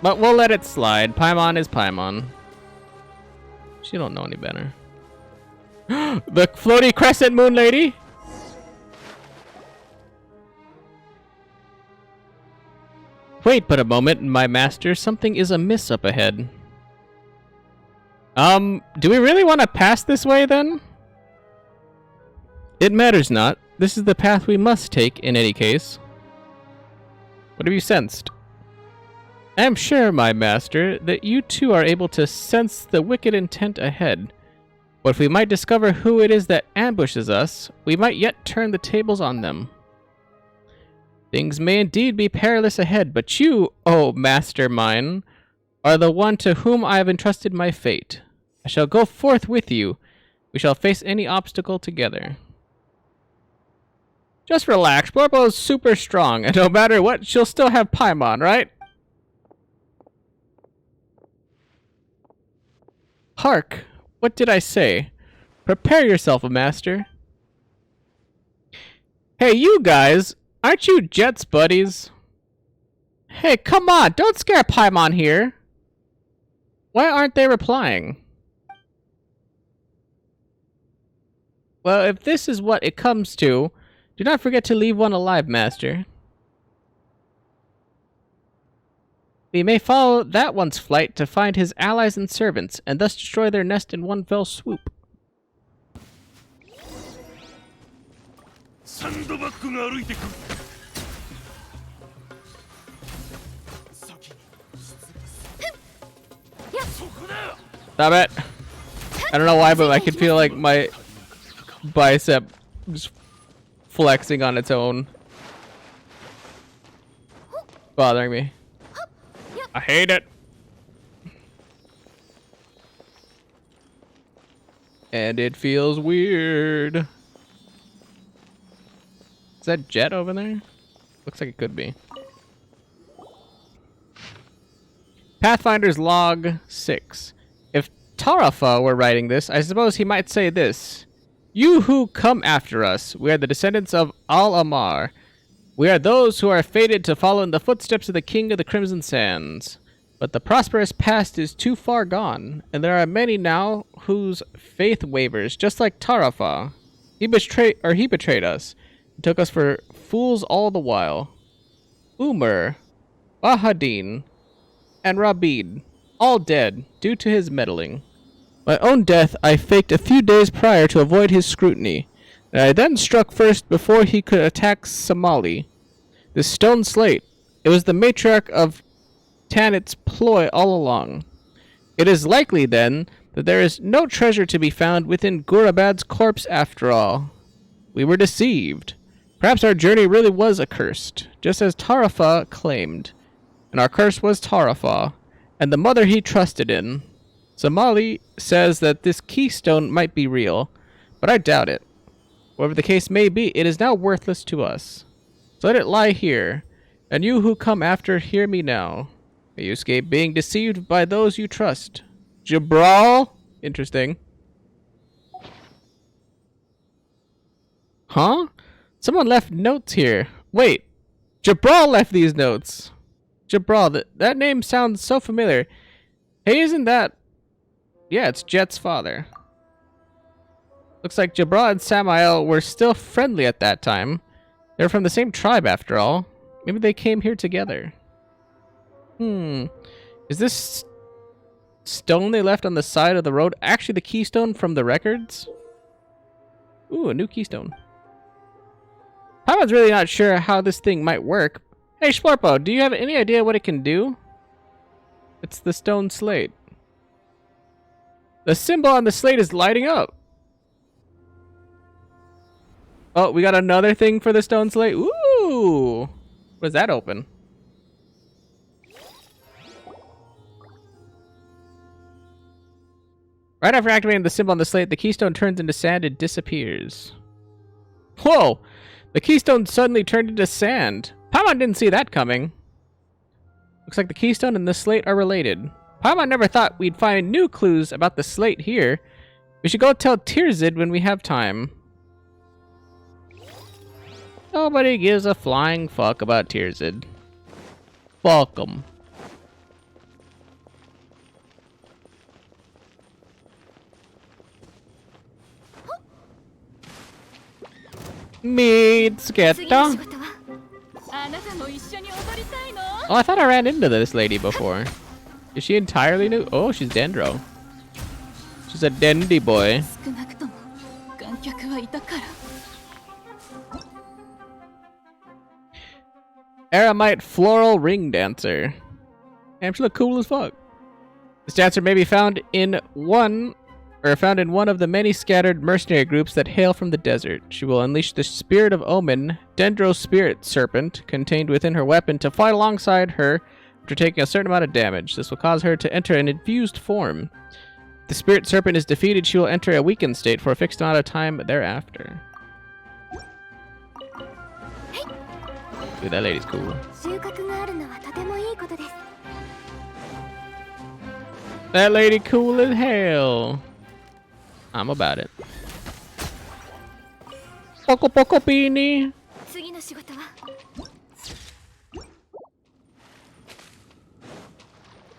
But we'll let it slide. Paimon is Paimon. She don't know any better. The floaty crescent moon lady? Wait but a moment, my master. Something is amiss up ahead. Do we really want to pass this way then? It matters not. This is the path we must take in any case. What have you sensed? I am sure, my master, that you too are able to sense the wicked intent ahead. But if we might discover who it is that ambushes us, we might yet turn the tables on them. Things may indeed be perilous ahead, but you, oh master mine, are the one to whom I have entrusted my fate. I shall go forth with you. We shall face any obstacle together. Just relax. Blorpo is super strong, and no matter what, she'll still have Paimon, right? Hark! What did I say? Prepare yourself, a master. Hey, you guys! Aren't you Jet's buddies? Hey, come on! Don't scare Paimon here! Why aren't they replying? Well, if this is what it comes to, do not forget to leave one alive, master. We may follow that one's flight to find his allies and servants, and thus destroy their nest in one fell swoop. サンドバッグが歩いてくる。先にそこだ。 Stop it! I don't know why, but I can feel like my bicep just flexing on its own. Bothering me. I hate it. And it feels weird. Is that Jet over there? Looks like it could be. Pathfinder's log 6. If Tarafa were writing this, I suppose he might say this. You who come after us, we are the descendants of Al-Amar. We are those who are fated to follow in the footsteps of the King of the Crimson Sands. But the prosperous past is too far gone, and there are many now whose faith wavers, just like Tarafa. He betrayed us, and took us for fools all the while. Umar, Bahadin, and Rabid, all dead due to his meddling. My own death I faked a few days prior to avoid his scrutiny, and I then struck first before he could attack Somali. This stone slate, it was the matriarch of Tanit's ploy all along. It is likely, then, that there is no treasure to be found within Gurabad's corpse after all. We were deceived. Perhaps our journey really was accursed, just as Tarafa claimed. And our curse was Tarafa, and the mother he trusted in. Somali says that this keystone might be real, but I doubt it. Whatever the case may be, it is now worthless to us. So let it lie here, and you who come after, hear me now. May you escape being deceived by those you trust. Jabral? Interesting. Huh? Someone left notes here. Wait. Jabral left these notes. Jabral, that name sounds so familiar. Hey, isn't that... Yeah, it's Jet's father. Looks like Jabral and Samael were still friendly at that time. They're from the same tribe after all. Maybe they came here together. Is this stone they left on the side of the road actually the keystone from the records? Ooh, a new keystone. Paimon's really not sure how this thing might work. Hey, Splorpo, do you have any idea what it can do? It's the stone slate. The symbol on the slate is lighting up. Oh, we got another thing for the stone slate. Ooh! What does that open? Right after activating the symbol on the slate, the keystone turns into sand and disappears. Whoa! The keystone suddenly turned into sand. Paimon didn't see that coming. Looks like the keystone and the slate are related. Paimon never thought we'd find new clues about the slate here. We should go tell Tirzid when we have time. Nobody gives a flying fuck about Tirzid. Fuck 'em. Mitsugeto. あなたも一緒に踊りたいの？ Oh, I thought I ran into this lady before. Is she entirely new? Oh, she's Dendro. She's a Dendy boy. 少なくとも観客はいたから。 Aramite floral ring dancer. Damn, she look cool as fuck. This dancer may be found in one of the many scattered mercenary groups that hail from the desert. She will unleash the spirit of Omen, Dendro's spirit serpent, contained within her weapon, to fight alongside her after taking a certain amount of damage. This will cause her to enter an infused form. If the spirit serpent is defeated, she will enter a weakened state for a fixed amount of time thereafter. Dude, that lady's cool. That lady cool as hell. I'm about it. Poco Poco Beanie. 次の仕事は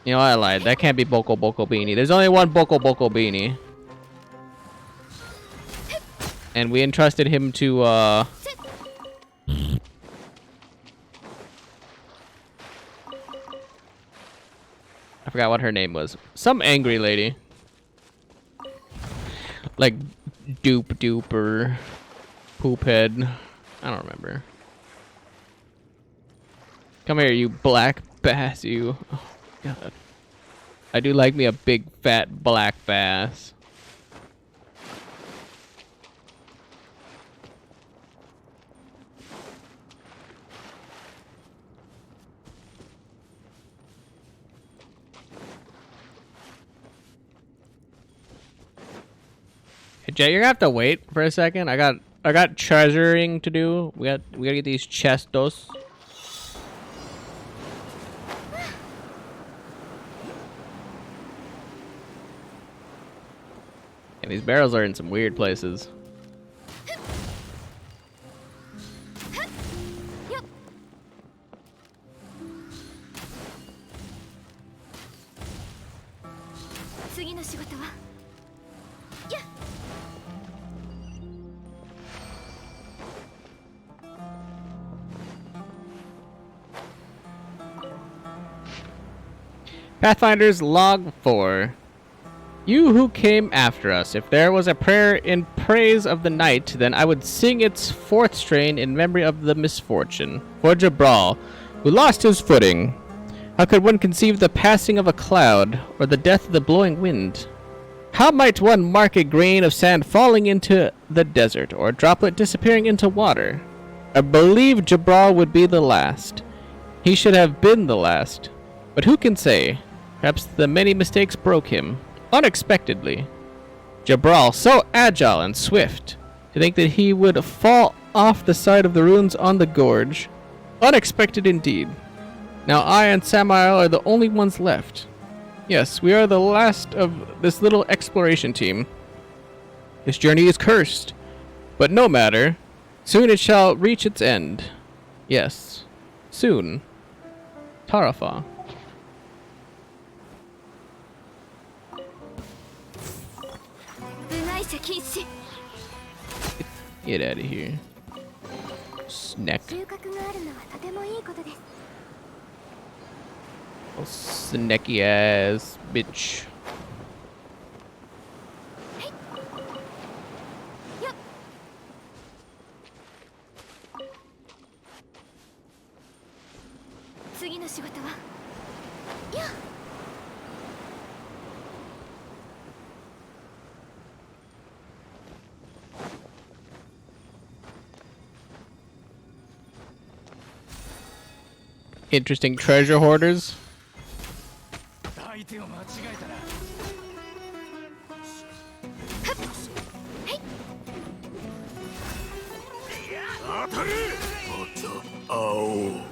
You know, I lied. That can't be Boko Boko Beanie. There's only one Boko Boko Beanie. And we entrusted him to, I forgot what her name was. Some angry lady. Like, Dupe Duper. Poophead. I don't remember. Come here, you black bass, you. Oh, God. I do like me a big, fat, black bass. Hey, Jay, you're gonna have to wait for a second. I got treasuring to do. We gotta get these chestos. And these barrels are in some weird places. Pathfinder's Log 4. You who came after us, if there was a prayer in praise of the night, then I would sing its fourth strain in memory of the misfortune. For Jabral, who lost his footing. How could one conceive the passing of a cloud, or the death of the blowing wind? How might one mark a grain of sand falling into the desert, or a droplet disappearing into water? I believe Jabral would be the last. He should have been the last. But who can say? Perhaps the many mistakes broke him. Unexpectedly. Jabral, so agile and swift. To think that he would fall off the side of the ruins on the gorge. Unexpected indeed. Now I and Samael are the only ones left. Yes, we are the last of this little exploration team. This journey is cursed. But no matter. Soon it shall reach its end. Yes. Soon. Tarafa. Get out of here. Snack. 収穫があるのはとてもいいことです Oh, snacky ass bitch. Interesting treasure hoarders. 相手を間違えたな 当たれおっと青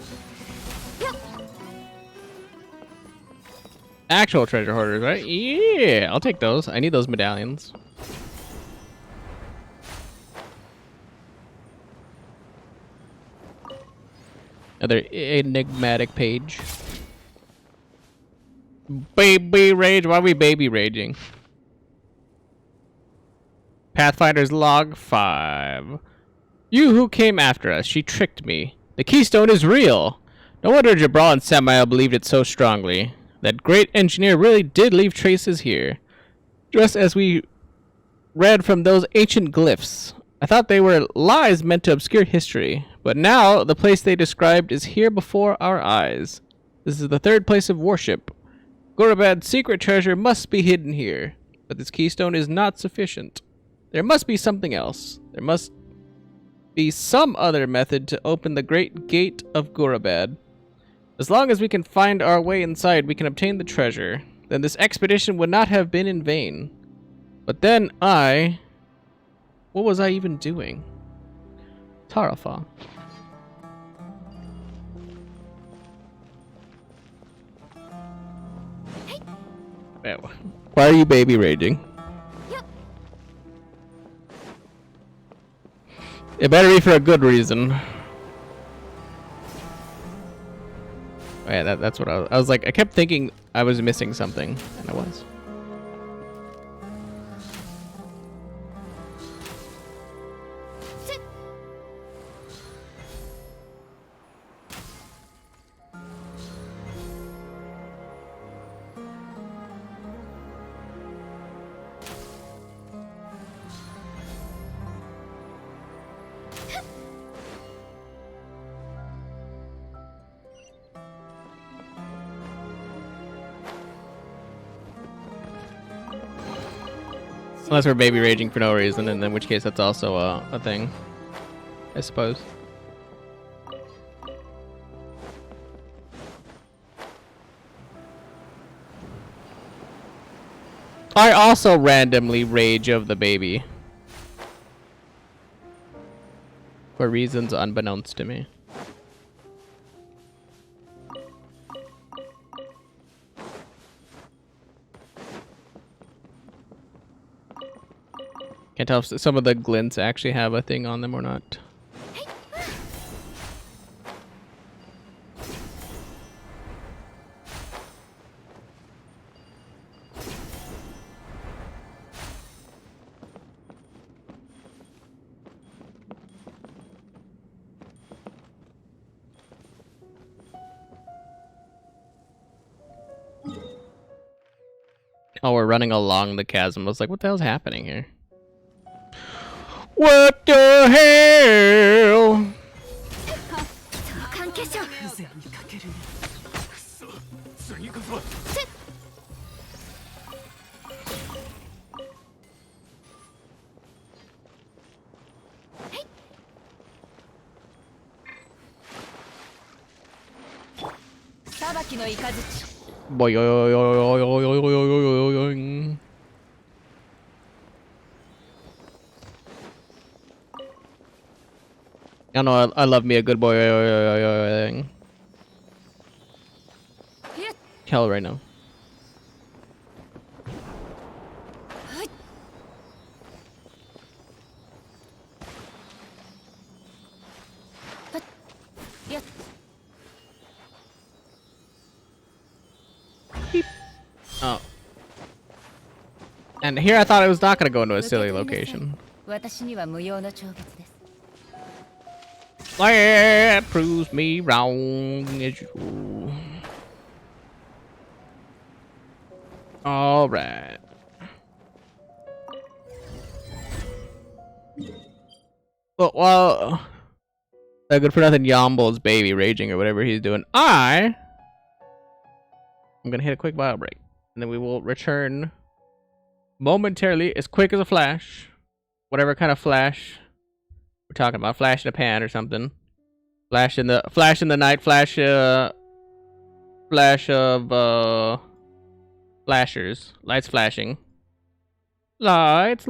Actual treasure hoarders, right? Yeah, I'll take those. I need those medallions. Another enigmatic page. Baby rage? Why are we baby raging? Pathfinder's Log 5. You who came after us, she tricked me. The keystone is real. No wonder Jabral and Samael believed it so strongly. That great engineer really did leave traces here. Just as we read from those ancient glyphs. I thought they were lies meant to obscure history. But now, the place they described is here before our eyes. This is the third place of worship. Gorabad's secret treasure must be hidden here. But this keystone is not sufficient. There must be something else. There must be some other method to open the great gate of Gorabad. As long as we can find our way inside, we can obtain the treasure. Then this expedition would not have been in vain. But then what was I even doing? Tarafa. Why are you baby raging? It better be for a good reason. Oh, yeah, that's what I was like. I kept thinking I was missing something, and I was. Unless we're baby raging for no reason, and in which case that's also a thing, I suppose. I also randomly rage of the baby. For reasons unbeknownst to me. Can't tell if some of the glints actually have a thing on them or not. Oh, we're running along the chasm. I was like, what the hell's happening here? What the hell? 関係者風情に欠けるね。くそ次こそは裁きの雷。Boy, yo, yo, yo, yo, yo, yo, yo, yo, yo, yo, yo. I know I love me a good boy. Yo, yo, yo, yo, yo, thing. Hell right now. Oh. And here I thought I was not going to go into a silly location. 私には無用の長物です。 That proves me wrong as you. Alright. Well, that good for nothing Yombo's baby raging or whatever he's doing. I'm gonna hit a quick bio break. And then we will return momentarily, as quick as a flash. Whatever kind of flash we're talking about. Flash in a pan or something. Flash in the night, flash of flashers. Lights flashing. Lights.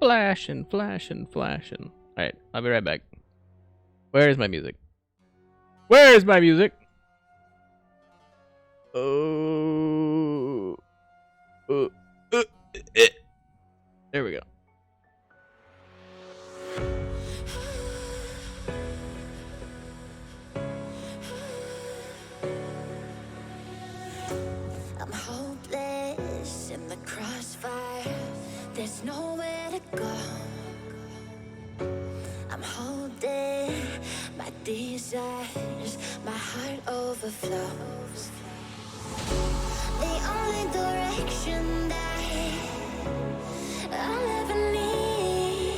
Flashing. Alright, I'll be right back. Where is my music? Oh. There we go. I'm hopeless in the crossfire. There's nowhere to go. I'm holding my desires. My heart overflows. The only direction that I'll ever need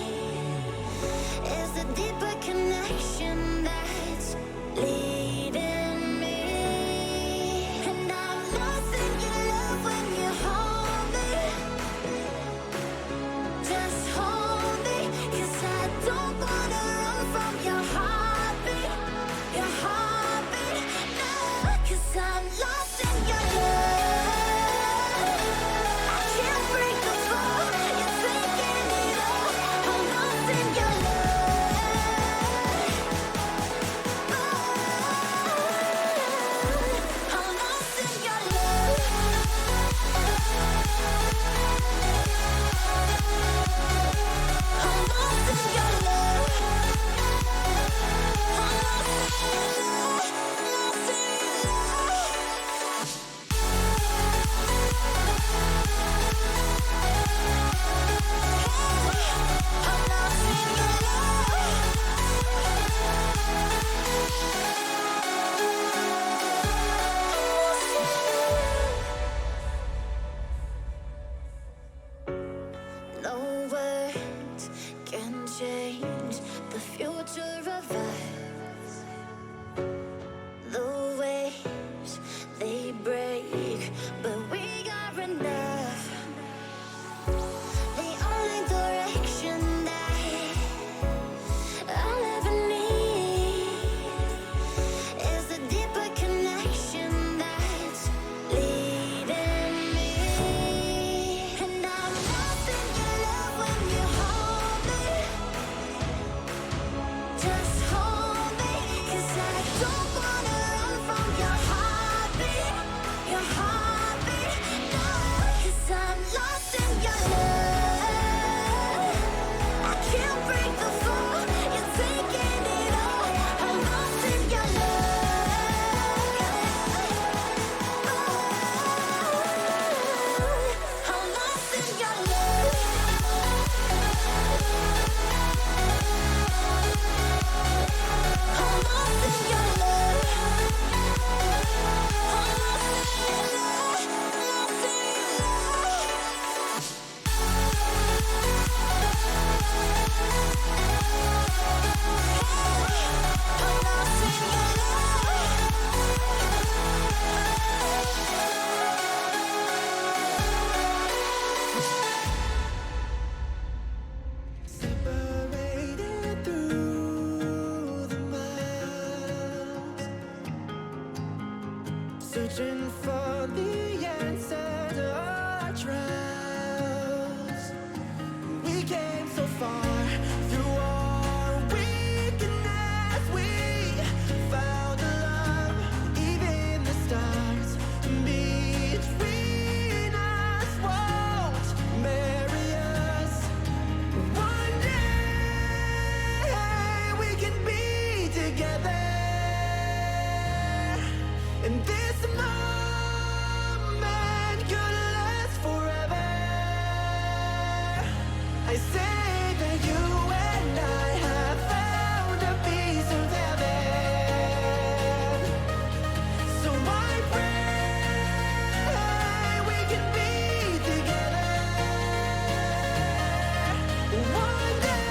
is the deeper connection that's leading me. And I'm lost in your love when you hold me. Just hold me, 'cause I don't wanna run from your heartbeat. Your heartbeat, no, 'cause I'm lost in your love. I can't break the fall, you're taking it future of us. The waves, they break, but we got enough. The only direction that I'll ever need is a deeper connection that's leading me. And I'm lost in your love when you hold me. Just hold me, 'cause I don't wanna run from your heartbeat. Your heartbeat, no, 'cause I'm lost in your love. I can't break the fall, you're taking it all. I'm lost in your love. I'm lost in your love. I'm lost in your love. I'm lost in your love. Lost in your Separated through the miles, searching for the answer to our trials. We came so far through our weakness. We found a love, even the stars between us won't marry us. One day we can be together, and this moment could last forever. I say that you and I have found a piece of heaven, so I pray we can be together one day.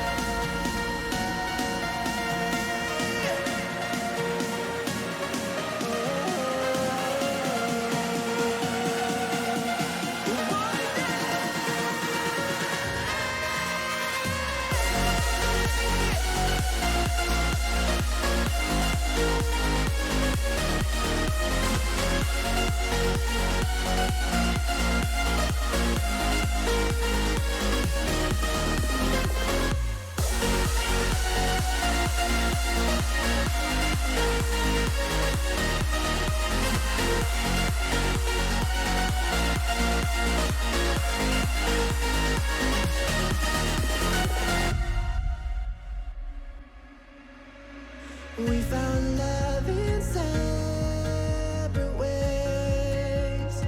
We found love in separate ways.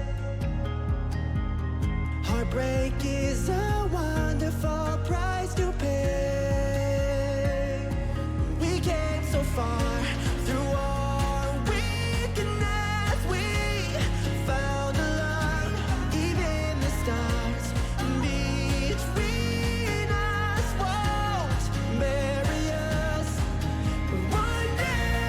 Heartbreak is a wonderful price to pay. We came so far through our weakness. We found a love, even the stars between us won't marry us. One day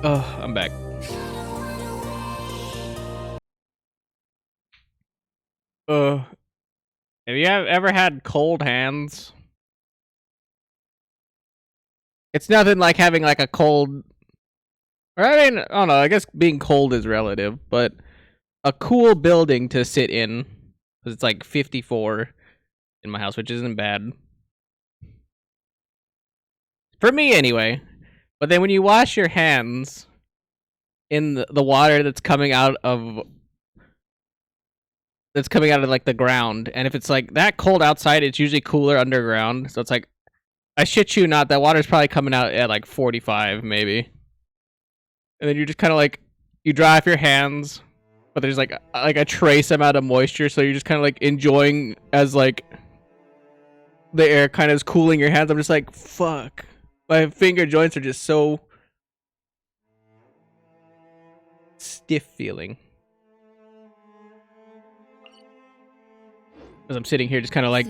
Oh, I'm back. Have you ever had cold hands? It's nothing like having like a cold, or I mean, I don't know, I guess being cold is relative, but a cool building to sit in, because it's like 54 in my house, which isn't bad. For me anyway. But then when you wash your hands in the water that's coming out of like the ground, and if it's like that cold outside, it's usually cooler underground. So it's like, I shit you not, that water's probably coming out at like 45 maybe. And then you're just kind of like, you dry off your hands, but there's like a trace amount of moisture, so you're just kind of like enjoying as like the air kind of is cooling your hands. I'm just like, fuck. My finger joints are just so stiff feeling. As I'm sitting here just kind of like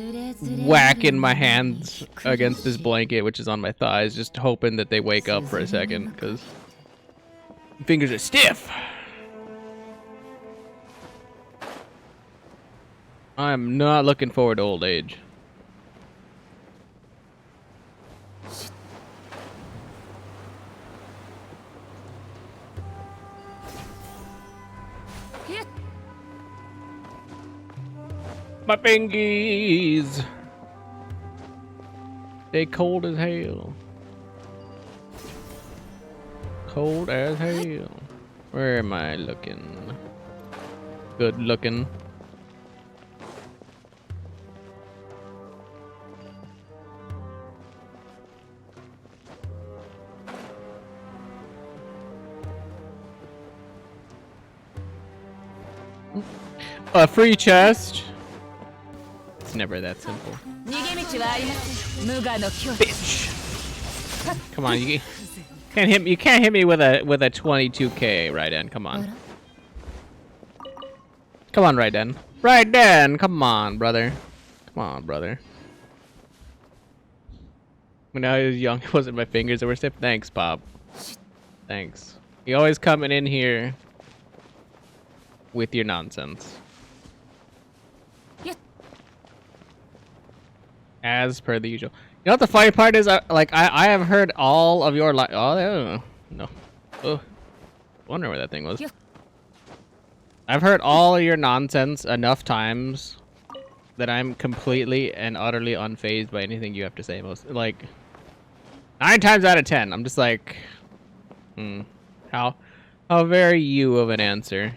whacking my hands against this blanket, which is on my thighs, just hoping that they wake up for a second, because fingers are stiff. I'm not looking forward to old age. My fingies! They cold as hell. Cold as hell. Where am I looking? Good looking. A free chest. It's never that simple. 逃げ道はありません。無我の境地。 Bitch. Come on, you can't hit me with a 22k, Raiden. Come on. Come on, Raiden. Raiden, come on, brother. Come on, brother. When I was young, it wasn't my fingers that were stiff. Thanks, Bob. Thanks. You always coming in here with your nonsense. As per the usual. You know what the funny part is? I have heard all of your oh no. Oh, wonder where that thing was. I've heard all of your nonsense enough times that I'm completely and utterly unfazed by anything you have to say. Most like 9 times out of 10, I'm just like, how very you of an answer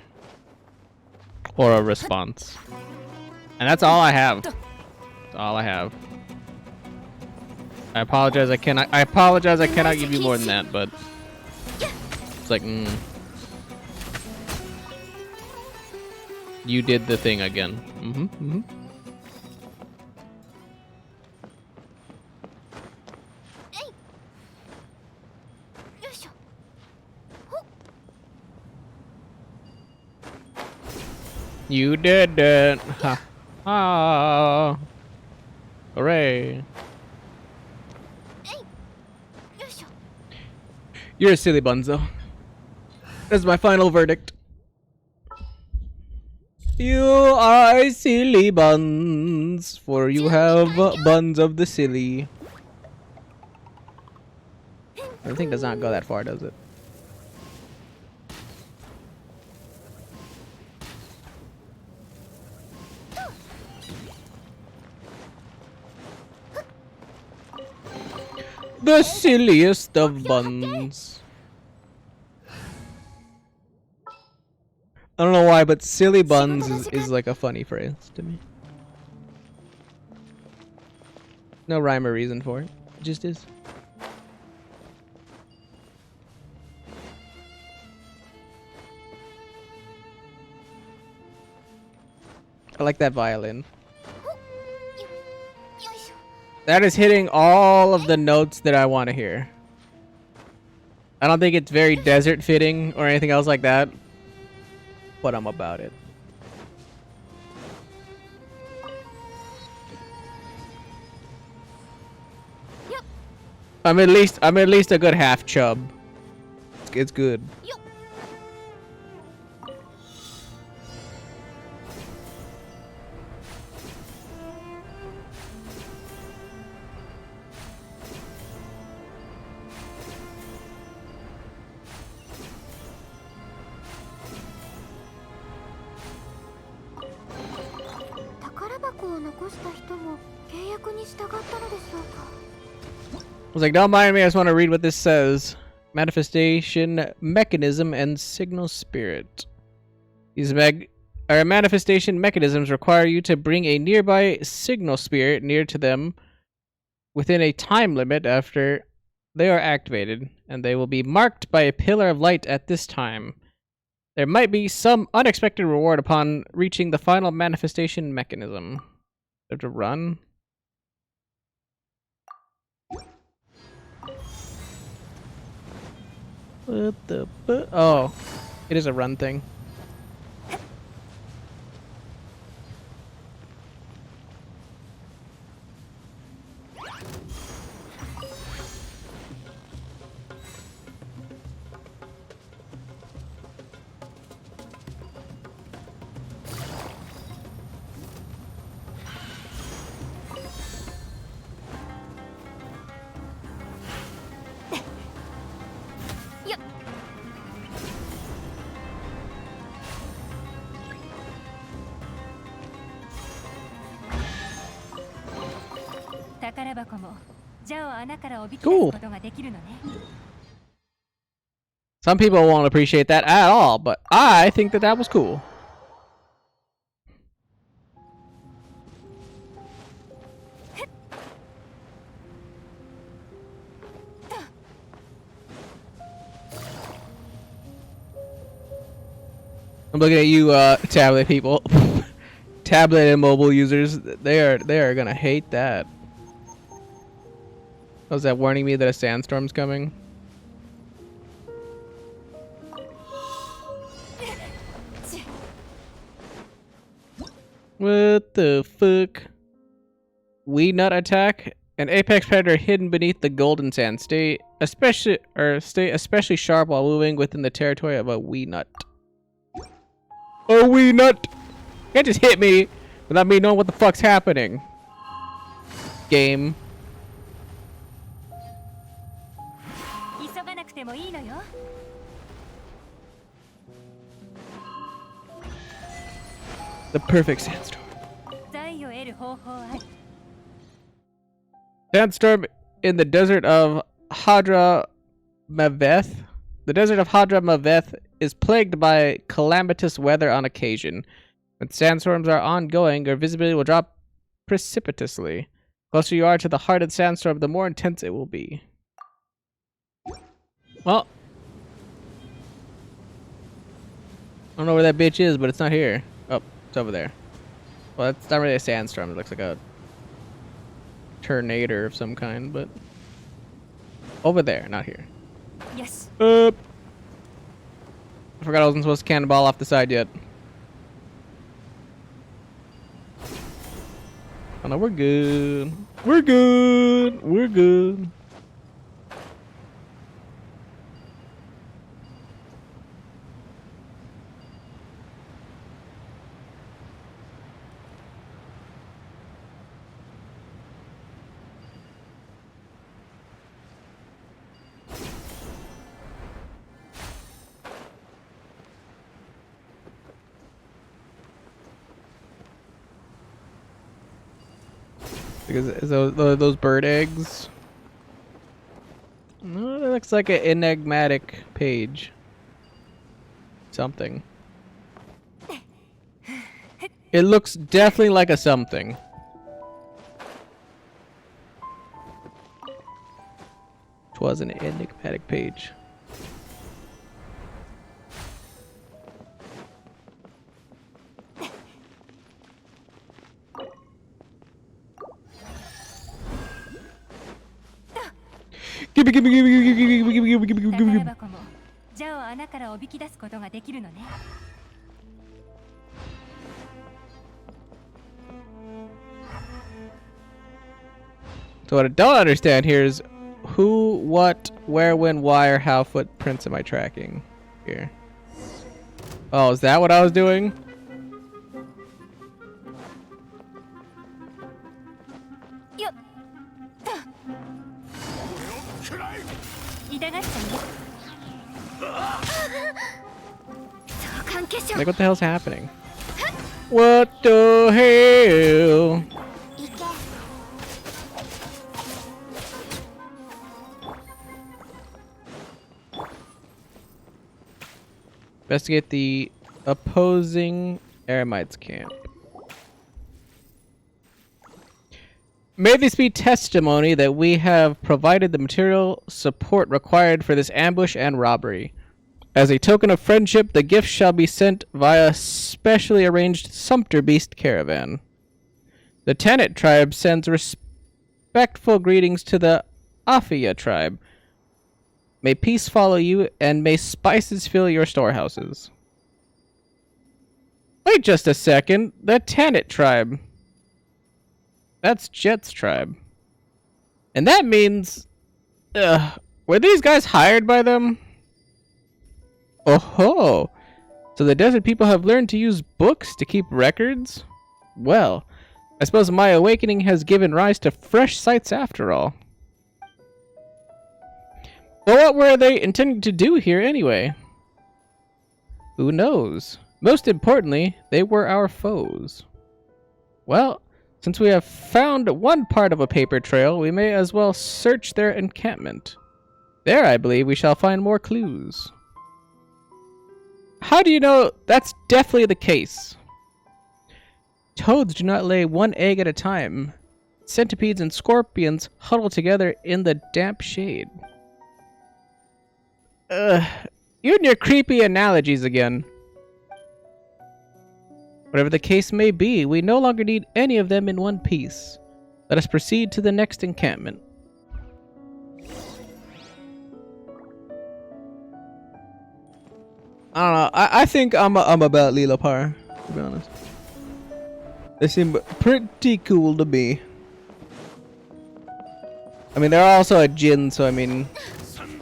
or a response, and that's all I have. That's all I have. I apologize. I cannot give you more than that, but it's like, you did the thing again. You did it. Ha. Ah. Hooray. You're a silly bunzo. That's my final verdict. You are a silly buns, for you have buns of the silly. The thing does not go that far, does it? The silliest of buns. I don't know why, but silly buns is like a funny phrase to me. No rhyme or reason for it. It just is. I like that violin. That is hitting all of the notes that I want to hear. I don't think it's very desert fitting or anything else like that, but I'm about it. I'm at least a good half chub. it's good. I was like, don't mind me, I just want to read what this says. Manifestation mechanism and signal spirit. These manifestation mechanisms require you to bring a nearby signal spirit near to them within a time limit after they are activated, and they will be marked by a pillar of light at this time. There might be some unexpected reward upon reaching the final manifestation mechanism. Have to run. What the fu- Oh, it is a run thing. Cool. Some people won't appreciate that at all, but I think that that was cool. I'm looking at you, tablet people. Tablet and mobile users, they are gonna hate that. Was that warning me that a sandstorm's coming? What the fuck? Weed nut attack? An apex predator hidden beneath the golden sand. Stay especially sharp while moving within the territory of a weed nut. A weed nut! You can't just hit me without me knowing what the fuck's happening. Game. The perfect sandstorm. Sandstorm in the desert of Hadra Maveth. The desert of Hadra Maveth is plagued by calamitous weather on occasion. When sandstorms are ongoing, your visibility will drop precipitously. The closer you are to the heart of the sandstorm, the more intense it will be. Well, I don't know where that bitch is, but it's not here. Oh, it's over there. Well, it's not really a sandstorm. It looks like a tornado of some kind, but over there, not here. Yes. I forgot I wasn't supposed to cannonball off the side yet. Oh no, we're good. We're good. We're good. Because those bird eggs. No, that looks like an enigmatic page. Something. It looks definitely like a something. It was an enigmatic page. Give me. So what I don't understand here is who, what, where, when, why, or how footprints am I tracking here? Oh, is that what I was doing? Yo. 痛がっちゃうよ。そう関係者。 Like, what the hell's happening? What the hell? 行け。 Investigate the opposing Eremites camp. May this be testimony that we have provided the material support required for this ambush and robbery. As a token of friendship, the gift shall be sent via specially arranged Sumpter Beast caravan. The Tanit tribe sends respectful greetings to the Afia tribe. May peace follow you, and may spices fill your storehouses. Wait just a second. The Tanit tribe. That's Jet's tribe. And that means... were these guys hired by them? Oh ho! So the desert people have learned to use books to keep records? Well, I suppose my awakening has given rise to fresh sights after all. But what were they intending to do here anyway? Who knows? Most importantly, they were our foes. Well, since we have found one part of a paper trail, we may as well search their encampment. There, I believe, we shall find more clues. How do you know that's definitely the case? Toads do not lay one egg at a time. Centipedes and scorpions huddle together in the damp shade. You and your creepy analogies again. Whatever the case may be, we no longer need any of them in one piece. Let us proceed to the next encampment. I don't know. I think I'm about Lilapar, to be honest. They seem pretty cool to me. I mean, they're also a djinn, so I mean,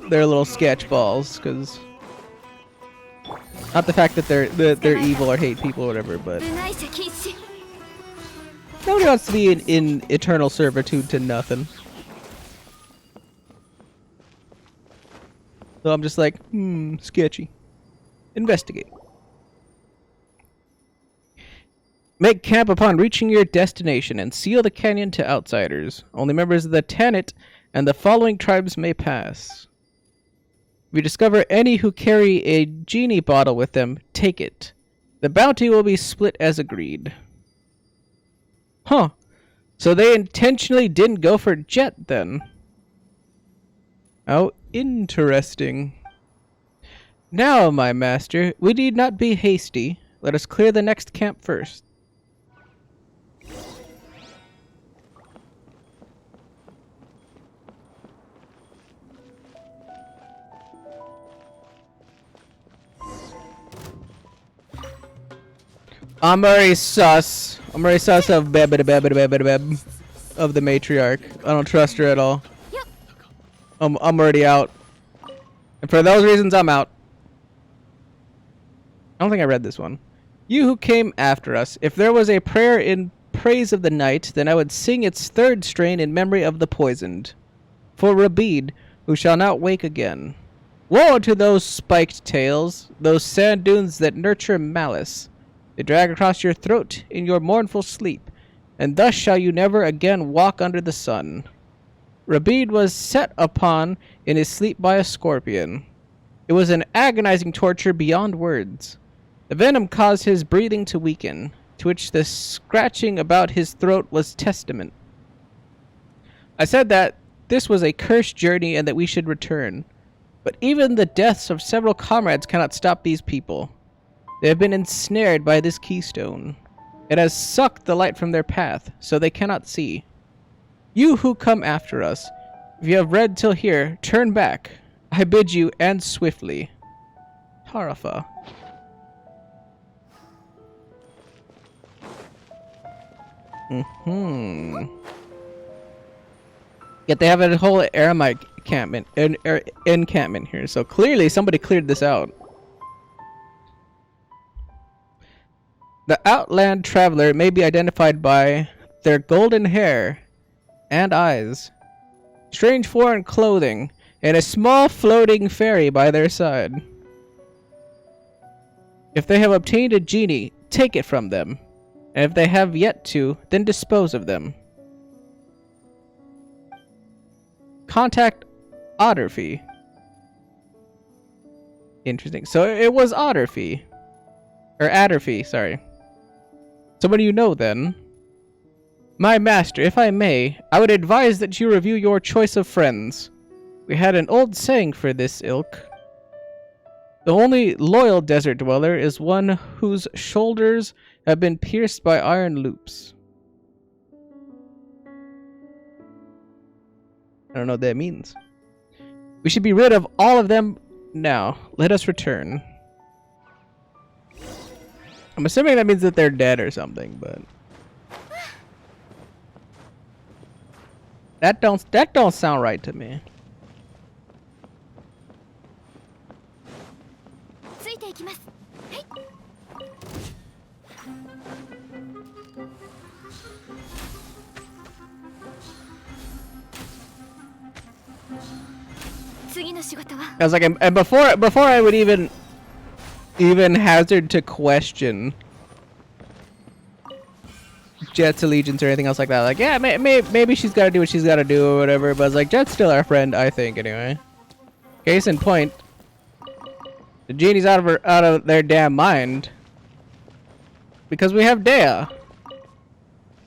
they're little sketch balls, because not the fact that they're evil or hate people or whatever, but nobody wants to be in eternal servitude to nothing. So I'm just like, sketchy. Investigate. Make camp upon reaching your destination and seal the canyon to outsiders. Only members of the Tanit and the following tribes may pass. If you discover any who carry a genie bottle with them, take it. The bounty will be split as agreed. Huh. So they intentionally didn't go for Jet then. How interesting. Now, my master, we need not be hasty. Let us clear the next camp first. I'm already sus. I'm already sus of of the matriarch. I don't trust her at all. I'm already out. And for those reasons, I'm out. I don't think I read this one. You who came after us, if there was a prayer in praise of the night, then I would sing its third strain in memory of the poisoned. For Rabid, who shall not wake again. Woe to those spiked tails, those sand dunes that nurture malice. They drag across your throat in your mournful sleep, and thus shall you never again walk under the sun. Rabid was set upon in his sleep by a scorpion. It was an agonizing torture beyond words. The venom caused his breathing to weaken, to which the scratching about his throat was testament. I said that this was a cursed journey and that we should return. But even the deaths of several comrades cannot stop these people. They have been ensnared by this keystone. It has sucked the light from their path, so they cannot see. You who come after us, if you have read till here, turn back. I bid you, and swiftly. Tarafa. Yet they have a whole Aramite encampment here. So clearly somebody cleared this out. The outland traveler may be identified by their golden hair and eyes, strange foreign clothing, and a small floating fairy by their side. If they have obtained a genie, take it from them. And if they have yet to, then dispose of them. Contact Otterfee. Interesting. So it was Otterfee. Or Adderfee, sorry. Somebody you know then. My master, if I may, I would advise that you review your choice of friends. We had an old saying for this ilk. The only loyal desert dweller is one whose shoulders have been pierced by iron loops. I don't know what that means. We should be rid of all of them now. Let us return. I'm assuming that means that they're dead or something, but that don't sound right to me. ついていきます。はい。次の仕事は I was like, and before I would even hazard to question Jet's allegiance or anything else like that. Like, yeah, maybe she's got to do what she's got to do or whatever. But it's like, Jet's still our friend, I think, anyway. Case in point, the genie's out of their damn mind because we have Dea.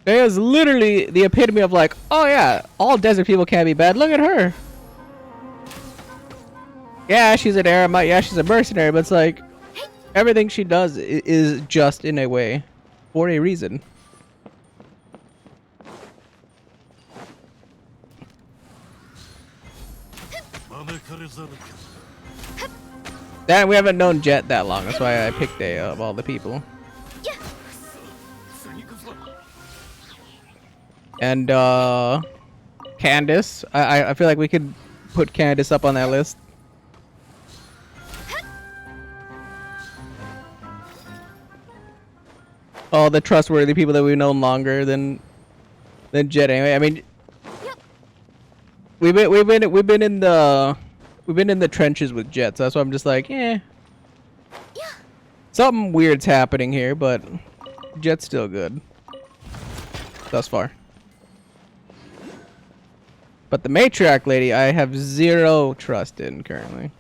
Dea's literally the epitome of like, oh yeah, all desert people can't be bad. Look at her. Yeah, she's an eremite. Yeah, she's a mercenary. But it's like, everything she does is just in a way for a reason. That we haven't known Jet that long. That's why I picked A of all the people. And Candace. I feel like we could put Candace up on that list. All the trustworthy people that we've known longer than Jet. Anyway, I mean, we've been in the trenches with Jet, so that's why I'm just like, eh. Something weird's happening here, but Jet's still good thus far. But the matriarch lady, I have zero trust in currently.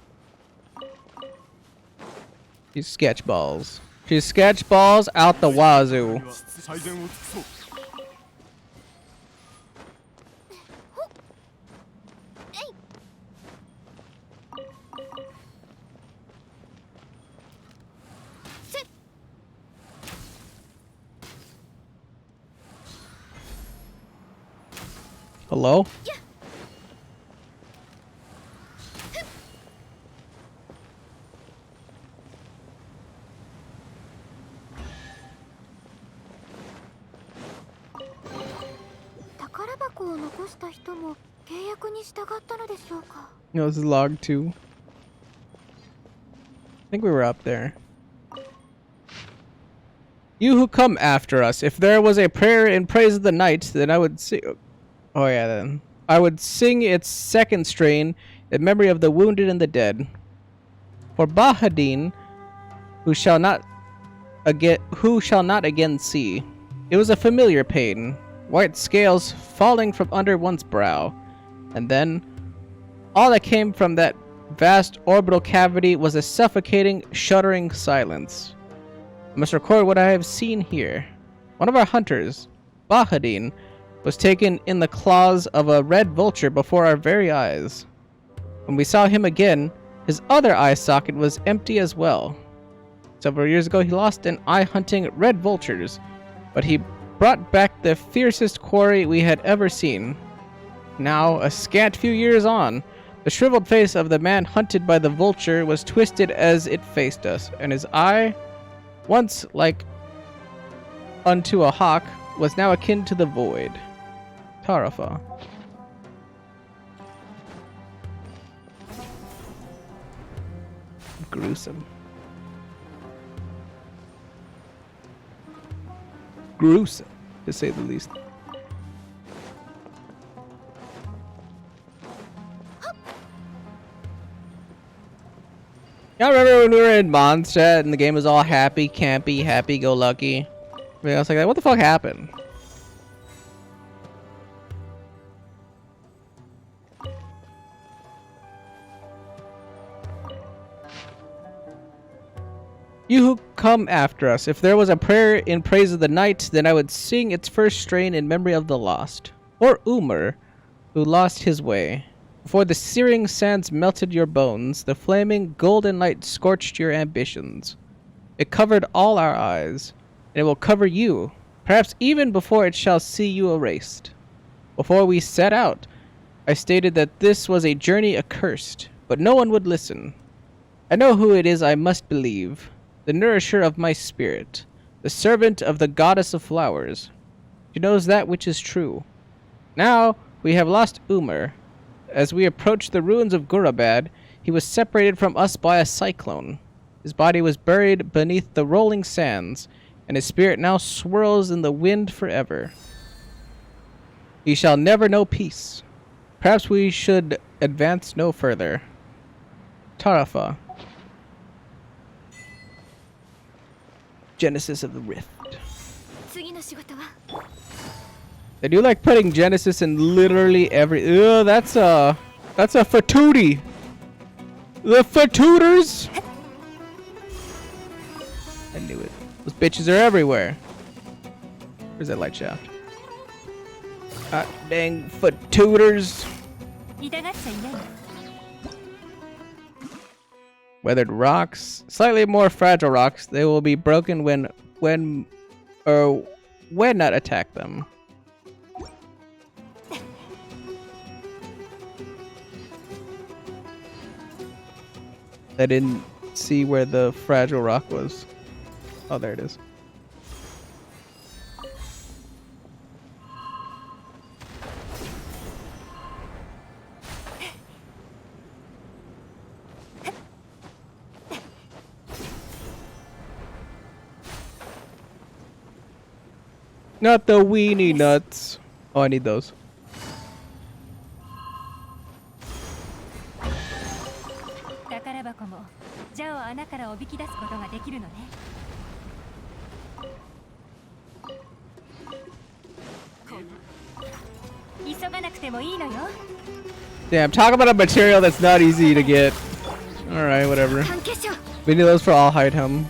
She's sketchballs. She's sketchballs out the wazoo. 最善を尽くそう Hello? No, this is log 2. I think we were up there. You who come after us, if there was a prayer in praise of the night, then I would sing. Oh yeah, then I would sing its second strain in memory of the wounded and the dead. For Bahadin, who shall not again see. It was a familiar pain, white scales falling from under one's brow, and then all that came from that vast orbital cavity was a suffocating, shuddering silence. I must record what I have seen here. One of our hunters, Bahadin, was taken in the claws of a red vulture before our very eyes. When we saw him again, his other eye socket was empty as well. Several years ago, he lost an eye hunting red vultures, but he brought back the fiercest quarry we had ever seen. Now, a scant few years on, the shriveled face of the man hunted by the vulture was twisted as it faced us, and his eye, once like unto a hawk, was now akin to the void. Tarafa. gruesome. Gruesome, to say the least. Y'all remember when we were in Mondstadt and the game was all happy, campy, happy-go-lucky? I was like, what the fuck happened? You who come after us, if there was a prayer in praise of the night, then I would sing its first strain in memory of the lost. Or Umar, who lost his way. Before the searing sands melted your bones, the flaming golden light scorched your ambitions. It covered all our eyes, and it will cover you, perhaps even before it shall see you erased. Before we set out, I stated that this was a journey accursed, but no one would listen. I know who it is I must believe. The nourisher of my spirit, the servant of the goddess of flowers. She knows that which is true. Now we have lost Umar. As we approached the ruins of Gurabad, he was separated from us by a cyclone. His body was buried beneath the rolling sands, and his spirit now swirls in the wind forever. He shall never know peace. Perhaps we should advance no further. Tarafa. Genesis of the Rift. 次の仕事は They do like putting Genesis in literally every. Ugh, that's a fatootie. The fatooters. I knew it. Those bitches are everywhere. Where's that light shaft? Ah, dang fatooters. 痛がっちゃいないの Weathered rocks, slightly more fragile rocks. They will be broken when not attack them. I didn't see where the fragile rock was. Oh, there it is. Not the weenie nuts. Oh, I need those. 宝箱もジャを穴からおびき出すことができるのね 急がなくてもいいのよ Damn, talk about a material that's not easy to get. Alright, whatever. 関係者 We need those for all Heightham.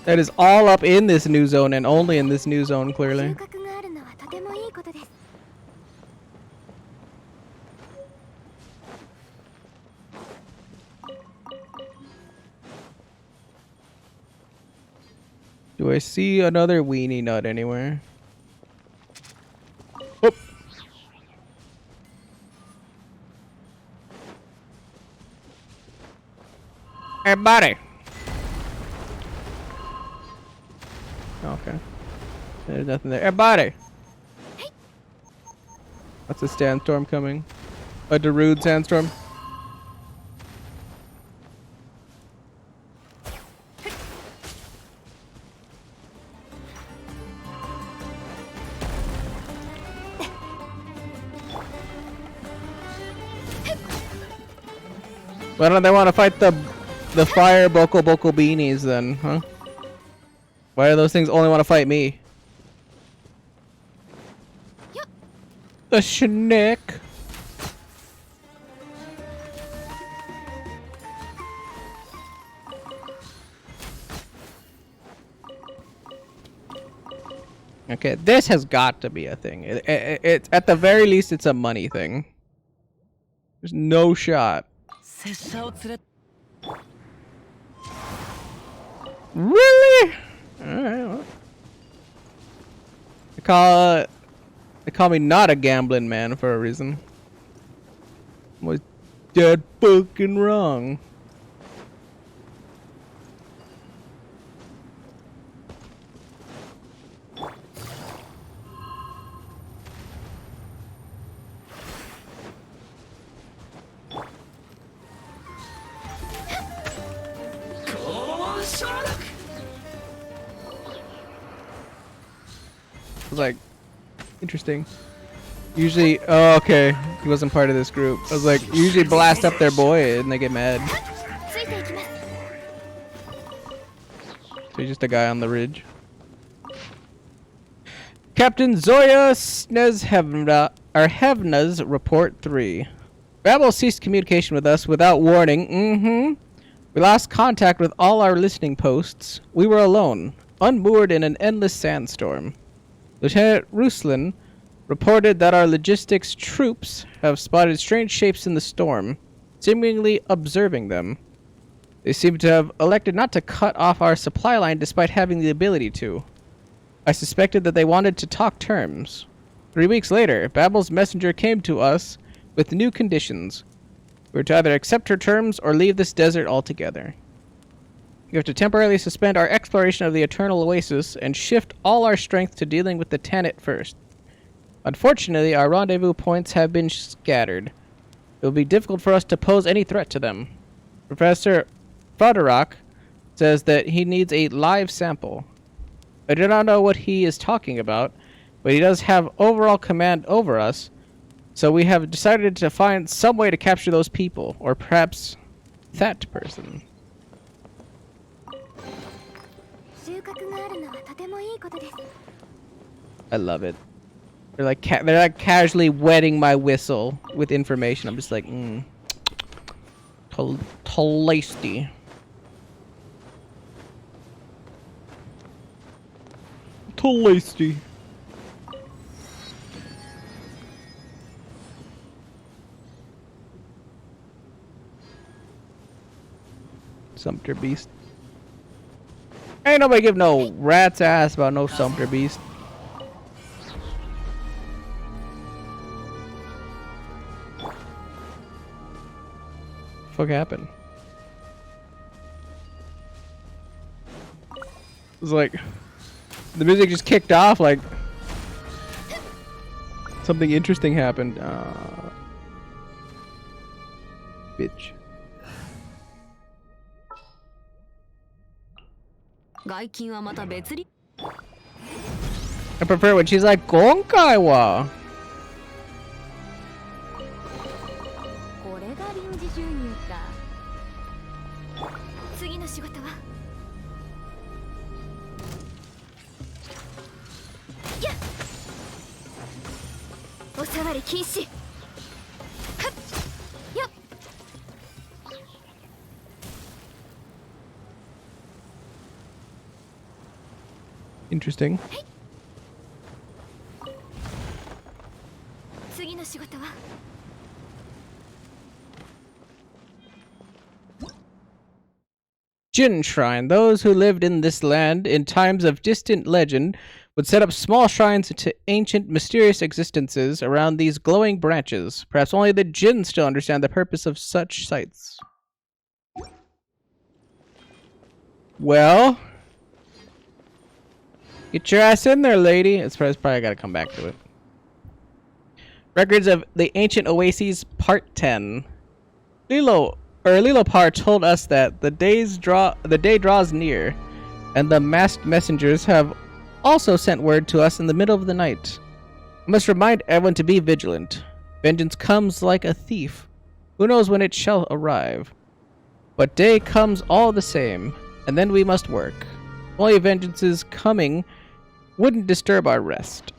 That is all up in this new zone and only in this new zone, 収 clearly. 穫があるのはとてもいいことです Do I see another weenie nut anywhere? Oh. Hey, buddy. Okay. There's nothing there. Hey, buddy. That's a sandstorm coming. A Darude sandstorm. Why don't they want to fight the fire Boko beanies then, huh? Why do those things only want to fight me? The schnick. Okay, this has got to be a thing. It's at the very least, it's a money thing. There's no shot. 拙者を連れ Really? Alright, well. They call me not a gambling man for a reason. I was dead fucking wrong. was like, interesting. Usually, oh, okay, he wasn't part of this group. I was like, usually blast up their boy and they get mad. ついていきます So he's just a guy on the ridge. Captain Zoya Hevna's Report 3. Babel ceased communication with us without warning. We lost contact with all our listening posts. We were alone, unmoored in an endless sandstorm. Lieutenant Ruslan reported that our logistics troops have spotted strange shapes in the storm, seemingly observing them. They seem to have elected not to cut off our supply line despite having the ability to. I suspected that they wanted to talk terms. 3 weeks later, Babel's messenger came to us with new conditions. We were to either accept her terms or leave this desert altogether. We have to temporarily suspend our exploration of the Eternal Oasis and shift all our strength to dealing with the Tanit first. Unfortunately, our rendezvous points have been scattered. It will be difficult for us to pose any threat to them. Professor Fodorok says that he needs a live sample. I do not know what he is talking about, but he does have overall command over us, so we have decided to find some way to capture those people, or perhaps that person. 収穫があるのはとてもいいことです I love it. They're like casually wetting my whistle with information. I'm just like, tasty. Tasty. Sumpter Beast. Ain't nobody give no rat's ass about no Sumpter Beast. Fuck happened? It was like the music just kicked off like something interesting happened. Bitch. 外勤はまた別に I prefer when she's like, Gonkai wa. これが臨時収入か次の仕事はやっおさわり禁止はっよっ Interesting. 次の仕事は Jin Shrine. Those who lived in this land in times of distant legend would set up small shrines to ancient, mysterious existences around these glowing branches. Perhaps only the Jin still understand the purpose of such sites. Well, get your ass in there, lady. It's probably got to come back to it. Records of the Ancient Oases, Part 10. Lilopar told us that the day draws near, and the masked messengers have also sent word to us in the middle of the night. I must remind everyone to be vigilant. Vengeance comes like a thief. Who knows when it shall arrive? But day comes all the same, and then we must work. Only vengeance's coming wouldn't disturb our rest.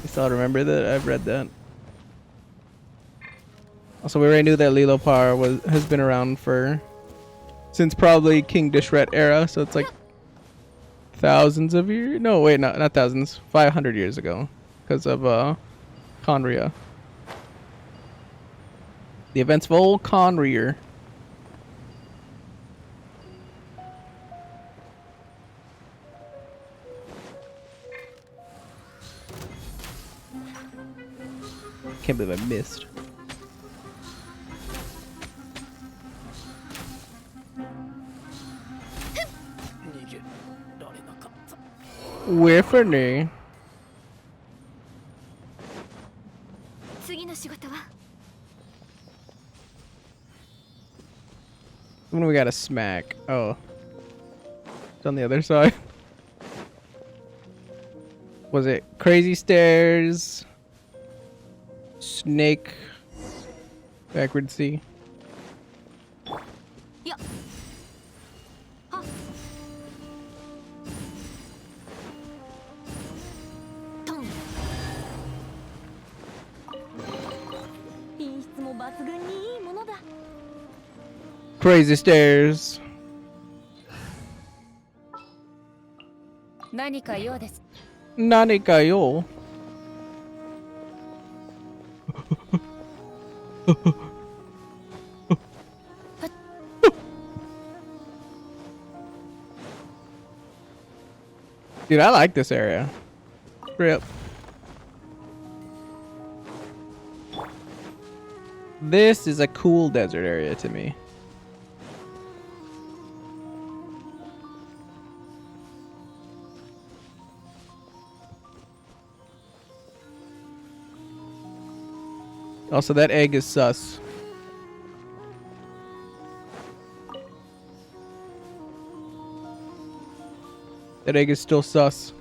I still remember that. I've read that. Also, we already knew that Lilopar has been around since probably King Dishret era, so it's like thousands of years. No, wait, not thousands. 500 years ago, because of Conria. The events of old Conrir. Can't believe I missed. Where for me? 次の仕事は When we got a smack. Oh. It's on the other side. Was it crazy stairs? Snake. Backward C. Yeah. Huh. Tong. 品質も抜群にいいものだ。 Crazy stairs. 何か用です。 Nani kayo? Dude, I like this area. Rip. This is a cool desert area to me. Also, that egg is sus. That egg is still sus.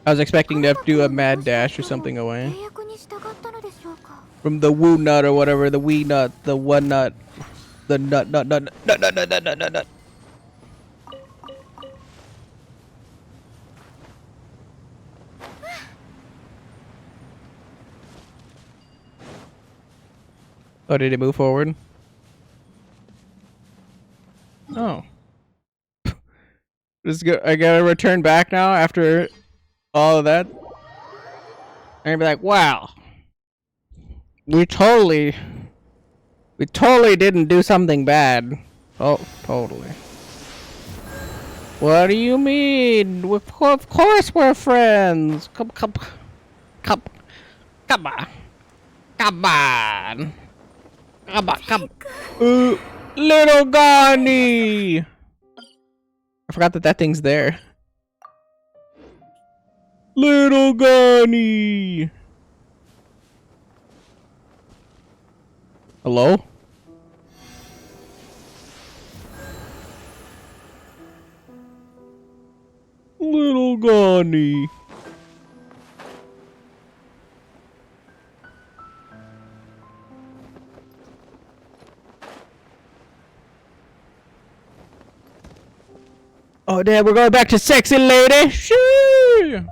I was expecting to have to do a mad dash or something away. 契約に従ったのでしょうか。 From the woo nut or whatever, the wee nut, the one nut, the nut. Oh, did it move forward? Oh. This is good. I gotta return back now after all of that. And be like, wow. We totally didn't do something bad. Oh, totally. What do you mean? Of course we're friends. Come on. Come on. Little Gani. I forgot that thing's there. Little Gani. Hello? Little Gani. Oh, damn, we're going back to sexy lady. Shoo!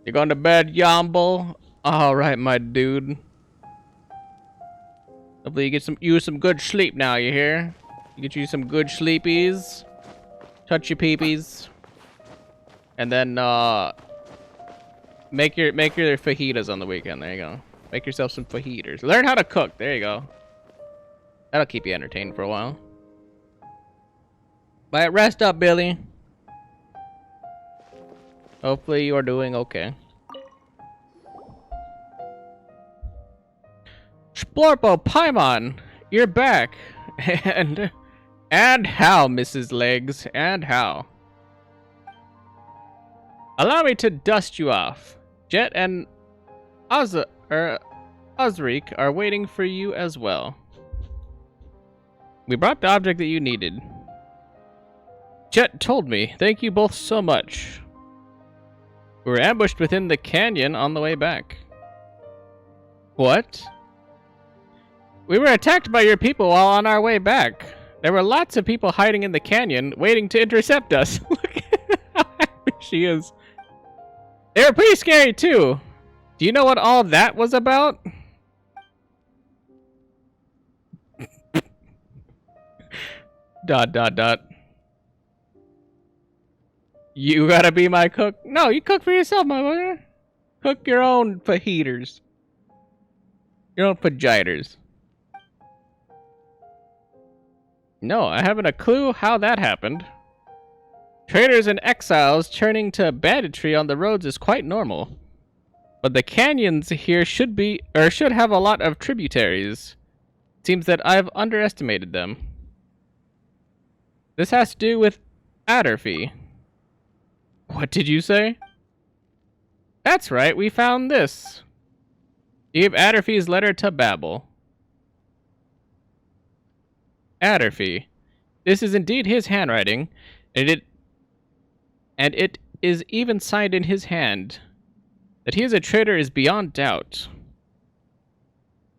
You going to bed, Yomble? All right, my dude. Hopefully you get some good sleep now. You hear? You get you some good sleepies, touch your peepees, and then make your fajitas on the weekend. There you go. Make yourself some fajitas. Learn how to cook. There you go. That'll keep you entertained for a while. But rest up, Billy. Hopefully you are doing okay. Splorpo Paimon, you're back. And how, Mrs. Legs? And how? Allow me to dust you off. Jet and Osric are waiting for you as well. We brought the object that you needed. Jet told me. Thank you both so much. We were ambushed within the canyon on the way back. What? We were attacked by your people while on our way back. There were lots of people hiding in the canyon, waiting to intercept us. Look at how happy she is. They were pretty scary, too. Do you know what all that was about? ... You gotta be my cook? No, you cook for yourself, my boy. Cook your own fajitas. Your own fajiters. No, I haven't a clue how that happened. Traders and exiles turning to banditry on the roads is quite normal. But the canyons here should have a lot of tributaries. Seems that I've underestimated them. This has to do with Atrophy. What did you say? That's right, we found this. You gave Atrophy's letter to Babel. Atrophy. This is indeed his handwriting, and it is even signed in his hand. That he is a traitor is beyond doubt.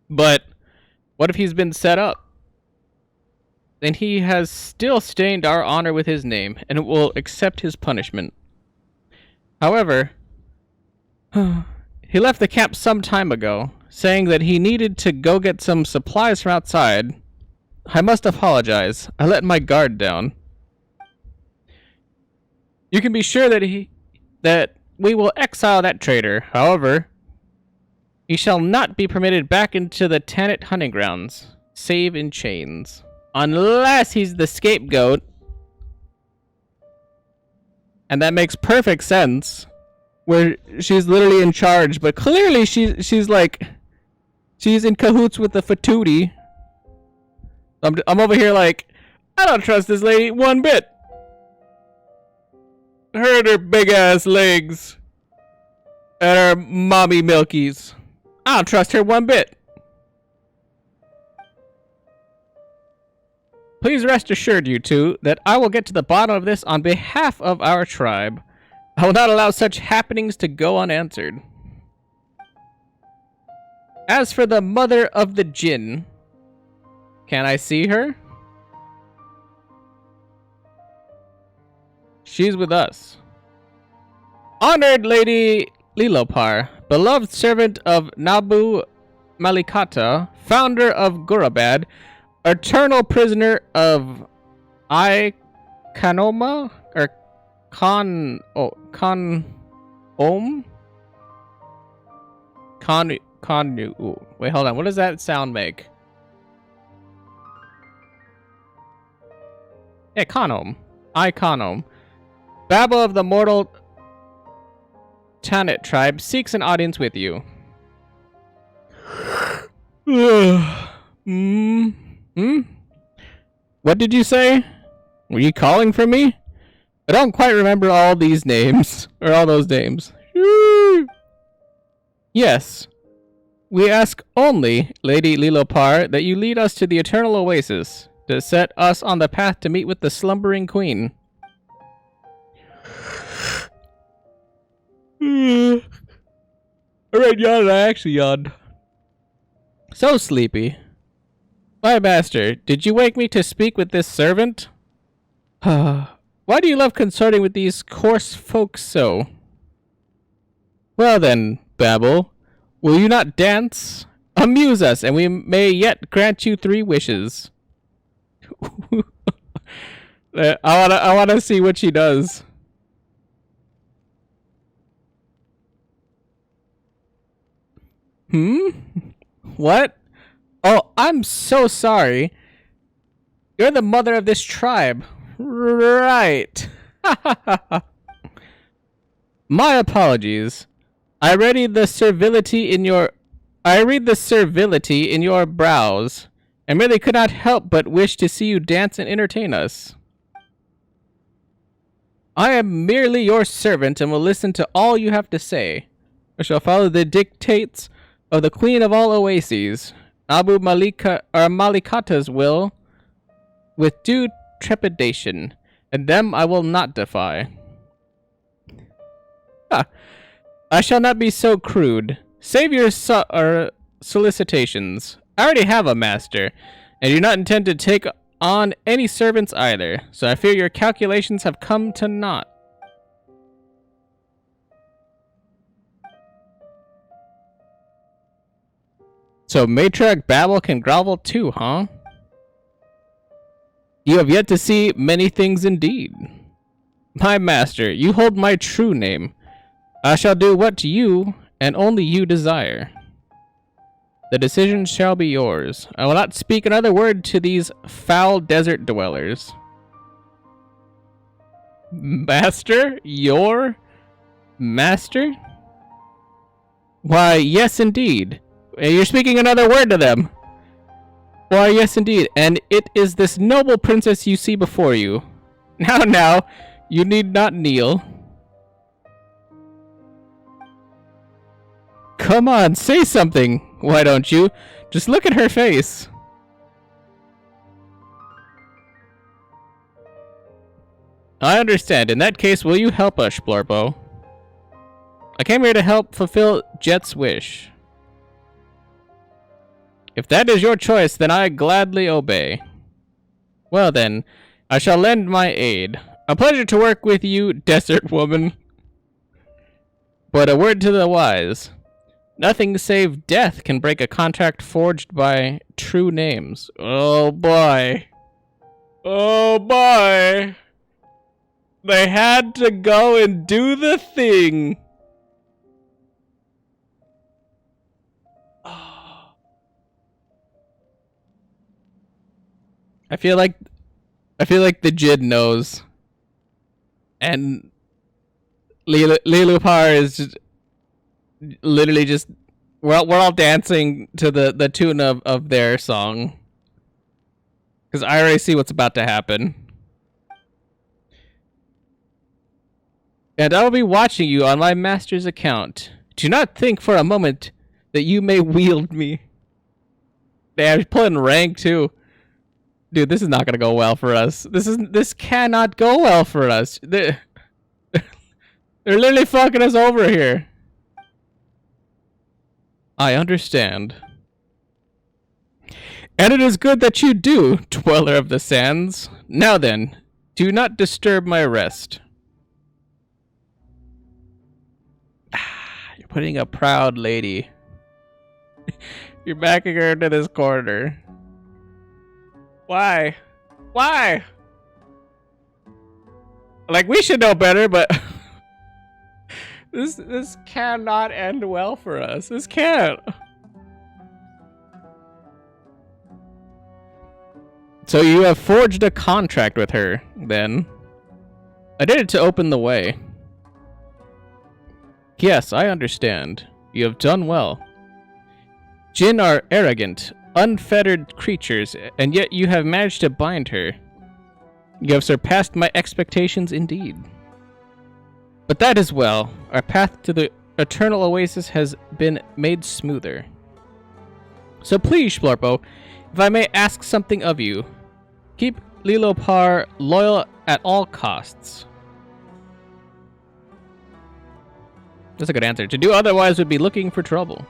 But what if he's been set up? Then he has still stained our honor with his name, and will accept his punishment. However, he left the camp some time ago, saying that he needed to go get some supplies from outside. I must apologize. I let my guard down. You can be sure that we will exile that traitor. However, he shall not be permitted back into the Tanit hunting grounds, save in chains. Unless he's the scapegoat. And that makes perfect sense. Where she's literally in charge, but clearly she's like, she's in cahoots with the Fatootie. I'm over here like, I don't trust this lady one bit. Her and her big ass legs. And her mommy milkies. I don't trust her one bit. Please rest assured, you two, that I will get to the bottom of this on behalf of our tribe. I will not allow such happenings to go unanswered. As for the mother of the Jinn, can I see her? She's with us. Honored Lady Lilopar, beloved servant of Nabu Malikata, founder of Gurabad, eternal prisoner of Kanoma, or Kan Om? Wait, hold on. What does that sound make? Yeah, Kanom. Kanom. Babel of the mortal Tanit tribe seeks an audience with you. What did you say? Were you calling for me? I don't quite remember all these names, or all those names. Yes. We ask only, Lady Lilopar, that you lead us to the eternal oasis, to set us on the path to meet with the slumbering queen. Alright, yawned. I actually yawned. So sleepy. My master, did you wake me to speak with this servant? Why do you love consorting with these coarse folks so? Well then, Babel, will you not dance? Amuse us, and we may yet grant you 3 wishes. I wanna see what she does. What? Oh, I'm so sorry. You're the mother of this tribe. Right. My apologies. I read the servility in your brows, and really could not help but wish to see you dance and entertain us. I am merely your servant and will listen to all you have to say. I shall follow the dictates of the Queen of all Oases, Abu Malikata's will, with due trepidation, and them I will not defy. I shall not be so crude. Save your solicitations. I already have a master, and do not intend to take on any servants either, so I fear your calculations have come to naught. So Matriarch Babel can grovel too, huh? You have yet to see many things indeed. My master, you hold my true name. I shall do what you, and only you, desire. The decision shall be yours. I will not speak another word to these foul desert dwellers. Master? Your master? Why, yes indeed. You're speaking another word to them. Why, yes, indeed, and it is this noble princess you see before you. Now, you need not kneel. Come on, say something, why don't you? Just look at her face. I understand. In that case, will you help us, Splorpo? I came here to help fulfill Jet's wish. If that is your choice, then I gladly obey. Well then, I shall lend my aid. A pleasure to work with you, desert woman. But a word to the wise. Nothing save death can break a contract forged by true names. Oh boy. Oh boy. They had to go and do the thing. I feel like the Jid knows. And Lilupar is just literally just we're all dancing to the tune of their song. Cuz I already see what's about to happen. And I will be watching you on my master's account. Do not think for a moment that you may wield me. Damn, he's pulling rank too. Dude, this is not gonna go well for us. This cannot go well for us. They're literally fucking us over here. I understand. And it is good that you do, Dweller of the Sands. Now then, do not disturb my rest. You're putting a proud lady. You're backing her into this corner. Why? Why? Like, we should know better, but this cannot end well for us. This can't. So you have forged a contract with her, then. I did it to open the way. Yes, I understand. You have done well. Jinn are arrogant, unfettered creatures, and yet you have managed to bind her. You have surpassed my expectations indeed. But that is well. Our path to the eternal oasis has been made smoother. So please, Splorpo, if I may ask something of you, keep Lilopar loyal at all costs. That's a good answer. To do otherwise would be looking for trouble.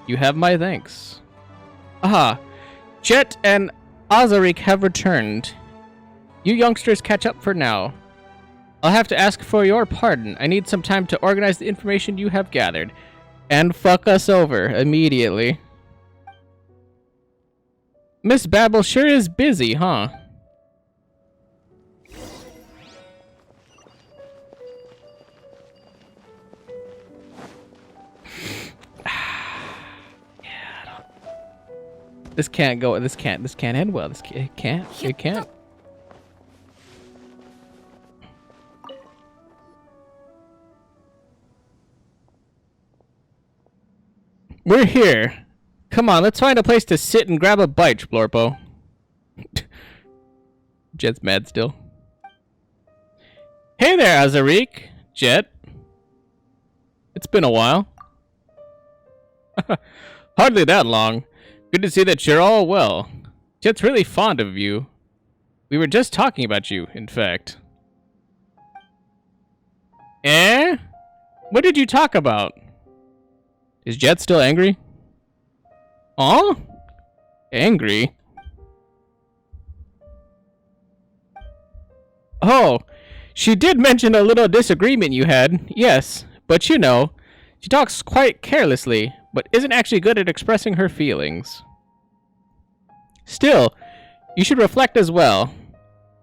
You have my thanks. Aha! Jet and Azarik have returned. You youngsters catch up for now. I'll have to ask for your pardon. I need some time to organize the information you have gathered. And fuck us over immediately. Miss Babel sure is busy, huh? This can't go. This can't end well. It can't. We're here. Come on, let's find a place to sit and grab a bite, Splorpo. Jet's mad still. Hey there, Azarik. Jet. It's been a while. Hardly that long. Good to see that you're all well. Jet's really fond of you. We were just talking about you, in fact. Eh? What did you talk about? Is Jet still angry? Aw? Angry? Oh, she did mention a little disagreement you had, yes, but you know, she talks quite carelessly, but isn't actually good at expressing her feelings. Still, you should reflect as well.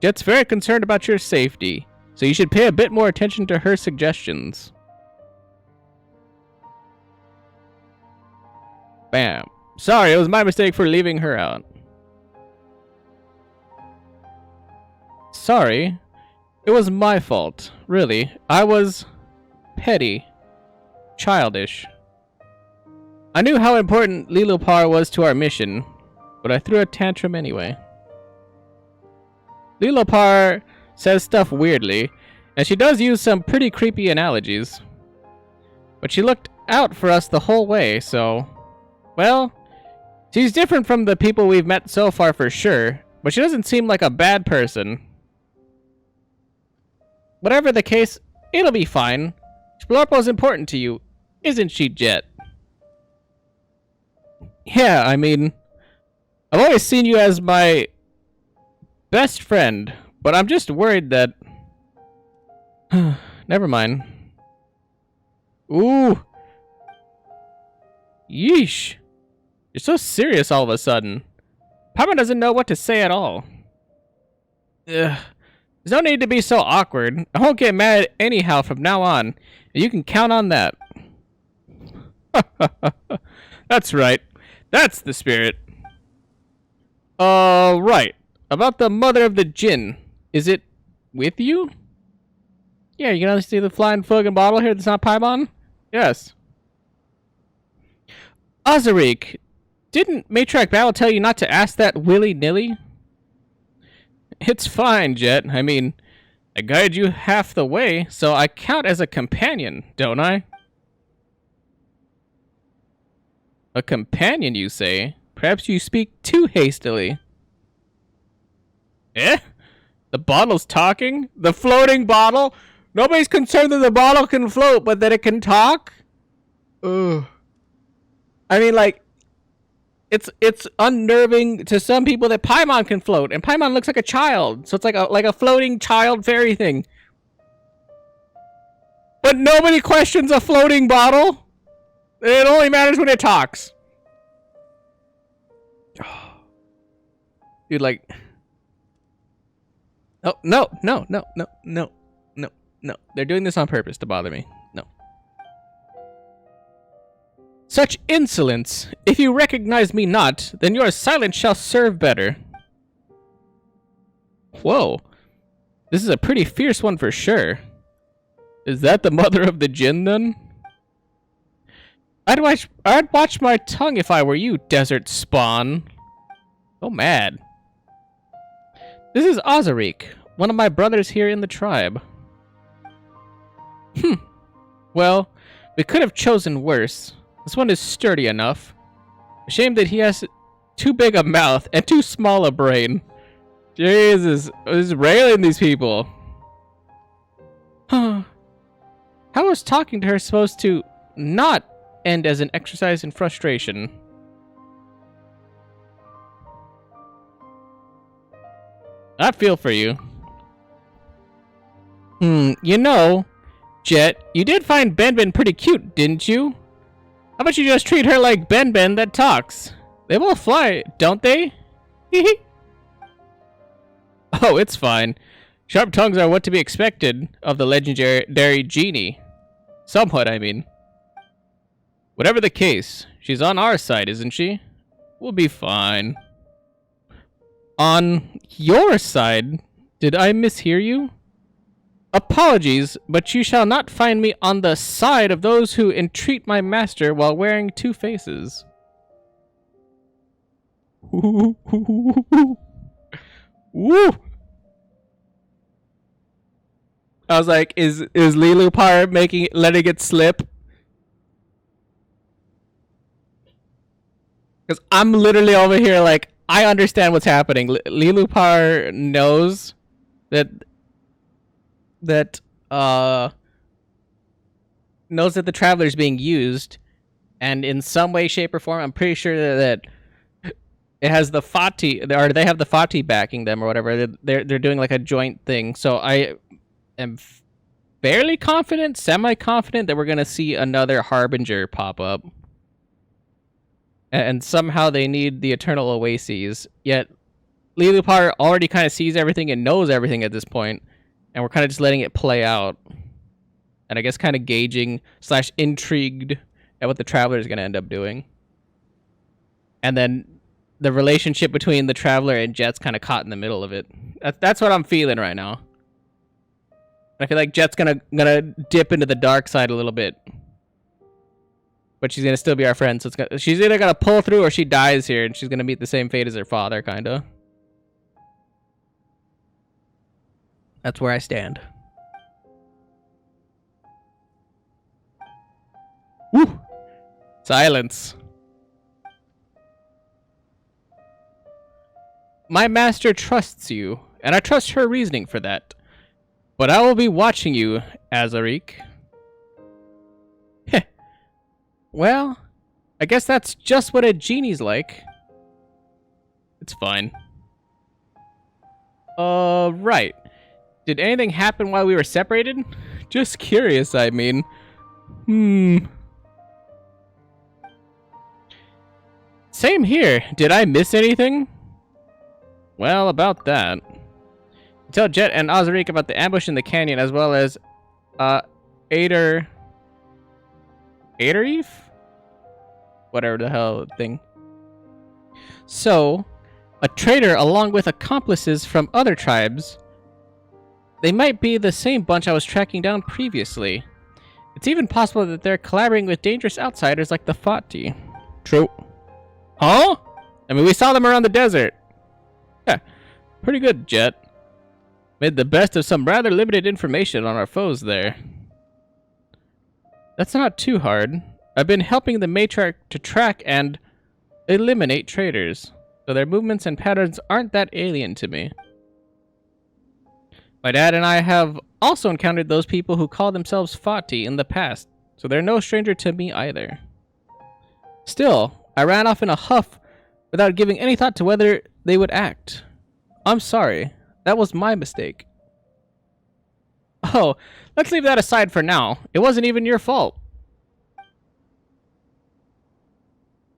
Jet's very concerned about your safety, so you should pay a bit more attention to her suggestions. Bam. Sorry, it was my mistake for leaving her out. Sorry. It was my fault, really. I was petty. Childish. I knew how important Lilopar was to our mission, but I threw a tantrum anyway. Lilopar says stuff weirdly, and she does use some pretty creepy analogies. But she looked out for us the whole way, so... Well, she's different from the people we've met so far for sure, but she doesn't seem like a bad person. Whatever the case, it'll be fine. Splorpo's important to you, isn't she, Jet? Yeah, I mean, I've always seen you as my best friend, but I'm just worried that... Never mind. Ooh. Yeesh. You're so serious all of a sudden. Papa doesn't know what to say at all. Ugh. There's no need to be so awkward. I won't get mad anyhow from now on. You can count on that. That's right. That's the spirit. Right. About the mother of the Jinn. Is it with you? Yeah, you can see the flying fucking bottle here that's not Paimon? Yes. Ozaric, didn't Matriarch Battle tell you not to ask that willy-nilly? It's fine, Jet. I mean, I guided you half the way, so I count as a companion, don't I? A companion, you say? Perhaps you speak too hastily. Eh? The bottle's talking? The floating bottle? Nobody's concerned that the bottle can float, but that it can talk? Ugh. I mean, like, it's unnerving to some people that Paimon can float, and Paimon looks like a child, so it's like a floating child fairy thing. But nobody questions a floating bottle. It only matters when it talks. Dude, like, oh no, no, no, no, no, no, no. They're doing this on purpose to bother me. No. Such insolence! If you recognize me not, then your silence shall serve better. Whoa. This is a pretty fierce one for sure. Is that the mother of the Jinn, then? I'd watch my tongue if I were you, desert spawn. Oh, mad. This is Ozaric, one of my brothers here in the tribe. Well, we could have chosen worse. This one is sturdy enough. A shame that he has too big a mouth and too small a brain. Jesus, is railing these people. How was talking to her supposed to not end as an exercise in frustration? I feel for you. You know, Jet, you did find Ben pretty cute, didn't you? How about you just treat her like Ben that talks? They both fly, don't they? Oh, it's fine. Sharp tongues are what to be expected of the legendary genie. Somewhat, I mean. Whatever the case, she's on our side, isn't she? We'll be fine. On your side? Did I mishear you? Apologies, but you shall not find me on the side of those who entreat my master while wearing two faces. Woo! I was like, is Lilopar letting it slip? Because I'm literally over here like, I understand what's happening. Lilopar knows that the Traveler's being used, and in some way, shape, or form, I'm pretty sure that it has the Fati, or they have the Fati backing them, or whatever. They're doing like a joint thing. So I am fairly confident, semi-confident, that we're gonna see another Harbinger pop up. And somehow they need the Eternal Oases. Yet Lilopar already kind of sees everything and knows everything at this point. And we're kind of just letting it play out. And I guess kind of gauging / intrigued at what the Traveler is going to end up doing. And then the relationship between the Traveler and Jet's kind of caught in the middle of it. That's what I'm feeling right now. I feel like Jet's gonna dip into the dark side a little bit. But she's gonna still be our friend, so she's either gonna pull through or she dies here, and she's gonna meet the same fate as her father, kinda. That's where I stand. Woo! Silence. My master trusts you, and I trust her reasoning for that. But I will be watching you, Azarik. Heh. Well, I guess that's just what a genie's like. It's fine. Right. Did anything happen while we were separated? Just curious, I mean. Same here. Did I miss anything? Well, about that. Tell Jet and Azarik about the ambush in the canyon, as well as, Adereve? Whatever the hell thing. So, a traitor along with accomplices from other tribes. They might be the same bunch I was tracking down previously. It's even possible that they're collaborating with dangerous outsiders like the Fati. True. Huh? I mean, we saw them around the desert. Yeah, pretty good, Jet. Made the best of some rather limited information on our foes there. That's not too hard. I've been helping the matriarch to track and eliminate traitors, so their movements and patterns aren't that alien to me. My dad and I have also encountered those people who call themselves Fati in the past, so they're no stranger to me either. Still, I ran off in a huff without giving any thought to whether they would act. I'm sorry. That was my mistake. Oh, let's leave that aside for now. It wasn't even your fault.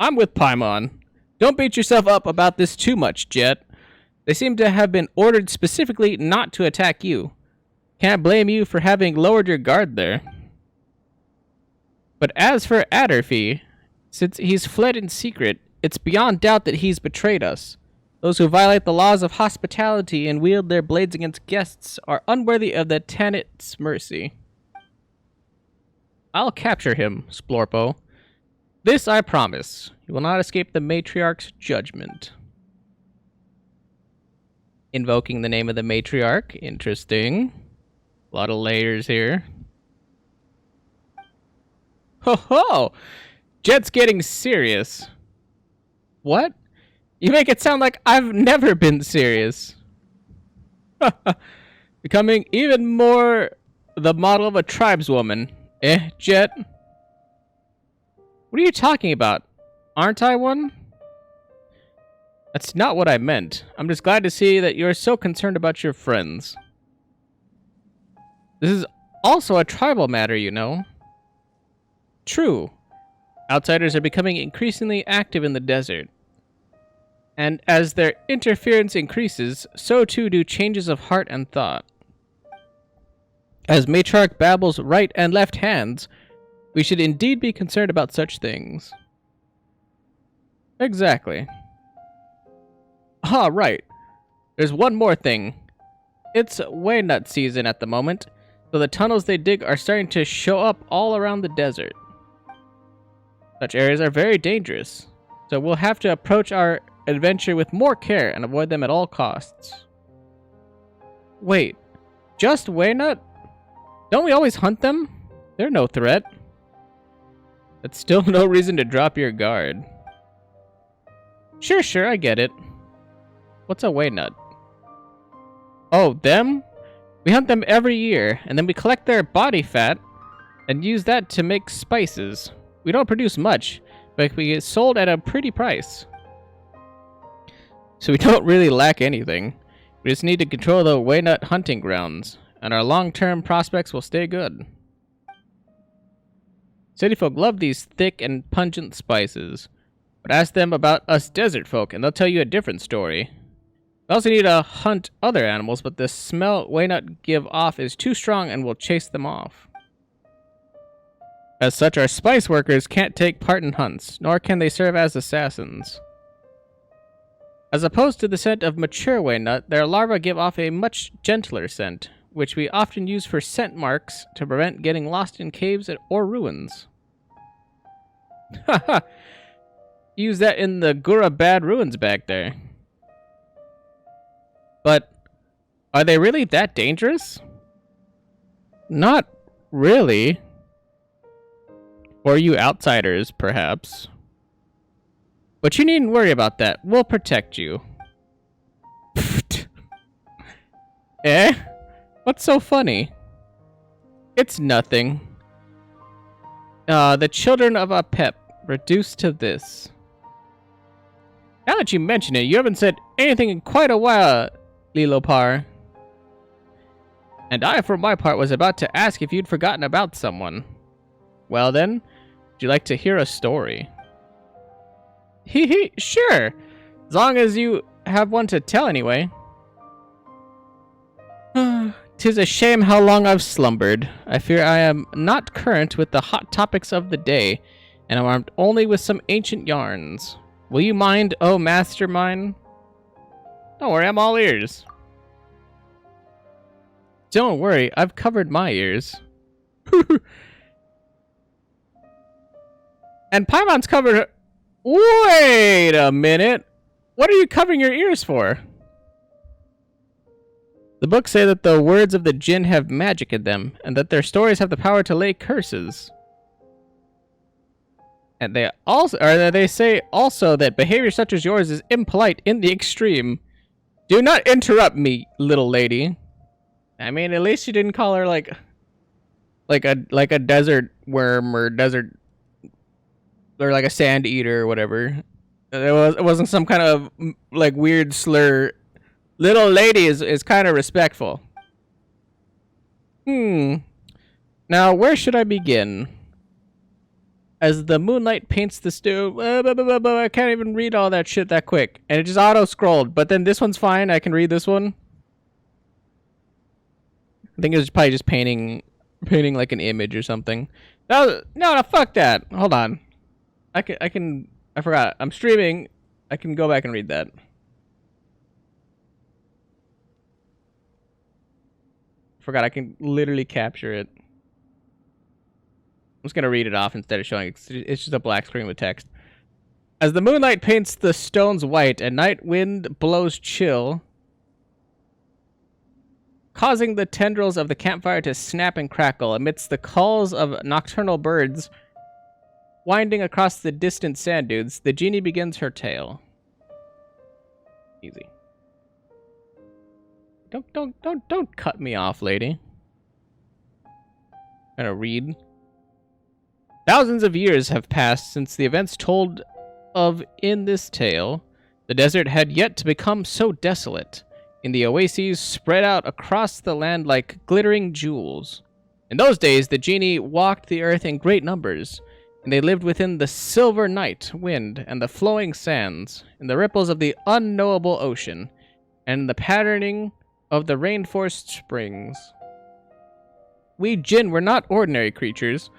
I'm with Paimon. Don't beat yourself up about this too much, Jet. They seem to have been ordered specifically not to attack you. Can't blame you for having lowered your guard there. But as for Aderfe, since he's fled in secret, it's beyond doubt that he's betrayed us. Those who violate the laws of hospitality and wield their blades against guests are unworthy of the Tanit's mercy. I'll capture him, Splorpo. This I promise. You will not escape the matriarch's judgment. Invoking the name of the matriarch. Interesting. A lot of layers here. Ho ho! Jet's getting serious. What? You make it sound like I've never been serious. Becoming even more the model of a tribeswoman. Eh, Jet? What are you talking about? Aren't I one? That's not what I meant. I'm just glad to see that you're so concerned about your friends. This is also a tribal matter, you know. True. Outsiders are becoming increasingly active in the desert. And as their interference increases, so too do changes of heart and thought. As Matriarch babbles right and left hands, we should indeed be concerned about such things. Exactly. Ah, right. There's one more thing. It's waynut season at the moment, so the tunnels they dig are starting to show up all around the desert. Such areas are very dangerous, so we'll have to approach our adventure with more care and avoid them at all costs. Wait, just waynut? Don't we always hunt them? They're no threat. That's still no reason to drop your guard. Sure, I get it. What's a waynut? Oh, them? We hunt them every year, and then we collect their body fat and use that to make spices. We don't produce much, but we get sold at a pretty price. So we don't really lack anything. We just need to control the waynut hunting grounds, and our long-term prospects will stay good. City folk love these thick and pungent spices, but ask them about us desert folk, and they'll tell you a different story. We also need to hunt other animals, but the smell waynut give off is too strong and will chase them off. As such, our spice workers can't take part in hunts, nor can they serve as assassins. As opposed to the scent of mature waynut, their larvae give off a much gentler scent, which we often use for scent marks to prevent getting lost in caves or ruins. Haha. Use that in the Gura Bad Ruins back there. But are they really that dangerous? Not really. Or you outsiders, perhaps. But you needn't worry about that. We'll protect you. Eh? What's so funny? It's nothing. The children of Apep reduced to this. Now that you mention it, you haven't said anything in quite a while, Lilopar. And I, for my part, was about to ask if you'd forgotten about someone. Well then, would you like to hear a story? Hee, sure. As long as you have one to tell anyway. 'Tis a shame how long I've slumbered. I fear I am not current with the hot topics of the day, and am armed only with some ancient yarns. Will you mind, oh master mine? Don't worry, I'm all ears. Don't worry, I've covered my ears. And Paimon's covered her. Wait a minute. What are you covering your ears for? The books say that the words of the Jinn have magic in them, and that their stories have the power to lay curses. And they say also that behavior such as yours is impolite in the extreme. Do not interrupt me, little lady. I mean, at least you didn't call her like a desert worm or desert or like a sand eater or whatever. It wasn't some kind of like weird slur. Little lady is kind of respectful. Now, where should I begin? As the moonlight paints the stone, I can't even read all that shit that quick. And it just auto-scrolled. But then this one's fine. I can read this one. I think it was probably just painting like an image or something. No, fuck that. Hold on. I forgot. I'm streaming. I can go back and read that. Forgot I can literally capture it. I'm just gonna read it off instead of showing it. It's just a black screen with text. As the moonlight paints the stones white and night wind blows chill, causing the tendrils of the campfire to snap and crackle amidst the calls of nocturnal birds winding across the distant sand dunes, the genie begins her tale. Easy. Don't cut me off, lady. I'm gonna read. Thousands of years have passed since the events told of in this tale. The desert had yet to become so desolate, and the oases spread out across the land like glittering jewels. In those days, the genie walked the earth in great numbers, and they lived within the silver night wind and the flowing sands, in the ripples of the unknowable ocean, and in the patterning of the rainforest springs. We Jinn were not ordinary creatures,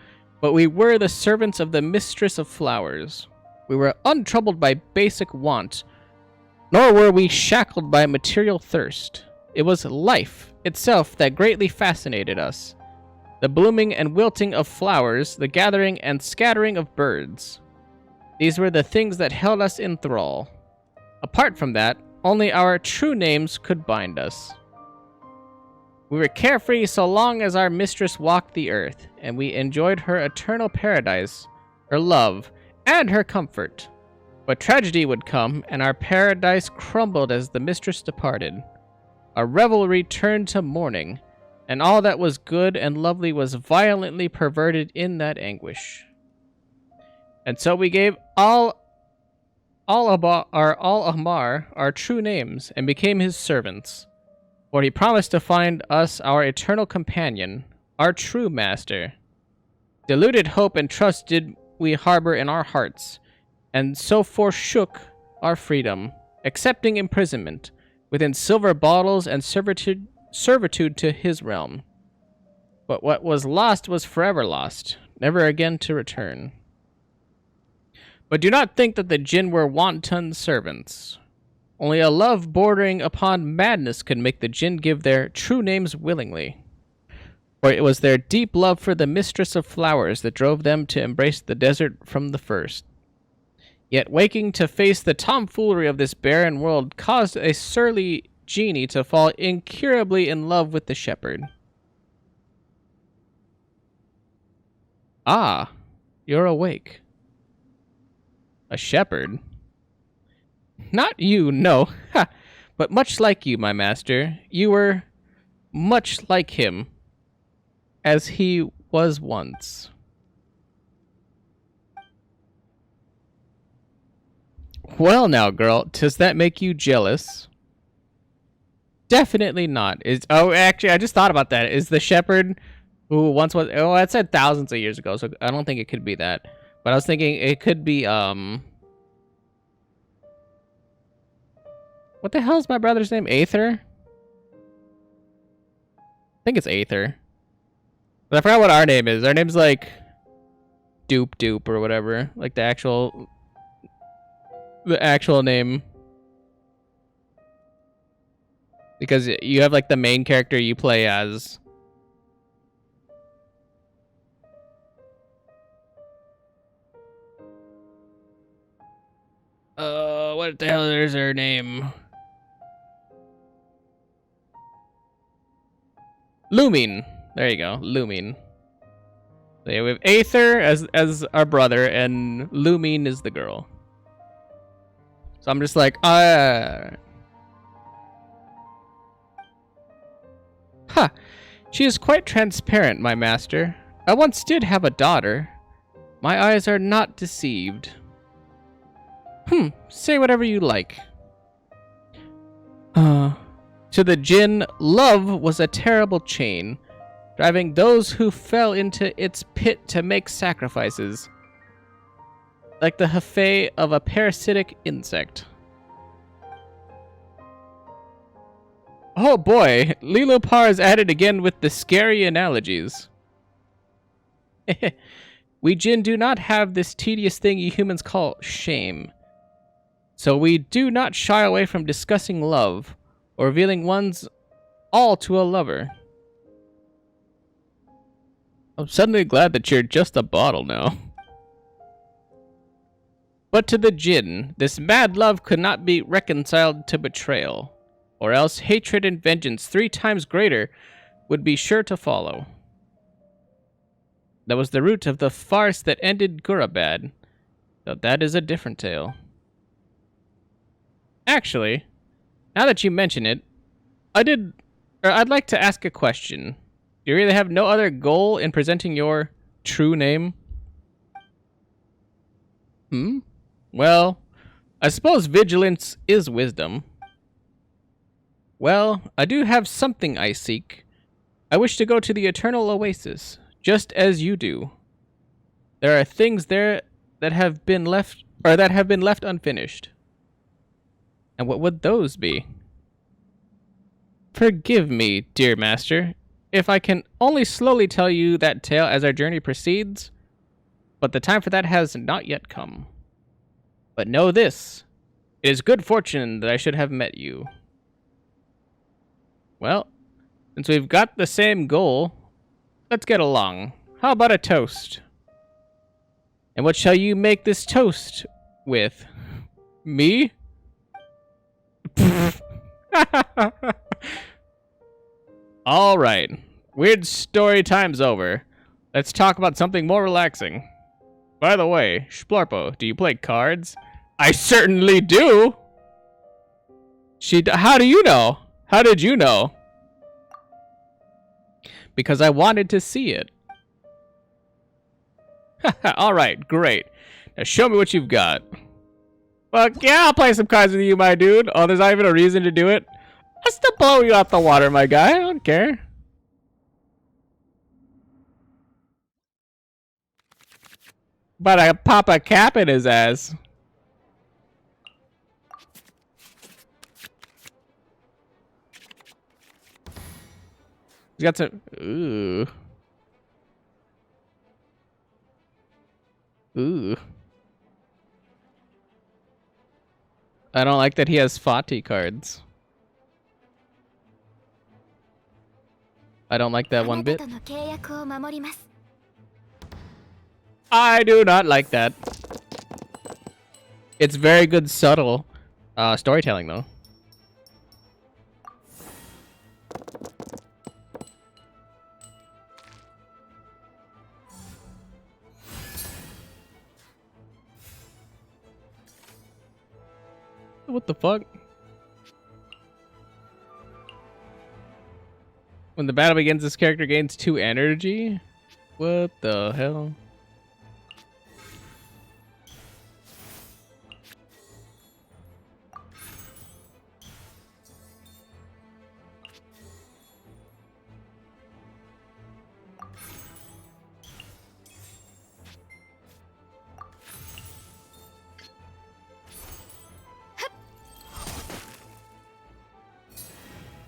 but we were the servants of the mistress of flowers. We were untroubled by basic want, nor were we shackled by material thirst. It was life itself that greatly fascinated us. The blooming and wilting of flowers, the gathering and scattering of birds. These were the things that held us in thrall. Apart from that, only our true names could bind us. We were carefree so long as our mistress walked the earth, and we enjoyed her eternal paradise, her love, and her comfort. But tragedy would come, and our paradise crumbled as the mistress departed. Our revelry turned to mourning, and all that was good and lovely was violently perverted in that anguish. And so we gave Al-Amar our true names, and became his servants. For he promised to find us our eternal companion, our true master. Deluded hope and trust did we harbor in our hearts, and so forsook our freedom, accepting imprisonment within silver bottles and servitude to his realm. But what was lost was forever lost, never again to return. But do not think that the Jinn were wanton servants. Only a love bordering upon madness could make the Jinn give their true names willingly. For it was their deep love for the mistress of flowers that drove them to embrace the desert from the first. Yet waking to face the tomfoolery of this barren world caused a surly genie to fall incurably in love with the shepherd. Ah, you're awake. A shepherd? Not you, no. Ha! But much like you, my master, you were much like him, as he was once. Well now, girl, does that make you jealous? Definitely not. Oh, actually, I just thought about that. Is the shepherd who once was... Oh, I said thousands of years ago, so I don't think it could be that. But I was thinking it could be, what the hell is my brother's name? Aether? I think it's Aether. But I forgot what our name is. Our name's like... Doop or whatever. Like the actual name. Because you have like the main character you play as. What the hell is her name? Lumine. There you go, Lumine. So yeah, we have Aether as our brother, and Lumine is the girl. So I'm just like, Ha! She is quite transparent, my master. I once did have a daughter. My eyes are not deceived. Say whatever you like. To the Jinn, love was a terrible chain, driving those who fell into its pit to make sacrifices, like the hafei of a parasitic insect. Oh boy, Lilo Par is at it again with the scary analogies. We Jinn do not have this tedious thing you humans call shame. So we do not shy away from discussing love, or revealing one's all to a lover. I'm suddenly glad that you're just a bottle now. But to the Jinn, this mad love could not be reconciled to betrayal, or else hatred and vengeance 3 times greater would be sure to follow. That was the root of the farce that ended Gurabad, though that is a different tale. Actually, now that you mention it, I'd like to ask a question. Do you really have no other goal in presenting your true name? Well, I suppose vigilance is wisdom. Well, I do have something I seek. I wish to go to the Eternal Oasis, just as you do. There are things there that have been left unfinished. And what would those be? Forgive me, dear master, if I can only slowly tell you that tale as our journey proceeds, but the time for that has not yet come. But know this, it is good fortune that I should have met you. Well, since we've got the same goal, let's get along. How about a toast? And what shall you make this toast with? Me? All right. Weird story time's over. Let's talk about something more relaxing. By the way, Splorpo, do you play cards? I certainly do. How do you know? How did you know? Because I wanted to see it. All right, great. Now show me what you've got. Fuck yeah, I'll play some cards with you, my dude. Oh, there's not even a reason to do it. I'll still blow you out the water, my guy. I don't care. But I pop a cap in his ass. He's got some... Ooh. Ooh. I don't like that he has Fati cards. I don't like that あ one なた bit. との契約を守ります I do not like that. It's very good subtle storytelling though. What the fuck? When the battle begins, this character gains 2 energy? What the hell?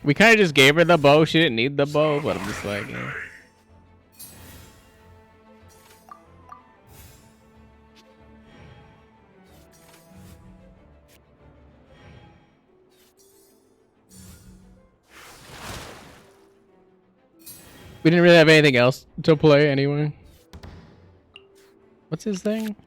We kind of just gave her the bow. She didn't need the bow, but I'm just like, yeah. We didn't really have anything else to play anyway. What's his thing?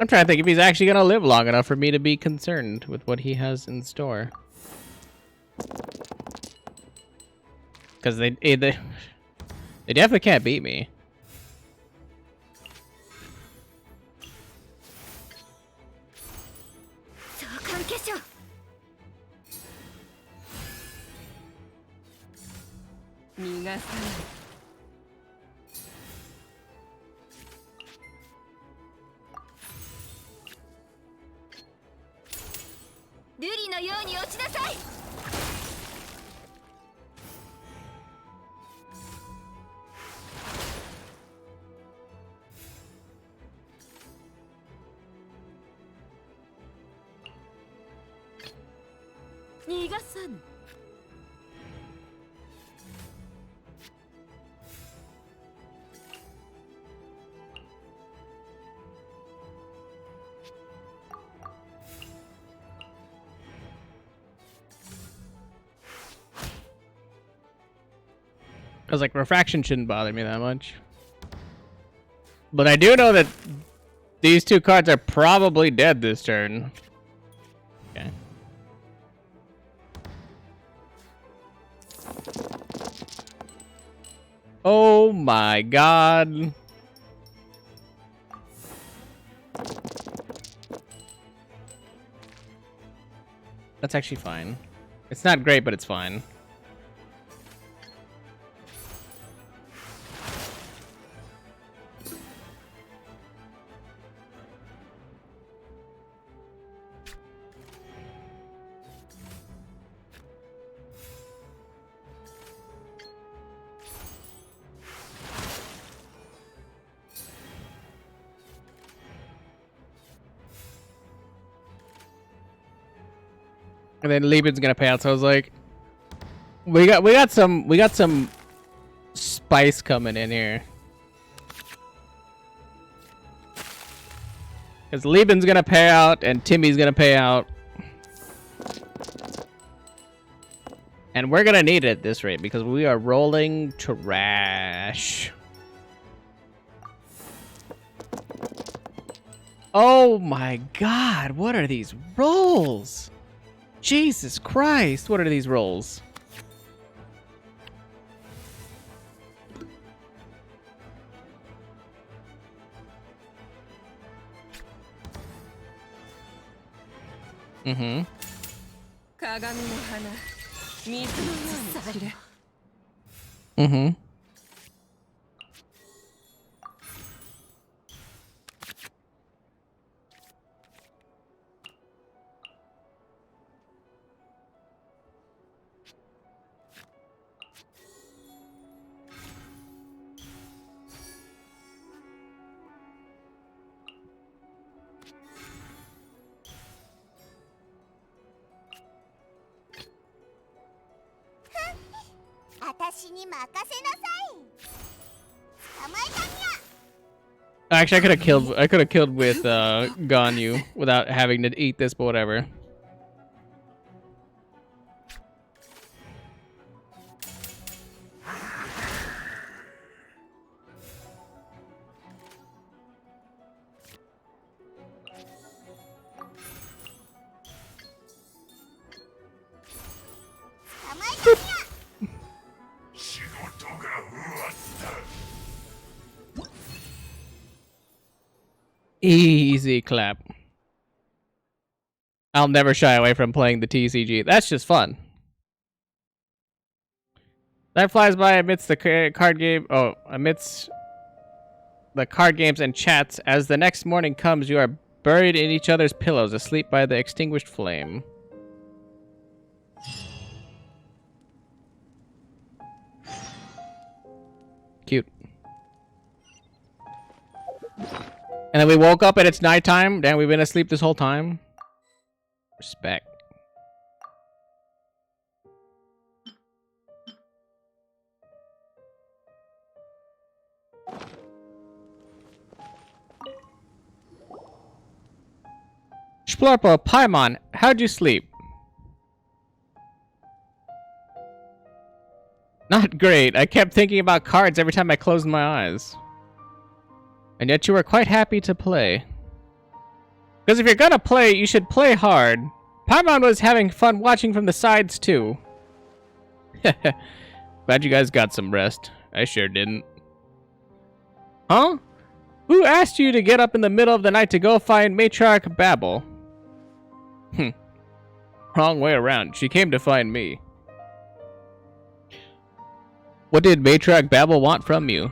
I'm trying to think if he's actually gonna live long enough for me to be concerned with what he has in store. Because they definitely can't beat me. I was like, refraction shouldn't bother me that much. But I do know that these 2 cards are probably dead this turn. Okay. Oh my god. That's actually fine. It's not great, but it's fine. And then Lieben's gonna pay out, so I was like, we got some spice coming in here. Because Lieben's gonna pay out and Timmy's gonna pay out. And we're gonna need it at this rate because we are rolling trash. Oh my god, what are these rolls? Jesus Christ, what are these rolls? Mm-hmm. Mm-hmm. Actually, I could have killed with Ganyu without having to eat this, but whatever. Easy clap. I'll never shy away from playing the TCG. That's just fun. That flies by amidst the card game. Oh, amidst the card games and chats. As the next morning comes, you are buried in each other's pillows, asleep by the extinguished flame. Cute. And then we woke up and it's nighttime. Damn, we've been asleep this whole time. Respect. Splorpo, Paimon, how'd you sleep? Not great. I kept thinking about cards every time I closed my eyes. And yet you were quite happy to play. Because if you're gonna play, you should play hard. Paimon was having fun watching from the sides, too. Glad you guys got some rest. I sure didn't. Huh? Who asked you to get up in the middle of the night to go find Matriarch Babel? Wrong way around. She came to find me. What did Matriarch Babel want from you?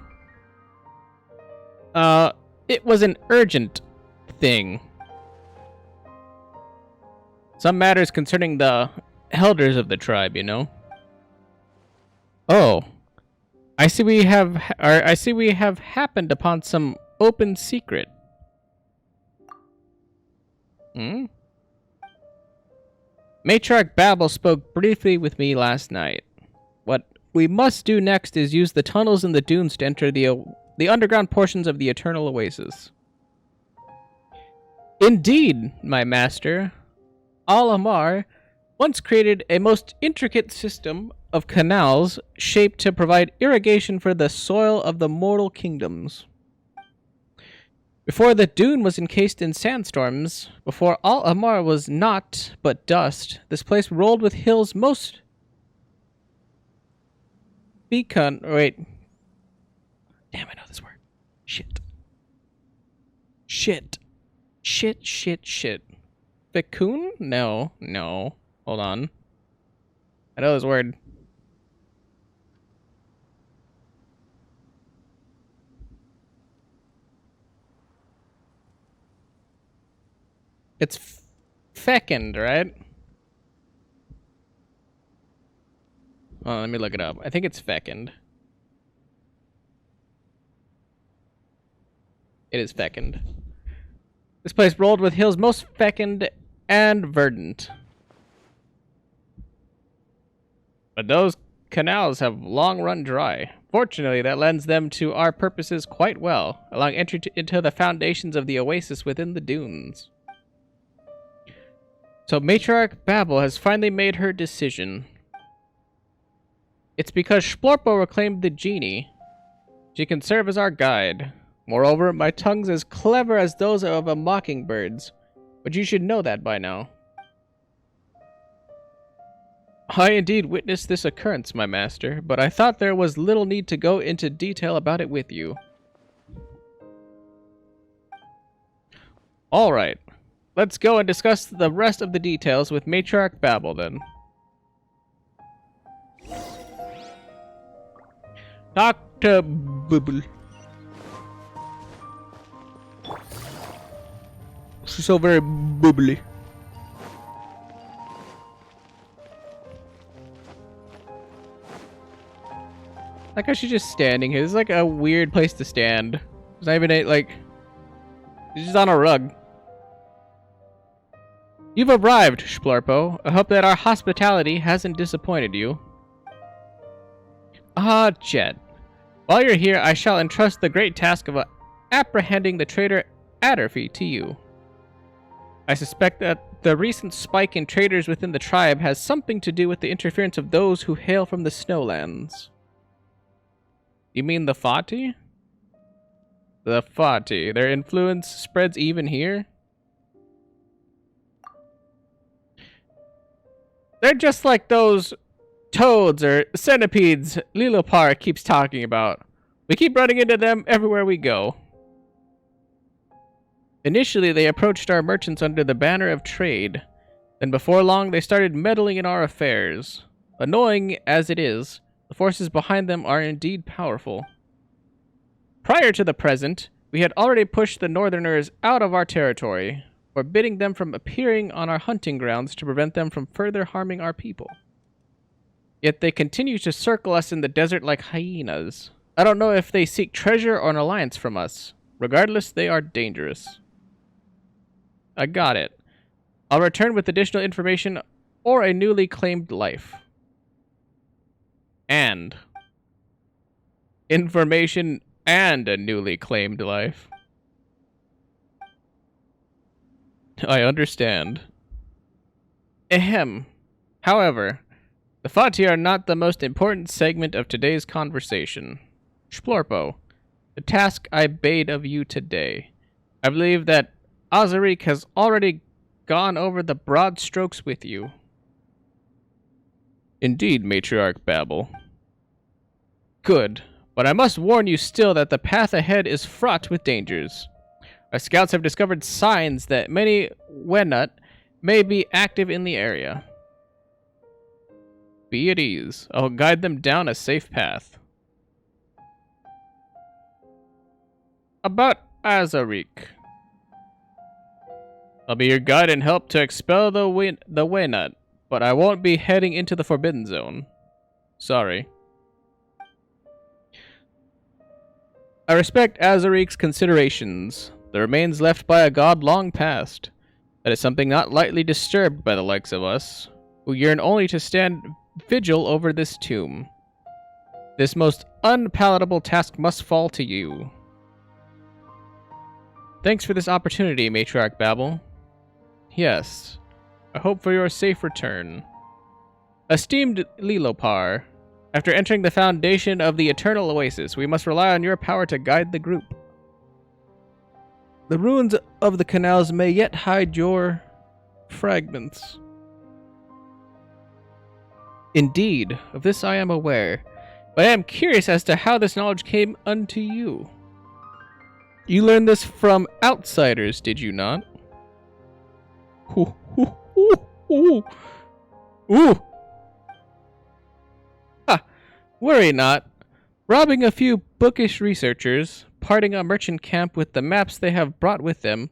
It was an urgent thing. Some matters concerning the elders of the tribe, you know. Oh, I see we have happened upon some open secret. Matriarch Babel spoke briefly with me last night. What we must do next is use the tunnels in the dunes to enter the underground portions of the Eternal Oasis. Indeed, my master. Al-Amar once created a most intricate system of canals shaped to provide irrigation for the soil of the mortal kingdoms. Before the dune was encased in sandstorms, before Al-Amar was naught but dust, this place rolled with hills most... Wait. Damn, I know this word. Shit. Fecun? No. Hold on. I know this word. It's fecund, right? Oh, let me look it up. I think it's fecund. It is fecund. This place rolled with hills most fecund and verdant. But those canals have long run dry. Fortunately, that lends them to our purposes quite well, allowing entry into the foundations of the oasis within the dunes. So Matriarch Babel has finally made her decision. It's because Splorpo reclaimed the genie. She can serve as our guide. Moreover, my tongue's as clever as those of a mockingbird's, but you should know that by now. I indeed witnessed this occurrence, my master, but I thought there was little need to go into detail about it with you. Alright, let's go and discuss the rest of the details with Matriarch Babel then. Dr. Bubble. She's so very bubbly. Like how she's just standing here. This is like a weird place to stand. It's not even like... She's just on a rug. You've arrived, Splorpo. I hope that our hospitality hasn't disappointed you. Ah, Jet. While you're here, I shall entrust the great task of apprehending the traitor Adderfy to you. I suspect that the recent spike in traitors within the tribe has something to do with the interference of those who hail from the snowlands. You mean the Fati? The Fati. Their influence spreads even here? They're just like those toads or centipedes Lilopar keeps talking about. We keep running into them everywhere we go. Initially, they approached our merchants under the banner of trade. Then before long, they started meddling in our affairs. Annoying as it is, the forces behind them are indeed powerful. Prior to the present, we had already pushed the Northerners out of our territory, forbidding them from appearing on our hunting grounds to prevent them from further harming our people. Yet they continue to circle us in the desert like hyenas. I don't know if they seek treasure or an alliance from us. Regardless, they are dangerous. I got it. I'll return with additional information or a newly claimed life. And information and a newly claimed life. I understand. Ahem. However, the Fati are not the most important segment of today's conversation. Splorpo, the task I bade of you today. I believe that Azarik has already gone over the broad strokes with you. Indeed, Matriarch Babel. Good, but I must warn you still that the path ahead is fraught with dangers. Our scouts have discovered signs that many Wenut may be active in the area. Be at ease. I'll guide them down a safe path. About Azarik. I'll be your guide and help to expel the Wenut, but I won't be heading into the Forbidden Zone. Sorry. I respect Azarik's considerations. The remains left by a god long past. That is something not lightly disturbed by the likes of us, who yearn only to stand vigil over this tomb. This most unpalatable task must fall to you. Thanks for this opportunity, Matriarch Babel. Yes, I hope for your safe return. Esteemed Lilopar, after entering the foundation of the Eternal Oasis, we must rely on your power to guide the group. The ruins of the canals may yet hide your fragments. Indeed, of this I am aware, but I am curious as to how this knowledge came unto you. You learned this from outsiders, did you not? Ooh, ooh, ooh, ooh. Ooh. Ha! Worry not. Robbing a few bookish researchers, parting a merchant camp with the maps they have brought with them.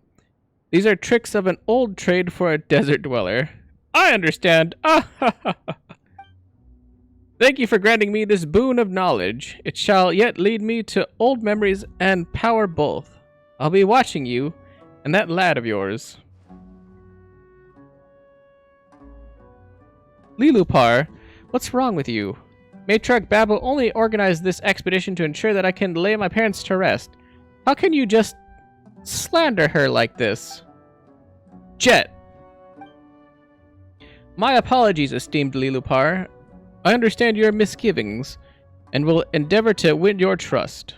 These are tricks of an old trade for a desert dweller. I understand. Ah ha ha ha. Thank you for granting me this boon of knowledge. It shall yet lead me to old memories and power both. I'll be watching you and that lad of yours. Lilopar, what's wrong with you? Matriarch Babel only organized this expedition to ensure that I can lay my parents to rest. How can you just slander her like this? Jet. My apologies, esteemed Lilopar. I understand your misgivings, and will endeavor to win your trust.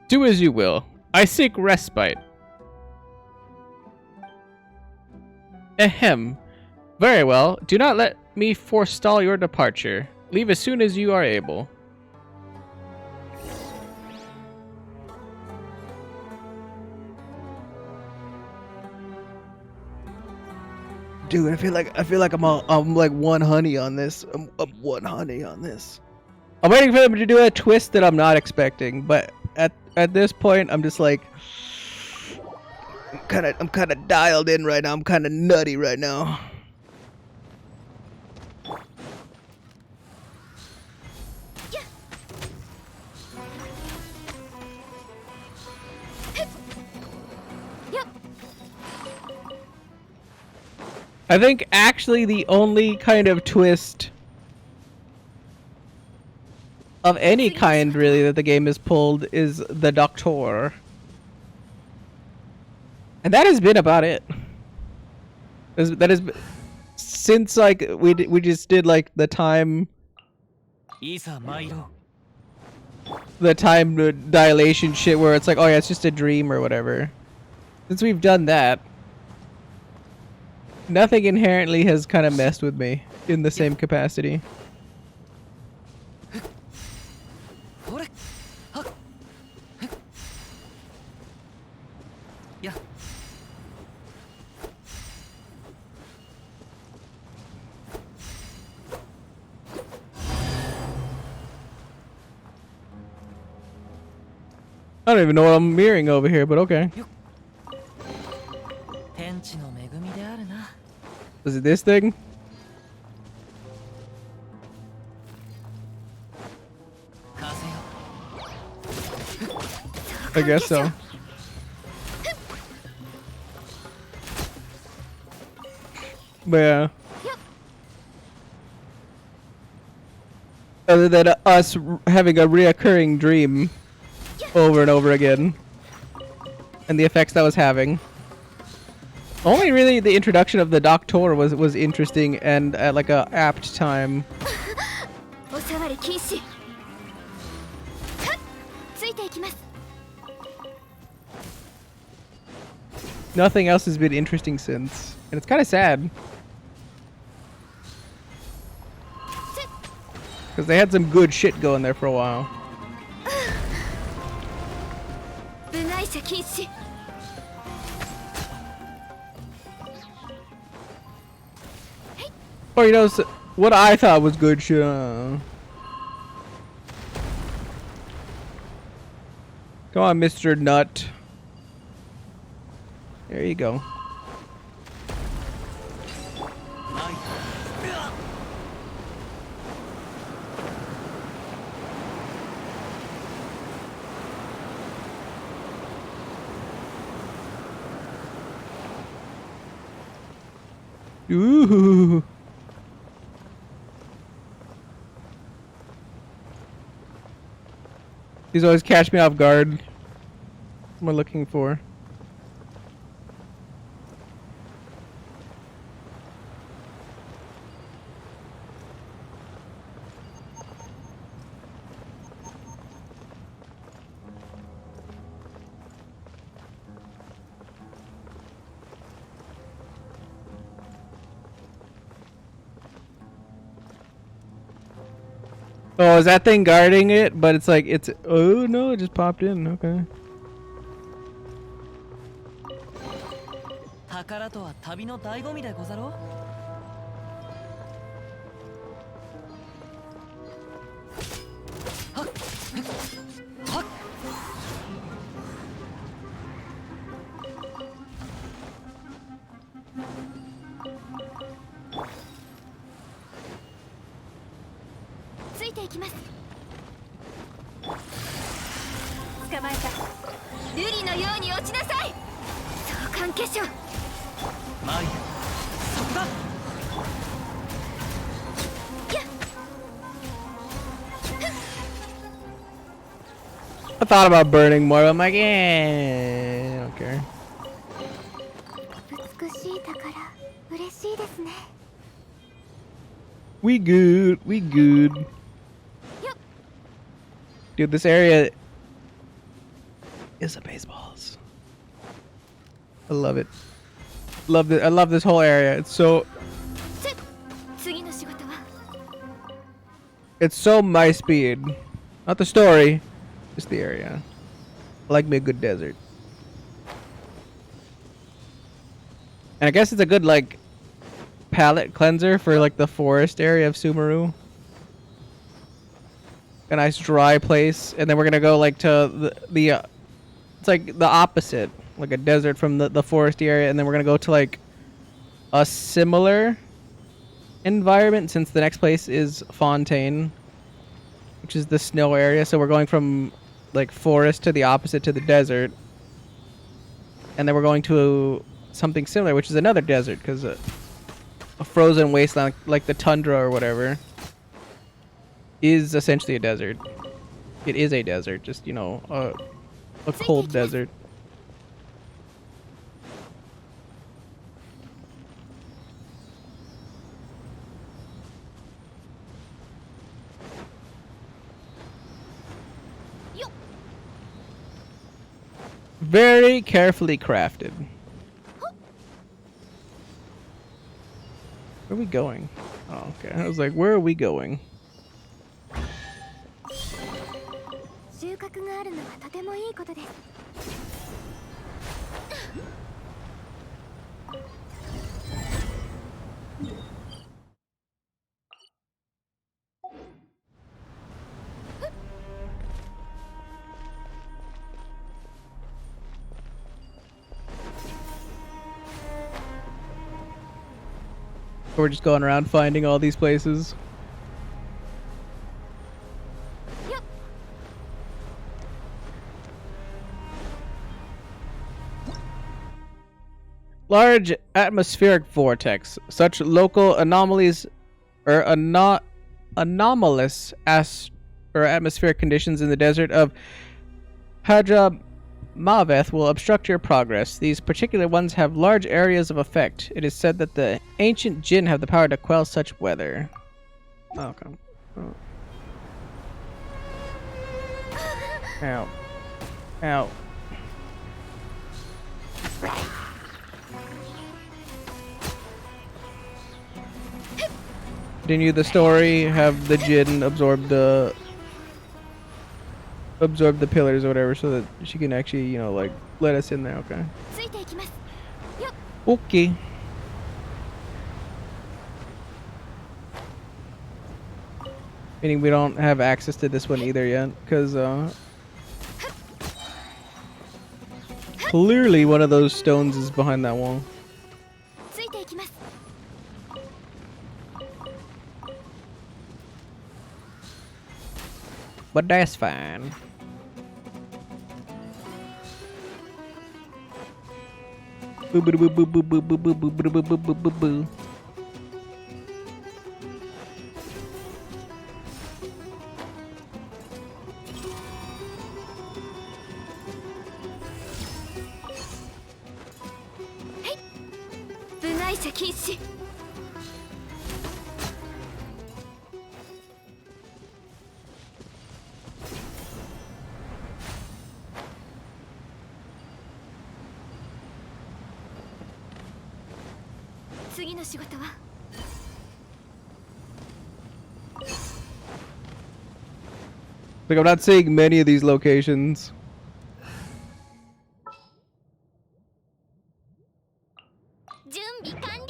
Do as you will. I seek respite. Ahem. Very well. Do not let me forestall your departure. Leave as soon as you are able. Dude, I feel like I'm like one honey on this. I'm one honey on this. I'm waiting for them to do a twist that I'm not expecting, but at this point, I'm just like, I'm kind of dialed in right now. I'm kind of nutty right now. I think actually the only kind of twist of any kind really that the game has pulled is the Doctor. And that has been about it. That is since like we just did like the time いざ参ろう。 dilation shit where it's like, oh yeah, it's just a dream or whatever. Since we've done that, nothing inherently has kind of messed with me in the same capacity. ほれ。はっ。や。 I don't even know what I'm hearing over here, but okay. 天地の恵みであるな。 Was it this thing? 風よ。 I guess so. But yeah. Other than us having a reoccurring dream over and over again, and the effects that was having. Only really the introduction of the Doctor was interesting and at like a apt time. おさわり禁止。はっついていきます。 Nothing else has been interesting since, and it's kind of sad because they had some good shit going there for a while. 部外者禁止。 Or you know, what I thought was good shit. Come on, Mr. Nut. There you go. ない。 Ooh. These always catch me off guard. What am I looking for? Oh, is that thing guarding it? But it's like, it's... Oh, no, it just popped in. Okay. 宝とは旅の醍醐味でござろう。 はっ。はっ。 ついていきます。捕まえた。瑠璃のように落ちなさい。相関化粧。参る。そこだ。 やっ。 I thought about burning more, but I'm like, eh, I don't care. 美しい宝、嬉しいですね。 We good. We good. Dude, this area is amazeballs. I love it. Love it. I love this whole area. It's so 次の仕事は it's so my speed. Not the story, just the area. I like me a good desert. And I guess it's a good like palette cleanser for like the forest area of Sumeru. A nice dry place, and then we're gonna go like to the it's like the opposite, like a desert from the foresty area, and then we're gonna go to like a similar environment since the next place is Fontaine, which is the snow area. So we're going from like forest to the opposite to the desert, and then we're going to something similar, which is another desert because a frozen wasteland like the tundra or whatever. is essentially a desert. It is a desert, just, you know, a cold desert. Very carefully crafted. Where are we going? Oh, okay. I was like, where are we going? 収穫があるのはとてもいいことです。 We're just going around finding all these places. Large atmospheric vortex. Such local anomalies or anomalous atmospheric conditions in the desert of Hadramaveth will obstruct your progress. These particular ones have large areas of effect. It is said that the ancient jinn have the power to quell such weather. Oh, okay. Oh. Ow. Ow. Continue the story, have the jinn absorb the pillars or whatever so that she can actually, you know, like, let us in there, okay? ついていきます。よっ。 Okay. Meaning we don't have access to this one either yet, because clearly one of those stones is behind that wall. ついていきます。 But that's fine. Boo boo boo boo boo boo boo boo boo boo boo boo boo boo. Hey. 部外者禁止。 次の仕事は Like, I'm not seeing many of these locations. 準備完了。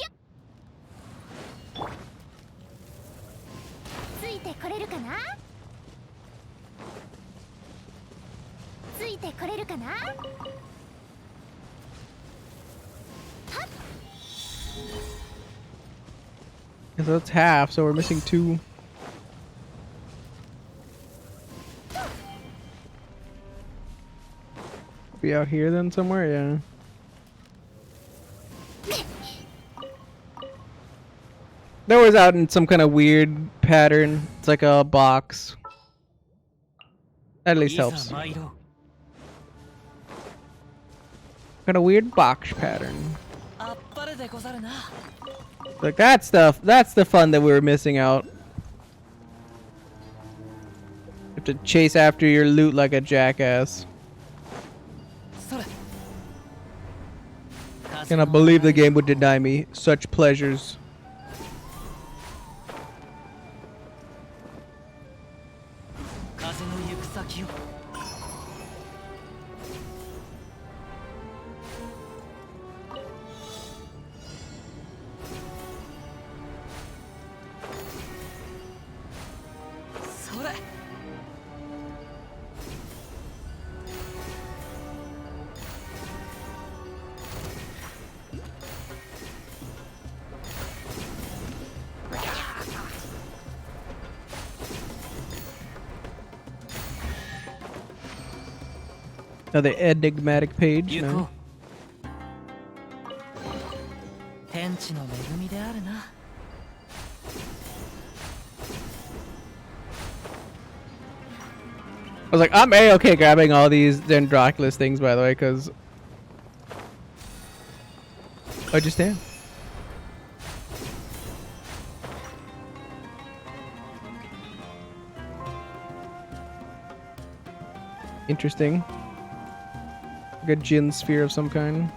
ついてこれるかな。ついてこれるかな。 So that's half, so we're missing 2. Be out here then somewhere, yeah. That was out in some kind of weird pattern. It's like a box. At least helps. いざ参ろう。 Kind of weird box pattern. あっぱれでござるな。 Like that's the fun that we were missing out. You have to chase after your loot like a jackass. それ。 Cannot believe the game would deny me such pleasures. 風の行く先を。 それ。 Another enigmatic page. 行こ No? う。天地の恵みであるな。I was like, I'm A-okay grabbing all these Dendroculus things, by the way, because I just am. Interesting. Like a Jin sphere of some kind.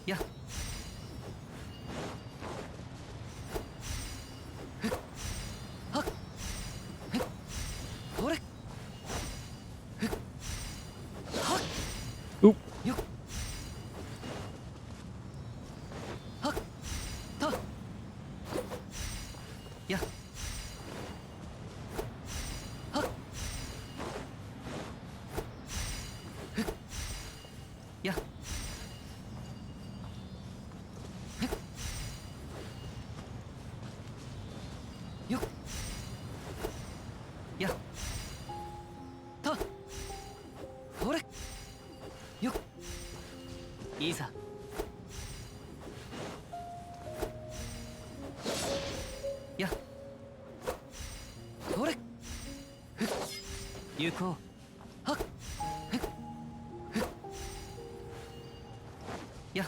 Yeah. Oop. Yeah. Yeah. Yeah. Ta. Hore. Yo. いざ。や。ほれ。ふっ。行こう。はっ。ふっ。ふっ。や。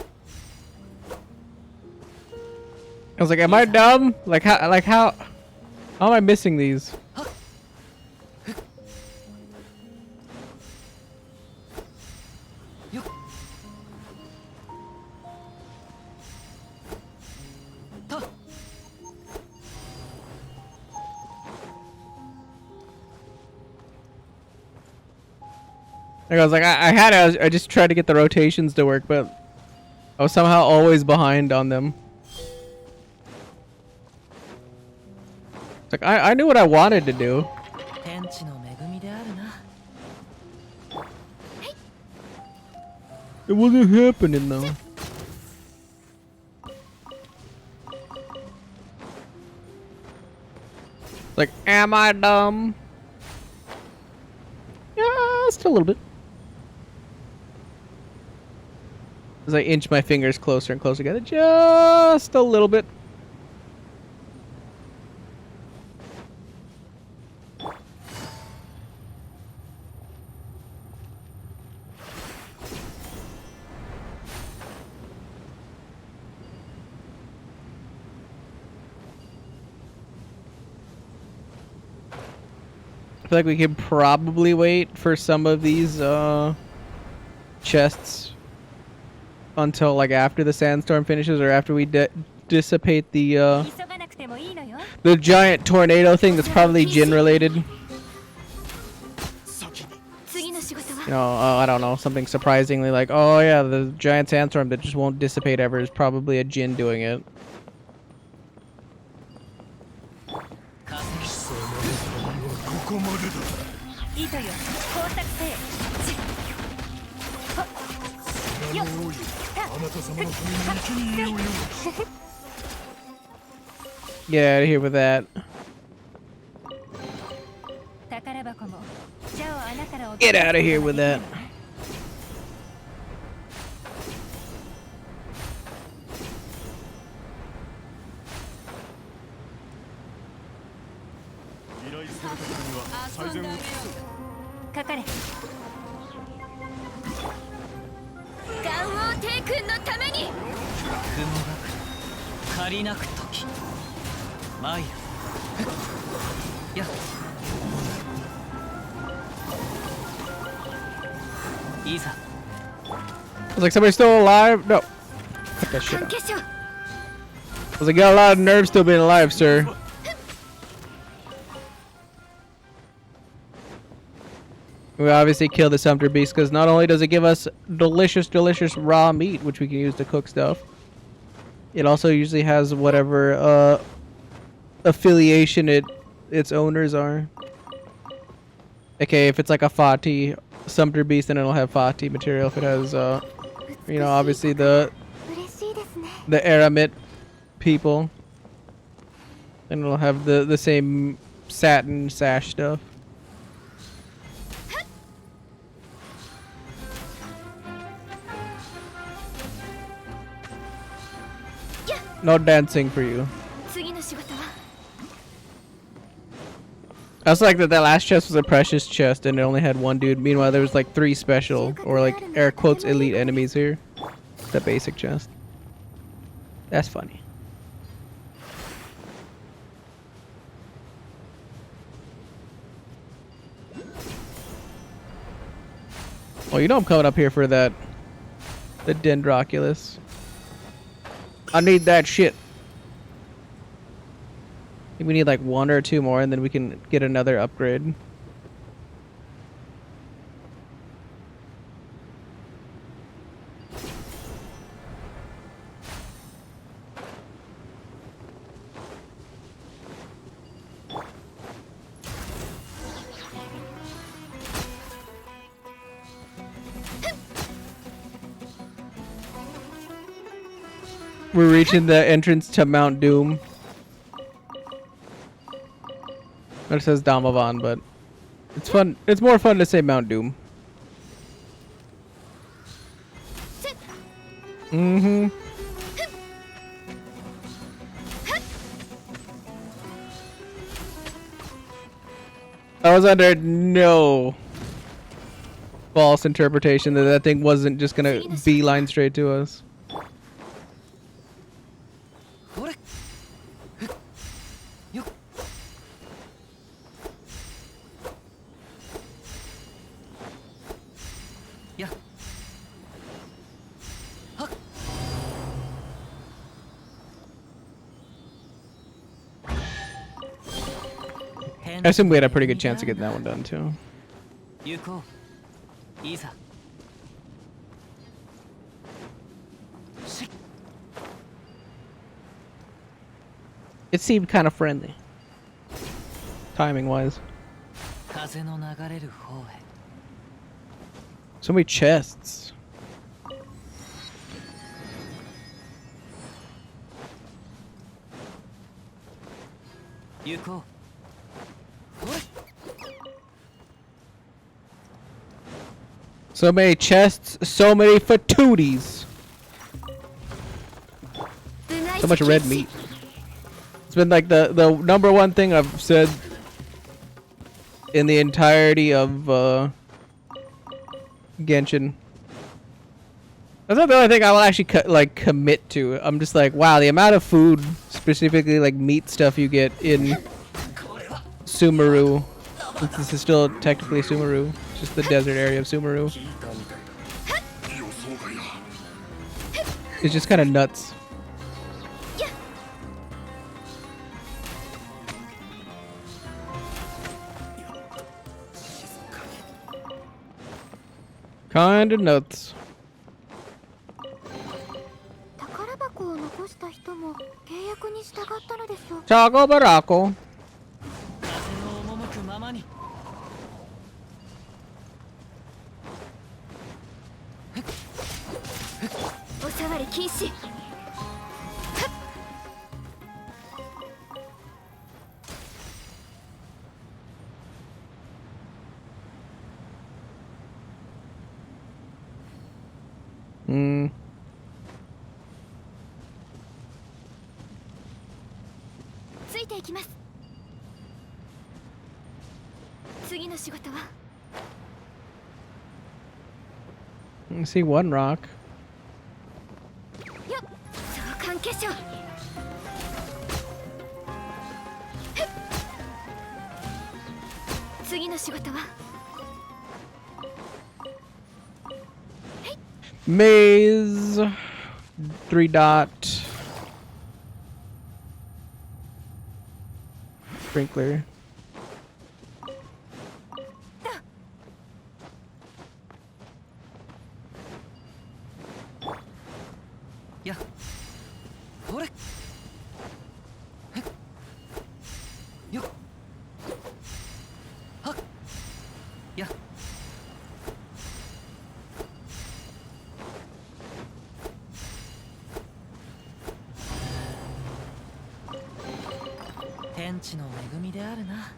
I was like, am I dumb? Like how am I missing these? Yo. Ta. Like, I was like, I just tried to get the rotations to work, but I was somehow always behind on them. It's like I knew what I wanted to do. 天地の恵みであるな。 It wasn't happening though. Like, am I dumb? Yeah, just a little bit. As I inch my fingers closer and closer together, just a little bit. I feel like we could probably wait for some of these chests until like after the sandstorm finishes or after we dissipate the 急がなくてもいいのよ。 giant tornado thing that's probably Jin related. 次の仕事は You know, I don't know, something surprisingly like, oh yeah, the giant sandstorm that just won't dissipate ever is probably a Jin doing it. ここまでだ。糸よ工作せよ。あの王よ、あなた様のために生贄を用意し Get out of here with that. 宝箱もじゃあ穴から落 Get out of here with that. 依頼された方には最善を尽くす。かかれ。ガンオー帝君のために。雲が借りなく時。参る。や。いざ。 I was like, somebody's still alive? No. Cut that shit 関 out. 係者。 I was like, got a lot of nerves still being alive, sir. We obviously kill the Sumter Beast because not only does it give us delicious, delicious raw meat, which we can use to cook stuff, it also usually has whatever affiliation its owners are. Okay, if it's like a Fati Sumter Beast, then it'll have Fati material. If it has, you know, obviously the the Aramid people. And it'll have the same satin sash stuff. No dancing for you. 次の仕事は I also like that last chest was a precious chest and it only had one dude. Meanwhile, there was like 3 special or like air quotes elite enemies here. The basic chest. That's funny. Oh, you know I'm coming up here for that. The Dendroculus. I need that shit. I think we need like 1 or 2 more and then we can get another upgrade. We're reaching the entrance to Mount Doom. It says Damavan, but it's fun. It's more fun to say Mount Doom. Mm-hmm. I was under no false interpretation that that thing wasn't just gonna beeline straight to us. I assume we had a pretty good chance of getting that one done too. 行こう。いざ。し It seemed kind of friendly, timing wise. 風の流れる方へ。 So many chests. 行こう。 So many chests, so many fatooties. So much red meat. It's been like the #1 thing I've said in the entirety of Genshin. That's not the only thing I will actually commit to. I'm just like, wow, the amount of food, specifically like meat stuff you get in Sumeru. Since this is still technically Sumeru, it's just the desert area of Sumeru. It's just kind of nuts. Kinda nuts. 宝箱を残した人も契約に従ったのでしょう。 Choco Barako. 風の赴くままに。 お触り禁止。 Hmm. ついていきます。次の仕事は I see one rock. よっ、召喚化粧。次の仕事は Maze. 3 dot. Sprinkler. Yeah. ほれ。よっ。はっ。や。 つ天地の恵みであるな。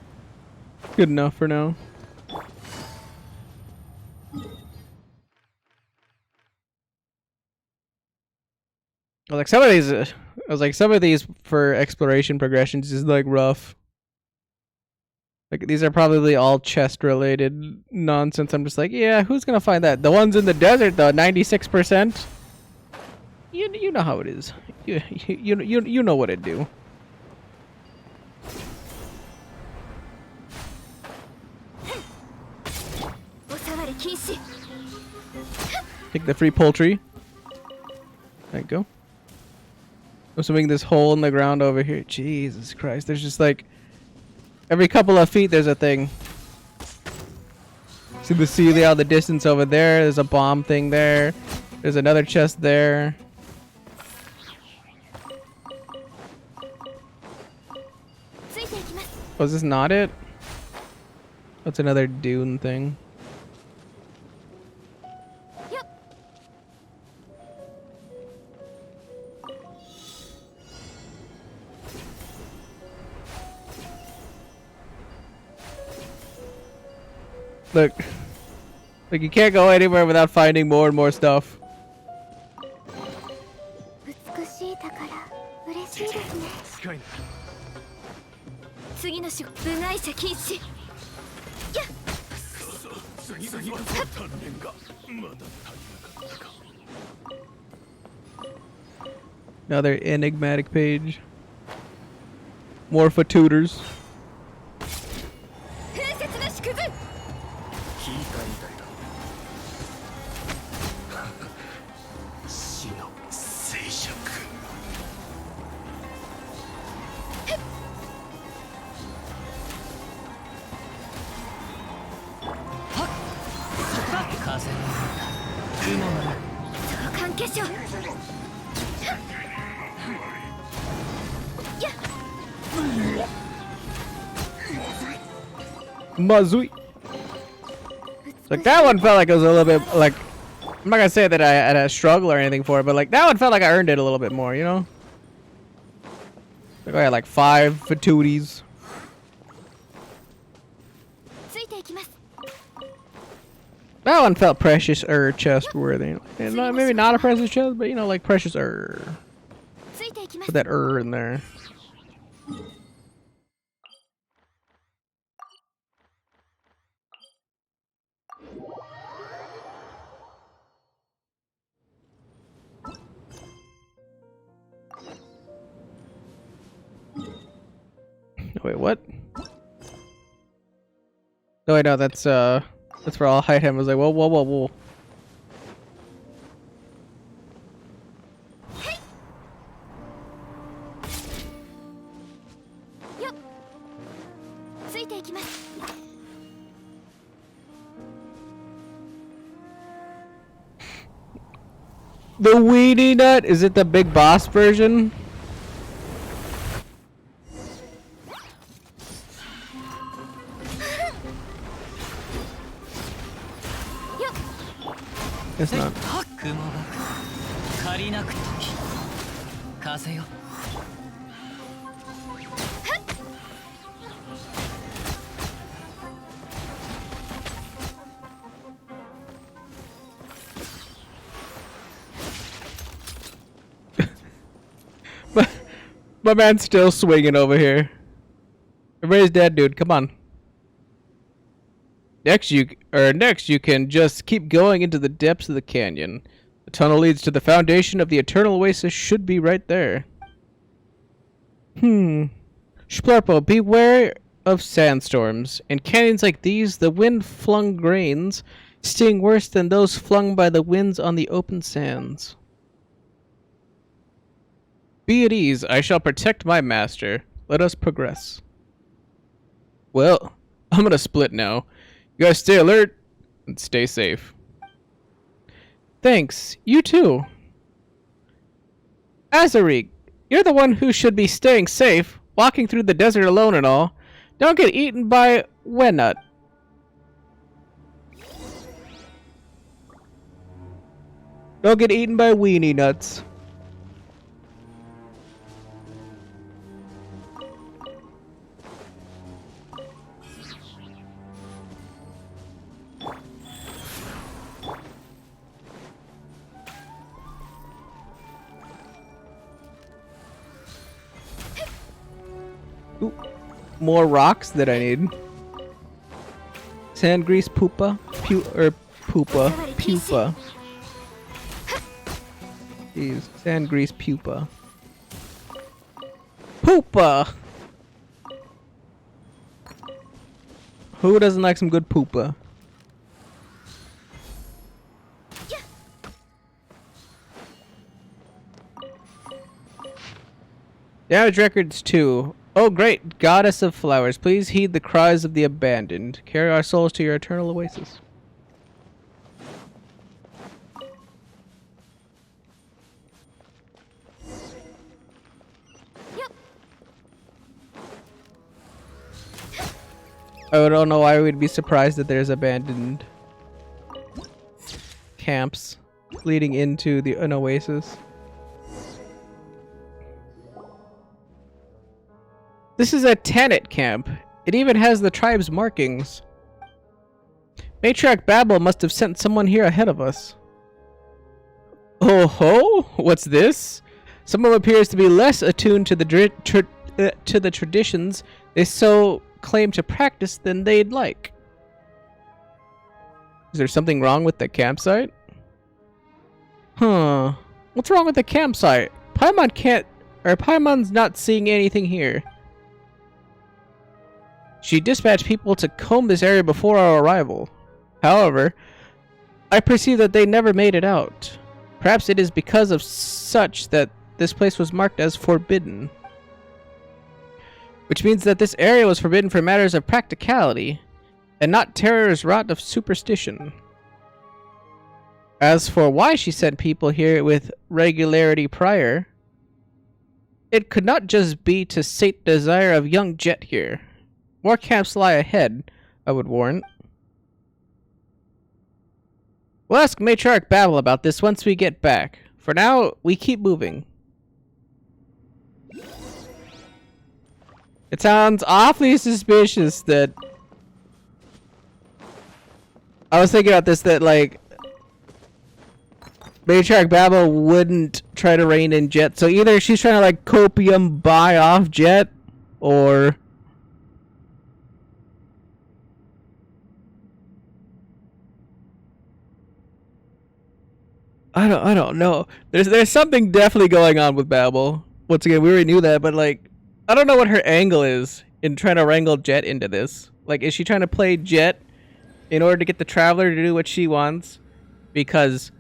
Good enough for now. Like some of these, I was like some of these for exploration progressions is like rough. Like these are probably all chest related nonsense. I'm just like, yeah, who's gonna find that? The ones in the desert though, 96%. You know how it is. You know what it do. Take the free poultry. There you go. I'm swimming this hole in the ground over here. Jesus Christ. There's just like every couple of feet there's a thing. See the sea out the distance over there. There's a bomb thing there. There's another chest there. Was this not it? That's another dune thing. Look, like you can't go anywhere without finding more and more stuff. 美しい宝嬉しいですね。近いな。次の部外者禁止。次々は鍛錬がまだ足りなかったか。 Another enigmatic page. More for tutors. 風雪の縮図。聞いたみたいだ。死の静寂。 風の雲の相関化粧。Mazui. Like that one felt like it was a little bit like I'm not gonna say that I had a struggle or anything for it, but like that one felt like I earned it a little bit more, you know? Like I had like 5 fatooties. That one felt precious chest worthy. And maybe not a precious chest, but you know, like precious Put that in there. Wait, what? Oh wait, no, that's where I'll hide him. I was like, whoa. The weenie nut? Is it the big boss version? It's not. 雲が借りなく時風よ My man's still swinging over here. Everybody's dead, dude. Come on. Next you can just keep going into the depths of the canyon. The tunnel leads to the foundation of the eternal oasis. Should be right there. Splurpo, beware of sandstorms. In canyons like these, the wind-flung grains sting worse than those flung by the winds on the open sands. Be at ease. I shall protect my master. Let us progress. Well, I'm gonna split now. You guys stay alert and stay safe. Thanks. You too. Azarik, you're the one who should be staying safe, walking through the desert alone and all. Don't get eaten by Wenut. Don't get eaten by weenie nuts. Ooh, more rocks that I need. Sand grease pupa. Pupa. Pupa. Jeez. Sand grease pupa. Pupa! Who doesn't like some good pupa? Damage records 2. Oh great, goddess of flowers, please heed the cries of the abandoned. Carry our souls to your eternal oasis. I don't know why we'd be surprised that there's abandoned camps leading into an oasis. This is a Tanit camp. It even has the tribe's markings. Matriarch Babel must have sent someone here ahead of us. Oh ho! What's this? Someone appears to be less attuned to the traditions they so claim to practice than they'd like. Is there something wrong with the campsite? Huh. What's wrong with the campsite? Paimon's not seeing anything here. She dispatched people to comb this area before our arrival. However, I perceive that they never made it out. Perhaps it is because of such that this place was marked as forbidden. Which means that this area was forbidden for matters of practicality, and not terrors wrought of superstition. As for why she sent people here with regularity prior, it could not just be to sate the desire of young Jet here. More camps lie ahead, I would warn. We'll ask Matriarch Babel about this once we get back. For now, we keep moving. It sounds awfully suspicious that... I was thinking about this, that like... Matriarch Babel wouldn't try to rein in Jet. So either she's trying to like copium buy off Jet, or... I don't know. There's something definitely going on with Babel. Once again, we already knew that, but like... I don't know what her angle is in trying to wrangle Jet into this. Like, is she trying to play Jet in order to get the Traveler to do what she wants? Because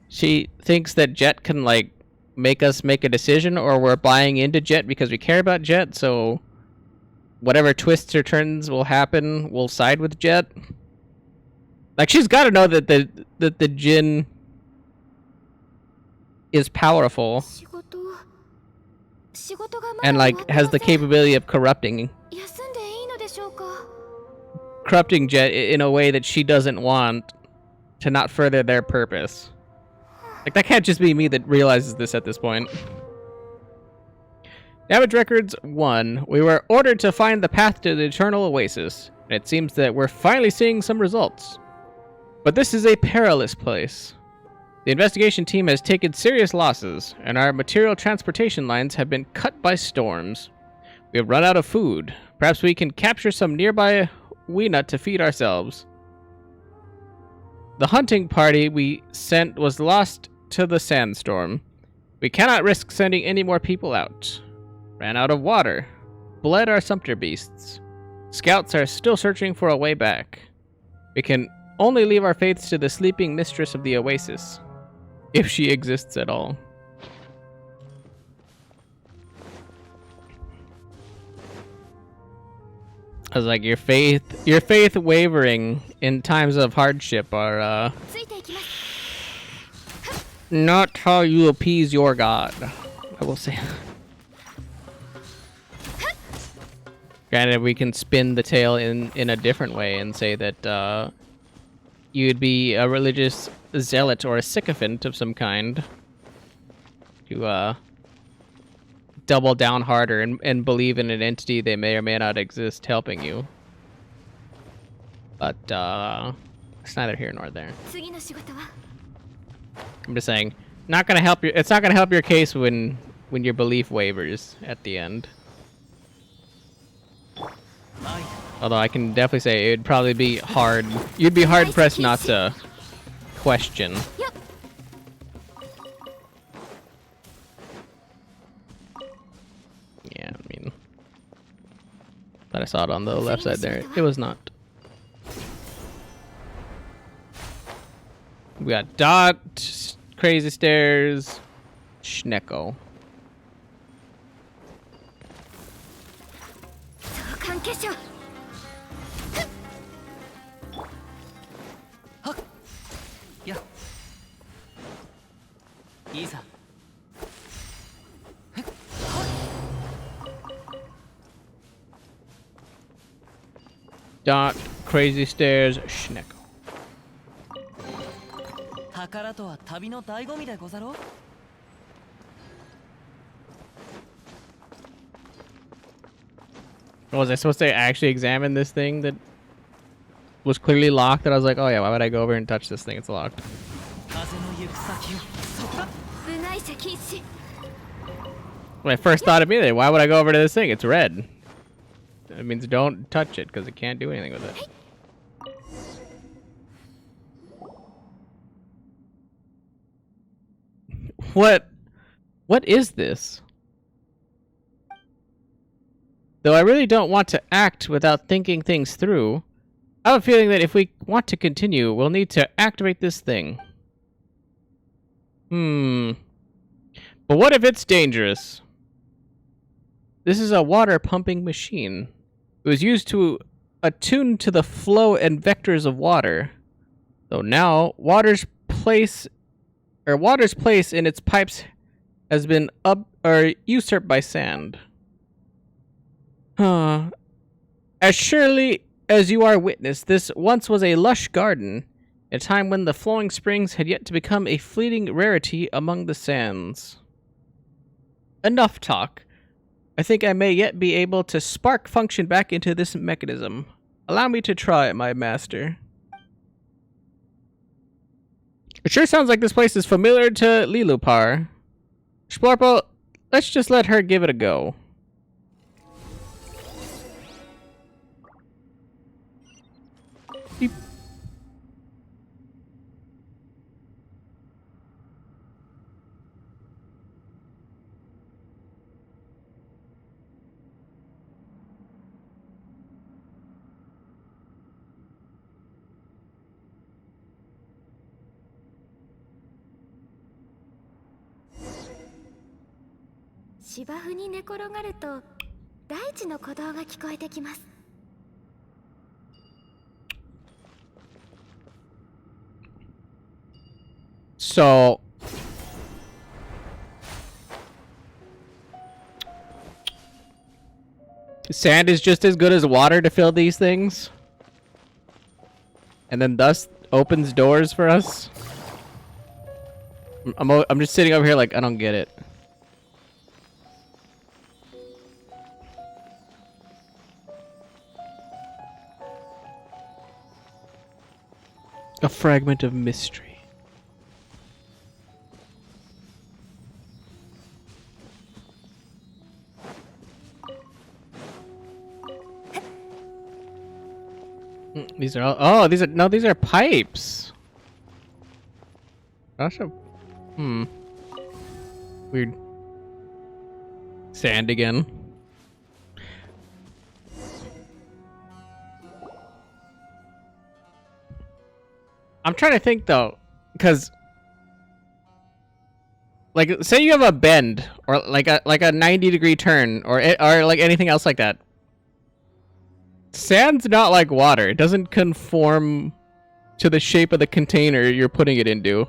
she thinks that Jet can, like, make us make a decision, or we're buying into Jet because we care about Jet, so whatever twists or turns will happen, we'll side with Jet. Like, she's got to know that the Jinn is powerful. And like has the capability of corrupting Jet in a way that she doesn't want to not further their purpose. Like, that can't just be me that realizes this at this point. Damage records 1. We were ordered to find the path to the Eternal Oasis, and it seems that we're finally seeing some results. But this is a perilous place. The investigation team has taken serious losses, and our material transportation lines have been cut by storms. We have run out of food. Perhaps we can capture some nearby Weena to feed ourselves. The hunting party we sent was lost to the sandstorm. We cannot risk sending any more people out. Ran out of water. Bled our sumpter beasts. Scouts are still searching for a way back. We can only leave our faiths to the sleeping mistress of the oasis. If she exists at all. I was like, your faith wavering in times of hardship are not how you appease your god, I will say. Granted, we can spin the tale in a different way and say that you'd be a religious zealot or a sycophant of some kind to double down harder and believe in an entity that may or may not exist helping you. But it's neither here nor there. I'm just saying, not gonna help your. It's not gonna help your case when your belief wavers at the end. Although I can definitely say it would probably be hard. You'd be hard pressed not to question. Yep. Yeah, I mean, but I saw it on the left side there. It was not. We got Dot, Crazy Stairs, Schnecko. そう関係者。やいざ Dot, Crazy Stairs, Schnecko. 宝とは旅の醍醐味でござろう Was I supposed to actually examine this thing that was clearly locked? And I was like, oh yeah, why would I go over and touch this thing? It's locked. 風の行く先をそこだ 部外者禁止。 When I first thought immediately, why would I go over to this thing? It's red. It means don't touch it because it can't do anything with it. What is this? Though I really don't want to act without thinking things through, I have a feeling that if we want to continue, we'll need to activate this thing. But what if it's dangerous? This is a water pumping machine. It was used to attune to the flow and vectors of water. Though now, water's place in its pipes has been usurped by sand. As surely as you are witness, this once was a lush garden, a time when the flowing springs had yet to become a fleeting rarity among the sands. Enough talk. I think I may yet be able to spark function back into this mechanism. Allow me to try, my master. It sure sounds like this place is familiar to Lilupar. Splorpo, let's just let her give it a go. Beep.芝生に寝転がると大地の鼓動が聞こえてきます。 So sand is just as good as water to fill these things, and then thus opens doors for us. I'm just sitting over here like I don't get it. A fragment of mystery. These are all, oh, these are pipes. Gosh, weird. Sand again. I'm trying to think though, because like say you have a bend or like a 90-degree turn or like anything else like that. Sand's not like water. It doesn't conform to the shape of the container you're putting it into.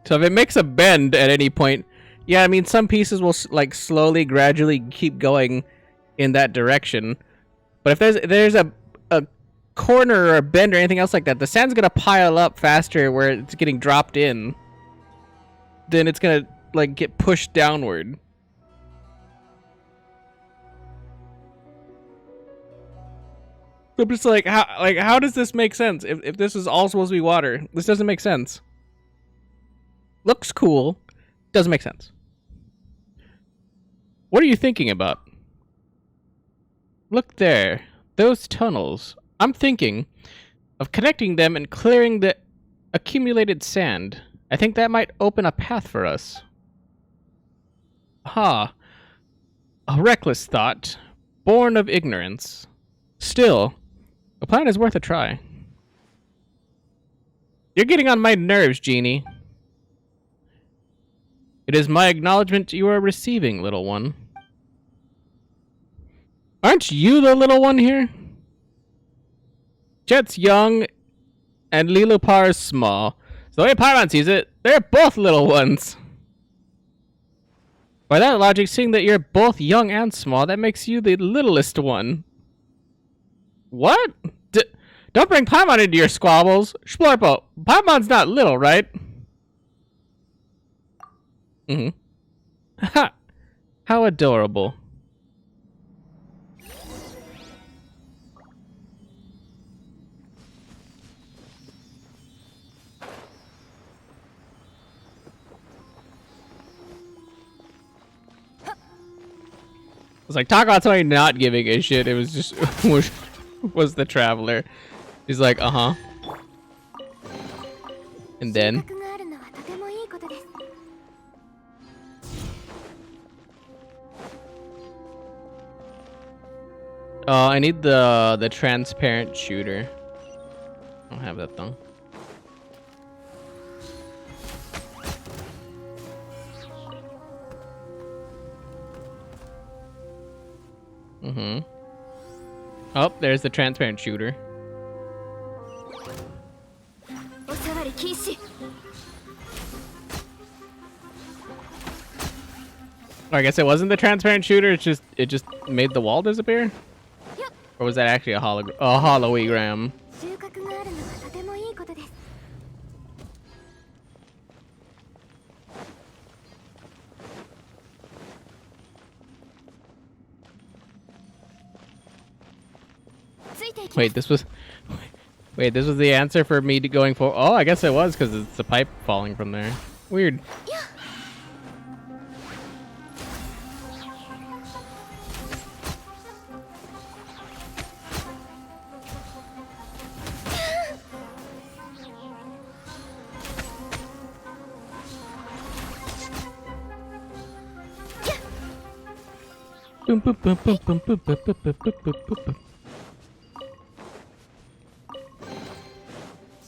So if it makes a bend at any point, yeah, I mean some pieces will like slowly, gradually keep going in that direction. But if there's a corner or a bend or anything else like that, the sand's gonna pile up faster where it's getting dropped in. Then it's gonna like get pushed downward. I'm just like how does this make sense? If this is all supposed to be water, this doesn't make sense. Looks cool, doesn't make sense. What are you thinking about? Look there. Those tunnels. I'm thinking of connecting them and clearing the accumulated sand. I think that might open a path for us. Ha. A reckless thought, born of ignorance. Still, the plan is worth a try. You're getting on my nerves, Genie. It is my acknowledgement you are receiving, little one. Aren't you the little one here? Jet's young, and Lilupar is small. So the way Paimon sees it, they're both little ones. By that logic, seeing that you're both young and small, that makes you the littlest one. What? Don't bring Paimon into your squabbles. Splorpo, Paimon's not little, right? Mm-hmm. Ha! How adorable. It's like, talk about somebody not giving a shit. It was just was the traveler. He's like, uh-huh. And then 収穫があるのはとてもいいことです。 I need the transparent shooter. I don't have that though. Mm-hmm. Oh, there's the transparent shooter. お触り禁止。 I guess it wasn't the transparent shooter. It just made the wall disappear. Yep. Or was that actually a hologram? 収穫があるのはとてもいいことです。 ついていきます。 Wait, this was the answer for me to going for. Oh, I guess it was because it's a pipe falling from there. Weird. Boom, boom, boom, boom, boom, boom, boom, boom, boom, boom, boom, boom.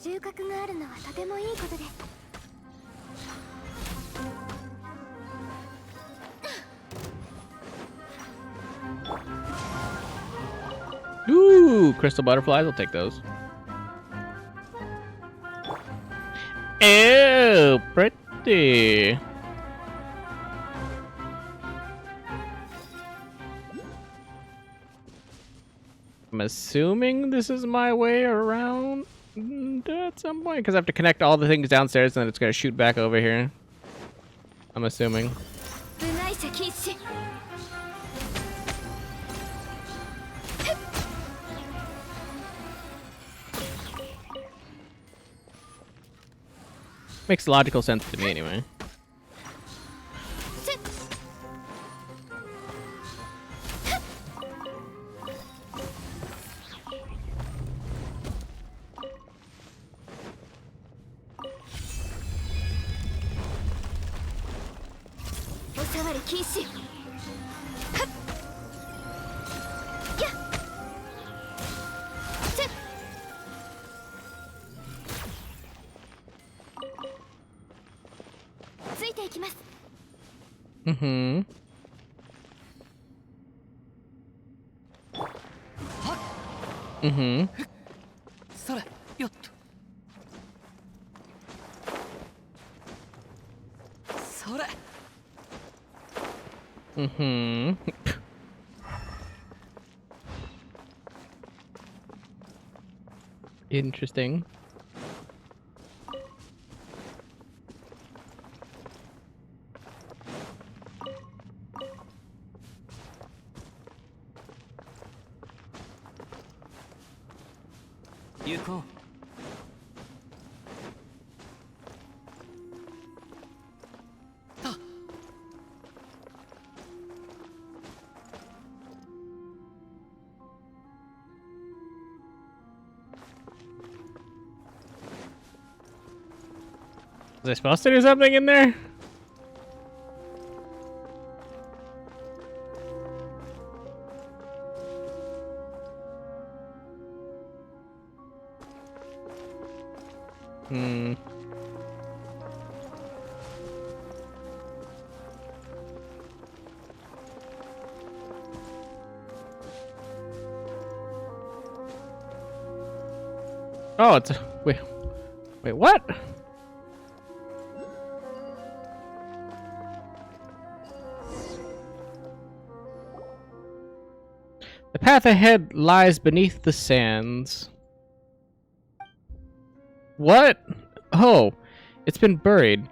収穫があるのはとてもいいことです。 Ooh, crystal butterflies. I'll take those. Ew, pretty. I'm assuming this is my way around at some point because I have to connect all the things downstairs and then it's gonna shoot back over here. I'm assuming. 部外者禁止。 Makes logical sense to me anyway. せっ。 お触り禁止。 はっ。やっ。せっ。 ついていきます。 Mm-hmm. Mm-hmm. それよっとそれ Mm-hmm. Interesting. Yuko. Was I supposed to do something in there? Hmm. Oh, it's wait, what? The path ahead lies beneath the sands. What? Oh, it's been buried.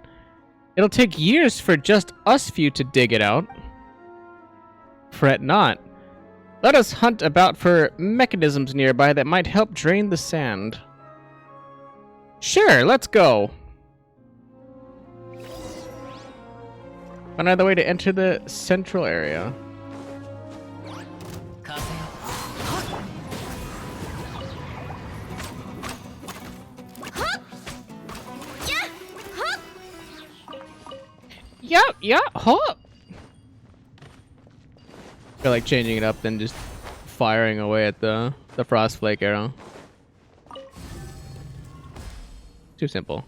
It'll take years for just us few to dig it out. Fret not. Let us hunt about for mechanisms nearby that might help drain the sand. Sure, let's go. Find another way to enter the central area. 風よ Yeah, hop. I feel like changing it up than just firing away at the frost flake arrow. Too simple.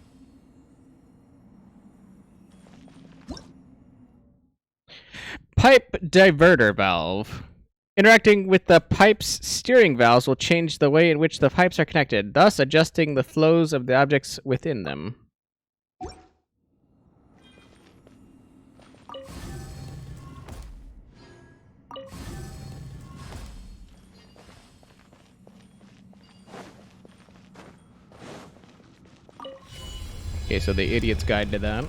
Pipe diverter valve. Interacting with the pipe's steering valves will change the way in which the pipes are connected, thus adjusting the flows of the objects within them. Okay, so the idiot's guide to that.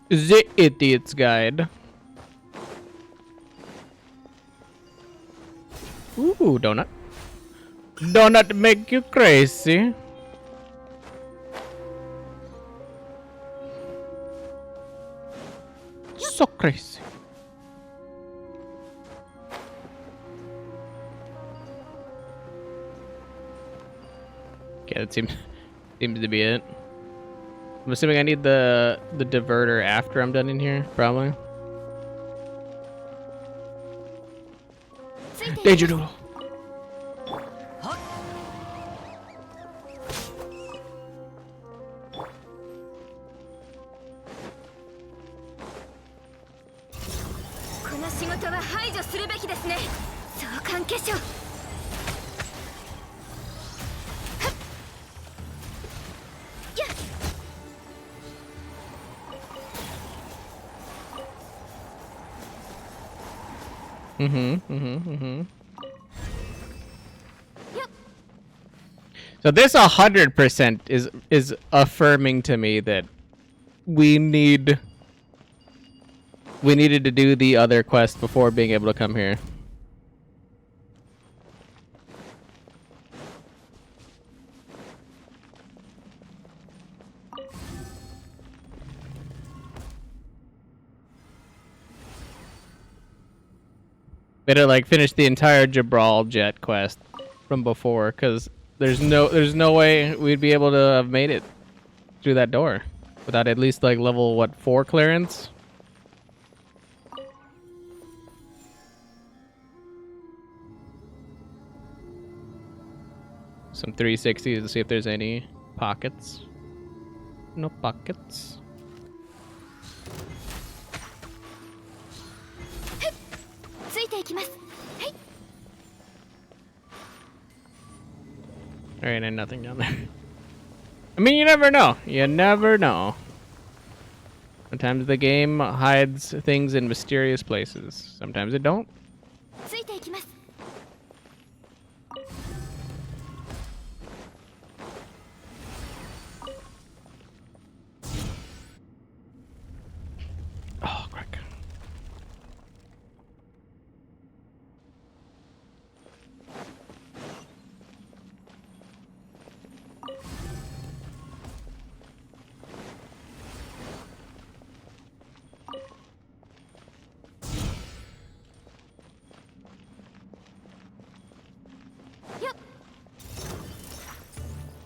The idiot's guide. Ooh, donut. Donut make you crazy. So crazy. Okay, that seems to be it. I'm assuming I need the diverter after I'm done in here, probably. Danger Doodle. So this 100% is affirming to me that we needed to do the other quest before being able to come here. Better like finish the entire Jabral jet quest from before, because there's no way we'd be able to have made it through that door without at least like level what 4 clearance. Some 360s to see if there's any pockets. No pockets. Alright, and nothing down there. I mean, you never know. You never know. Sometimes the game hides things in mysterious places. Sometimes it don't. Oh, crack.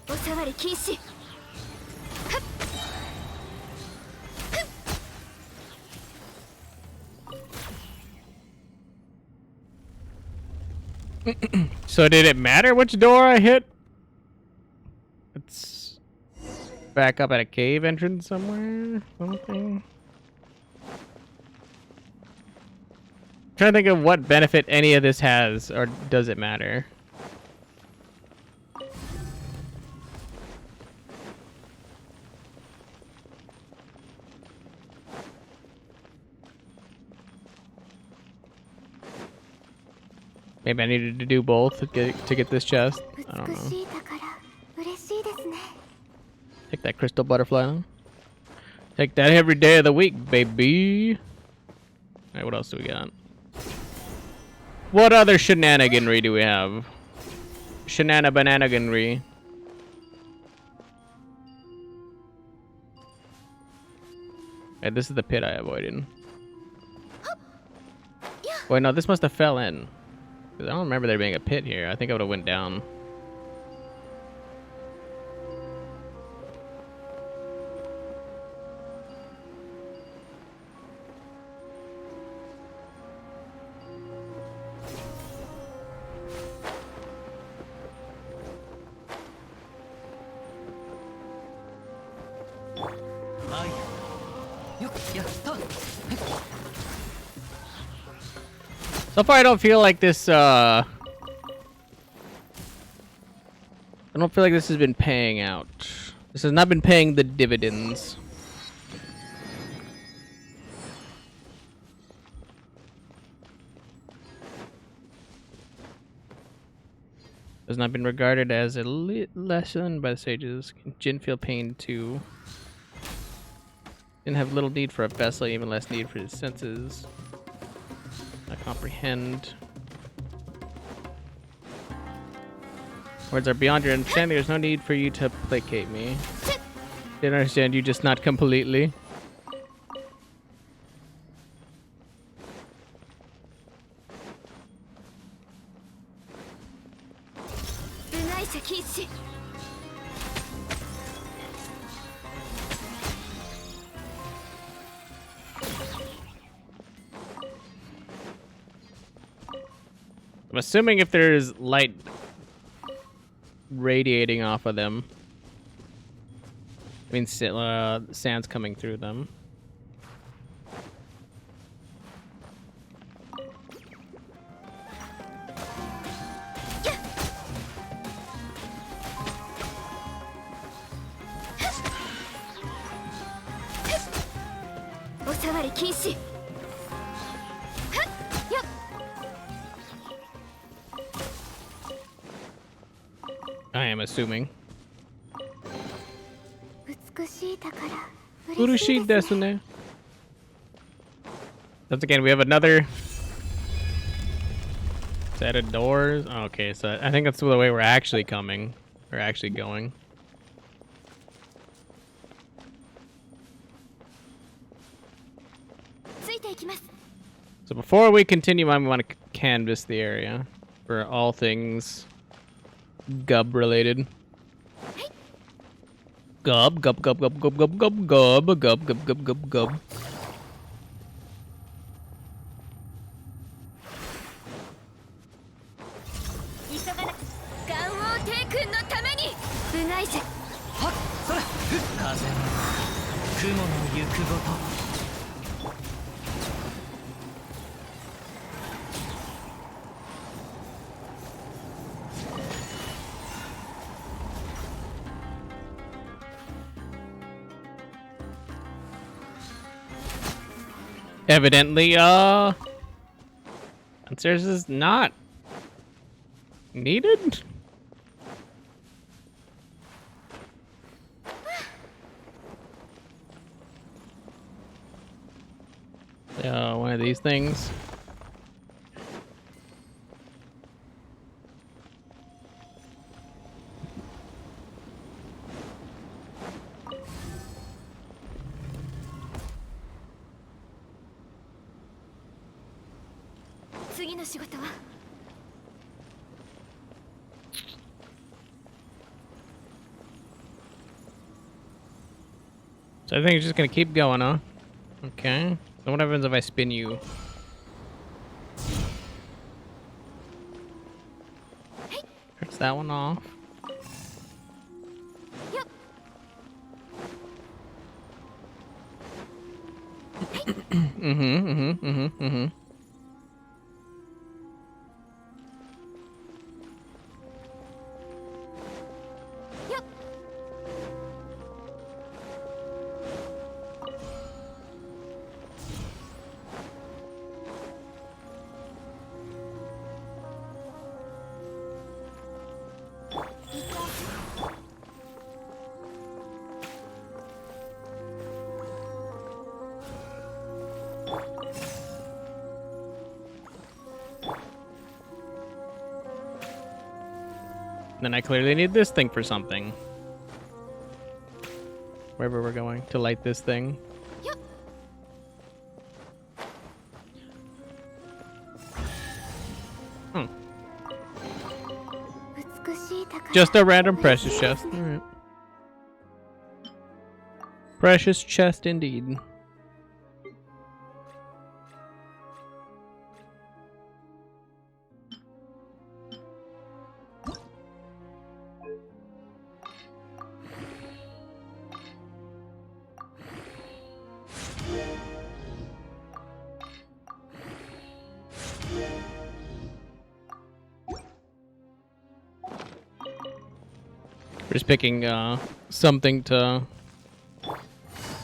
おさわり禁止。 So did it matter which door I hit? It's back up at a cave entrance somewhere. Something. Trying to think of what benefit any of this has, or does it matter? Maybe I needed to do both to get this chest. I don't 美 know. しい宝嬉しいですね。 Take that crystal butterfly. Then. Take that every day of the week, baby. Alright, what else do we got? What other shenaniganry do we have? Bananaganry. Okay, this is the pit I avoided. Wait, no, this must have fell in. 'Cause I don't remember there being a pit here. I think I would have went down. So far, I don't feel like this, I don't feel like this has been paying out. This has not been paying the dividends. Has not been regarded as a lesson by the sages. Jin feel pain too. Didn't have little need for a vessel, even less need for his senses. I comprehend. Words are beyond your understanding. There's no need for you to placate me. Didn't understand you, just not completely. I'm assuming if there's light radiating off of them, I mean, sand's coming through them. I am assuming. 美しい宝嬉しい Urushi ですね。 desune. Once again, we have another set of doors. Okay, so I think that's the way we're actually coming. We're actually going. So before we continue on, we want to canvas the area for all things gub related. Gub, gub, gub, gub, gub, gub, gub, gub, gub, gub, gub, gub, gub. Evidently, downstairs is not needed. One of these things. So I think it's just gonna keep going, huh? Okay. So what happens if I spin you? Turns that one off. Yep. Mm-hmm. Yep. Then I clearly need this thing for something. Wherever we're going to light this thing. Yep. Hmm. Just a random precious chest. Alright. Precious chest indeed. Just picking something to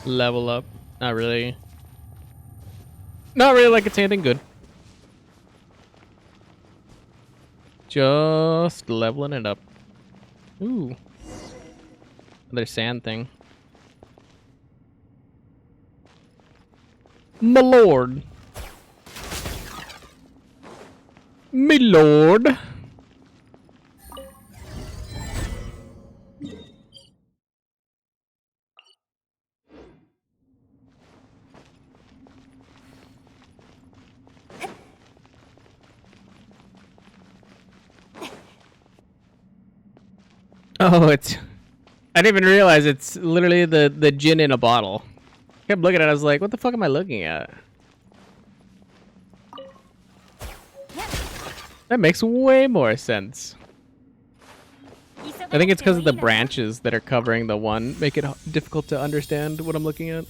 level up. Not really. Not really like it's anything good. Just leveling it up. Ooh. Another sand thing. My lord. Me lord. Oh, it's... I didn't even realize it's literally the gin in a bottle. I kept looking at it, I was like, what the fuck am I looking at? That makes way more sense. I think it's because of the branches that are covering the one make it difficult to understand what I'm looking at.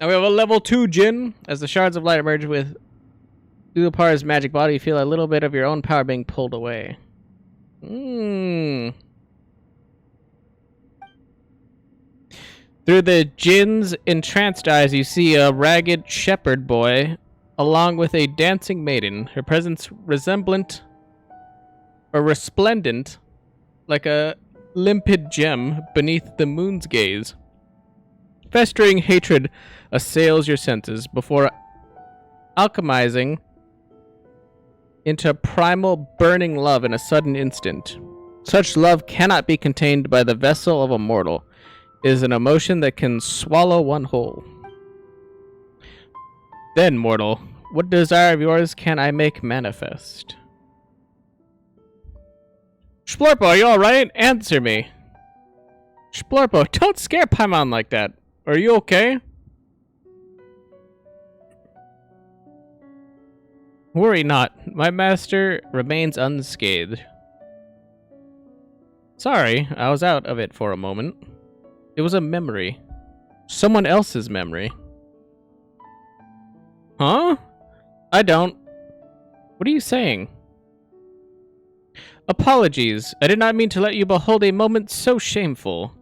Now we have a level 2 Jin. As the shards of light emerge with Upar's magic body, you feel a little bit of your own power being pulled away. Through the Jin's entranced eyes, you see a ragged shepherd boy along with a dancing maiden, her presence resplendent like a limpid gem beneath the moon's gaze. Festering hatred assails your senses before alchemizing into primal burning love in a sudden instant. Such love cannot be contained by the vessel of a mortal. It is an emotion that can swallow one whole. Then, mortal, what desire of yours can I make manifest? Splorpo, are you alright? Answer me. Splorpo, don't scare Paimon like that. Are you okay? Worry not. My master remains unscathed. Sorry, I was out of it for a moment. It was a memory. Someone else's memory. Huh? I don't. What are you saying? Apologies. I did not mean to let you behold a moment so shameful.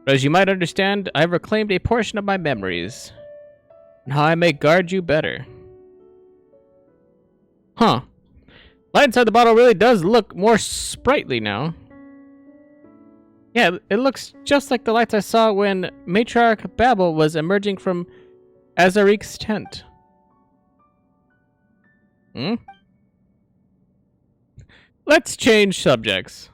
But as you might understand, I have reclaimed a portion of my memories. And how I may guard you better. Huh. Light inside the bottle really does look more sprightly now. Yeah, it looks just like the lights I saw when Matriarch Babel was emerging from Azarik's tent. Let's change subjects.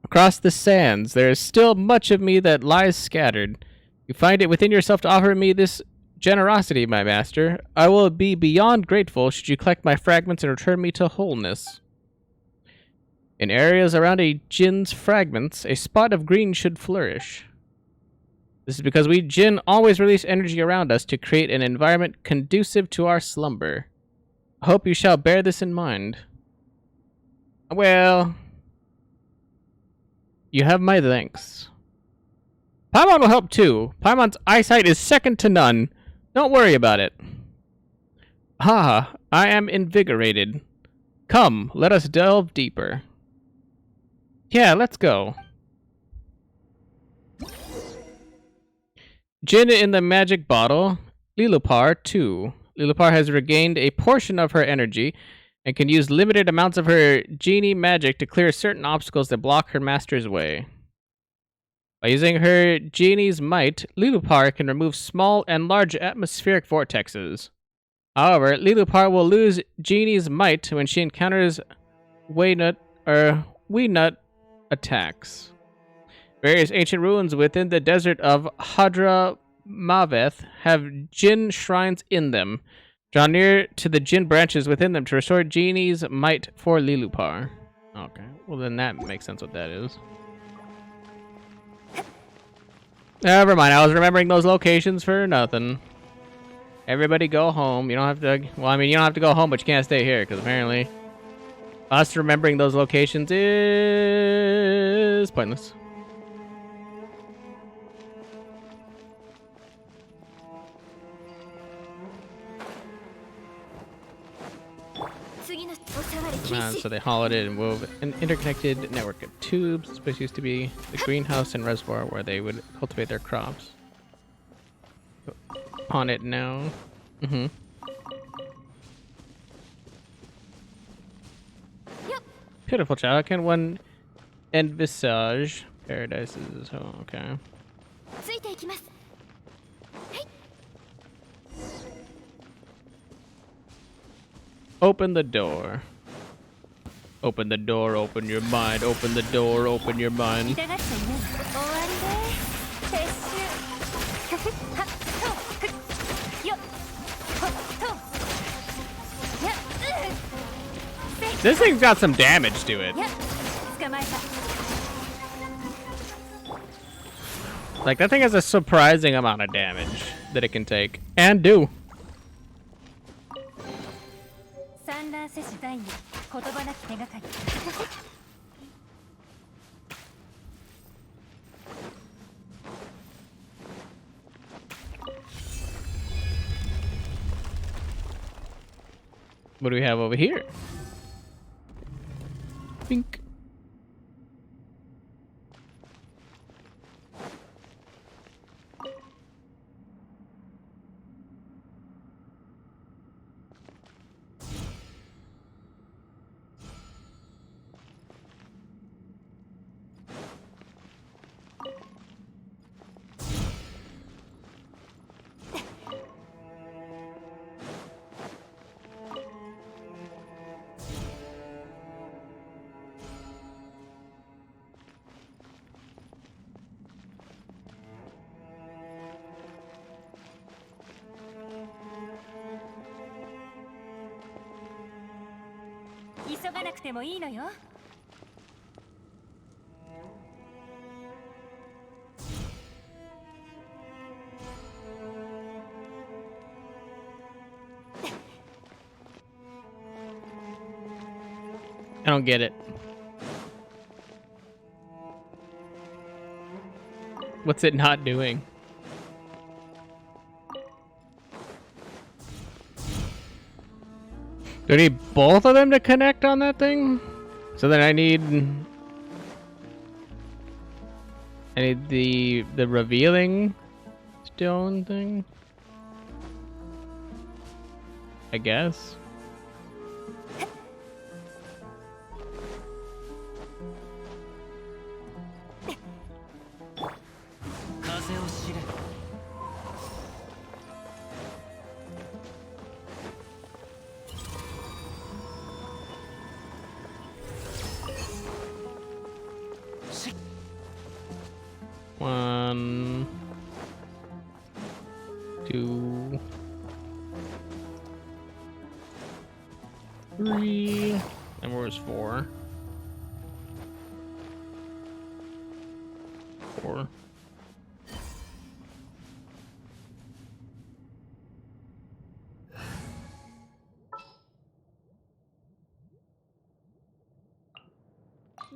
Across the sands, there is still much of me that lies scattered. You find it within yourself to offer me this generosity, my master. I will be beyond grateful should you collect my fragments and return me to wholeness. In areas around a Jin's fragments, a spot of green should flourish. This is because we Jin always release energy around us to create an environment conducive to our slumber. I hope you shall bear this in mind. Well, you have my thanks. Paimon will help too. Paimon's eyesight is second to none. Don't worry about it. Ah, I am invigorated. Come, let us delve deeper. Yeah, let's go. Jin in the magic bottle. Lilupar 2. Lilupar has regained a portion of her energy and can use limited amounts of her genie magic to clear certain obstacles that block her master's way. By using her genie's might, Lilupar can remove small and large atmospheric vortexes. However, Lilupar will lose genie's might when she encounters Waynut attacks. Various ancient ruins within the desert of Hadramaveth have Jin shrines in them. Draw near to the Jin branches within them to restore genie's might for Lilupar. Okay, well then that makes sense what that is. Never mind, I was remembering those locations for nothing. Everybody go home. You don't have to... Well, I mean, you don't have to go home, but you can't stay here, because apparently us remembering those locations is pointless. So they hollowed it and wove an interconnected network of tubes. This place used to be the greenhouse and reservoir where they would cultivate their crops. On it now. Pitiful child, can one envisage paradises? Oh, okay. Open the door. Open the door, open your mind. Open the door, open your mind. This thing's got some damage to it. Like, that thing has a surprising amount of damage that it can take. And do. What do we have over here? Pink. I don't get it. What's it not doing? Do I need both of them to connect on that thing? So then I need the revealing stone thing, I guess. One, two, three, and where's four?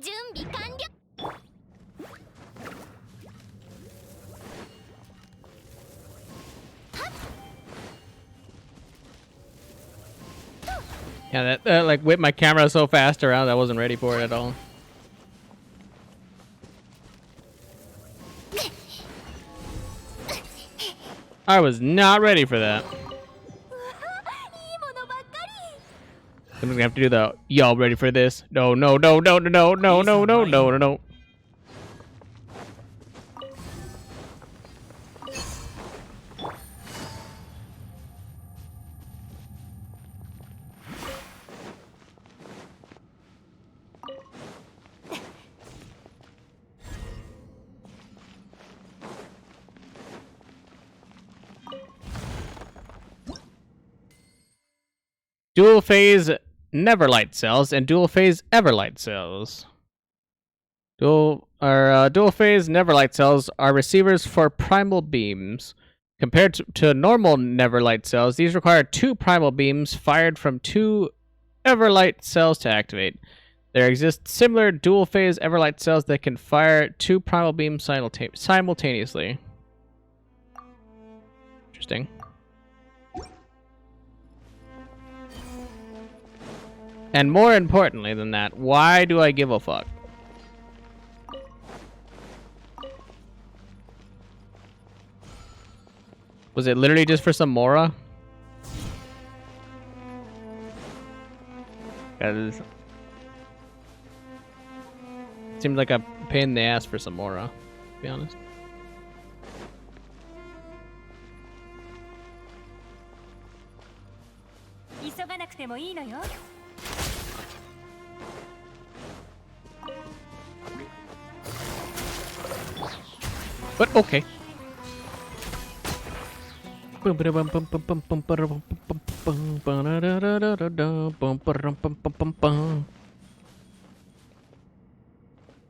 準備完了 Yeah, that like whipped my camera so fast around I wasn't ready for it at all. I was not ready for that. いいものばっかり I'm gonna have to do the y'all ready for this? No, no, no, no, no, no, no, no, no, no, no, no. Dual phase Neverlight cells and dual phase Everlight cells. Dual phase Neverlight cells are receivers for primal beams. Compared to normal Neverlight cells, these require 2 primal beams fired from 2 Everlight cells to activate. There exist similar dual phase Everlight cells that can fire 2 primal beams simultaneously. Interesting. And more importantly than that, why do I give a fuck? Was it literally just for some Mora? Because it seemed like a pain in the ass for some Mora, to be honest. But okay.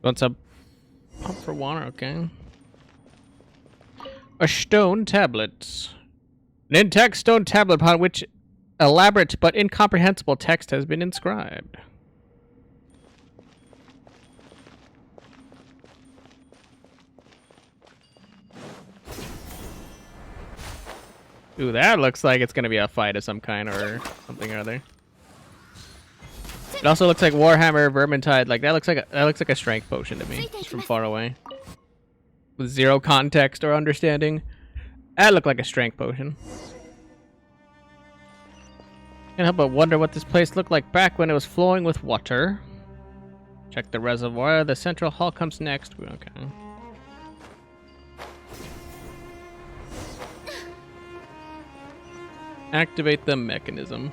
What's up? Pump for water, okay. A stone tablet. An intact stone tablet upon which elaborate but incomprehensible text has been inscribed. Ooh, that looks like it's gonna be a fight of some kind or something or other. It also looks like Warhammer Vermintide. Like that looks like a strength potion to me, just from far away, with 0 context or understanding. That looked like a strength potion. Can't help but wonder what this place looked like back when it was flowing with water. Check the reservoir. The central hall comes next. Okay. Activate the mechanism.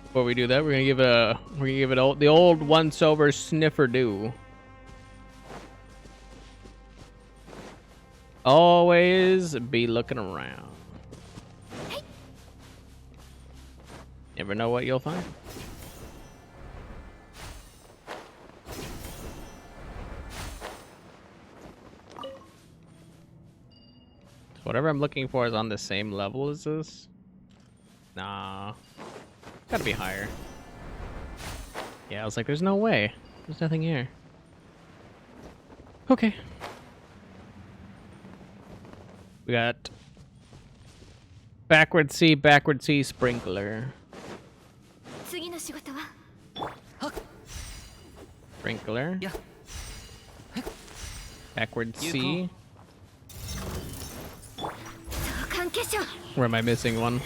Before we do that, we're gonna give it the old once-over sniffer do. Always be looking around. Never know what you'll find. Whatever I'm looking for is on the same level as this. Nah. Gotta be higher. Yeah, I was like, there's no way. There's nothing here. Okay. We got backward C sprinkler. Sprinkler. Backward C. Where am I missing one?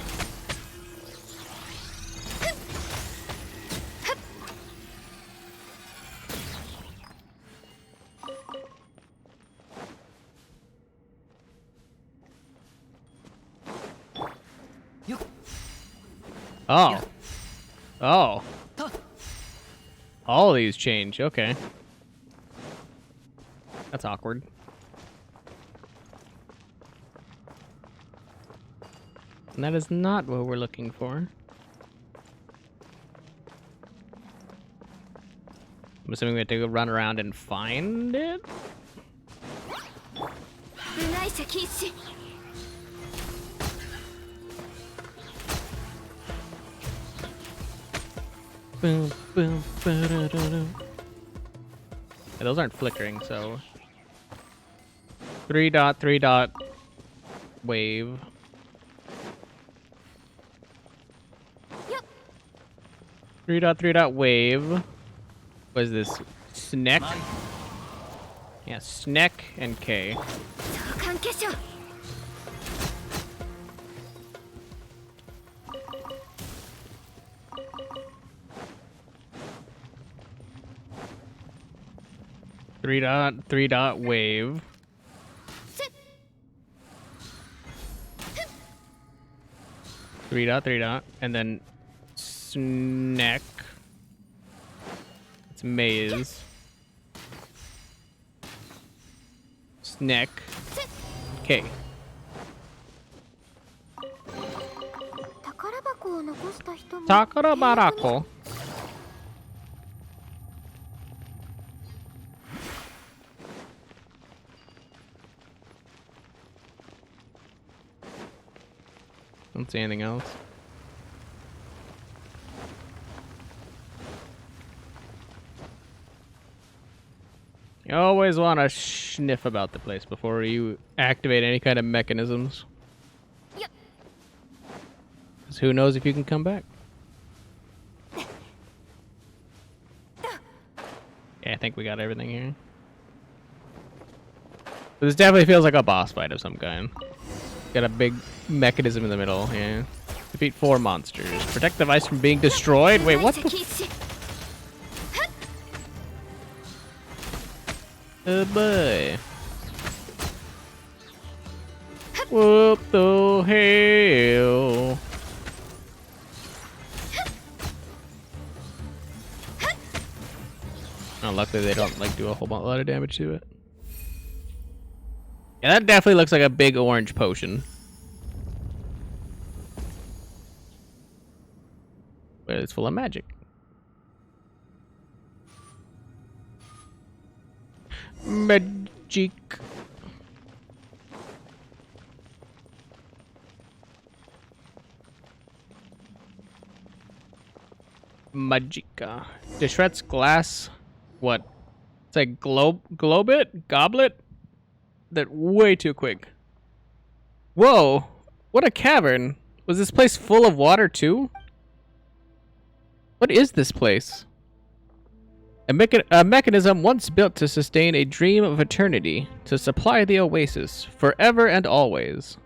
Oh. Oh. All of these change. Okay. That's awkward. And that is not what we're looking for. I'm assuming we have to go run around and find it? Boom, boom, ba-da-da-da. Yeah, those aren't flickering, so 3 dot 3 dot wave. Yep. 3 dot 3 dot wave. What is this? Sneck? Yeah, Sneck and K. 召喚化粧 3 dot wave. Three dot, and then Sneck. It's maze. Sneck. K. 宝箱を残した人も Takara Barako. Don't see anything else. You always want to sniff about the place before you activate any kind of mechanisms. Yep. 'Cause who knows if you can come back. Yeah, I think we got everything here. But this definitely feels like a boss fight of some kind. Got a big mechanism in the middle, yeah. Defeat 4 monsters. Protect the device from being destroyed? Wait, what the? 禁止 Oh boy. What the hell? Oh, luckily they don't like do a whole lot of damage to it. Yeah, that definitely looks like a big orange potion. But it's full of magic. Magic. Magica. Deshret's glass. What? It's like globet? Goblet? That way too quick. Whoa! What a cavern! Was this place full of water too? What is this place? A mechanism once built to sustain a dream of eternity, to supply the oasis, forever and always.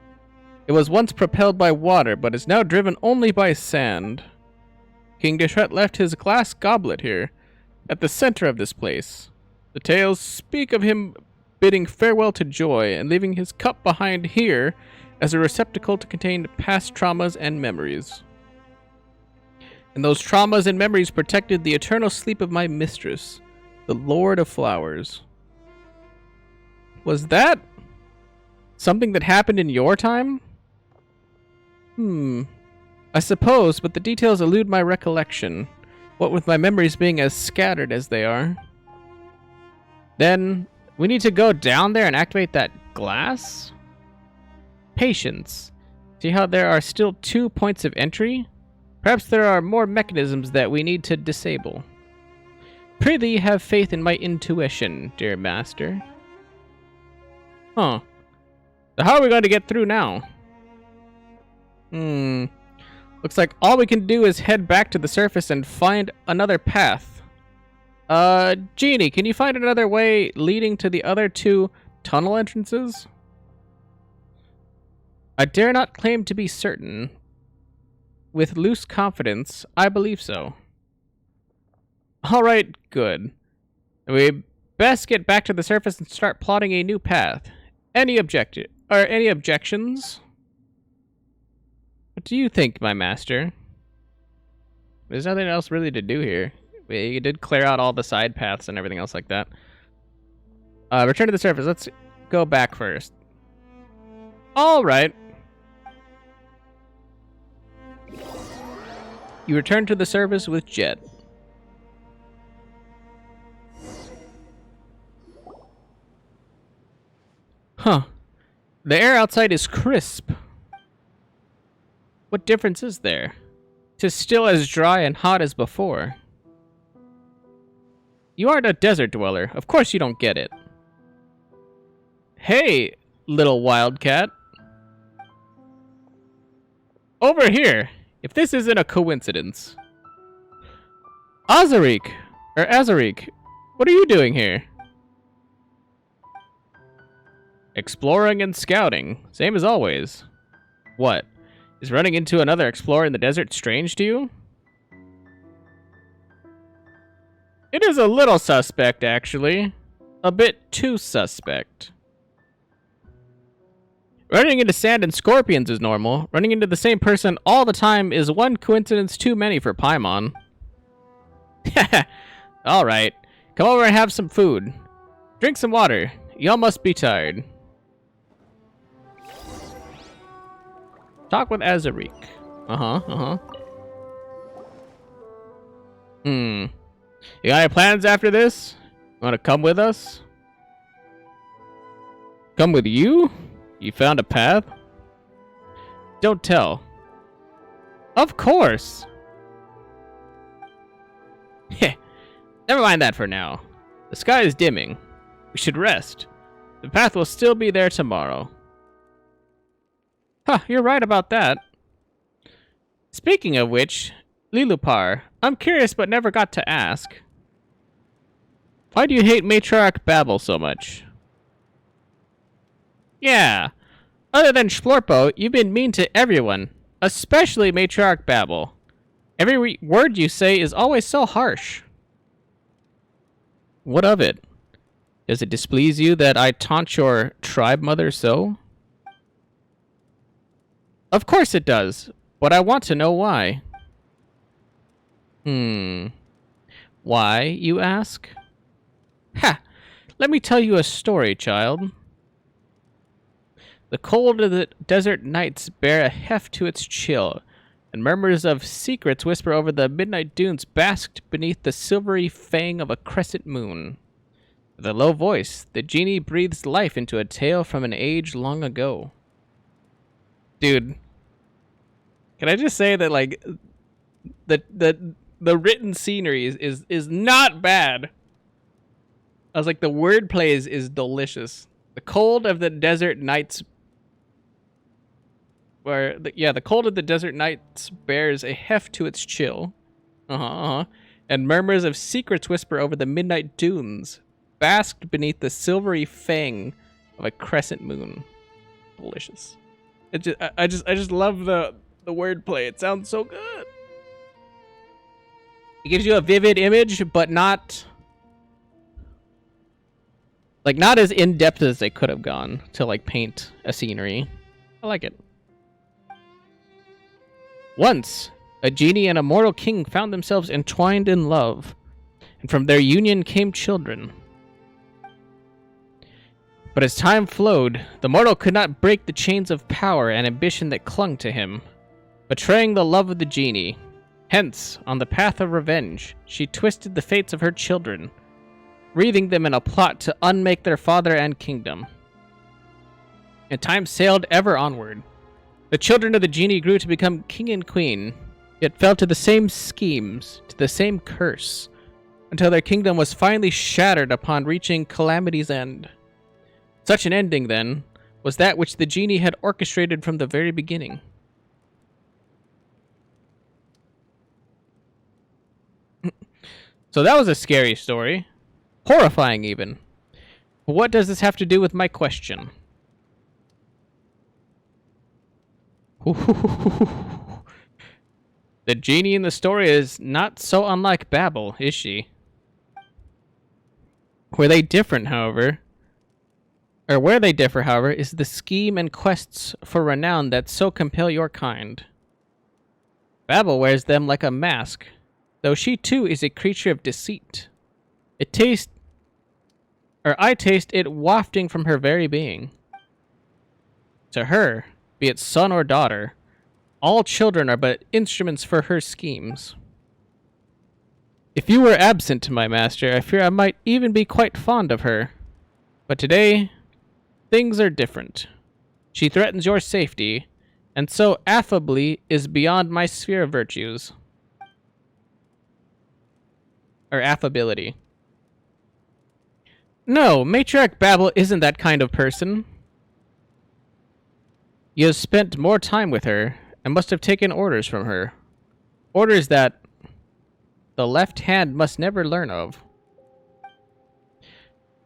It was once propelled by water, but is now driven only by sand. King Deshret left his glass goblet here, at the center of this place. The tales speak of him bidding farewell to joy and leaving his cup behind here as a receptacle to contain past traumas and memories. And those traumas and memories protected the eternal sleep of my mistress, the Lord of Flowers. Was that something that happened in your time? I suppose, but the details elude my recollection, what with my memories being as scattered as they are. Then, we need to go down there and activate that glass? Patience. See how there are still 2 points of entry? Perhaps there are more mechanisms that we need to disable. Prithee have faith in my intuition, dear master. Huh. So how are we going to get through now? Looks like all we can do is head back to the surface and find another path. Genie, can you find another way leading to the other 2 tunnel entrances? I dare not claim to be certain. With loose confidence, I believe so. Alright, good. We best get back to the surface and start plotting a new path. Any objections? What do you think, my master? There's nothing else really to do here. We did clear out all the side paths and everything else like that. Return to the surface. Let's go back first. Alright. You return to the surface with Jet. Huh. The air outside is crisp. What difference is there? 'Tis still as dry and hot as before. You aren't a desert dweller. Of course you don't get it. Hey, little wildcat. Over here, if this isn't a coincidence. Azarik, what are you doing here? Exploring and scouting, same as always. What? Is running into another explorer in the desert strange to you? It is a little suspect, actually. A bit too suspect. Running into sand and scorpions is normal. Running into the same person all the time is one coincidence too many for Paimon. Alright. Come over and have some food. Drink some water. Y'all must be tired. Talk with Azarik. You got any plans after this? Want to come with us? Come with you? You found a path? Don't tell. Of course. Heh. Never mind that for now. The sky is dimming. We should rest. The path will still be there tomorrow. Huh, you're right about that. Speaking of which, Lilupar, I'm curious but never got to ask. Why do you hate Matriarch Babel so much? Yeah. Other than Splorpo, you've been mean to everyone, especially Matriarch Babel. Every word you say is always so harsh. What of it? Does it displease you that I taunt your tribe mother so? Of course it does, but I want to know why. Why, you ask? Ha! Let me tell you a story, child. The cold of the desert nights bear a heft to its chill, and murmurs of secrets whisper over the midnight dunes basked beneath the silvery fang of a crescent moon. With a low voice, the genie breathes life into a tale from an age long ago. Dude, can I just say that, like, the written scenery is not bad. I was like, the wordplay is delicious. The cold of the desert nights the cold of the desert nights bears a heft to its chill. And murmurs of secrets whisper over the midnight dunes, basked beneath the silvery fang of a crescent moon. Delicious. I just love the wordplay. It sounds so good. It gives you a vivid image, but not as in depth as they could have gone to like paint a scenery. I like it. Once, a genie and a mortal king found themselves entwined in love, and from their union came children. But as time flowed, the mortal could not break the chains of power and ambition that clung to him, betraying the love of the genie. Hence, on the path of revenge, she twisted the fates of her children, wreathing them in a plot to unmake their father and kingdom. And time sailed ever onward. The children of the genie grew to become king and queen, yet fell to the same schemes, to the same curse, until their kingdom was finally shattered upon reaching calamity's end. Such an ending, then, was that which the genie had orchestrated from the very beginning. So that was a scary story. Horrifying, even. But what does this have to do with my question? The genie in the story is not so unlike Babel, is she? Where they differ, however, is the scheme and quests for renown that so compel your kind. Babel wears them like a mask, though she too is a creature of deceit. I taste it wafting from her very being. To her, be it son or daughter, all children are but instruments for her schemes. If you were absent, my master, I fear I might even be quite fond of her. But today, things are different. She threatens your safety, and so affably is beyond my sphere of virtues. Or affability. No, Matriarch Babel isn't that kind of person. You have spent more time with her and must have taken orders from her. Orders that the left hand must never learn of.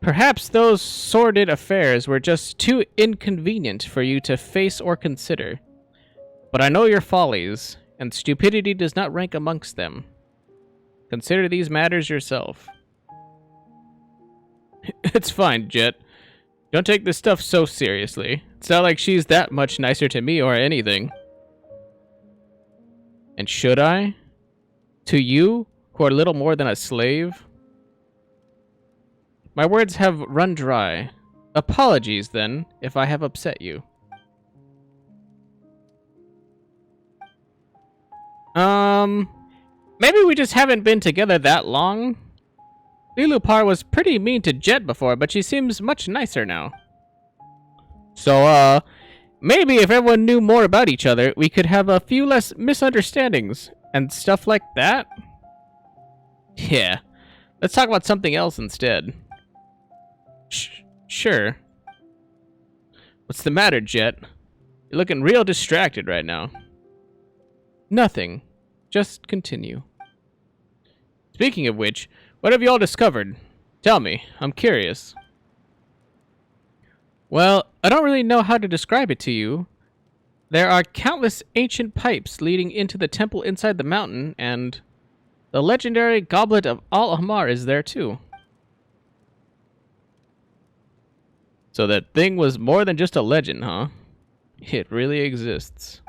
Perhaps those sordid affairs were just too inconvenient for you to face or consider. But I know your follies, and stupidity does not rank amongst them. Consider these matters yourself. It's fine, Jet. Don't take this stuff so seriously. It's not like she's that much nicer to me or anything. And should I? To you, who are little more than a slave? My words have run dry. Apologies, then, if I have upset you. Maybe we just haven't been together that long. Lilupar was pretty mean to Jet before, but she seems much nicer now. So, maybe if everyone knew more about each other, we could have a few less misunderstandings and stuff like that. Yeah, let's talk about something else instead. Sure. What's the matter, Jet? You're looking real distracted right now. Nothing. Just continue. Speaking of which, what have you all discovered? Tell me, I'm curious. Well, I don't really know how to describe it to you. There are countless ancient pipes leading into the temple inside the mountain, and the legendary goblet of Al-Ahmar is there too. So that thing was more than just a legend, huh? It really exists.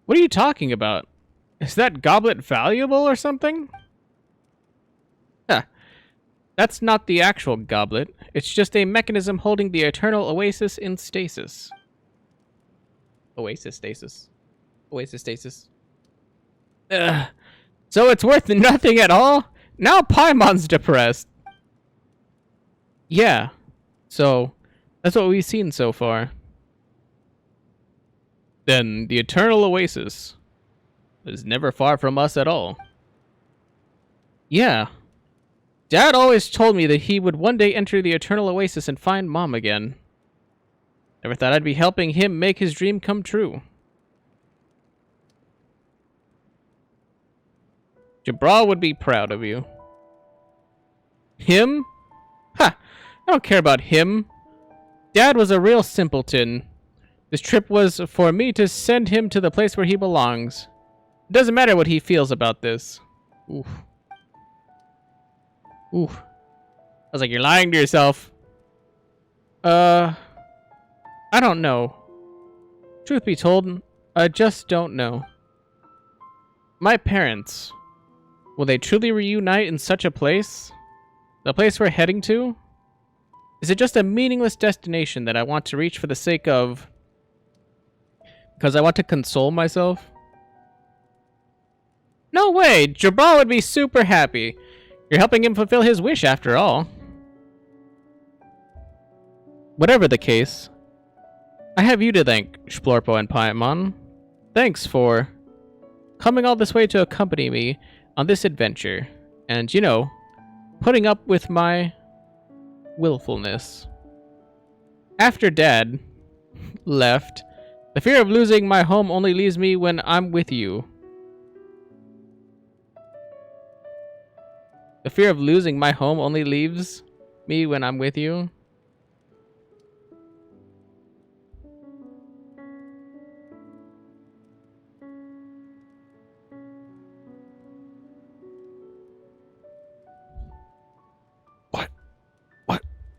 What are you talking about? Is that goblet valuable or something? Huh. That's not the actual goblet. It's just a mechanism holding the eternal oasis in stasis. Oasis stasis. Oasis stasis. So it's worth nothing at all? Now Paimon's depressed. Yeah. So, that's what we've seen so far. Then, the eternal oasis is never far from us at all. Yeah. Dad always told me that he would one day enter the eternal oasis and find Mom again. Never thought I'd be helping him make his dream come true. Jabral would be proud of you. Him? Ha! I don't care about him. Dad was a real simpleton. This trip was for me to send him to the place where he belongs. It doesn't matter what he feels about this. Oof. Oof. I was like, you're lying to yourself. I don't know. Truth be told, I just don't know. My parents, will they truly reunite in such a place? The place we're heading to? Is it just a meaningless destination that I want to reach for the sake of... because I want to console myself? No way! Jabral would be super happy. You're helping him fulfill his wish after all. Whatever the case, I have you to thank, Splorpo and Paimon. Thanks for coming all this way to accompany me on this adventure. And, you know, putting up with my willfulness. After Dad left, the fear of losing my home only leaves me when I'm with you. The fear of losing my home only leaves me when I'm with you.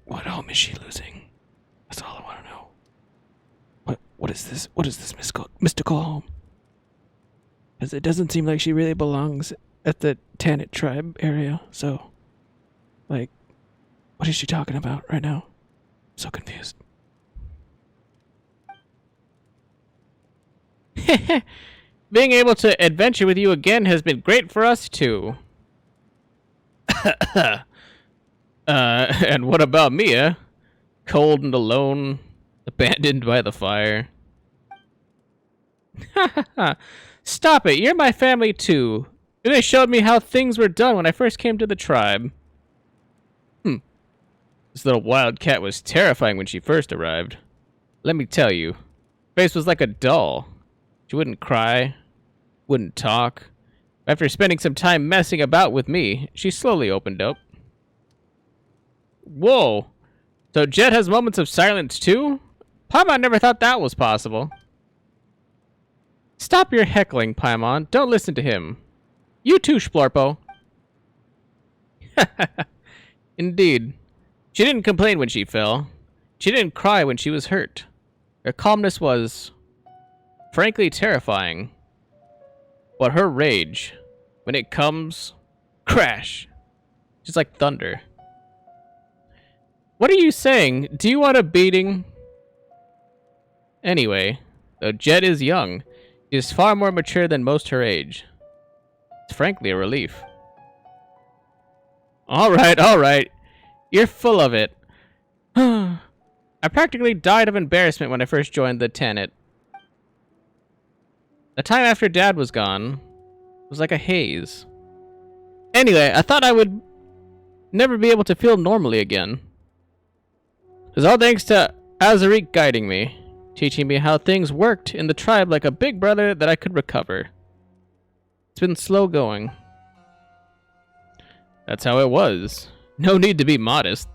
What home is she losing? That's all I want to know. What is this? What is this mystical home? Because it doesn't seem like she really belongs at the Tanit tribe area. So, like, what is she talking about right now? I'm so confused. Being able to adventure with you again has been great for us too. And what about Mia? Cold and alone, abandoned by the fire. Stop it, you're my family too. They showed me how things were done when I first came to the tribe. This little wildcat was terrifying when she first arrived. Let me tell you, her face was like a doll. She wouldn't cry, wouldn't talk. After spending some time messing about with me, she slowly opened up. Whoa! So Jet has moments of silence too? Paimon never thought that was possible. Stop your heckling, Paimon. Don't listen to him. You too, Splorpo. Indeed. She didn't complain when she fell. She didn't cry when she was hurt. Her calmness was, frankly, terrifying. But her rage, when it comes, crash. Just like thunder. What are you saying? Do you want a beating? Anyway, though Jet is young, she is far more mature than most her age. It's frankly a relief. Alright. You're full of it. I practically died of embarrassment when I first joined the Tenet. The time after Dad was gone was like a haze. Anyway, I thought I would never be able to feel normally again. It was all thanks to Azarik guiding me, teaching me how things worked in the tribe like a big brother that I could recover. It's been slow going. That's how it was. No need to be modest.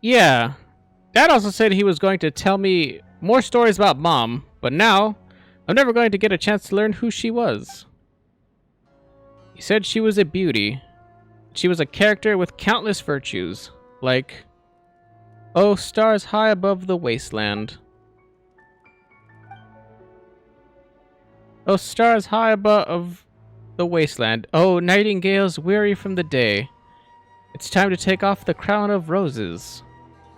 Yeah, Dad also said he was going to tell me more stories about Mom, but now I'm never going to get a chance to learn who she was. He said she was a beauty. She was a character with countless virtues. Like, oh, stars high above the wasteland. Oh, stars high above the wasteland. Oh, nightingales weary from the day. It's time to take off the crown of roses.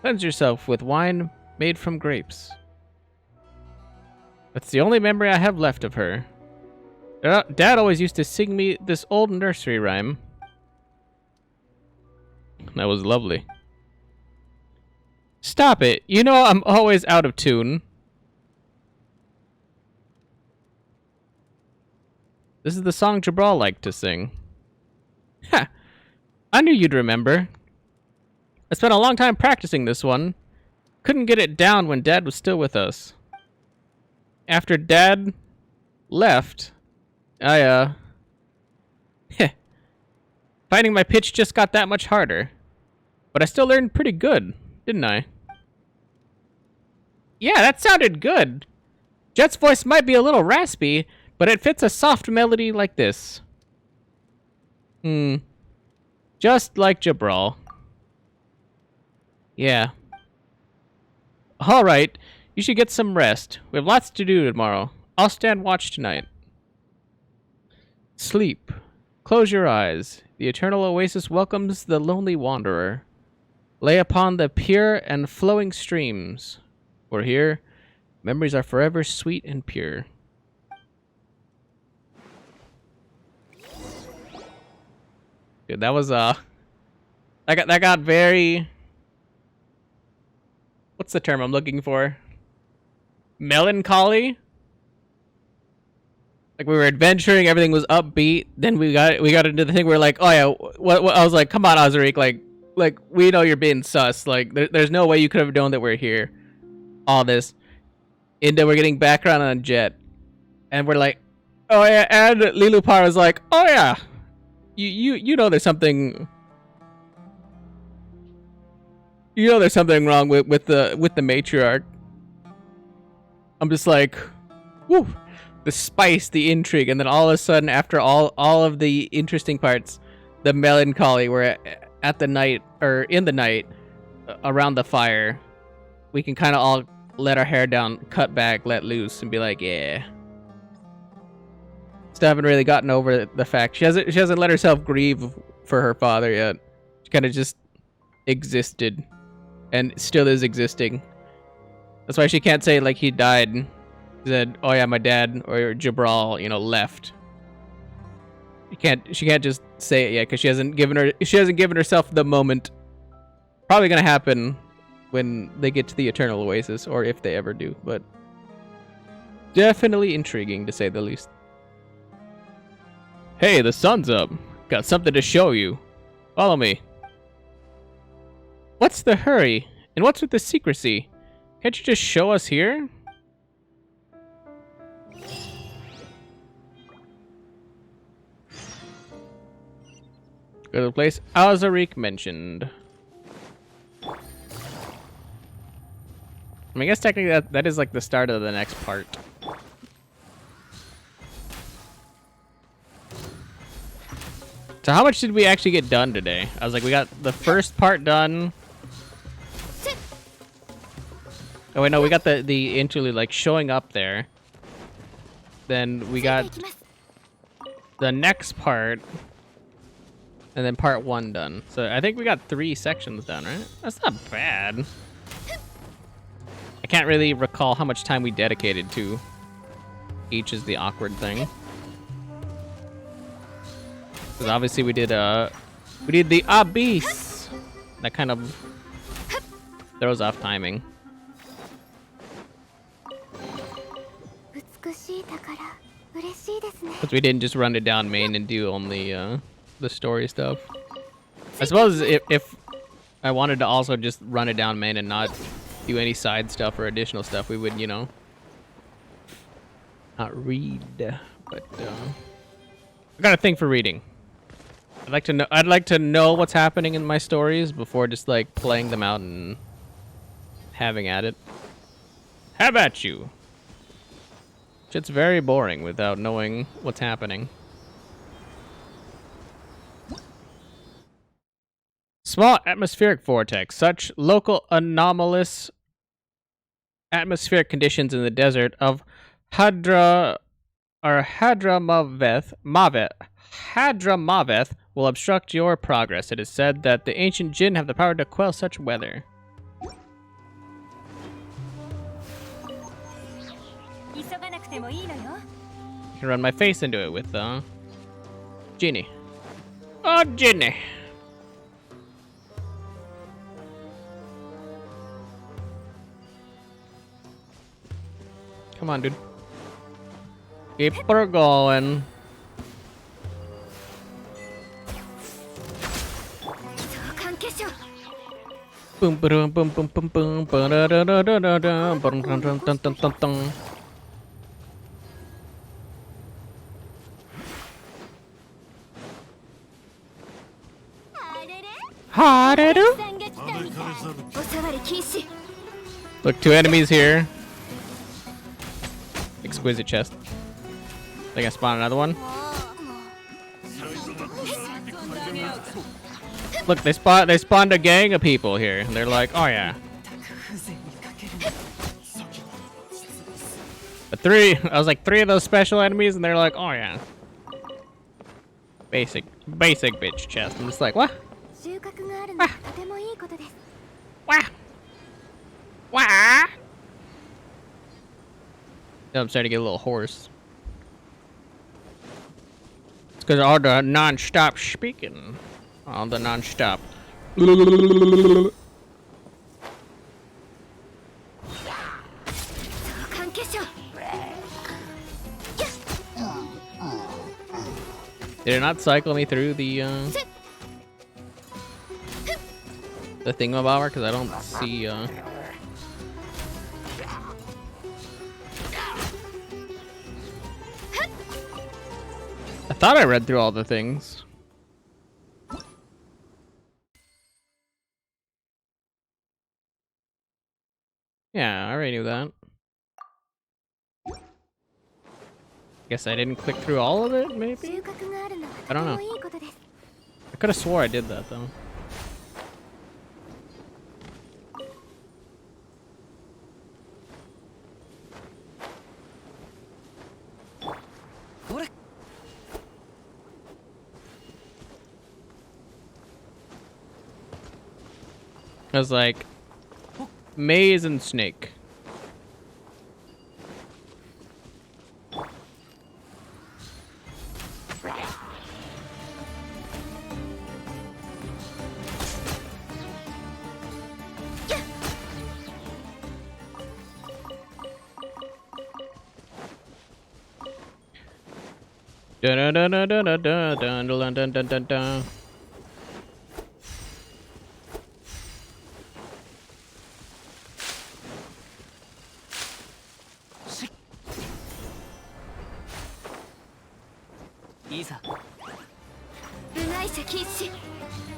Cleanse yourself with wine made from grapes. That's the only memory I have left of her. Dad always used to sing me this old nursery rhyme. That was lovely. Stop it. You know I'm always out of tune. This is the song Jabral liked to sing. Ha! I knew you'd remember. I spent a long time practicing this one. Couldn't get it down when Dad was still with us. After Dad left, finding my pitch just got that much harder. But I still learned pretty good, didn't I? Yeah, that sounded good. Jet's voice might be a little raspy, but it fits a soft melody like this. Just like Jabral. Yeah. Alright, you should get some rest. We have lots to do tomorrow. I'll stand watch tonight. Sleep. Close your eyes. The eternal oasis welcomes the lonely wanderer. Lay upon the pure and flowing streams. For here, memories are forever sweet and pure. Dude, that was that got very, what's the term I'm looking for? Melancholy? Like we were adventuring, everything was upbeat, then we got into the thing where like, oh yeah, what I was like, come on, Azarik, like we know you're being sus, like there's no way you could have known that we're here. All this. And then we're getting background on Jet. And we're like, oh yeah, and Lilupar is like, oh yeah. You know there's something, you know there's something wrong with the matriarch. I'm just like, whoo, the spice, the intrigue, and then all of a sudden after all of the interesting parts, the melancholy, where at the night, or in the night, around the fire, we can kind of all let our hair down, cut back, let loose, and be like, yeah. Still haven't really gotten over the fact she hasn't let herself grieve for her father yet. She kind of just existed, and still is existing. That's why she can't say like he died. She said, "Oh yeah, my dad or Jabral, left." She can't just say it yet because she hasn't given herself the moment. Probably gonna happen when they get to the Eternal Oasis, or if they ever do. But definitely intriguing to say the least. Hey, the sun's up. Got something to show you. Follow me. What's the hurry? And what's with the secrecy? Can't you just show us here? Go to the place Alzarik mentioned. I mean, I guess technically that is like the start of the next part. So how much did we actually get done today? I was like, we got the first part done. Oh wait, no, we got the interlude, like showing up there. Then we got the next part, and then part 1 done. So I think we got 3 sections done, right? That's not bad. I can't really recall how much time we dedicated to each is the awkward thing. Because obviously we did the abyss. That kind of throws off timing. 美しい宝嬉しいですね Because we didn't just run it down main and do only the story stuff. I suppose if I wanted to also just run it down main and not do any side stuff or additional stuff, we would, you know, not read. But I got a thing for reading. I'd like to know what's happening in my stories before just like playing them out and having at it. How about you? It's very boring without knowing what's happening. Small atmospheric vortex. Such local anomalous atmospheric conditions in the desert of Hadramaveth will obstruct your progress. It is said that the ancient jinn have the power to quell such weather. 急がなくてもいいのよ I can run my face into it with Genie. Oh, Genie. Come on, dude. Keep her going. 相関化粧 Boom, boom, boom, boom, boom, boom, ba-da-da-da-da-da-da, bum, dum, dum, dum, dum, dum, dum. Hareru? 斬撃隊みたいお触り禁止 Look, 2 enemies here. Exquisite chest. Think I spawned another one. Look, they spawned a gang of people here, and they're like, oh yeah. But 3, I was like 3 of those special enemies, and they're like, oh yeah. Basic bitch chest. I'm just like, what? 収穫があるのはとてもいいことです Wah! Wah! Now I'm starting to get a little hoarse. It's because all the non-stop speaking. All the non-stop. 相関化粧 Did it not cycle me through the thingamabobber? Because I don't see I thought I read through all the things. Yeah, I already knew that. Guess I didn't click through all of it, maybe? 収穫があるのは I と don't て know. もいいことです I could have swore I did that, though. I was like, maze and snake. Dun dun dun dun dun dun dun dun dun dun dun dun. いざ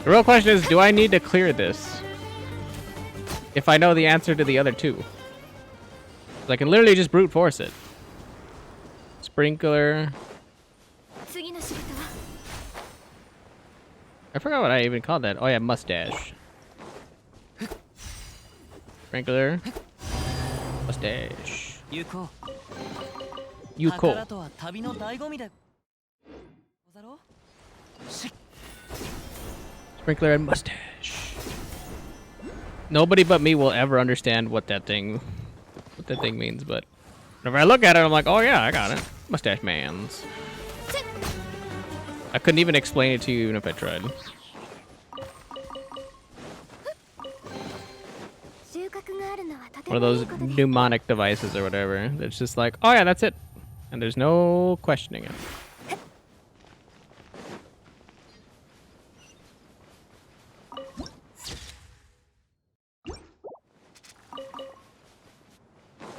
The real question is, do I need to clear this? If I know the answer to the other two. I can literally just brute force it. Sprinkler. I forgot what I even called that. Oh yeah, mustache. Sprinkler. Mustache. 行こう Yuko. 宝とは旅の醍醐味でござろうし Sprinkler and mustache. Nobody but me will ever understand what that thing means, but whenever I look at it, I'm like, oh yeah, I got it. Mustache man's. I couldn't even explain it to you even if I tried. One of those mnemonic devices or whatever. That's just like, oh yeah, that's it. And there's no questioning it.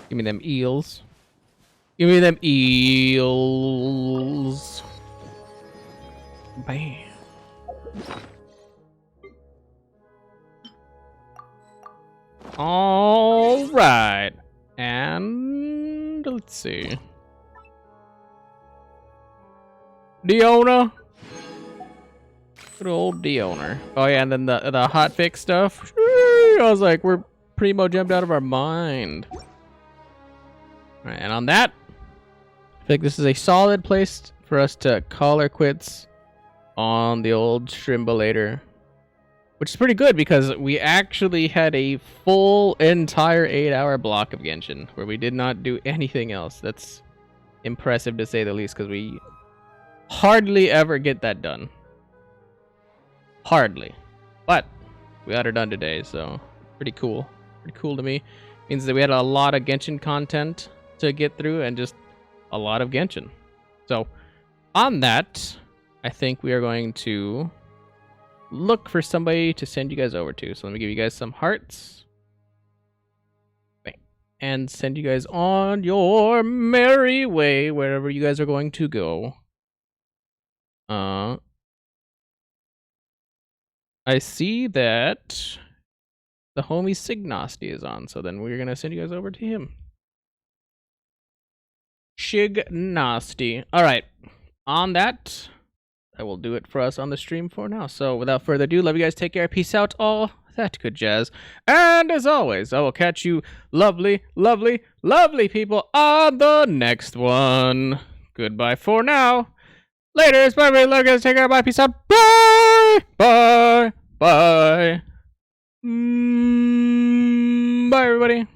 Give me them eels. Give me them eels. Bam. All right. And let's see. Diona. Good old Diona. Oh yeah, and then the hotfix stuff. I was like, we're primo jumped out of our mind. All right, and on that, I think this is a solid place for us to call our quits on the old Shrimbulator. Which is pretty good because we actually had a full entire 8-hour block of Genshin where we did not do anything else. That's impressive to say the least because we hardly ever get that done. Hardly. But we got it done today, so pretty cool. Pretty cool to me. Means that we had a lot of Genshin content to get through and just a lot of Genshin. So on that, I think we are going to look for somebody to send you guys over to. So let me give you guys some hearts. Bang. And send you guys on your merry way wherever you guys are going to go. I see that the homie Signosty is on, so then we're gonna send you guys over to him. Shignosty. Alright. On that, I will do it for us on the stream for now. So without further ado, love you guys, take care, peace out, all that good jazz. And as always, I will catch you lovely, lovely, lovely people on the next one. Goodbye for now. Later, bye, bye, love you guys, take care, bye, peace out, bye, bye, bye. Bye, everybody.